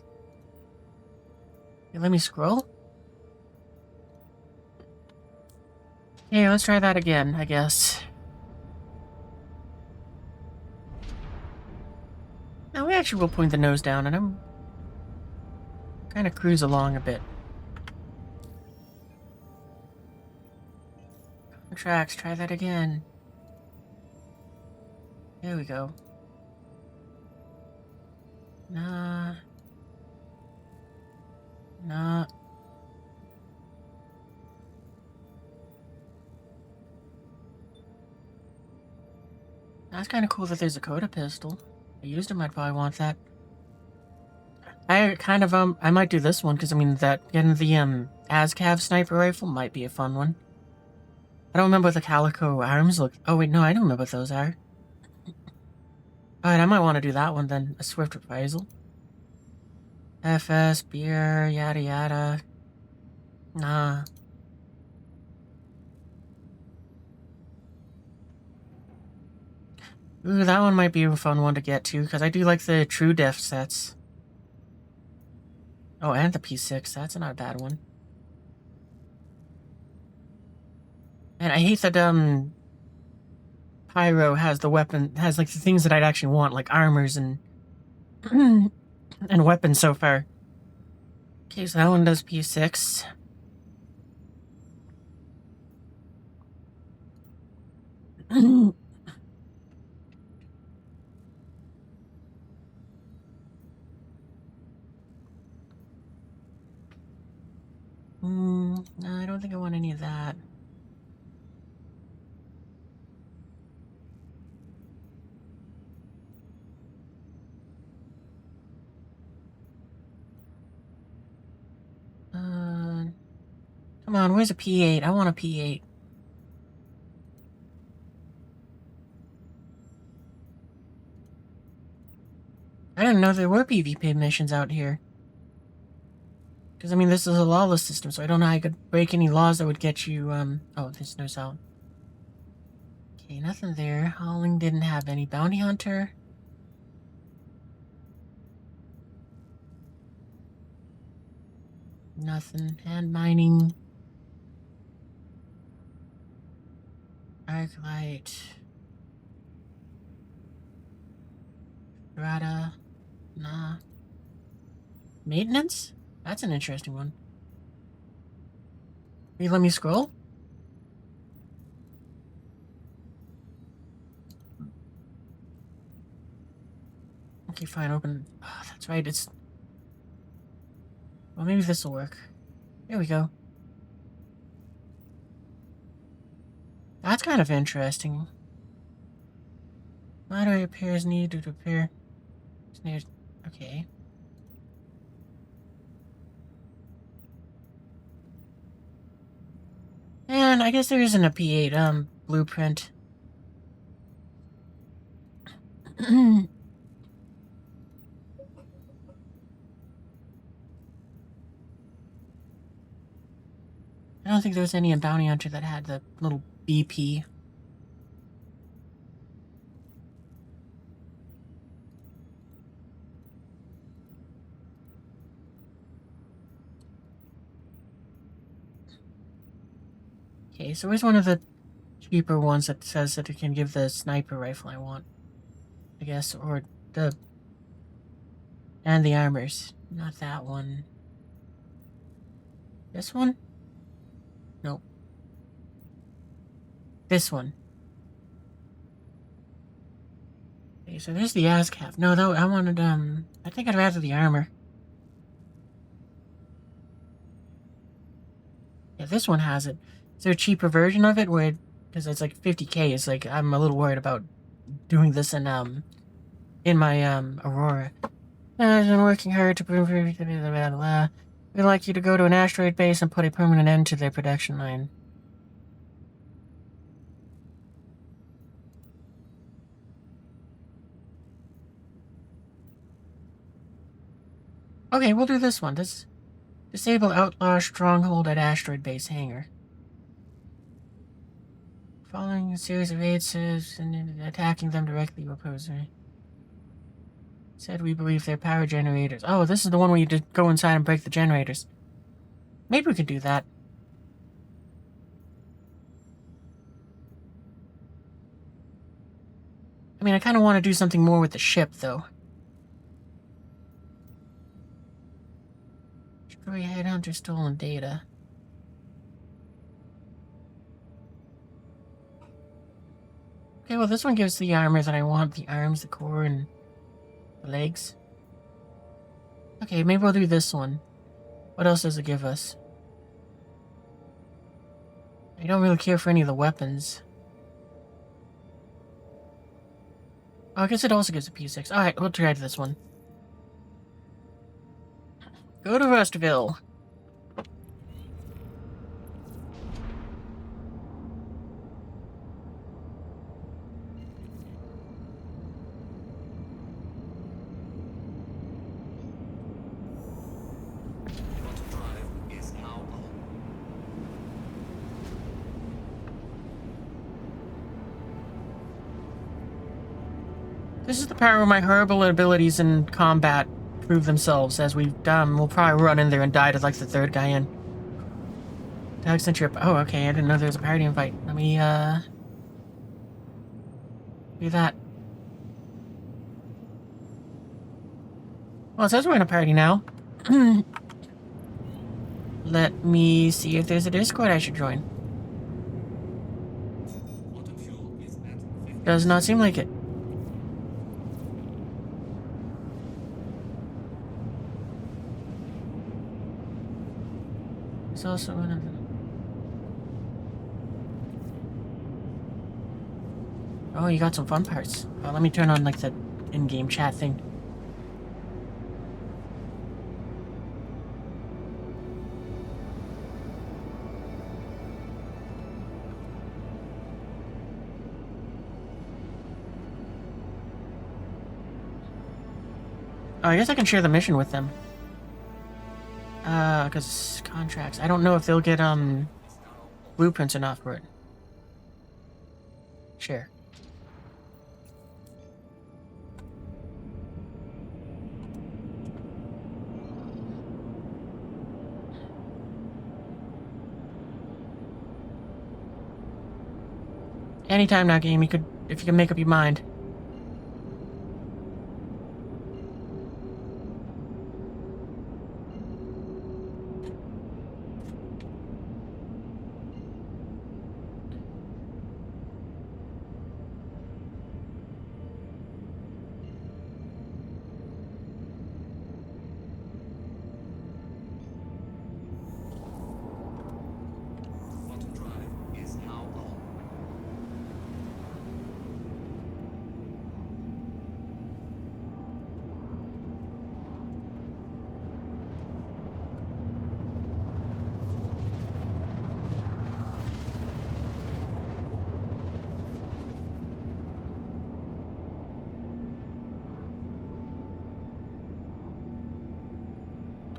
Speaker 1: You let me scroll? Okay, let's try that again, I guess. Now we actually will point the nose down and I'm kind of cruise along a bit. Contracts, try that again. There we go. Nah. Nah. That's kind of cool that there's a Coda pistol. I used him, I'd probably want that. I kind of, I might do this one, because, I mean, that, getting the, ASCAV sniper rifle might be a fun one. I don't remember what the Calico arms look. Oh, wait, no, I don't remember what those are. Alright, I might want to do that one then. A swift reprisal. FS, beer, yada yada. Nah. Ooh, that one might be a fun one to get to, because I do like the True Def sets. Oh, and the P6, that's not a bad one. And I hate that, Pyro has the weapon, has, like, the things that I'd actually want, like armors and... and weapons so far. Okay, so that one does P6. No, I don't think I want any of that. Come on, where's a P8? I want a P8. I didn't know there were PvP missions out here. Because, I mean, this is a lawless system, so I don't know how I could break any laws that would get you, Oh, there's no sound. Okay, nothing there. Hauling didn't have any. Bounty Hunter. Nothing. Hand mining. Arclight. Strata. Nah. Maintenance? That's an interesting one. Will you let me scroll? Okay, fine, open. Oh, that's right, it's... Well, maybe this will work. There we go. That's kind of interesting. Why do repairs need to repair? Okay. And I guess there isn't a P8, blueprint. I don't think there was any in Bounty Hunter that had the little BP. Okay, so where's one of the cheaper ones that says that it can give the sniper rifle I want? I guess, or the... And the armors. Not that one. This one? Nope. This one. Okay, so there's the ASCAP. No, though, I wanted, I think I'd rather the armor. Yeah, this one has it. Is there a cheaper version of it where, because it's like 50K, it's like, I'm a little worried about doing this in my, Aurora. I've been working hard to prove everything, blah, blah, blah. We'd like you to go to an asteroid base and put a permanent end to their production line. Okay, we'll do this one. Disable outlaw stronghold at asteroid base hangar. Following a series of raids and attacking them directly will pose. Said we believe they're power generators. Oh, this is the one where you just go inside and break the generators. Maybe we could do that. I mean, I kind of want to do something more with the ship, though. Destroy headhunter stolen data. Okay, well, this one gives the armor that I want. The arms, the core, and the legs. Okay, maybe we'll do this one. What else does it give us? I don't really care for any of the weapons. Oh, I guess it also gives a P6. Alright, we'll try this one. Go to Rustville.
Speaker 5: Quantum drive is now on.
Speaker 1: This is the part where my horrible abilities in combat prove themselves, as we've done. We'll probably run in there and die to like the third guy in. Dogs and trip. Oh, okay, I didn't know there was a party invite. Let me, do that. Well, it says we're in a party now. Let me see if there's a Discord I should join.
Speaker 5: Quantum fuel is at 50.
Speaker 1: Does not seem like it. There's also one of them. Oh, you got some fun parts. Oh, let me turn on like the in-game chat thing. Oh, I guess I can share the mission with them. Because contracts. I don't know if they'll get, blueprints enough for it. Share. Anytime now, game, if you can make up your mind.
Speaker 5: Quantum drive is now on.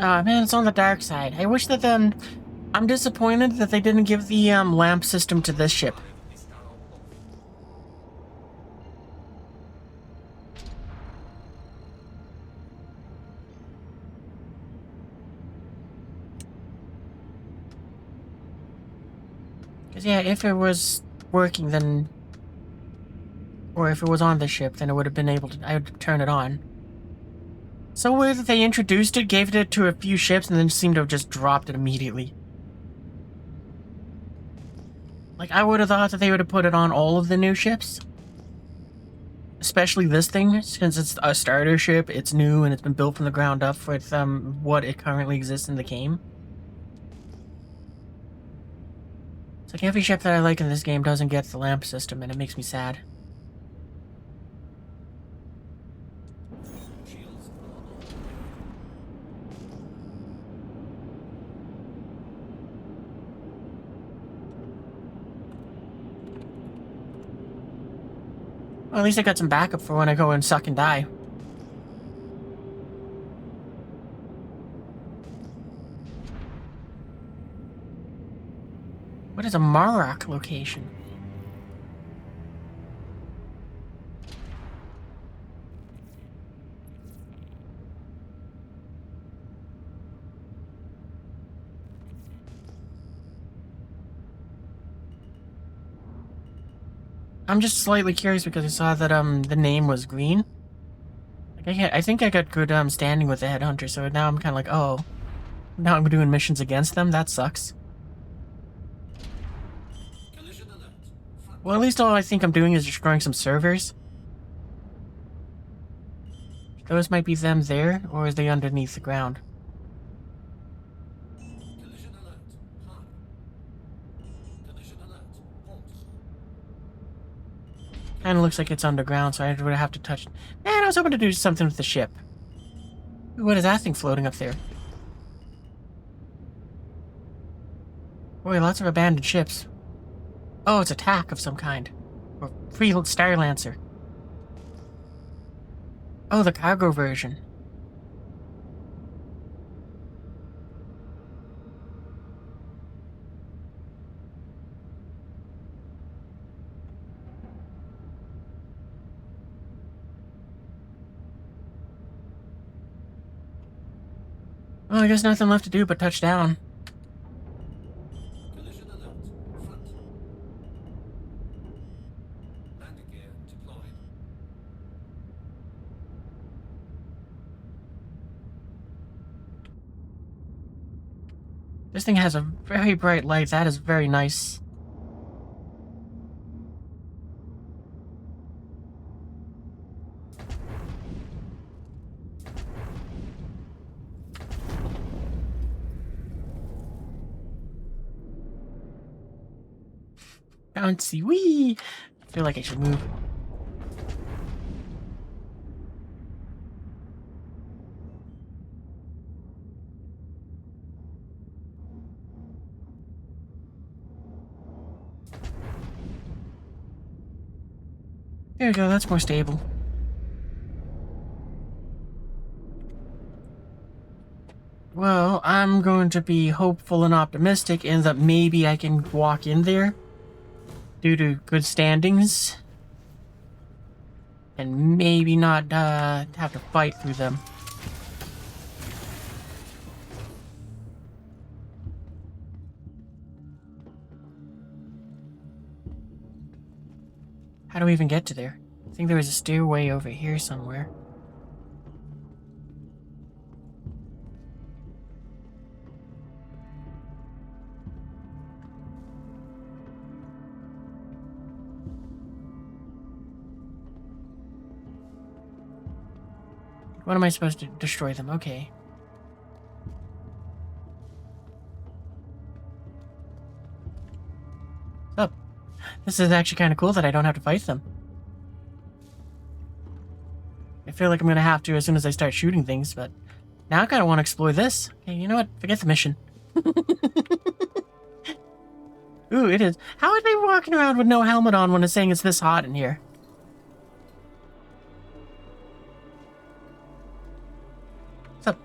Speaker 1: Oh man, it's on the dark side. I wish that I'm disappointed that they didn't give the lamp system to this ship.
Speaker 5: Is now off.
Speaker 1: Because, yeah, if it was working, then... Or if it was on the ship, then it would have been able to... I would turn it on. So weird that they introduced it, gave it to a few ships, and then seemed to have just dropped it immediately. Like, I would have thought that they would have put it on all of the new ships. Especially this thing, since it's a starter ship, it's new, and it's been built from the ground up with what it currently exists in the game. It's like every ship that I like in this game doesn't get the lamp system, and it makes me sad. Well, at least I got some backup for when I go and suck and die. What is a Marok location? I'm just slightly curious because I saw that the name was green. Like I think I got good standing with the headhunter, so now I'm kind of like, oh, now I'm doing missions against them. That sucks.
Speaker 5: Collision alert. Front.
Speaker 1: Well, at least all I think I'm doing is destroying some servers. Those might be them there, or is they underneath the ground?
Speaker 5: Collision alert. High. Collision alert. Halt.
Speaker 1: Kinda looks like it's underground, so I would have to touch... Man, I was hoping to do something with the ship. Ooh, what is that thing floating up there? Boy, lots of abandoned ships. Oh, it's attack of some kind. Or free Star Lancer. Oh, the cargo version. Well, I guess nothing left to do but touch down.
Speaker 5: Collision alert. Front. Landing gear deployed.
Speaker 1: This thing has a very bright light. That is very nice. Bouncy wee! I feel like I should move. There we go, that's more stable. Well, I'm going to be hopeful and optimistic in that maybe I can walk in there due to good standings and maybe not have to fight through them. How do we even get to there? I think there was a stairway over here somewhere. What am I supposed to destroy them? Okay. Oh, this is actually kind of cool that I don't have to fight them. I feel like I'm gonna have to as soon as I start shooting things, but now I kind of want to explore this. Okay, you know what? Forget the mission. Ooh, it is. How are they walking around with no helmet on when it's saying it's this hot in here? What's up?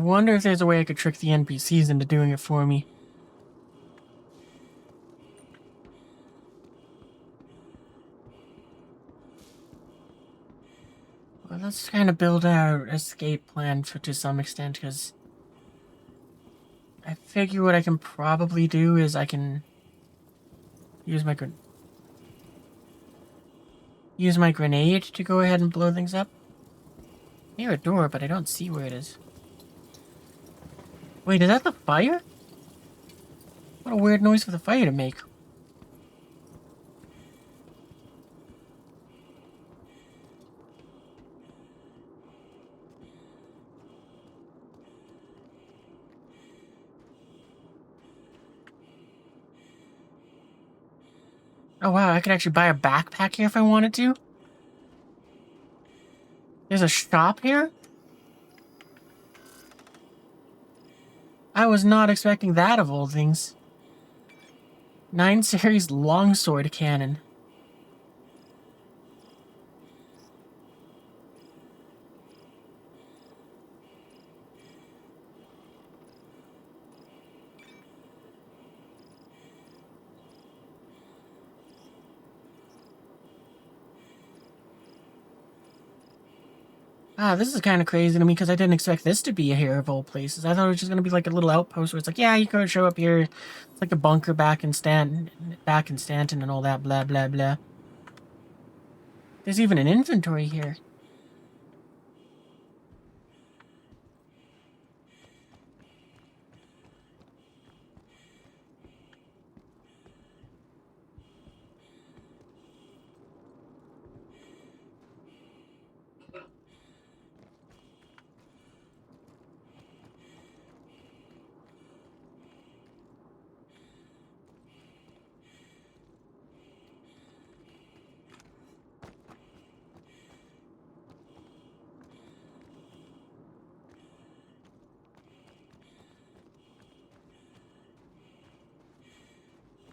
Speaker 1: wonder if there's a way I could trick the NPCs into doing it for me. Well, let's kind of build our escape plan to some extent, because I figure what I can probably do is I can use my grenade to go ahead and blow things up. Near a door, but I don't see where it is. Wait, is that the fire? What a weird noise for the fire to make. Oh wow, I could actually buy a backpack here if I wanted to. There's a shop here? I was not expecting that of all things. 9 series longsword cannon. Ah, this is kind of crazy to me because I didn't expect this to be here of all places. I thought it was just going to be like a little outpost where it's like, yeah, you could show up here. It's like a bunker back in Stanton and all that blah blah blah. There's even an inventory here.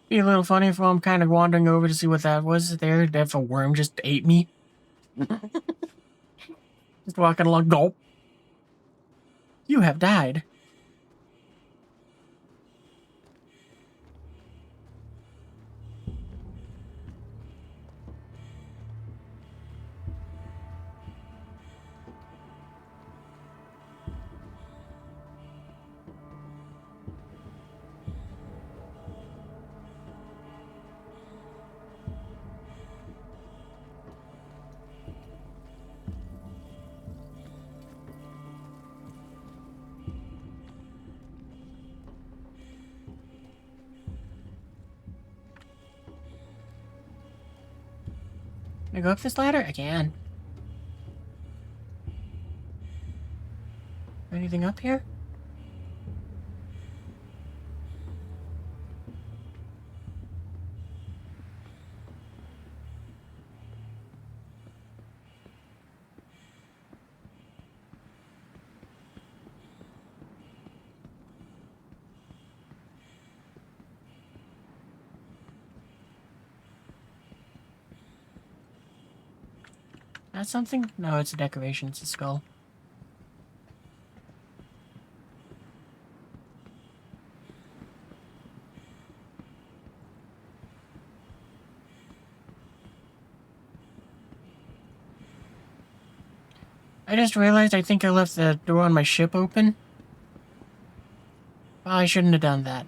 Speaker 1: Be a little funny if I'm kind of wandering over to see what that was there. If a worm just ate me. Just walking along, gulp. You have died. Can I go up this ladder? I can. Anything up here? That's something? No, it's a decoration. It's a skull. I just realized I think I left the door on my ship open. Well, I shouldn't have done that.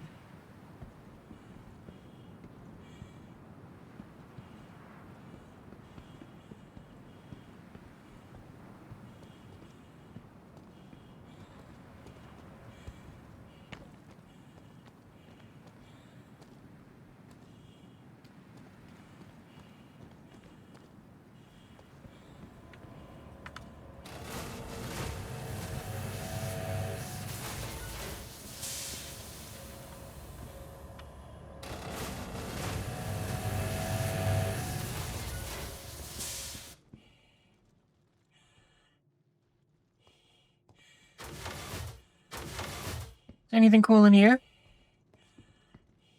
Speaker 1: Is there anything cool in here?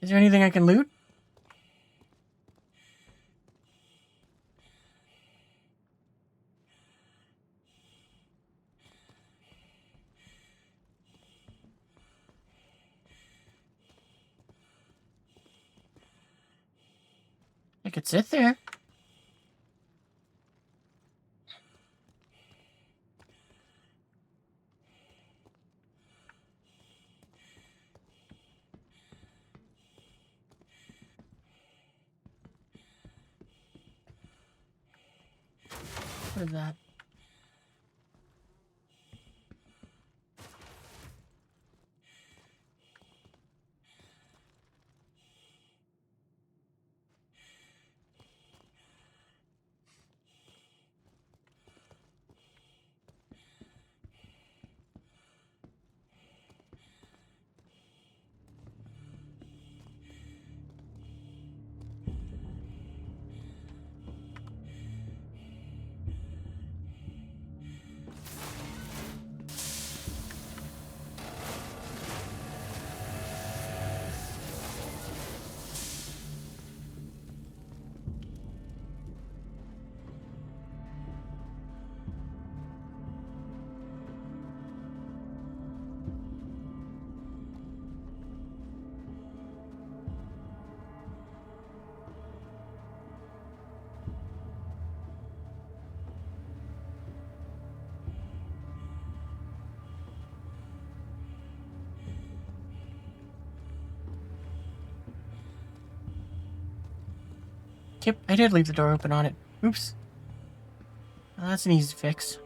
Speaker 1: Is there anything I can loot? could sit there. What is that? Yep, I did leave the door open on it. Oops. Well, that's an easy fix.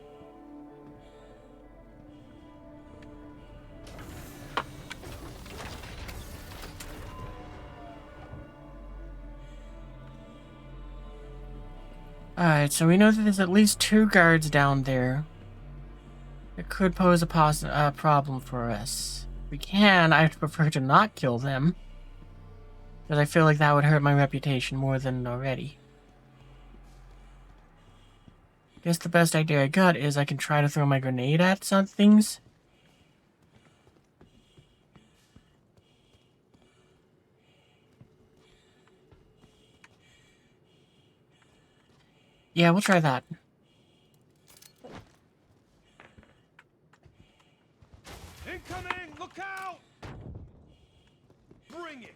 Speaker 1: Alright, so we know that there's at least 2 guards down there. It could pose a problem for us. If we can, I'd prefer to not kill them. Because I feel like that would hurt my reputation more than already. Guess the best idea I got is I can try to throw my grenade at some things. Yeah, we'll try that.
Speaker 9: Incoming! Look out! Bring it!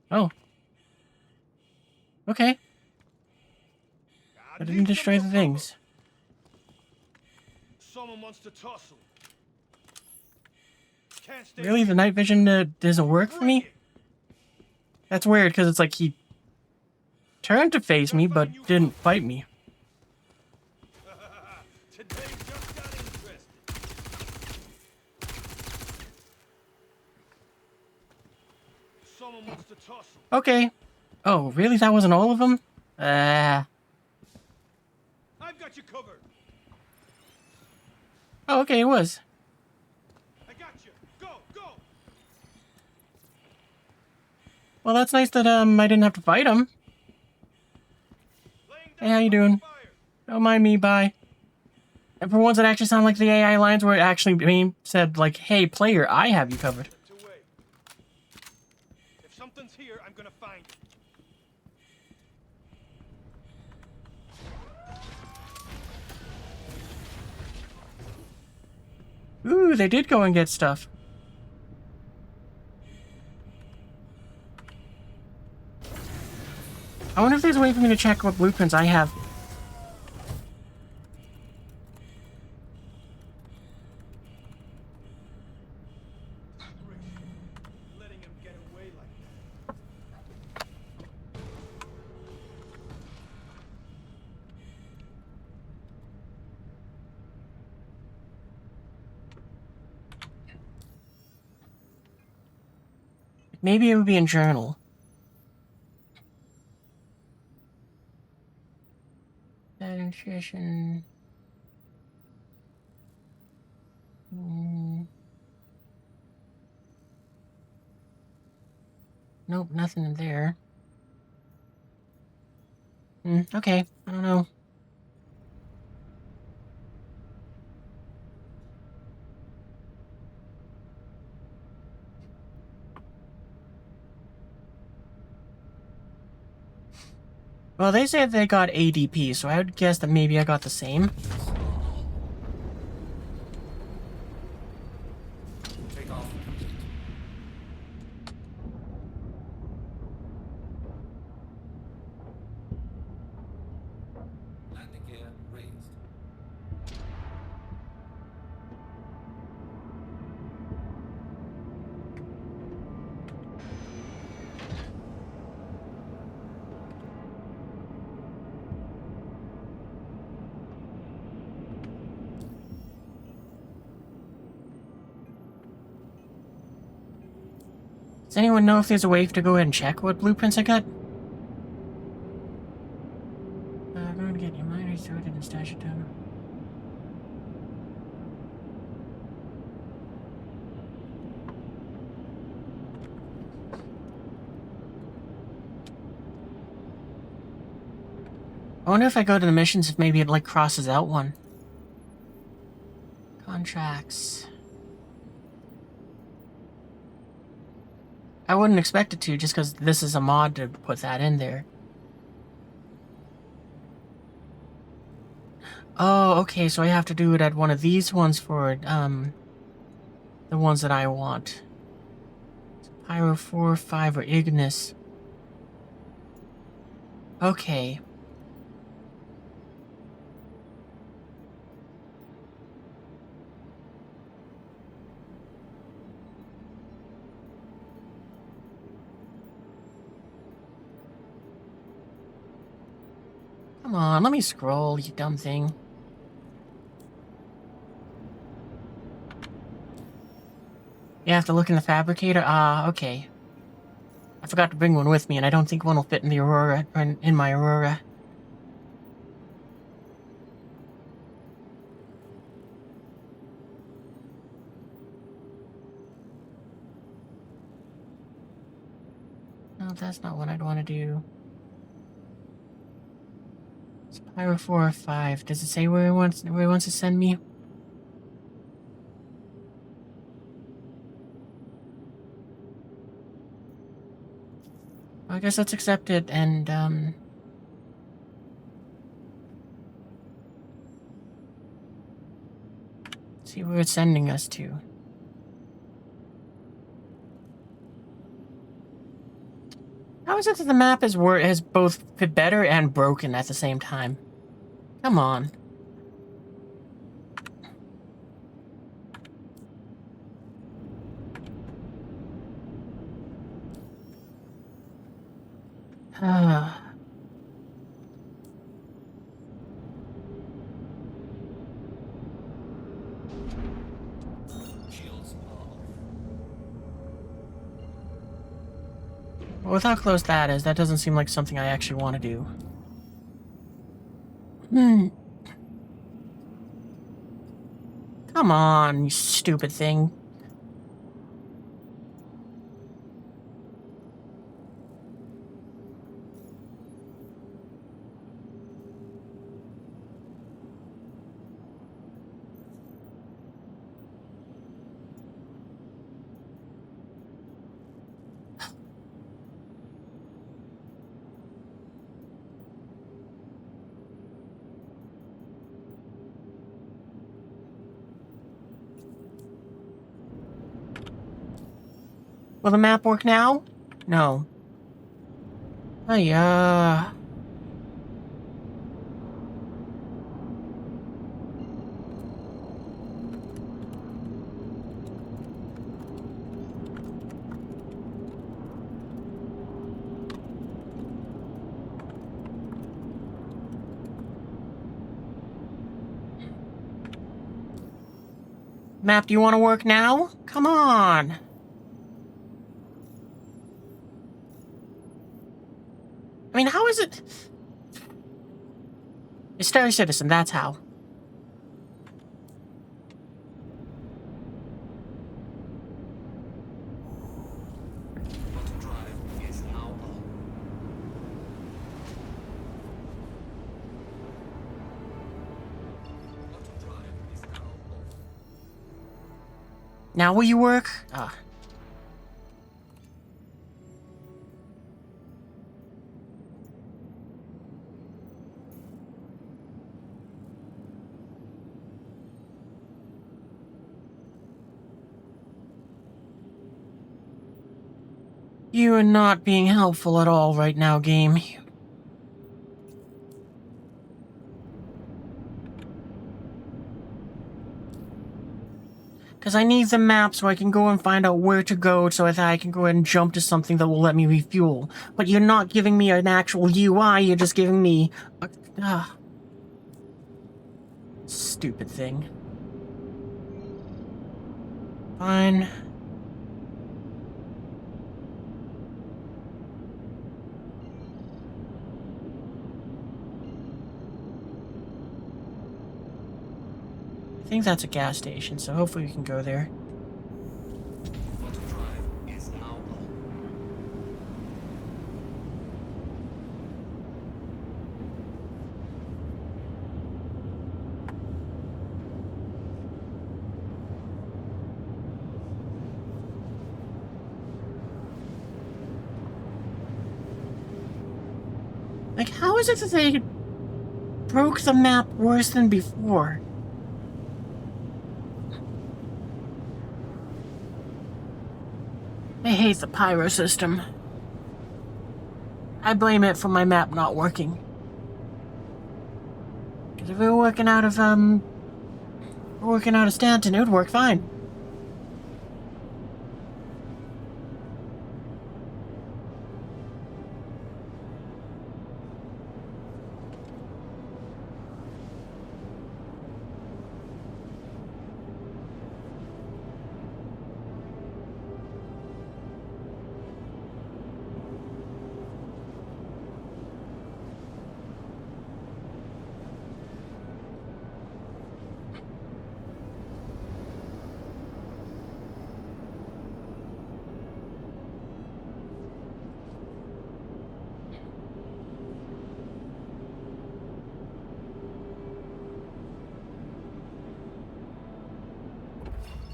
Speaker 1: Oh. Okay. I didn't destroy the things.
Speaker 9: Someone wants to tussle. Can't stay.
Speaker 1: Really? The night vision doesn't work for me? That's weird, because it's like he turned to face me, but didn't fight me.
Speaker 9: Today just got interested. Someone wants to tussle.
Speaker 1: Okay. Oh, really? That wasn't all of them?
Speaker 9: I've got you covered.
Speaker 1: Oh, okay, it was.
Speaker 9: I got you. Go, go.
Speaker 1: Well, that's nice that I didn't have to fight him. Hey, how you doing? Don't mind me, bye. And for ones that actually sound like the AI lines where it actually being said, like, hey, player, I have you covered.
Speaker 9: If something's here, I'm gonna find it.
Speaker 1: Ooh, they did go and get stuff. I wonder if there's a way for me to check what blueprints I have.
Speaker 9: Letting him get away like that.
Speaker 1: Maybe it would be in journal. Nutrition. Nope, nothing in there. Okay, I don't know. Well, they said they got ADP, so I would guess that maybe I got the same.
Speaker 5: Take off.
Speaker 1: Does anyone know if there's a way to go ahead and check what blueprints I got? I'm going to get your miners sorted and stash it down. I wonder if I go to the missions, if maybe it, like, crosses out one. Contracts. I wouldn't expect it to, just because this is a mod to put that in there. Oh, okay, so I have to do it at one of these ones for, the ones that I want. Pyro 4, 5, or Ignis. Okay. Come on, let me scroll, you dumb thing. You have to look in the fabricator? Ah, okay. I forgot to bring one with me, and I don't think one will fit in the Aurora, or in my Aurora. No, that's not what I'd want to do. It's Pyro 4 or 5. Does it say where it wants to send me? I guess let's accept it and see where it's sending us to. How is it that the map is both better and broken at the same time? Come on.
Speaker 5: Shields off.
Speaker 1: Well, with how close that is, that doesn't seem like something I actually want to do. Come on, you stupid thing. Will the map work now? No. Hiya. Map, do you want to work now? Come on. I mean, how is it? It's Star Citizen, that's how.
Speaker 5: Auto drive is now on. Auto drive is now off.
Speaker 1: Now will you work? Ah. You are not being helpful at all right now, game. Because I need the map so I can go and find out where to go so that I can go ahead and jump to something that will let me refuel. But you're not giving me an actual UI, you're just giving me a... Stupid thing. Fine. I think that's a gas station, so hopefully we can go there.
Speaker 5: Photo drive is now on.
Speaker 1: Like, how is it that they broke the map worse than before? I hate the pyro system. I blame it for my map not working. Because if we were working out of Stanton, it would work fine.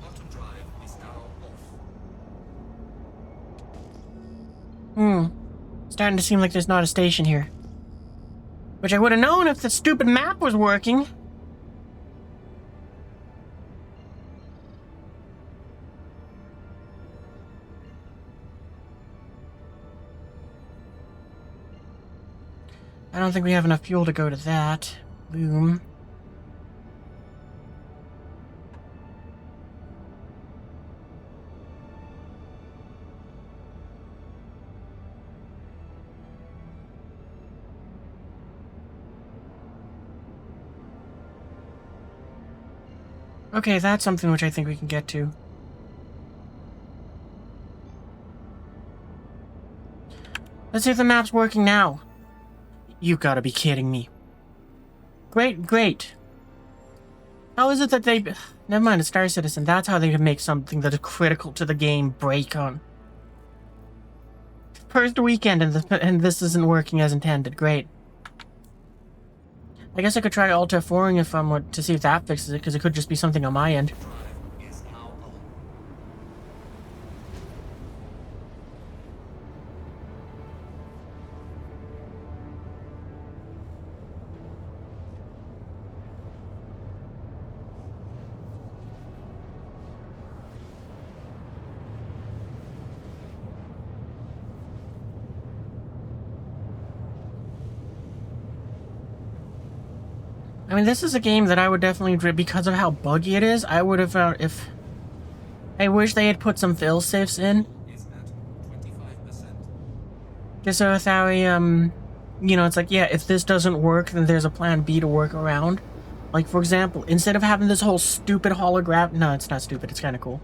Speaker 5: Bottom drive is now off.
Speaker 1: Starting to seem like there's not a station here. Which I would have known if the stupid map was working. I don't think we have enough fuel to go to that. Boom. Okay, that's something which I think we can get to. Let's see if the map's working now. You gotta be kidding me. Great. How is it that they... Never mind, a Star Citizen. That's how they can make something that is critical to the game break on. First weekend and this isn't working as intended. Great. I guess I could try Alt F4ing if to see if that fixes it, because it could just be something on my end.
Speaker 5: Drive is now on.
Speaker 1: I mean, this is a game that I would definitely, because of how buggy it is, I would have, if... I wish they had put some fail-safes in.
Speaker 5: Is at 25%.
Speaker 1: Just so that way, you know, it's like, yeah, if this doesn't work, then there's a plan B to work around. Like, for example, instead of having this whole stupid hologram... No, it's not stupid, it's kind of cool.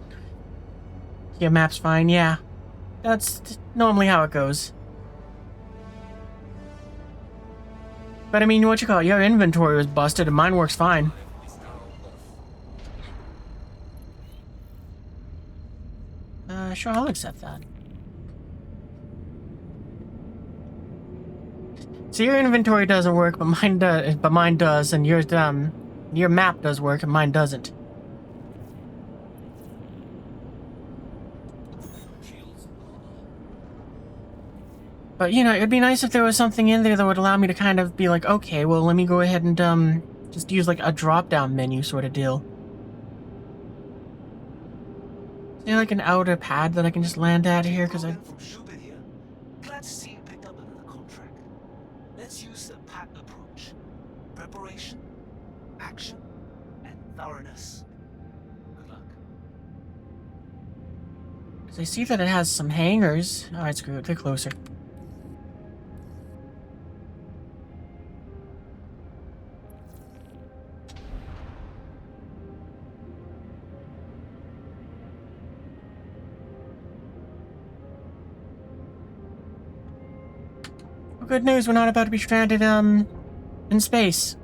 Speaker 1: Yeah, map's fine, yeah. That's normally how it goes. But I mean, what you call it, your inventory was busted and mine works fine.
Speaker 5: Is now off.
Speaker 1: Sure, I'll accept that. So your inventory doesn't work, but mine does, and your map does work and mine doesn't.
Speaker 5: Shields are on.
Speaker 1: But, you know, it'd be nice if there was something in there that would allow me to kind of be like, okay, well, let me go ahead and, just use, like, a drop-down menu sort of deal. Is there, like, an outer pad that I can just land at here? Because I...
Speaker 10: From Schubert here. Glad to see you picked up another contract. Let's use the PAT approach. Preparation, action, and thoroughness. Good luck.
Speaker 1: I see that it has some hangars. Alright, screw it. They're closer. Good news, we're not about to be stranded, in space.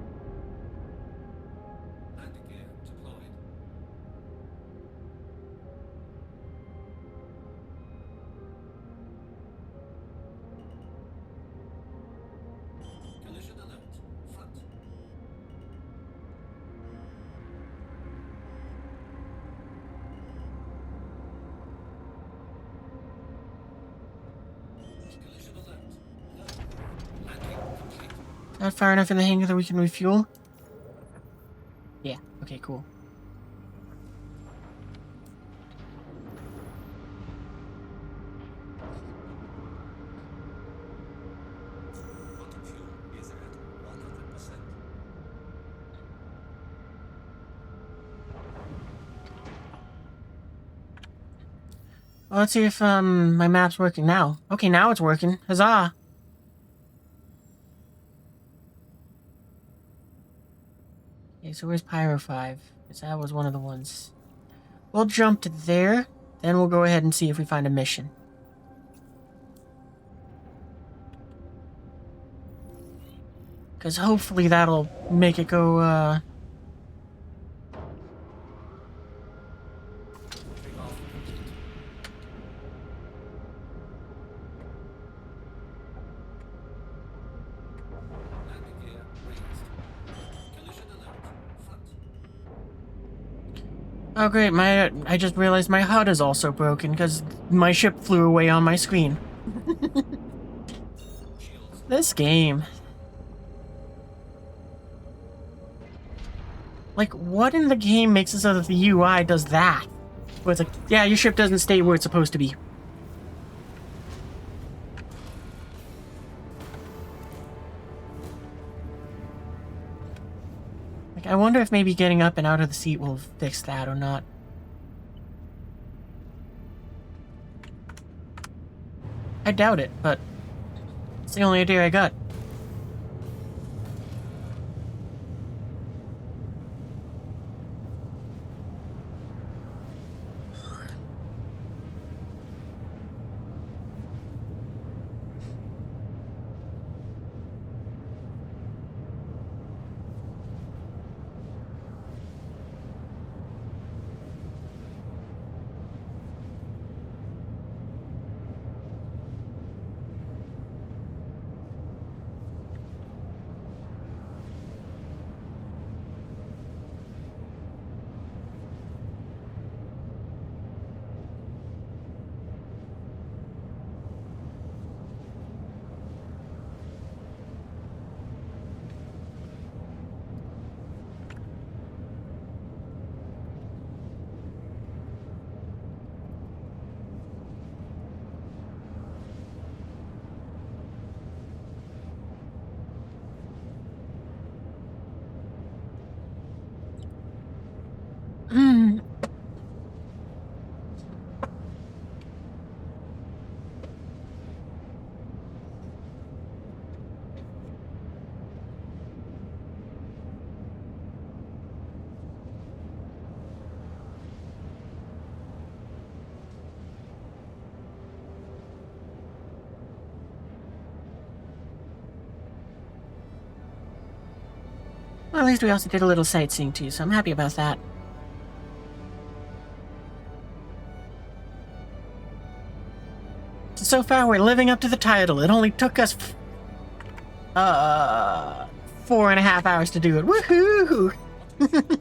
Speaker 5: Landing gear deployed.
Speaker 1: Got far enough in the hangar that we can refuel? Yeah, okay, cool.
Speaker 5: Quantum fuel is at 100%.
Speaker 1: Well, let's see if my map's working now. Okay, now it's working. Huzzah! Okay, so where's Pyro 5? Because that was one of the ones. We'll jump to there, then we'll go ahead and see if we find a mission. Because hopefully that'll make it go,
Speaker 5: Landing gear raised. Collision alert. Front.
Speaker 1: Oh great, I just realized my HUD is also broken because my ship flew away on my screen.
Speaker 5: Shields.
Speaker 1: This game. Like, what in the game makes it so that the UI does that? Where it's like, yeah, your ship doesn't stay where it's supposed to be. Like, I wonder if maybe getting up and out of the seat will fix that or not. I doubt it, but it's the only idea I got. Well, at least we also did a little sightseeing too, so I'm happy about that. So far, we're living up to the title. It only took us 4.5 hours to do it. Woohoo!
Speaker 5: Is at 75%.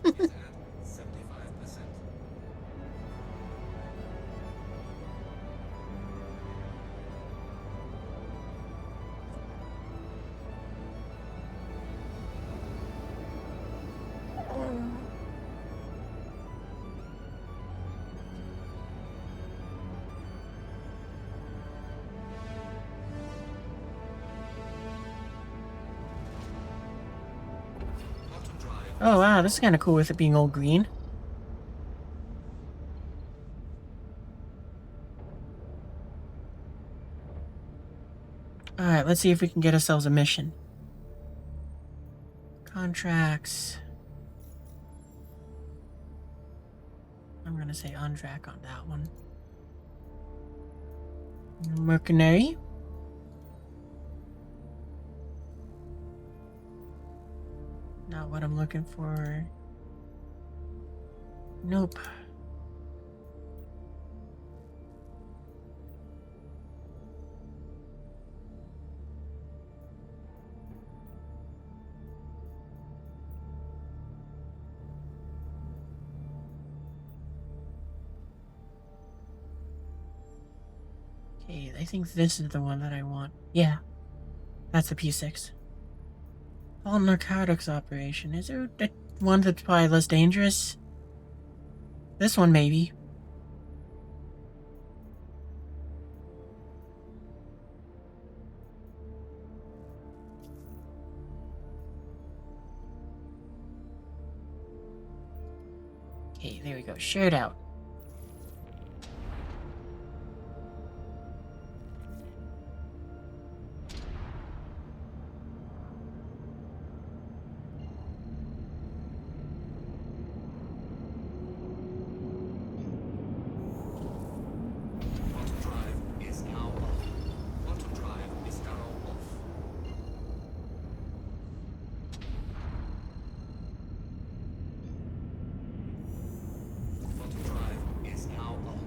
Speaker 5: Quantum drive.
Speaker 1: Oh wow, this is kind of cool with it being all green. Alright, let's see if we can get ourselves a mission. Contracts. I'm gonna say untrack on that one. Mercenary. Not what I'm looking for. Nope. Okay, I think this is the one that I want. Yeah. That's the P6. All narcotics operation. Is there one that's probably less dangerous? This one, maybe. Okay, there we go. Shirt out.
Speaker 5: Quantum drive is now off. Quantum drive is now off. Quantum drive is now on.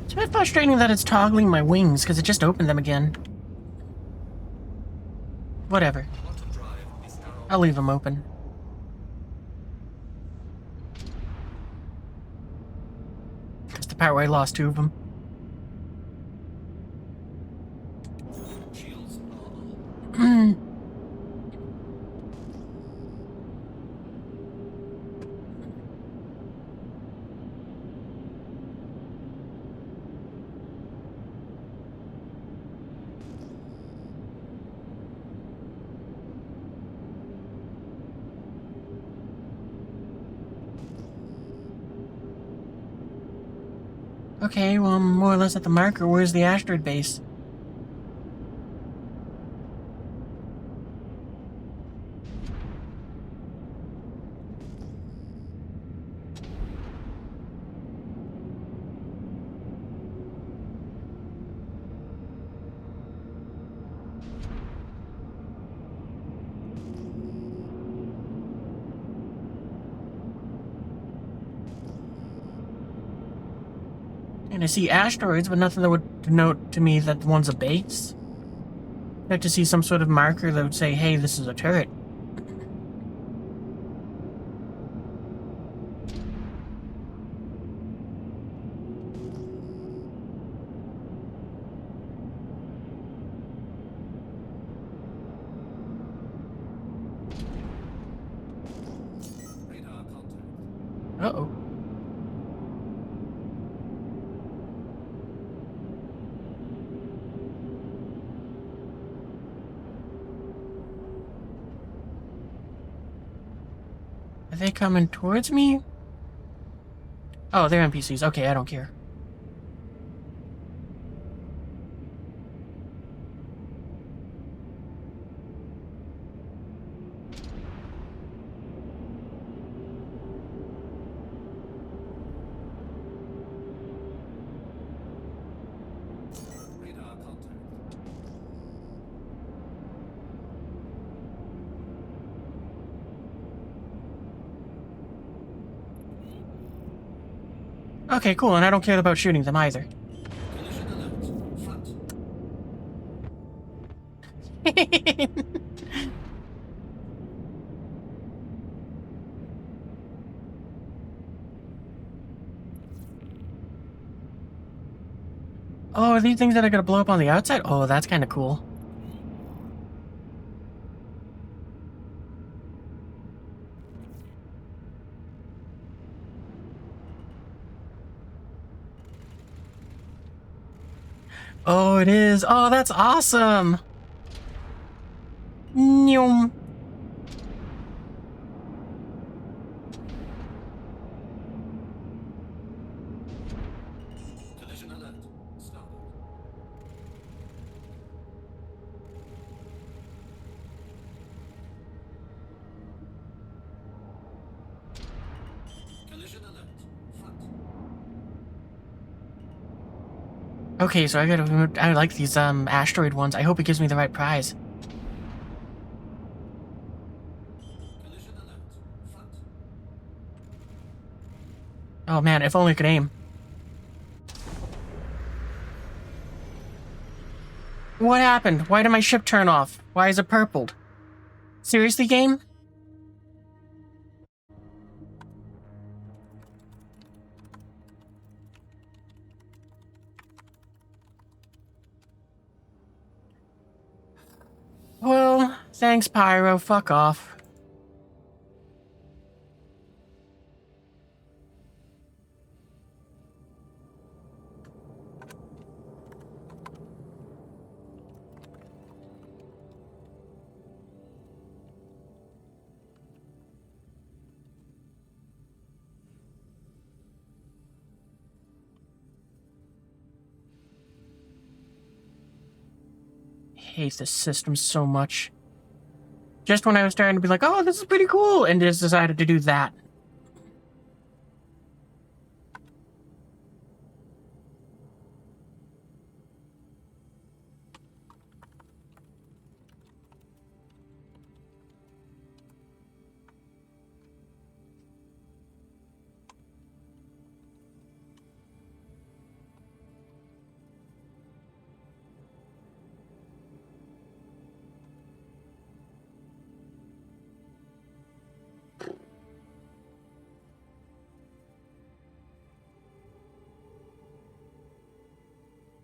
Speaker 1: It's a bit frustrating that it's toggling my wings, because it just opened them again. Whatever.
Speaker 5: Quantum drive is now
Speaker 1: I'll leave them open. That's the part where I lost 2 of them.
Speaker 5: shields are on.
Speaker 1: Okay, well, I'm more or less at the marker. Where's the asteroid base? And I see asteroids, but nothing that would denote to me that one's a base. I'd like to see some sort of marker that would say, hey, this is a turret.
Speaker 5: Radar contact.
Speaker 1: Uh-oh. Are they coming towards me? Oh, they're NPCs. Okay, I don't care.
Speaker 5: Radar contact.
Speaker 1: Okay, cool, and I don't care about shooting them either.
Speaker 5: Collision alert. Front.
Speaker 1: Oh, are these things that are gonna blow up on the outside? Oh, that's kind of cool. Oh, it is. Oh, that's awesome. Nyum.
Speaker 5: Collision alert. Starboard. Collision alert. Front.
Speaker 1: Okay, so I like these asteroid ones. I hope it gives me the right prize.
Speaker 5: Collision alert. Front.
Speaker 1: Oh man, if only I could aim. What happened? Why did my ship turn off? Why is it purpled? Seriously, game? Thanks, Pyro. Fuck off. Hate this system so much. Just when I was starting to be like, oh, this is pretty cool, and just decided to do that.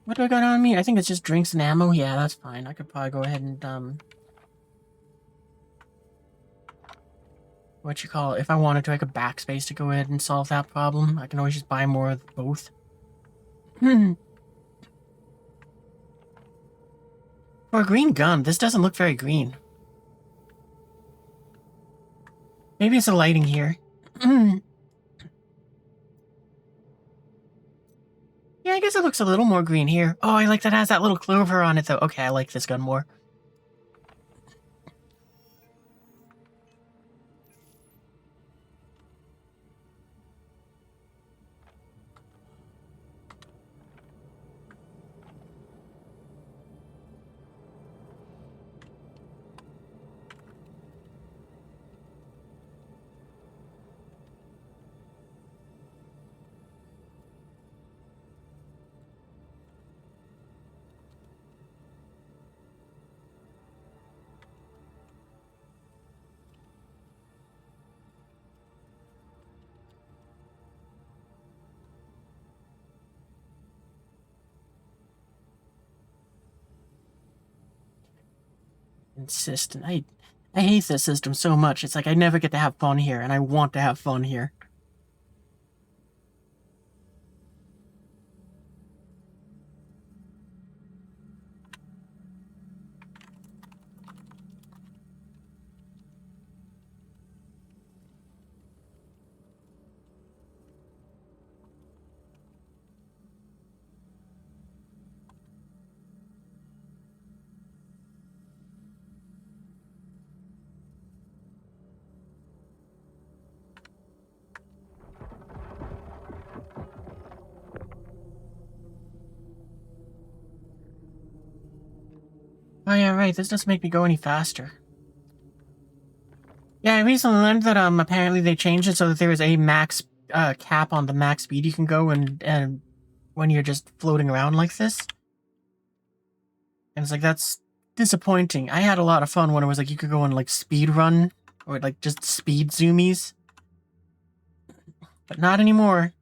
Speaker 1: What do I got on me? I think it's just drinks and ammo. Yeah, that's fine. I could probably go ahead and, what you call it? If I wanted to, I could backspace to go ahead and solve that problem. I can always just buy more of both. For a green gun, this doesn't look very green. Maybe it's the lighting here. Yeah, I guess it looks a little more green here. Oh, I like that it has that little clover on it, though. Okay, I like this gun more. Insistent. I hate this system so much. It's like I never get to have fun here, and I want to have fun here. Oh yeah, right. This doesn't make me go any faster. Yeah, I recently learned that apparently they changed it so that there is a max cap on the max speed you can go and when you're just floating around like this. And it's like that's disappointing. I had a lot of fun when it was like you could go on like speed run or like just speed zoomies. But not anymore.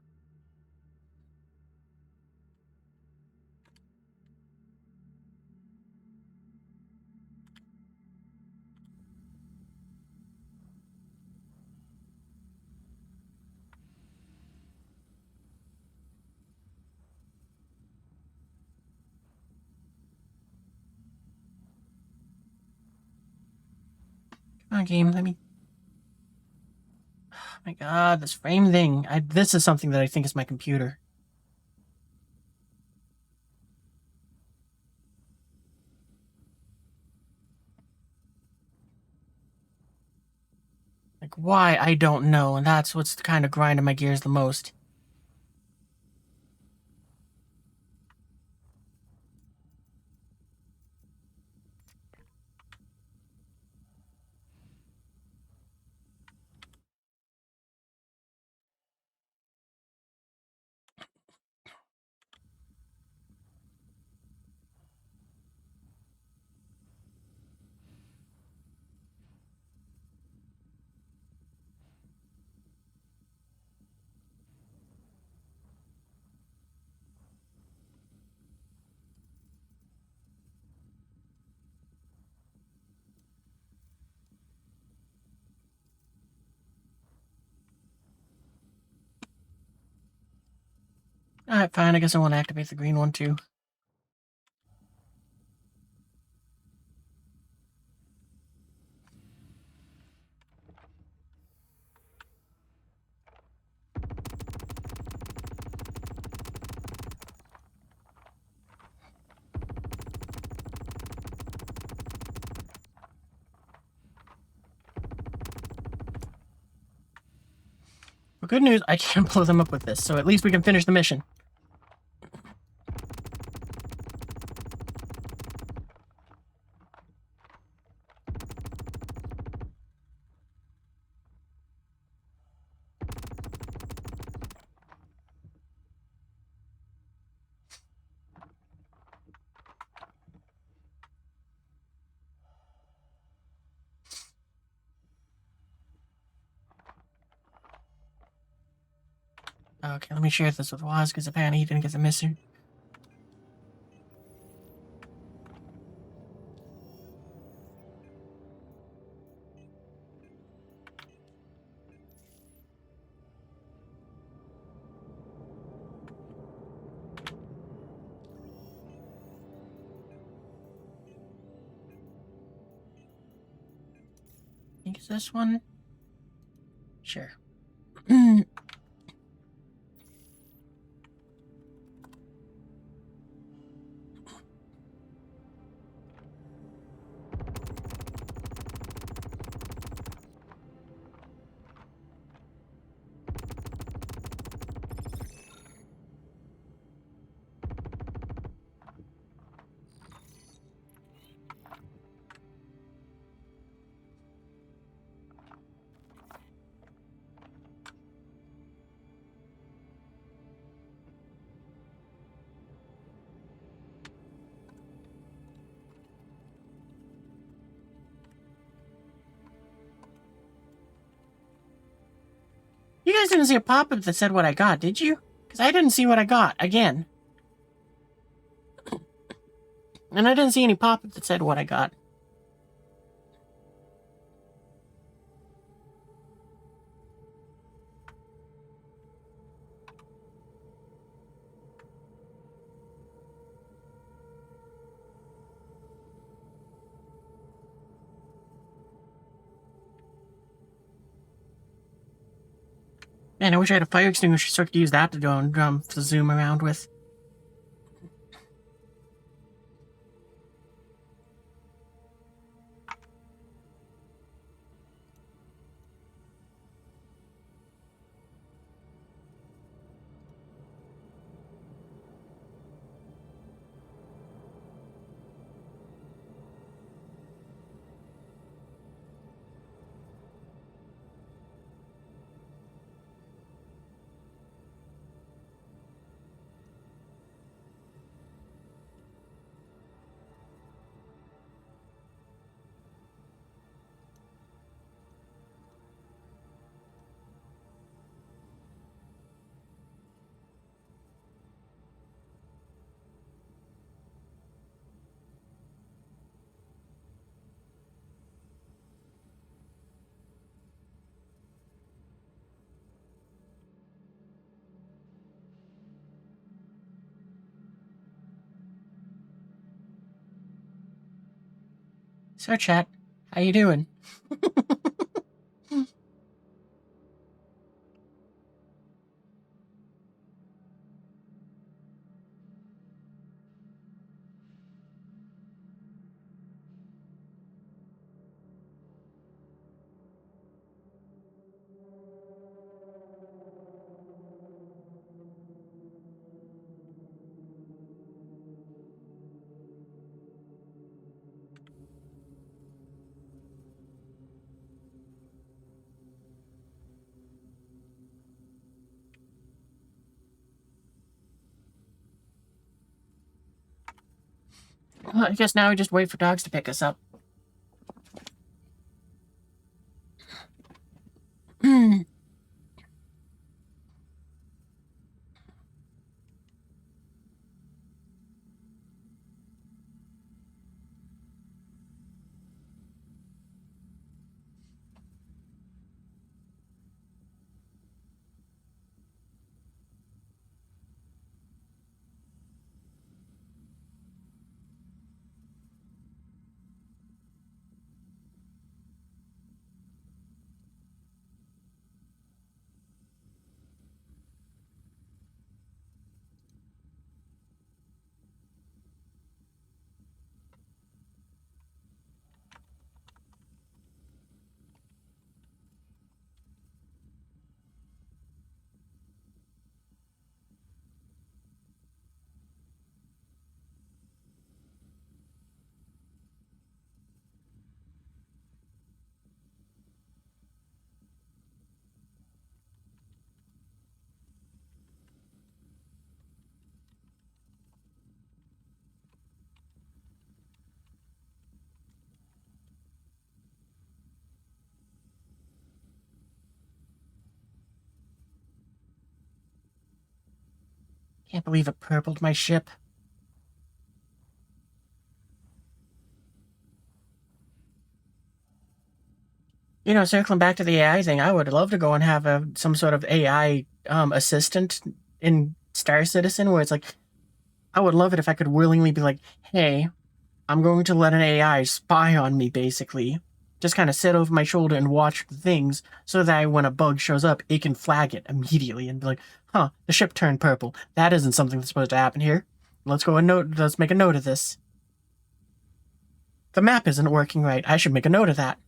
Speaker 1: Come on, game, let me... Oh my god, this frame thing. This is something that I think is my computer. Like, why? I don't know, and that's what's kind of grinding my gears the most. Alright, fine. I guess I want to activate the green one too. But good news, I can't blow them up with this, so at least we can finish the mission. Okay, let me share this with Waz, because apparently he didn't get the mission. I think it's this one. Sure. You guys didn't see a pop-up that said what I got, did you? Because I didn't see what I got, again. And I didn't see any pop-up that said what I got. Man, I wish I had a fire extinguisher so I could use that to go and to zoom around with. So, chat, how you doing? Well, I guess now we just wait for dogs to pick us up. Can't believe it purpled my ship. You know, circling back to the AI thing, I would love to go and have some sort of AI assistant in Star Citizen where it's like, I would love it if I could willingly be like, hey, I'm going to let an AI spy on me, basically. Just kind of sit over my shoulder and watch things so that when a bug shows up, it can flag it immediately and be like, huh, the ship turned purple. That isn't something that's supposed to happen here. Let's make a note of this. The map isn't working right. I should make a note of that.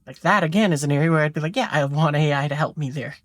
Speaker 1: Like that, again, is an area where I'd be like, yeah, I want AI to help me there.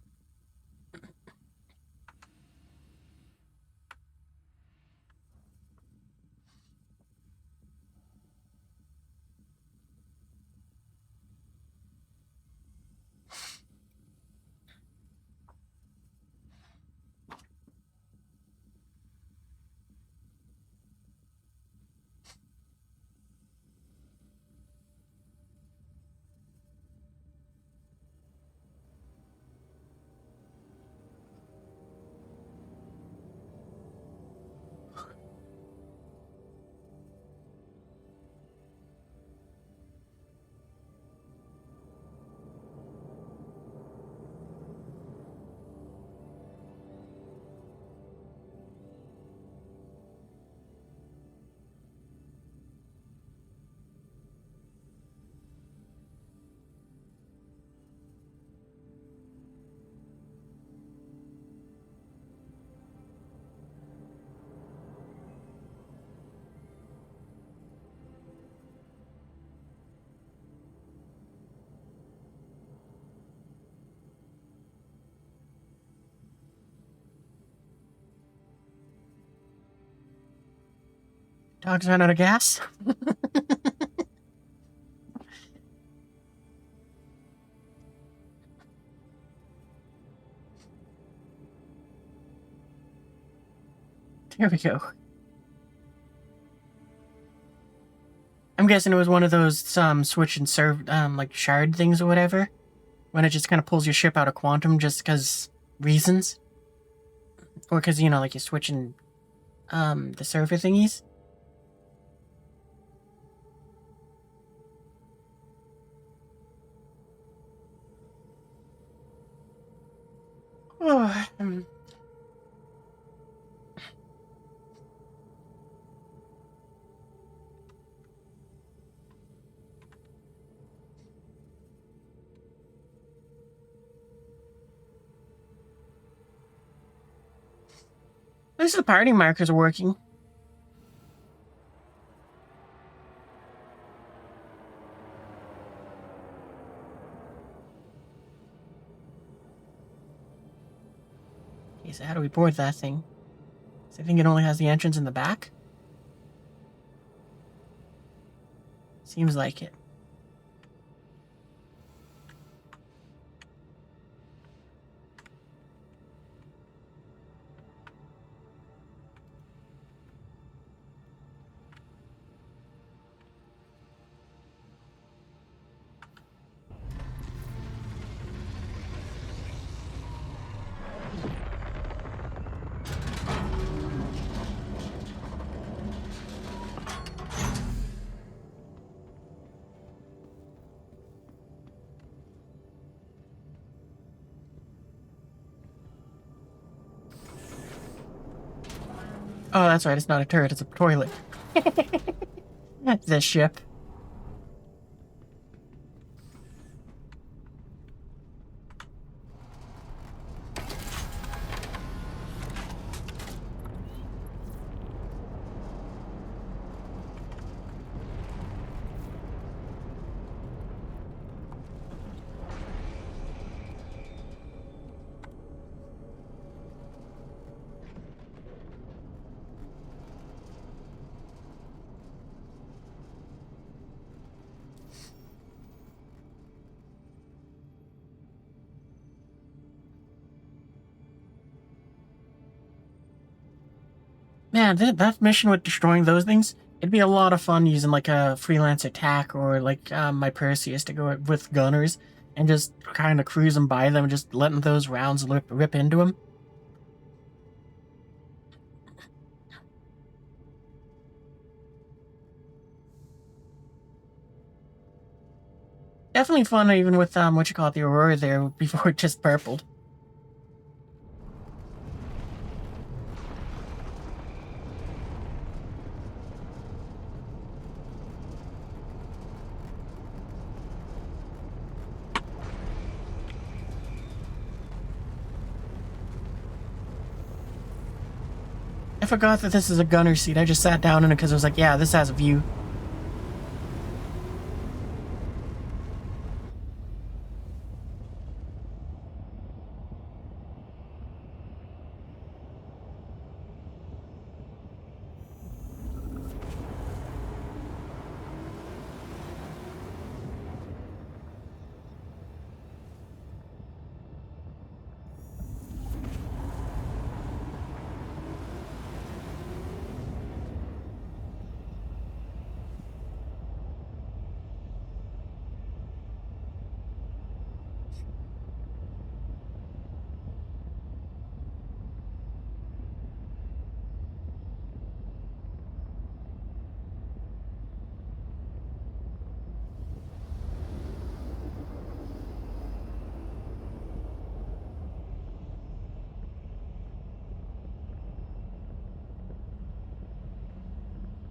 Speaker 1: Dogs run out of gas? There we go. I'm guessing it was one of those switch and serve like shard things or whatever, when it just kind of pulls your ship out of quantum just because reasons, or because you know, like you're switching the server thingies. Oh, at least the party markers are working. Okay, so how do we board that thing? So I think it only has the entrance in the back? Seems like it. Oh, that's right, it's not a turret, it's a toilet. This ship. Man, that mission with destroying those things, it'd be a lot of fun using like a freelance attack or like my Perseus to go with gunners and just kind of cruising by them, just letting those rounds rip into them. Definitely fun, even with what you call it, the Aurora there before it just purpled. I forgot that this is a gunner seat. I just sat down in it because I was like, yeah, this has a view.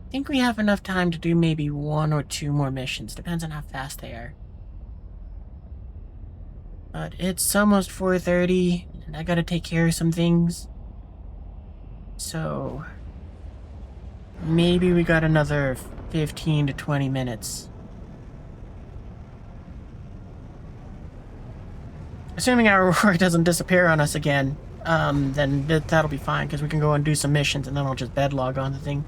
Speaker 1: I think we have enough time to do maybe 1 or 2 more missions. Depends on how fast they are. But it's almost 4:30, and I gotta take care of some things. So maybe we got another 15 to 20 minutes. Assuming our Aurora doesn't disappear on us again, then that'll be fine, because we can go and do some missions, and then I'll just bed log on the thing.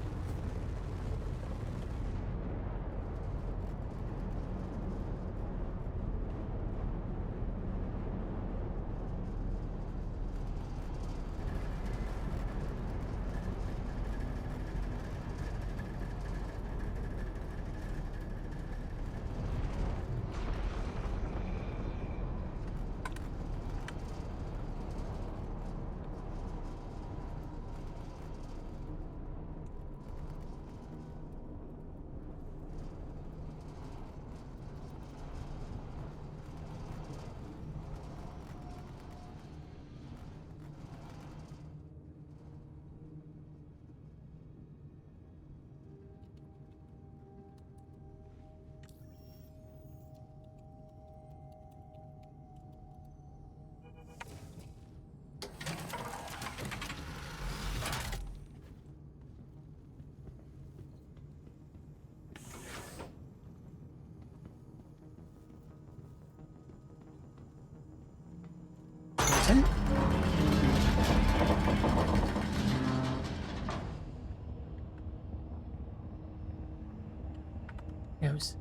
Speaker 1: Knows.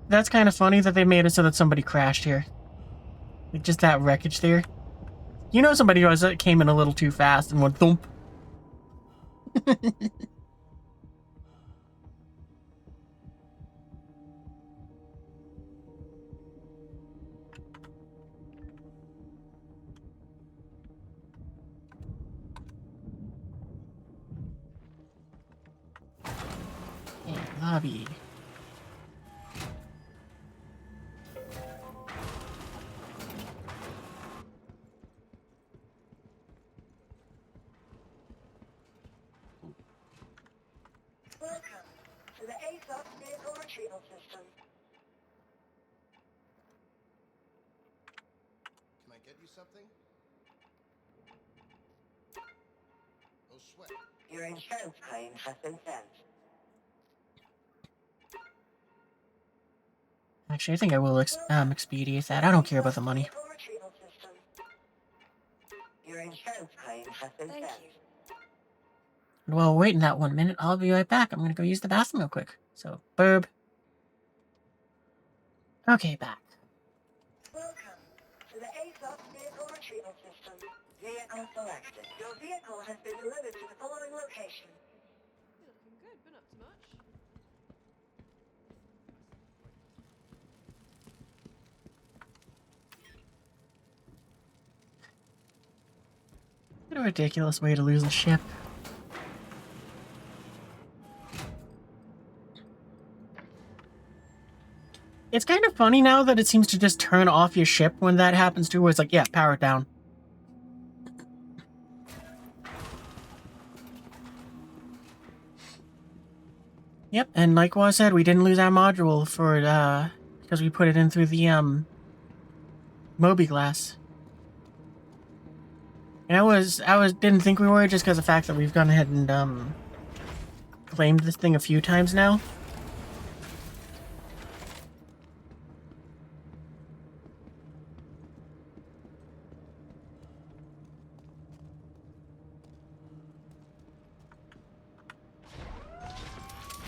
Speaker 1: That's kind of funny that they made it so that somebody crashed here. Like, just that wreckage there. You know, somebody was came in a little too fast and went thump. Yeah, lobby.
Speaker 4: Welcome to the ASOS vehicle retrieval system.
Speaker 11: Can I get you something? No sweat.
Speaker 4: Your insurance claim has been sent.
Speaker 1: Actually, I think I will expedite that. I don't care about the money.
Speaker 4: Vehicle retrieval system. Your insurance claim has been sent.
Speaker 1: Well, wait in that 1 minute. I'll be right back. I'm gonna go use the bathroom real quick. So, burb. Okay, back.
Speaker 4: Welcome to the ASOS vehicle retrieval system. Vehicle selected. Your vehicle has been delivered to the following location.
Speaker 12: You're looking good, been up to much?
Speaker 1: What a ridiculous way to lose a ship. It's kind of funny now that it seems to just turn off your ship when that happens too, where it's like, yeah, power it down. Yep, and like what I said, we didn't lose our module for, because we put it in through the, Moby glass. And didn't think we were, just because of the fact that we've gone ahead and, claimed this thing a few times now.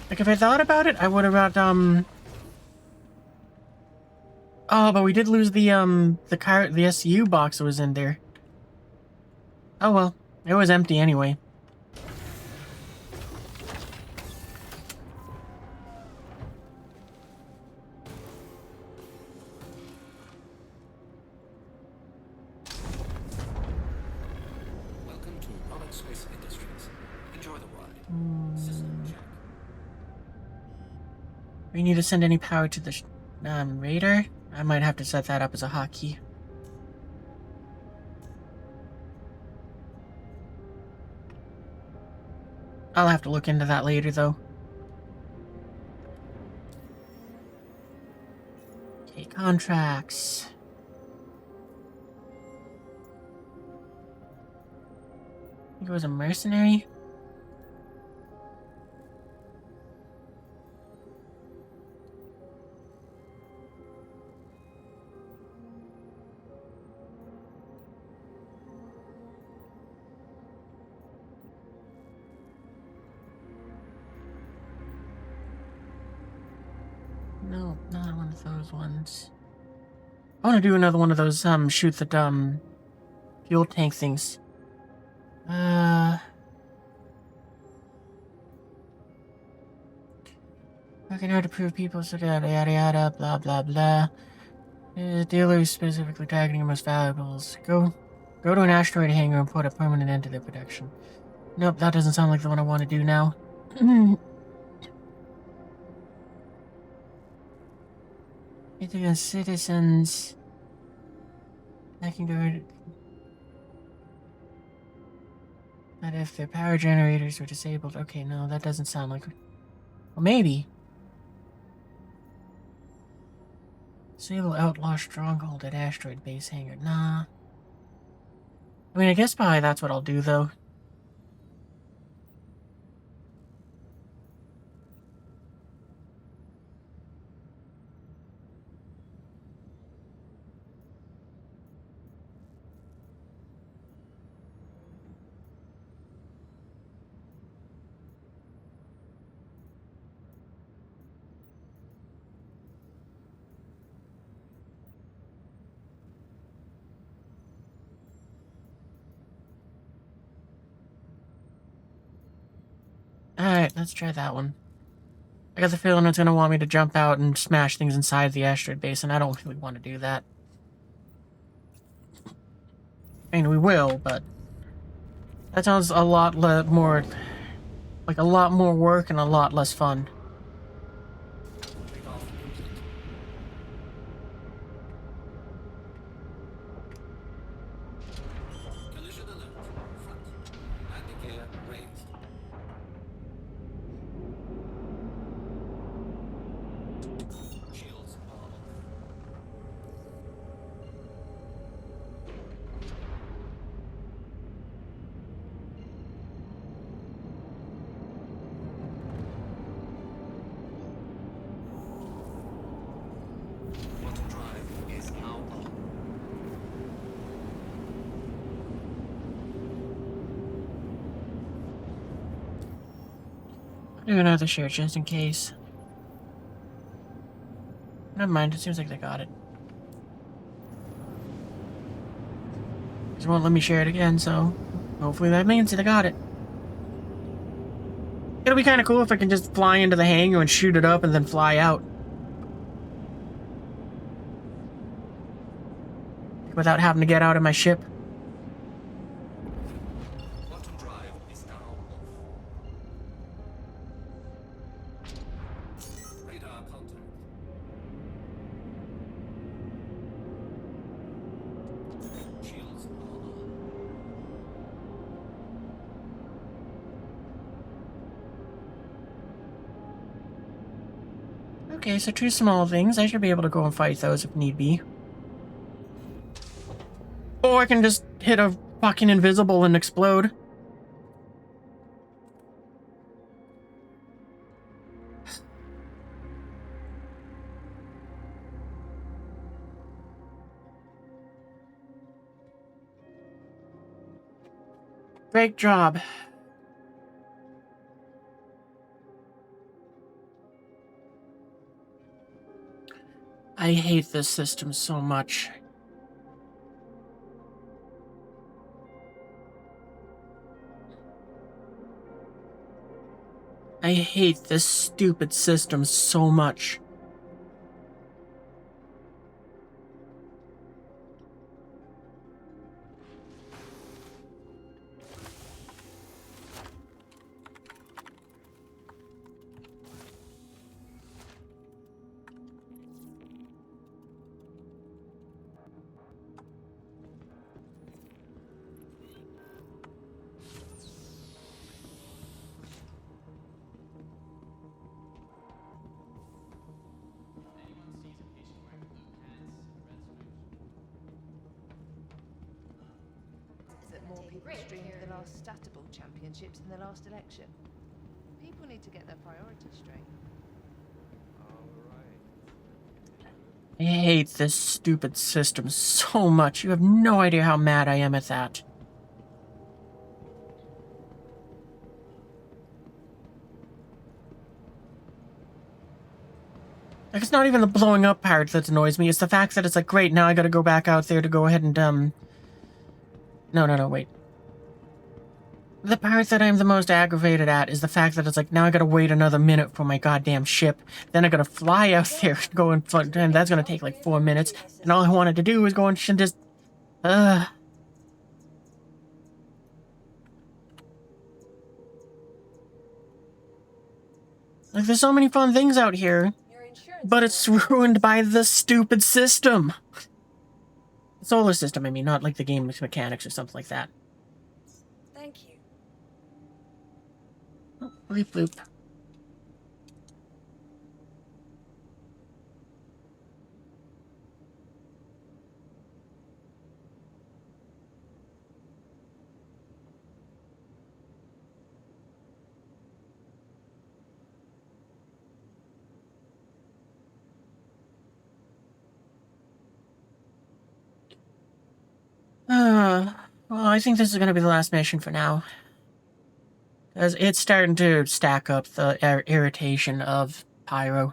Speaker 1: Like, if I thought about it, I would have got, oh, but we did lose the SU box that was in there. Oh well, it was empty anyway.
Speaker 5: Welcome to Rolex Space Industries. Enjoy the ride. System check.
Speaker 1: We need to send any power to the radar. I might have to set that up as a hotkey. I'll have to look into that later, though. Okay, contracts. I think it was a mercenary. No, not one of those ones. I want to do another one of those, shoot the, fuel tank things. Working hard to prove people so yada yada yada, blah blah blah. Dealers specifically targeting your most valuables. Go to an asteroid hangar and put a permanent end to their production. Nope, that doesn't sound like the one I want to do now. Anything citizens. I can go. But if their power generators were disabled, okay, no, that doesn't sound like. Well, maybe. Disable outlaw stronghold at asteroid base hangar. Nah. I mean, I guess probably that's what I'll do, though. Alright, let's try that one. I got the feeling it's gonna want me to jump out and smash things inside the asteroid base, and I don't really want to do that. I mean, we will, but that sounds a lot more, like a lot more work and a lot less fun.
Speaker 5: Collision alert. Front. Landing gear raised. Shields on. Quantum drive is now on.
Speaker 1: Do another share just in case. Never mind, it seems like they got it. Just won't let me share it again, so hopefully that means they got it. It'll be kind of cool if I can just fly into the hangar and shoot it up and then fly out. Without having to get out of my ship. Okay, so 2 small things. I should be able to go and fight those if need be. Or I can just hit a fucking invisible and explode. Great job. I hate this system so much. I hate this stupid system so much.
Speaker 12: That more people streamed the last Statable Championships in the last election. People need to get their priorities straight.
Speaker 1: I hate this stupid system so much. You have no idea how mad I am at that. Like, it's not even the blowing up part that annoys me. It's the fact that it's like, great, now I gotta go back out there to go ahead and, No, wait. The part that I'm the most aggravated at is the fact that it's like, now I gotta wait another minute for my goddamn ship. Then I gotta fly out there and go and that's gonna take like 4 minutes. And all I wanted to do was go and just... Like, there's so many fun things out here, but it's ruined by the stupid system. The solar system, I mean, not like the game mechanics or something like that.
Speaker 4: Thank you.
Speaker 1: Oh, bleep bloop. Well, I think this is going to be the last mission for now. Because it's starting to stack up the irritation of Pyro.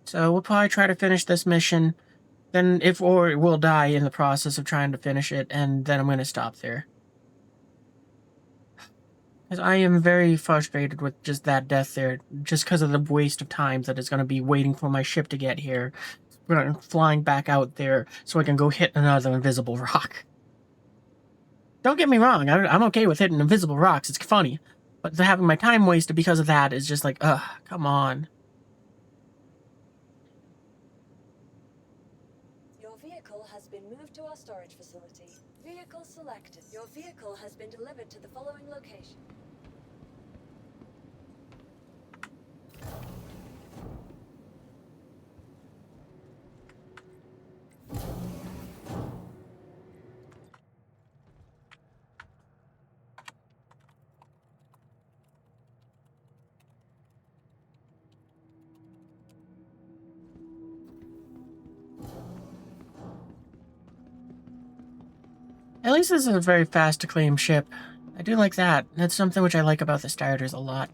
Speaker 1: So we'll probably try to finish this mission. Then or we'll die in the process of trying to finish it, and then I'm going to stop there. Because I am very frustrated with just that death there, just because of the waste of time that it's going to be waiting for my ship to get here, flying back out there so I can go hit another invisible rock. Don't get me wrong, I'm okay with hitting invisible rocks, it's funny, but having my time wasted because of that is just like, ugh, come on.
Speaker 4: Your vehicle has been moved to our storage facility. Vehicle selected. Your vehicle has been delivered to the following location.
Speaker 1: At least this is a very fast to claim ship. I do like that. That's something which I like about the starters a lot.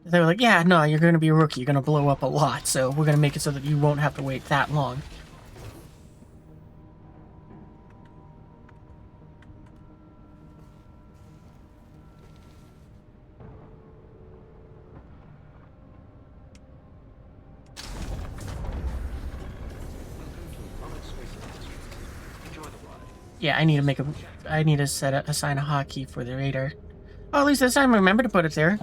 Speaker 1: They were like, yeah, no, you're going to be a rookie. You're going to blow up a lot, so we're going to make it so that you won't have to wait that long. Yeah, I need to assign a hotkey for the radar. Oh, at least this time I remember to put it there.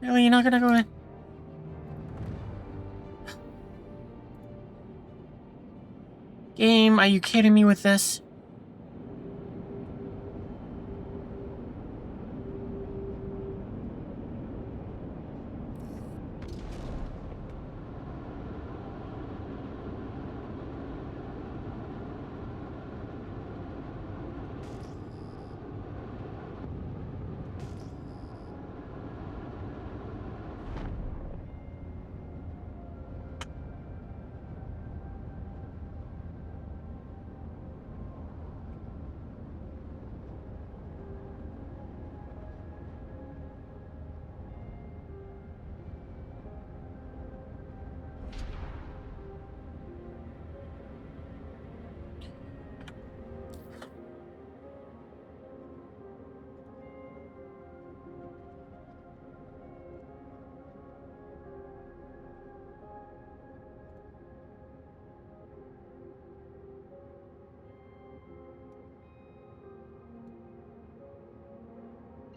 Speaker 1: Really, you're not gonna go in? Game, are you kidding me with this?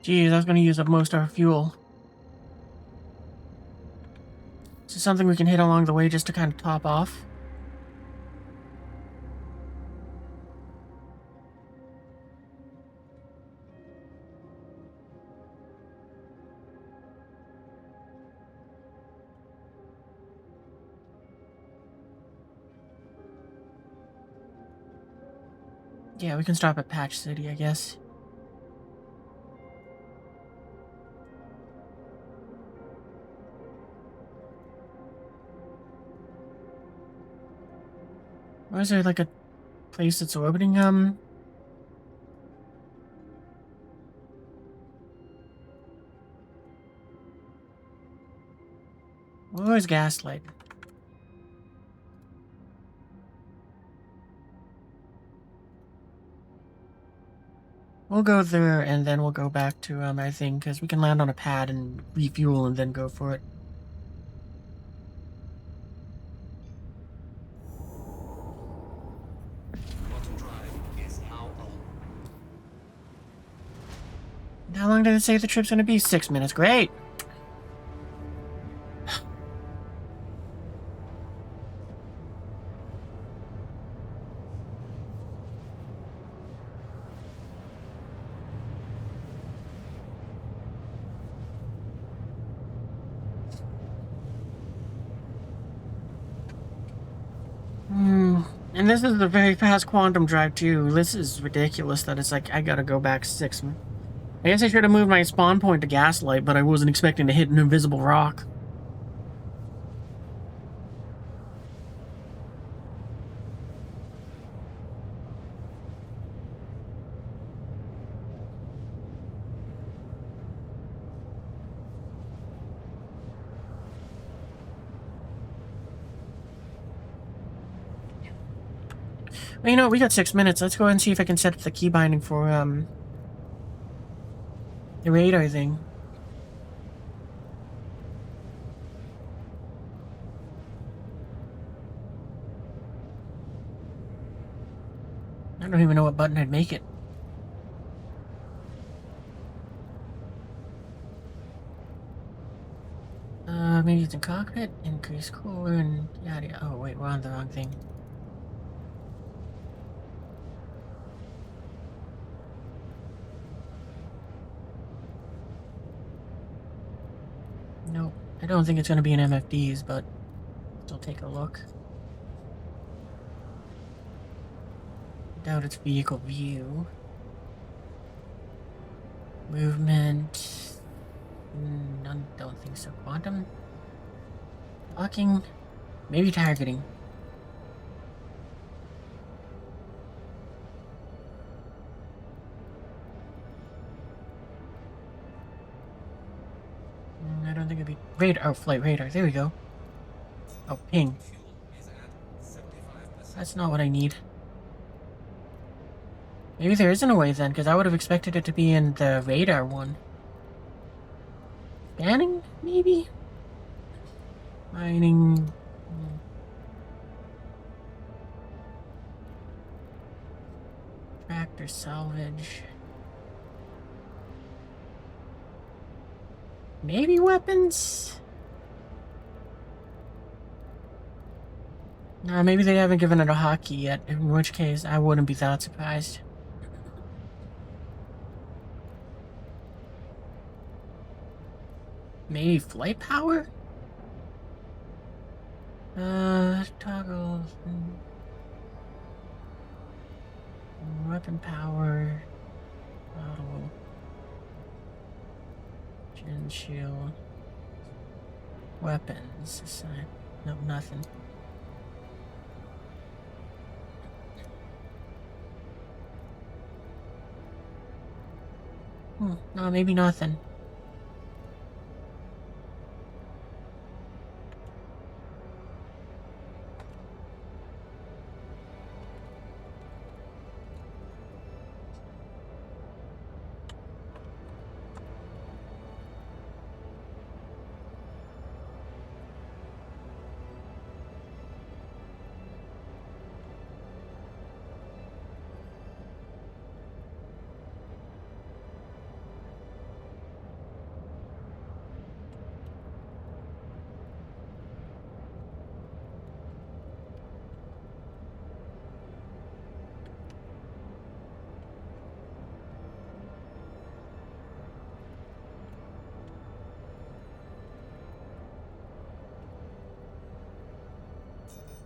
Speaker 1: Jeez, I was gonna use up most of our fuel. Is this something we can hit along the way just to kind of top off? Yeah, we can stop at Patch City, I guess. Or is there like a place that's orbiting, Where's Gaslight? We'll go there and then we'll go back to, I think, because we can land on a pad and refuel and then go for it.
Speaker 5: Quantum drive is now on.
Speaker 1: How long did it say the trip's gonna be? 6 minutes. Great! And this is a very fast quantum drive too. This is ridiculous that it's like I gotta go back 6 minutes. I guess I should have moved my spawn point to Gaslight, but I wasn't expecting to hit an invisible rock. Well, you know what? We got 6 minutes. Let's go ahead and see if I can set up the key binding for, the radar thing. I don't even know what button I'd make it. Maybe it's in cockpit, increase cooler, and yada. Oh, wait, we're on the wrong thing. Nope. I don't think it's going to be an MFDs, but still take a look. Doubt it's vehicle view. Movement. None, don't think so. Quantum. Blocking. Maybe targeting. I don't think it'd be radar. Oh, flight radar. There we go. Oh, ping. That's not what I need. Maybe there isn't a way then, because I would have expected it to be in the radar one. Scanning, maybe? Mining. Tractor salvage. Maybe weapons? No, maybe they haven't given it a hotkey yet, in which case I wouldn't be that surprised. Maybe flight power? Toggle. Weapon power. Auto. Gen shield. Weapons. Assign. No, nothing. No, maybe nothing.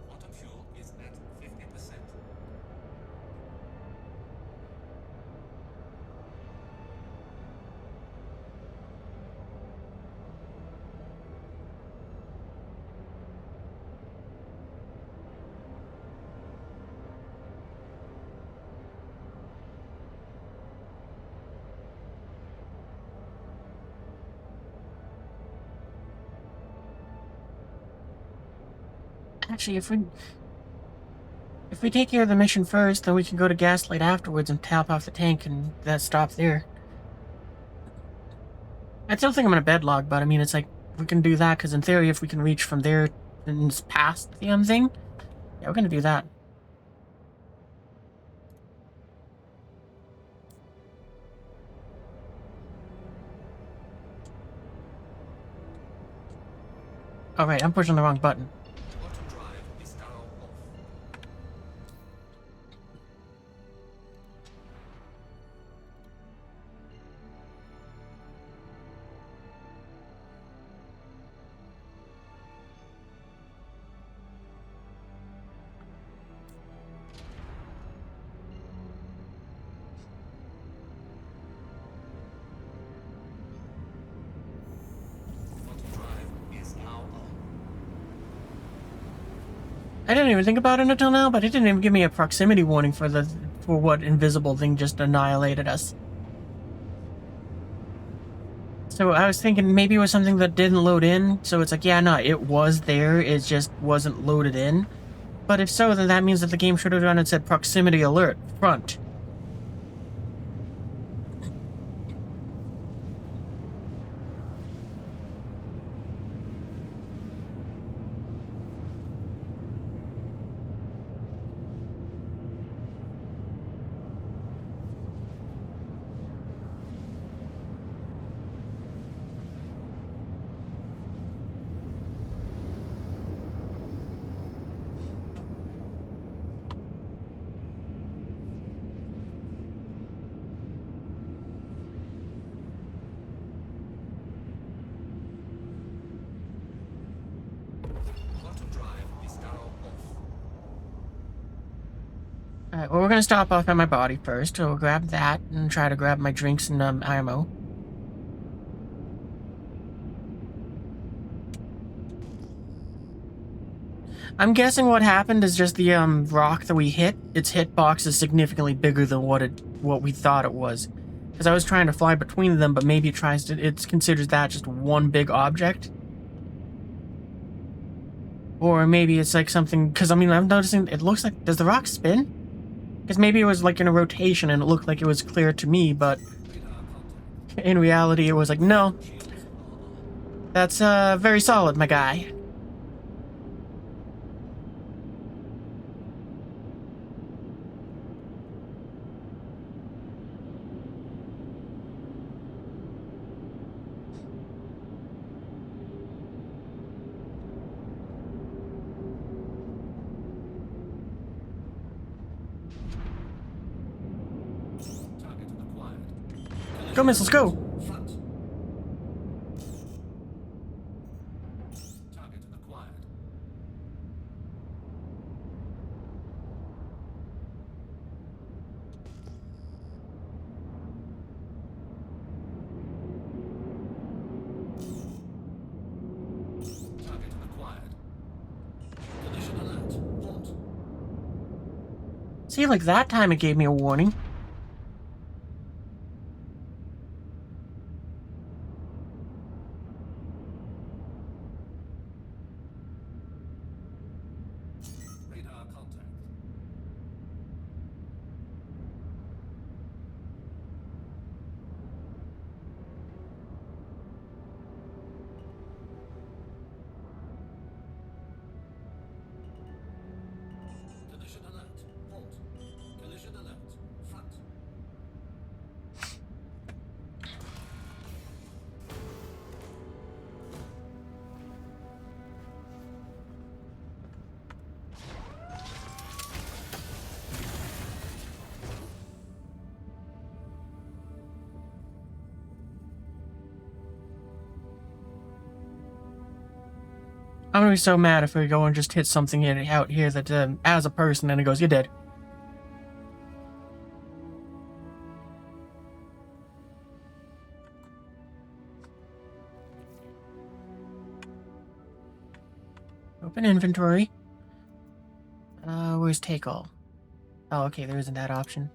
Speaker 5: Quantum fuel is at 50%.
Speaker 1: Actually, if we take care of the mission first, then we can go to Gaslight afterwards and tap off the tank and that stop there. I still think I'm gonna bedlog, but I mean, it's like, we can do that, because in theory, if we can reach from there and it's past the thing, yeah, we're gonna do that. Oh, right, I'm pushing the wrong button.
Speaker 5: Quantum drive is now off. Quantum drive is now on.
Speaker 1: I didn't even think about it until now, but it didn't even give me a proximity warning for what invisible thing just annihilated us. So I was thinking maybe it was something that didn't load in, so it's like, yeah, no, it was there, it just wasn't loaded in. But if so, then that means that the game should have done and said proximity alert, front.
Speaker 5: Quantum drive is now off.
Speaker 1: Alright, well, we're gonna stop off at my body first, so we'll grab that and try to grab my drinks and ammo. I'm guessing what happened is just the rock that we hit, its hitbox is significantly bigger than what we thought it was. Because I was trying to fly between them, but maybe it considers that just one big object. Or maybe it's like something, because I mean, I'm noticing, it looks like, does the rock spin? Because maybe it was like in a rotation and it looked like it was clear to me, but in reality it was like, no. That's very solid, my guy. Go, missiles, go!
Speaker 5: Front. Target acquired. Target acquired. Collision alert. Halt.
Speaker 1: See, like that time it gave me a warning.
Speaker 5: Radar contact. Collision alert. Halt. Collision alert. Front.
Speaker 1: I'm gonna be so mad if we go and just hit something out here that, as a person, and it goes, you're dead. Open inventory. Where's take all? Oh, okay, there isn't that option.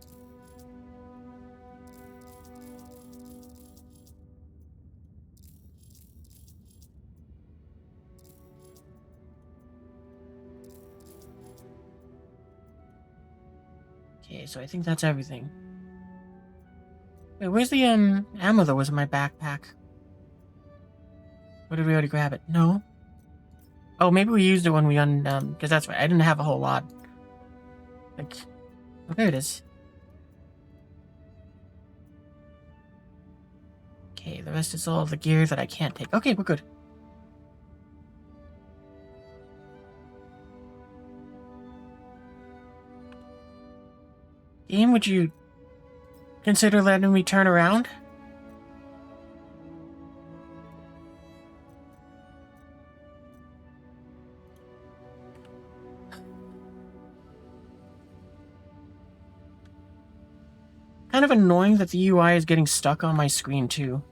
Speaker 1: Okay, so I think that's everything. Wait, where's the, ammo that was in my backpack? Or did we already grab it? No? Oh, maybe we used it when we because that's right, I didn't have a whole lot. Like, oh, there it is. Okay, the rest is all the gear that I can't take. Okay, we're good. Game, would you consider letting me turn around? Kind of annoying that the UI is getting stuck on my screen too.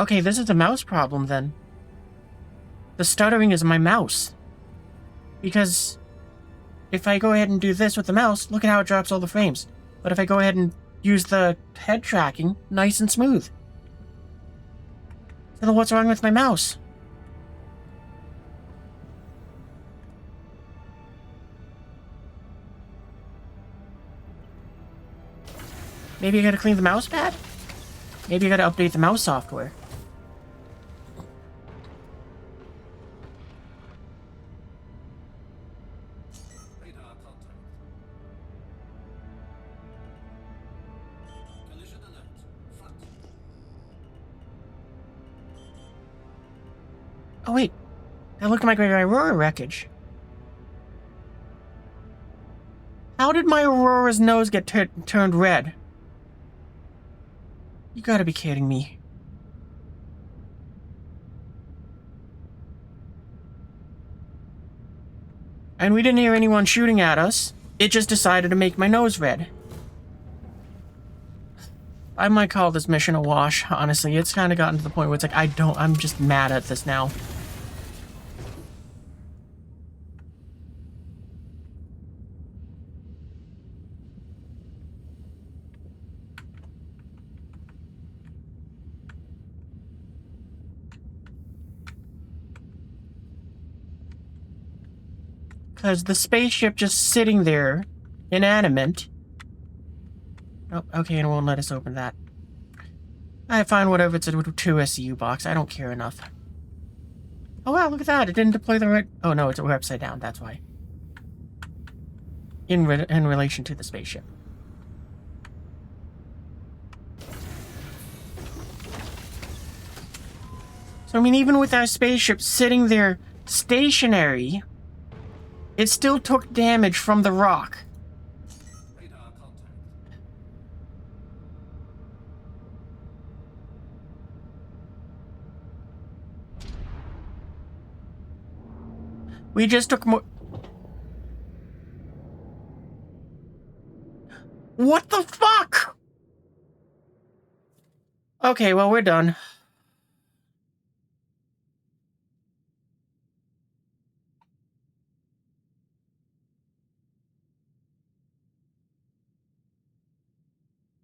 Speaker 1: Okay, this is a mouse problem then. The stuttering is my mouse. Because if I go ahead and do this with the mouse, look at how it drops all the frames. But if I go ahead and use the head tracking, nice and smooth. So then what's wrong with my mouse? Maybe I gotta clean the mouse pad? Maybe I gotta update the mouse software.
Speaker 5: Radar contact. Collision alert. Front.
Speaker 1: Oh wait, that looked like my Aurora wreckage. How did my Aurora's nose get turned red? You gotta be kidding me. And we didn't hear anyone shooting at us. It just decided to make my nose red. I might call this mission a wash, honestly. It's kind of gotten to the point where it's like, I'm just mad at this now. Because the spaceship just sitting there, inanimate. Oh, okay, and it won't let us open that. I find whatever, it's a 2 SCU box. I don't care enough. Oh wow, look at that. It didn't deploy the right... Oh no, we're upside down, that's why. In relation to the spaceship. So, I mean, even with our spaceship sitting there stationary, it still took damage from the rock.
Speaker 5: Radar contact.
Speaker 1: We just took more... What the fuck? Okay, well, we're done.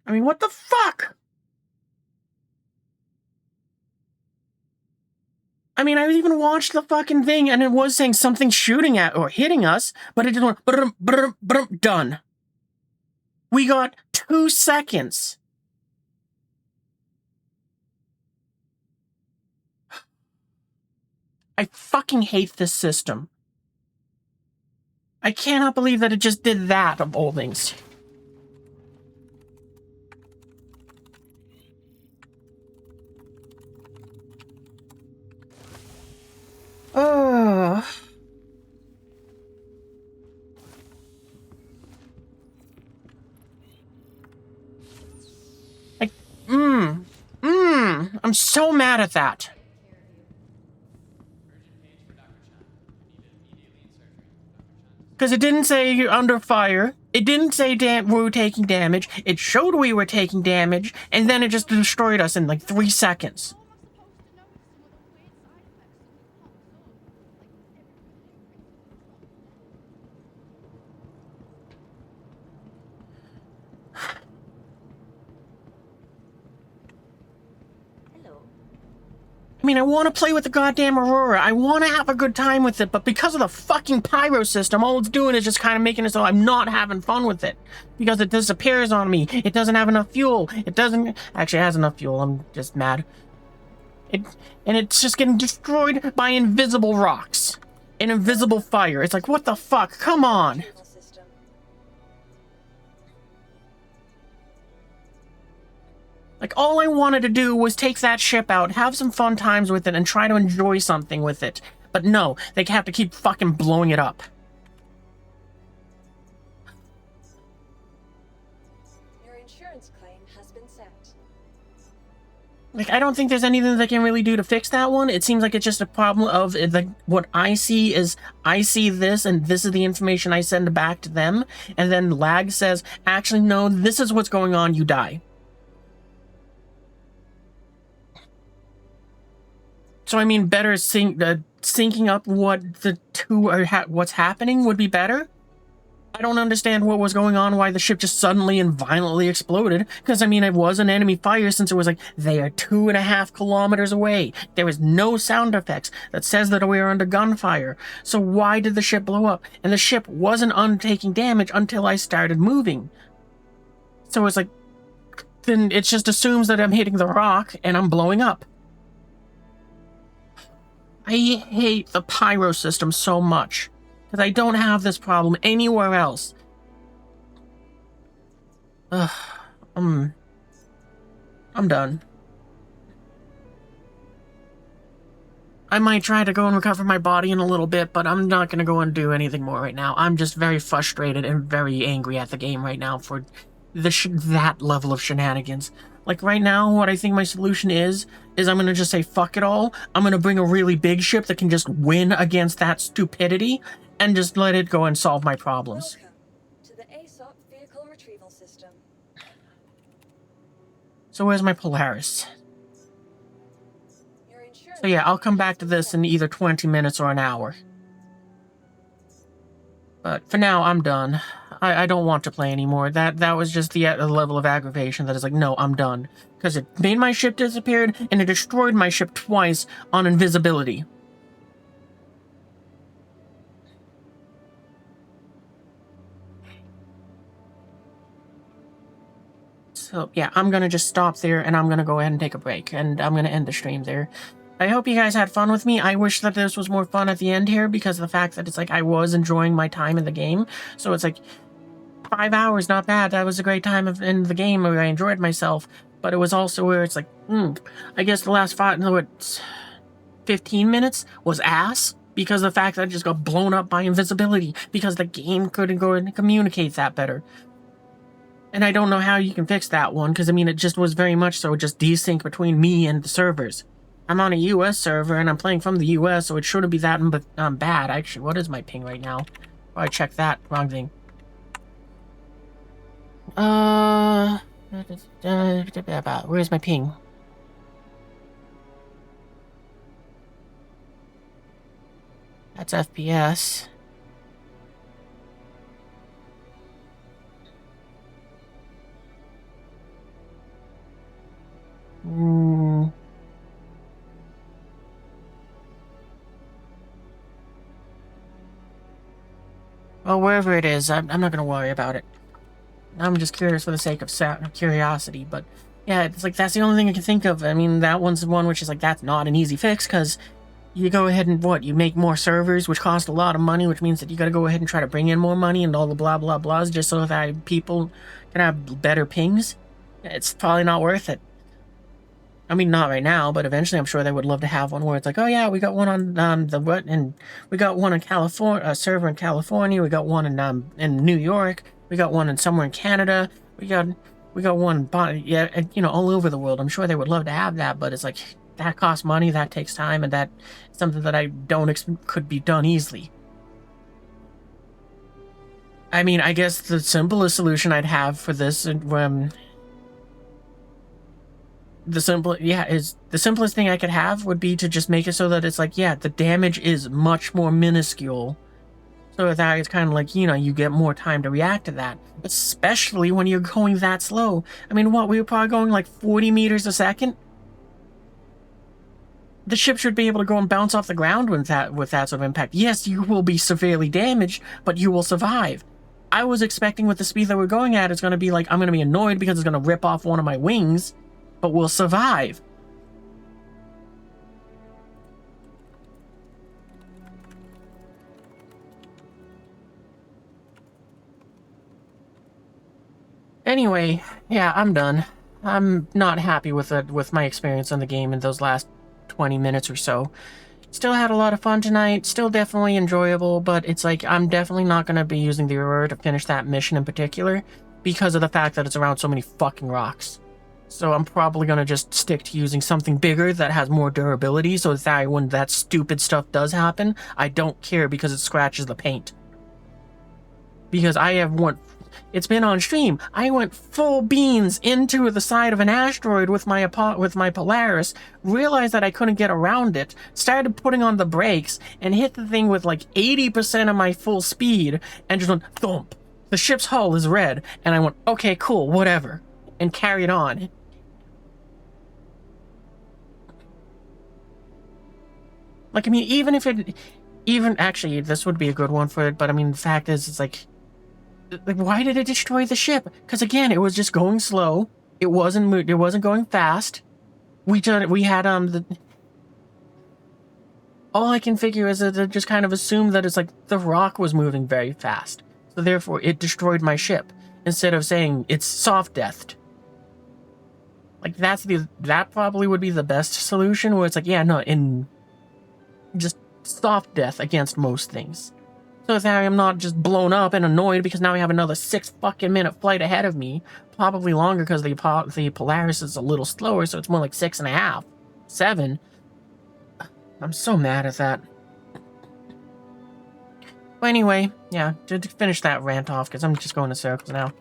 Speaker 1: I mean, what the fuck? I mean, I even watched the fucking thing, and it was saying something shooting at or hitting us, but it just went brum, brum, brum, done. We got 2 seconds. I fucking hate this system. I cannot believe that it just did that of all things. Oh. I'm so mad at that. Because it didn't say you're under fire. It didn't say we were taking damage. It showed we were taking damage, and then it just destroyed us in like 3 seconds. I mean, I want to play with the goddamn Aurora. I want to have a good time with it, but because of the fucking pyro system, all it's doing is just kind of making it so I'm not having fun with it. Because it disappears on me. It doesn't have enough fuel. It doesn't... Actually, it has enough fuel. I'm just mad. And it's just getting destroyed by invisible rocks. An invisible fire. It's like, what the fuck? Come on. Like, all I wanted to do was take that ship out, have some fun times with it, and try to enjoy something with it. But no, they have to keep fucking blowing it up.
Speaker 13: Your insurance claim has been set.
Speaker 1: Like, I don't think there's anything they can really do to fix that one. It seems like it's just a problem of what I see is, I see this, and this is the information I send back to them. And then Lag says, actually, no, this is what's going on, you die. So, I mean, better syncing up what the two are what's happening would be better. I don't understand what was going on, why the ship just suddenly and violently exploded. Because, I mean, it was an enemy fire since it was like, they are 2.5 kilometers away. There was no sound effects that says that we are under gunfire. So why did the ship blow up? And the ship wasn't taking damage until I started moving. So it's like, then it just assumes that I'm hitting the rock and I'm blowing up. I hate the pyro system so much, because I don't have this problem anywhere else. Ugh, I'm done. I might try to go and recover my body in a little bit, but I'm not going to go and do anything more right now. I'm just very frustrated and very angry at the game right now for that level of shenanigans. Like, right now, what I think my solution is I'm going to just say, fuck it all. I'm going to bring a really big ship that can just win against that stupidity, and just let it go and solve my problems.
Speaker 13: Welcome to the ASOP vehicle retrieval system.
Speaker 1: So where's my Polaris? So yeah, I'll come back to this in either 20 minutes or an hour. But for now, I'm done. I don't want to play anymore. That was just the level of aggravation that is like, no, I'm done. Because it made my ship disappear, and it destroyed my ship twice on invisibility. So yeah, I'm gonna just stop there, and I'm gonna go ahead and take a break, and I'm gonna end the stream there. I hope you guys had fun with me. I wish that this was more fun at the end here, because of the fact that it's like I was enjoying my time in the game. So it's like 5 hours, not bad. That was a great time in the game where I enjoyed myself. But it was also where it's like, I guess the last 15 minutes was ass. because of the fact that I just got blown up by invisibility, because the game couldn't go and communicate that better. And I don't know how you can fix that one, because I mean, it just was very much so just desync between me and the servers. I'm on a US server, and I'm playing from the US, so it shouldn't be that bad. Actually, what is my ping right now? Oh, I checked that. Wrong thing. Where's my ping? That's FPS. Well, wherever it is, I'm not gonna worry about it. I'm just curious for the sake of curiosity, but yeah, it's like that's the only thing I can think of. I mean, that one's the one which is like that's not an easy fix, because you go ahead and you make more servers, which cost a lot of money, which means that you gotta go ahead and try to bring in more money and all the blah blah blahs just so that people can have better pings. It's probably not worth it. I mean, not right now, but eventually I'm sure they would love to have one where it's like, oh yeah, we got one on and we got one in California, a server in California, we got one in New York, we got one in somewhere in Canada, we got one, yeah, you know, all over the world. I'm sure they would love to have that, but it's like, that costs money, that takes time, and that's something that I don't could be done easily. I mean, I guess the simplest solution I'd have for this, the simplest thing I could have would be to just make it so that it's like, yeah, the damage is much more minuscule, so that it's kind of like, you know, you get more time to react to that, especially when you're going that slow. I mean, we were probably going like 40 meters a second. The ship should be able to go and bounce off the ground with that sort of impact. Yes, you will be severely damaged, but you will survive. I was expecting with the speed that we're going at, it's going to be like, I'm going to be annoyed because it's going to rip off one of my wings, but we'll survive. Anyway, yeah, I'm done. I'm not happy with my experience on the game in those last 20 minutes or so. Still had a lot of fun tonight, still definitely enjoyable, but it's like, I'm definitely not going to be using the Aurora to finish that mission in particular, because of the fact that it's around so many fucking rocks. So I'm probably going to just stick to using something bigger that has more durability, so that when that stupid stuff does happen, I don't care because it scratches the paint. Because it's been on stream, I went full beans into the side of an asteroid with my Polaris, realized that I couldn't get around it, started putting on the brakes, and hit the thing with like 80% of my full speed, and just went thump. The ship's hull is red, and I went, okay, cool, whatever, and carried on. Like, I mean, actually, this would be a good one for it, but I mean, the fact is, it's like, why did it destroy the ship? Because again, it was just going slow. It wasn't going fast. We had all I can figure is that it just kind of assumed that it's like the rock was moving very fast, so therefore it destroyed my ship, instead of saying it's soft deathed. Like that probably would be the best solution, where it's like, yeah, no, just soft death against most things. So that I'm not just blown up and annoyed because now we have another 6 fucking minute flight ahead of me. Probably longer because the Polaris is a little slower, so it's more like 6.5, 7. I'm so mad at that. But anyway, yeah, to finish that rant off, because I'm just going in circles now.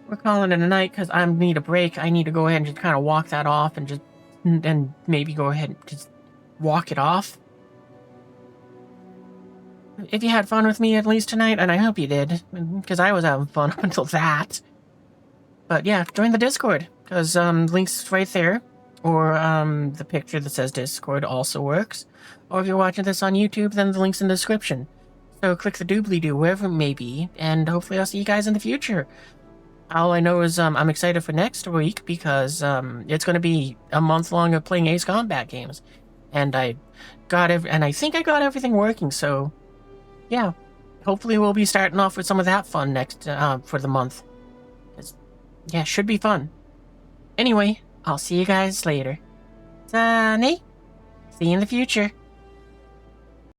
Speaker 1: We're calling it a night because I need a break. I need to go ahead and just kind of walk that off and maybe go ahead and just walk it off. If you had fun with me at least tonight, and I hope you did, because I was having fun up until that. But yeah, join the Discord, because links right there, or the picture that says Discord also works. Or if you're watching this on YouTube, then the link's in the description. So click the doobly-doo, wherever it may be, and hopefully I'll see you guys in the future. All I know is I'm excited for next week, because it's going to be a month long of playing Ace Combat games. And I think I got everything working, so yeah, hopefully we'll be starting off with some of that fun next for the month. Yeah, should be fun. Anyway, I'll see you guys later. Sunny, see you in the future.